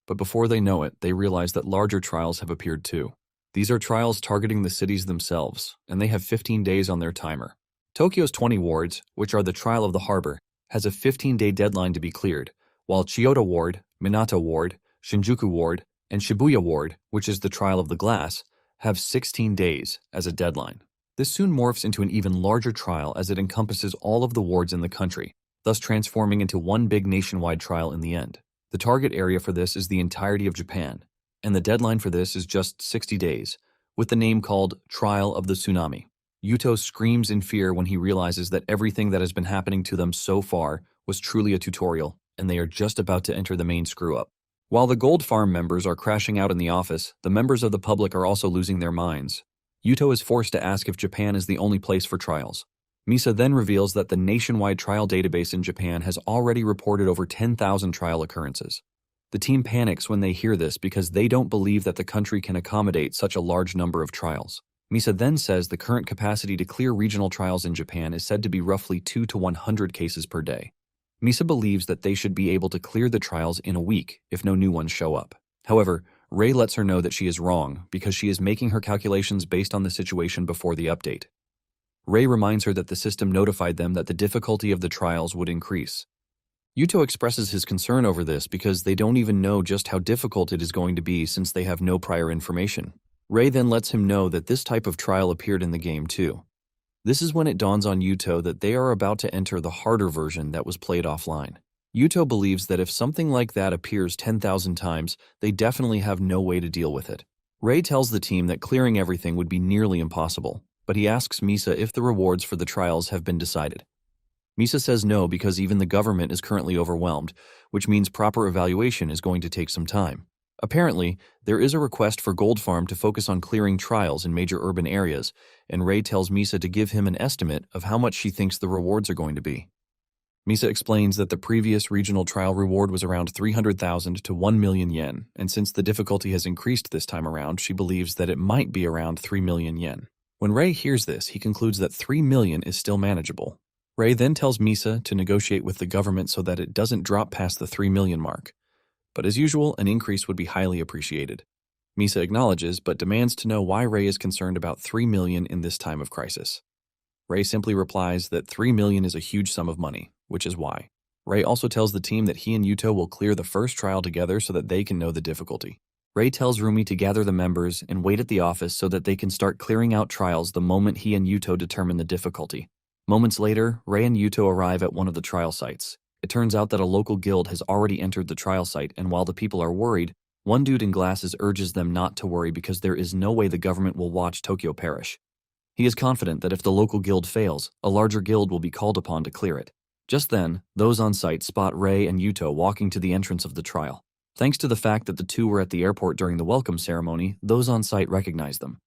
But before they know it, they realize that larger trials have appeared too. These are trials targeting the cities themselves, and they have 15 days on their timer. Tokyo's 20 wards, which are the Trial of the Harbor, has a 15-day deadline to be cleared, while Chiyoda Ward, Minato Ward, Shinjuku Ward, and Shibuya Ward, which is the Trial of the Glass, have 16 days as a deadline. This soon morphs into an even larger trial as it encompasses all of the wards in the country, thus transforming into one big nationwide trial in the end. The target area for this is the entirety of Japan, and the deadline for this is just 60 days, with the name called Trial of the Tsunami. Yuto screams in fear when he realizes that everything that has been happening to them so far was truly a tutorial, and they are just about to enter the main screw-up. While the Gold Farm members are crashing out in the office, the members of the public are also losing their minds. Yuto is forced to ask if Japan is the only place for trials. Misa then reveals that the nationwide trial database in Japan has already reported over 10,000 trial occurrences. The team panics when they hear this because they don't believe that the country can accommodate such a large number of trials. Misa then says the current capacity to clear regional trials in Japan is said to be roughly 2 to 100 cases per day. Misa believes that they should be able to clear the trials in a week if no new ones show up. However, Ray lets her know that she is wrong because she is making her calculations based on the situation before the update. Ray reminds her that the system notified them that the difficulty of the trials would increase. Yuto expresses his concern over this because they don't even know just how difficult it is going to be since they have no prior information. Ray then lets him know that this type of trial appeared in the game too. This is when it dawns on Yuto that they are about to enter the harder version that was played offline. Yuto believes that if something like that appears 10,000 times, they definitely have no way to deal with it. Ray tells the team that clearing everything would be nearly impossible, but he asks Misa if the rewards for the trials have been decided. Misa says no because even the government is currently overwhelmed, which means proper evaluation is going to take some time. Apparently, there is a request for Gold Farm to focus on clearing trials in major urban areas, and Ray tells Misa to give him an estimate of how much she thinks the rewards are going to be. Misa explains that the previous regional trial reward was around 300,000 to 1 million yen, and since the difficulty has increased this time around, she believes that it might be around 3 million yen. When Ray hears this, he concludes that 3 million is still manageable. Ray then tells Misa to negotiate with the government so that it doesn't drop past the 3 million mark. But as usual, an increase would be highly appreciated. Misa acknowledges, but demands to know why Ray is concerned about 3 million in this time of crisis. Ray simply replies that 3 million is a huge sum of money, which is why. Ray also tells the team that he and Yuto will clear the first trial together so that they can know the difficulty. Ray tells Rumi to gather the members and wait at the office so that they can start clearing out trials the moment he and Yuto determine the difficulty. Moments later, Ray and Yuto arrive at one of the trial sites. It turns out that a local guild has already entered the trial site, and while the people are worried, one dude in glasses urges them not to worry because there is no way the government will watch Tokyo perish. He is confident that if the local guild fails, a larger guild will be called upon to clear it. Just then, those on site spot Ray and Yuto walking to the entrance of the trial. Thanks to the fact that the two were at the airport during the welcome ceremony, those on site recognize them.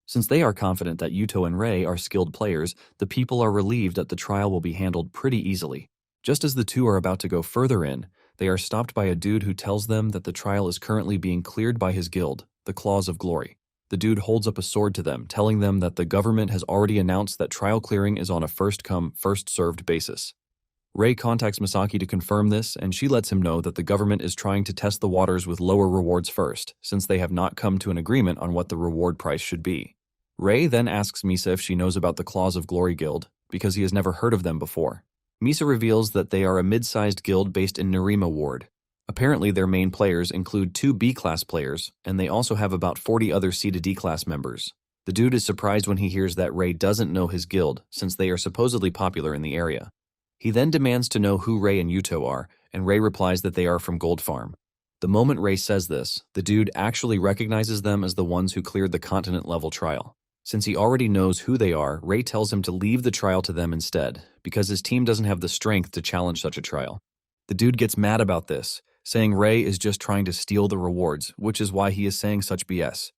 Since they are confident that Yuto and Ray are skilled players, the people are relieved that the trial will be handled pretty easily. Just as the two are about to go further in, they are stopped by a dude who tells them that the trial is currently being cleared by his guild, the Claws of Glory. The dude holds up a sword to them, telling them that the government has already announced that trial clearing is on a first-come, first-served basis. Ray contacts Misaki to confirm this, and she lets him know that the government is trying to test the waters with lower rewards first, since they have not come to an agreement on what the reward price should be. Ray then asks Misa if she knows about the Claws of Glory Guild, because he has never heard of them before. Misa reveals that they are a mid-sized guild based in Nerima Ward. Apparently their main players include 2 B-class players, and they also have about 40 other C to D-class members. The dude is surprised when he hears that Ray doesn't know his guild, since they are supposedly popular in the area. He then demands to know who Ray and Yuto are, and Ray replies that they are from Gold Farm. The moment Ray says this, the dude actually recognizes them as the ones who cleared the continent-level trial. Since he already knows who they are, Ray tells him to leave the trial to them instead, because his team doesn't have the strength to challenge such a trial. The dude gets mad about this, saying Ray is just trying to steal the rewards, which is why he is saying such BS.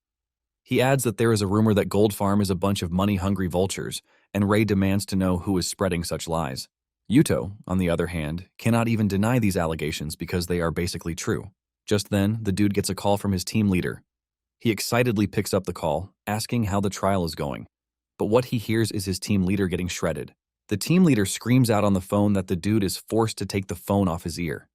He adds that there is a rumor that Gold Farm is a bunch of money-hungry vultures, and Ray demands to know who is spreading such lies. Yuto, on the other hand, cannot even deny these allegations because they are basically true. Just then, the dude gets a call from his team leader. He excitedly picks up the call, asking how the trial is going. But what he hears is his team leader getting shredded. The team leader screams out on the phone that the dude is forced to take the phone off his ear.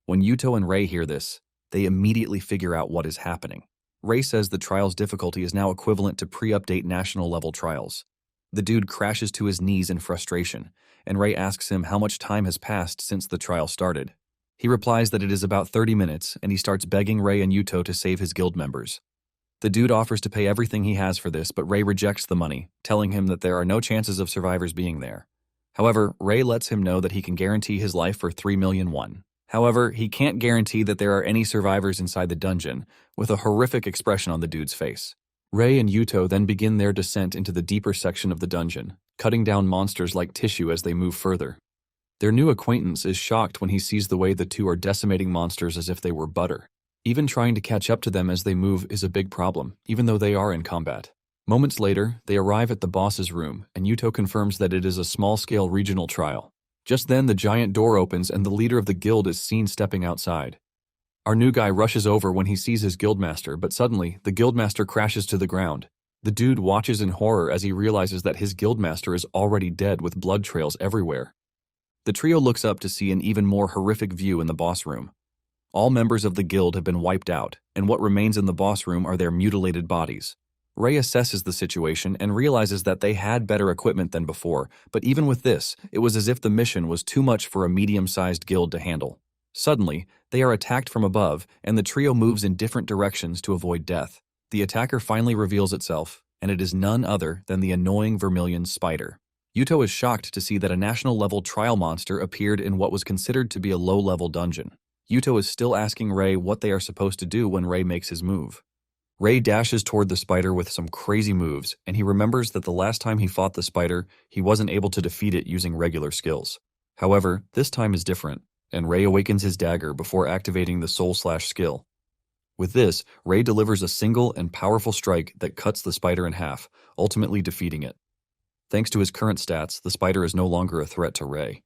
When Yuto and Ray hear this, they immediately figure out what is happening. Ray says the trial's difficulty is now equivalent to pre-update national-level trials. The dude crashes to his knees in frustration, and Ray asks him how much time has passed since the trial started. He replies that it is about 30 minutes, and he starts begging Ray and Yuto to save his guild members. The dude offers to pay everything he has for this, but Ray rejects the money, telling him that there are no chances of survivors being there. However, Ray lets him know that he can guarantee his life for 3 million won. However, he can't guarantee that there are any survivors inside the dungeon, with a horrific expression on the dude's face. Ray and Yuto then begin their descent into the deeper section of the dungeon, cutting down monsters like tissue as they move further. Their new acquaintance is shocked when he sees the way the two are decimating monsters as if they were butter. Even trying to catch up to them as they move is a big problem, even though they are in combat. Moments later, they arrive at the boss's room, and Yuto confirms that it is a small-scale regional trial. Just then, the giant door opens and the leader of the guild is seen stepping outside. Our new guy rushes over when he sees his guildmaster, but suddenly, the guildmaster crashes to the ground. The dude watches in horror as he realizes that his guildmaster is already dead with blood trails everywhere. The trio looks up to see an even more horrific view in the boss room. All members of the guild have been wiped out, and what remains in the boss room are their mutilated bodies. Ray assesses the situation and realizes that they had better equipment than before, but even with this, it was as if the mission was too much for a medium-sized guild to handle. Suddenly, they are attacked from above, and the trio moves in different directions to avoid death. The attacker finally reveals itself, and it is none other than the annoying vermilion spider. Yuto is shocked to see that a national-level trial monster appeared in what was considered to be a low-level dungeon. Yuto is still asking Ray what they are supposed to do when Ray makes his move. Ray dashes toward the spider with some crazy moves, and he remembers that the last time he fought the spider, he wasn't able to defeat it using regular skills. However, this time is different, and Ray awakens his dagger before activating the soul/skill. With this, Ray delivers a single and powerful strike that cuts the spider in half, ultimately defeating it. Thanks to his current stats, the spider is no longer a threat to Ray.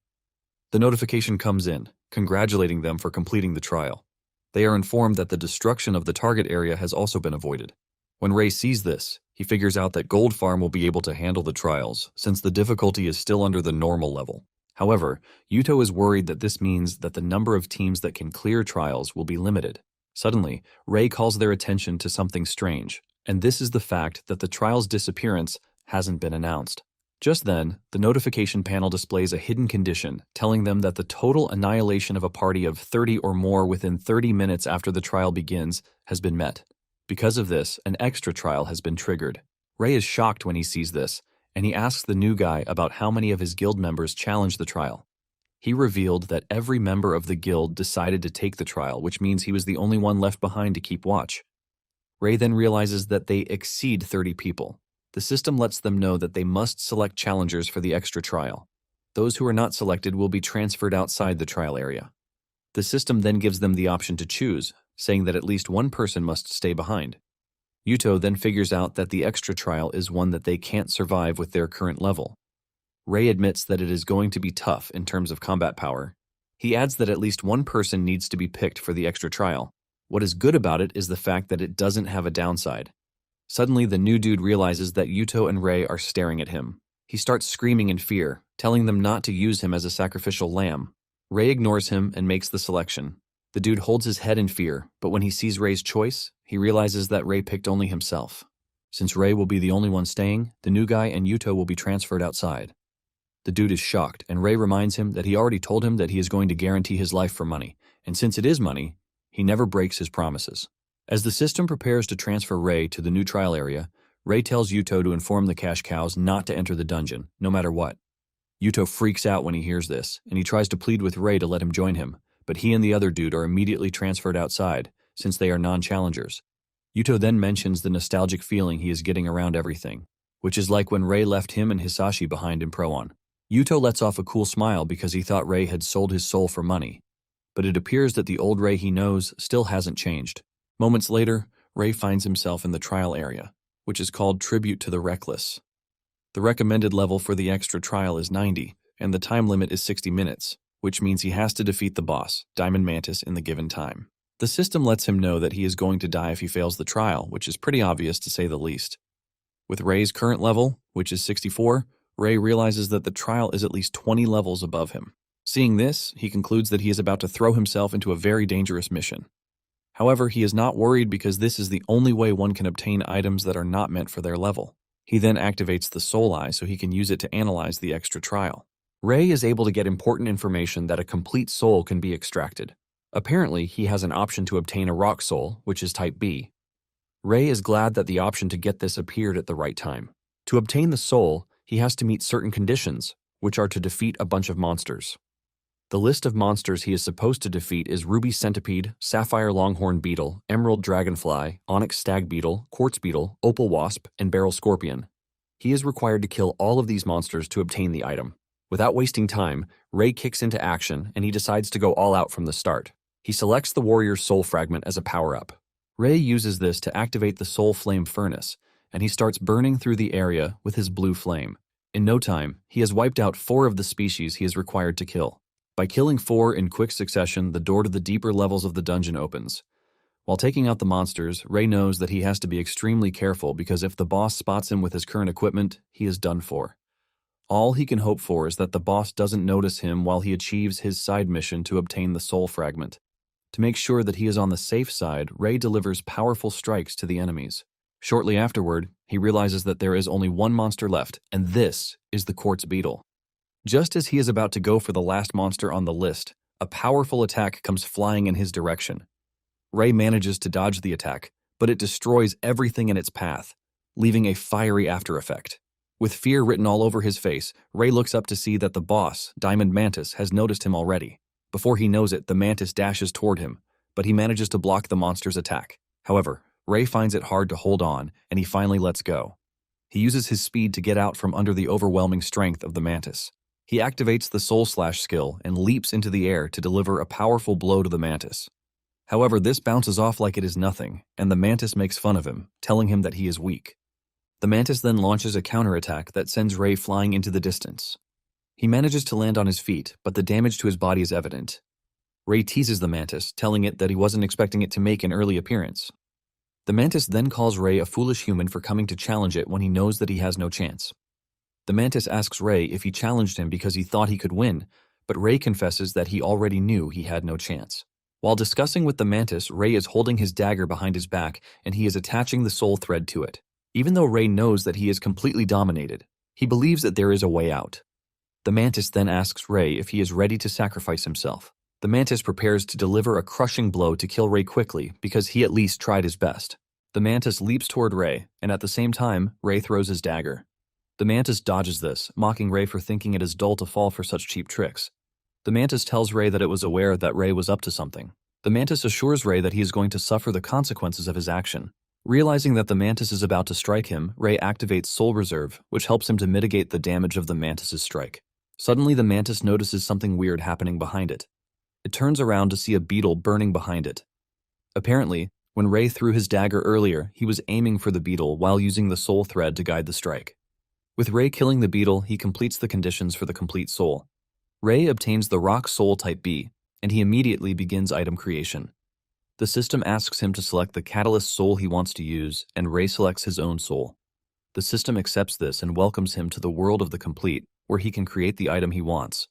The notification comes in, congratulating them for completing the trial. They are informed that the destruction of the target area has also been avoided. When Ray sees this, he figures out that Gold Farm will be able to handle the trials, since the difficulty is still under the normal level. However, Yuto is worried that this means that the number of teams that can clear trials will be limited. Suddenly, Ray calls their attention to something strange, and this is the fact that the trial's disappearance hasn't been announced. Just then, the notification panel displays a hidden condition, telling them that the total annihilation of a party of 30 or more within 30 minutes after the trial begins has been met. Because of this, an extra trial has been triggered. Ray is shocked when he sees this, and he asks the new guy about how many of his guild members challenged the trial. He revealed that every member of the guild decided to take the trial, which means he was the only one left behind to keep watch. Ray then realizes that they exceed 30 people. The system lets them know that they must select challengers for the extra trial. Those who are not selected will be transferred outside the trial area. The system then gives them the option to choose, saying that at least one person must stay behind. Yuto then figures out that the extra trial is one that they can't survive with their current level. Ray admits that it is going to be tough in terms of combat power. He adds that at least one person needs to be picked for the extra trial. What is good about it is the fact that it doesn't have a downside. Suddenly, the new dude realizes that Yuto and Ray are staring at him. He starts screaming in fear, telling them not to use him as a sacrificial lamb. Ray ignores him and makes the selection. The dude holds his head in fear, but when he sees Ray's choice, he realizes that Ray picked only himself. Since Ray will be the only one staying, the new guy and Yuto will be transferred outside. The dude is shocked, and Ray reminds him that he already told him that he is going to guarantee his life for money, and since it is money, he never breaks his promises. As the system prepares to transfer Ray to the new trial area, Ray tells Yuto to inform the cash cows not to enter the dungeon, no matter what. Yuto freaks out when he hears this, and he tries to plead with Ray to let him join him, but he and the other dude are immediately transferred outside, since they are non-challengers. Yuto then mentions the nostalgic feeling he is getting around everything, which is like when Ray left him and Hisashi behind in Pro-On. Yuto lets off a cool smile because he thought Ray had sold his soul for money, but it appears that the old Ray he knows still hasn't changed. Moments later, Ray finds himself in the trial area, which is called Tribute to the Reckless. The recommended level for the extra trial is 90, and the time limit is 60 minutes, which means he has to defeat the boss, Diamond Mantis, in the given time. The system lets him know that he is going to die if he fails the trial, which is pretty obvious to say the least. With Ray's current level, which is 64, Ray realizes that the trial is at least 20 levels above him. Seeing this, he concludes that he is about to throw himself into a very dangerous mission. However, he is not worried because this is the only way one can obtain items that are not meant for their level. He then activates the Soul Eye so he can use it to analyze the extra trial. Ray is able to get important information that a complete soul can be extracted. Apparently, he has an option to obtain a rock soul, which is type B. Ray is glad that the option to get this appeared at the right time. To obtain the soul, he has to meet certain conditions, which are to defeat a bunch of monsters. The list of monsters he is supposed to defeat is Ruby Centipede, Sapphire Longhorn Beetle, Emerald Dragonfly, Onyx Stag Beetle, Quartz Beetle, Opal Wasp, and Beryl Scorpion. He is required to kill all of these monsters to obtain the item. Without wasting time, Ray kicks into action and he decides to go all out from the start. He selects the Warrior's Soul Fragment as a power-up. Ray uses this to activate the Soul Flame Furnace, and he starts burning through the area with his blue flame. In no time, he has wiped out 4 of the species he is required to kill. By killing 4 in quick succession, the door to the deeper levels of the dungeon opens. While taking out the monsters, Ray knows that he has to be extremely careful because if the boss spots him with his current equipment, he is done for. All he can hope for is that the boss doesn't notice him while he achieves his side mission to obtain the soul fragment. To make sure that he is on the safe side, Ray delivers powerful strikes to the enemies. Shortly afterward, he realizes that there is only one monster left, and this is the Quartz Beetle. Just as he is about to go for the last monster on the list, a powerful attack comes flying in his direction. Ray manages to dodge the attack, but it destroys everything in its path, leaving a fiery aftereffect. With fear written all over his face, Ray looks up to see that the boss, Diamond Mantis, has noticed him already. Before he knows it, the mantis dashes toward him, but he manages to block the monster's attack. However, Ray finds it hard to hold on, and he finally lets go. He uses his speed to get out from under the overwhelming strength of the mantis. He activates the Soul Slash skill and leaps into the air to deliver a powerful blow to the mantis. However, this bounces off like it is nothing, and the mantis makes fun of him, telling him that he is weak. The mantis then launches a counterattack that sends Ray flying into the distance. He manages to land on his feet, but the damage to his body is evident. Ray teases the mantis, telling it that he wasn't expecting it to make an early appearance. The mantis then calls Ray a foolish human for coming to challenge it when he knows that he has no chance. The mantis asks Ray if he challenged him because he thought he could win, but Ray confesses that he already knew he had no chance. While discussing with the mantis, Ray is holding his dagger behind his back and he is attaching the soul thread to it. Even though Ray knows that he is completely dominated, he believes that there is a way out. The mantis then asks Ray if he is ready to sacrifice himself. The mantis prepares to deliver a crushing blow to kill Ray quickly because he at least tried his best. The mantis leaps toward Ray, and at the same time, Ray throws his dagger. The mantis dodges this, mocking Ray for thinking it is dull to fall for such cheap tricks. The mantis tells Ray that it was aware that Ray was up to something. The mantis assures Ray that he is going to suffer the consequences of his action. Realizing that the mantis is about to strike him, Ray activates Soul Reserve, which helps him to mitigate the damage of the mantis's strike. Suddenly, the mantis notices something weird happening behind it. It turns around to see a beetle burning behind it. Apparently, when Ray threw his dagger earlier, he was aiming for the beetle while using the soul thread to guide the strike. With Ray killing the beetle, he completes the conditions for the complete soul. Ray obtains the Rock Soul Type B, and he immediately begins item creation. The system asks him to select the catalyst soul he wants to use, and Ray selects his own soul. The system accepts this and welcomes him to the world of the complete, where he can create the item he wants.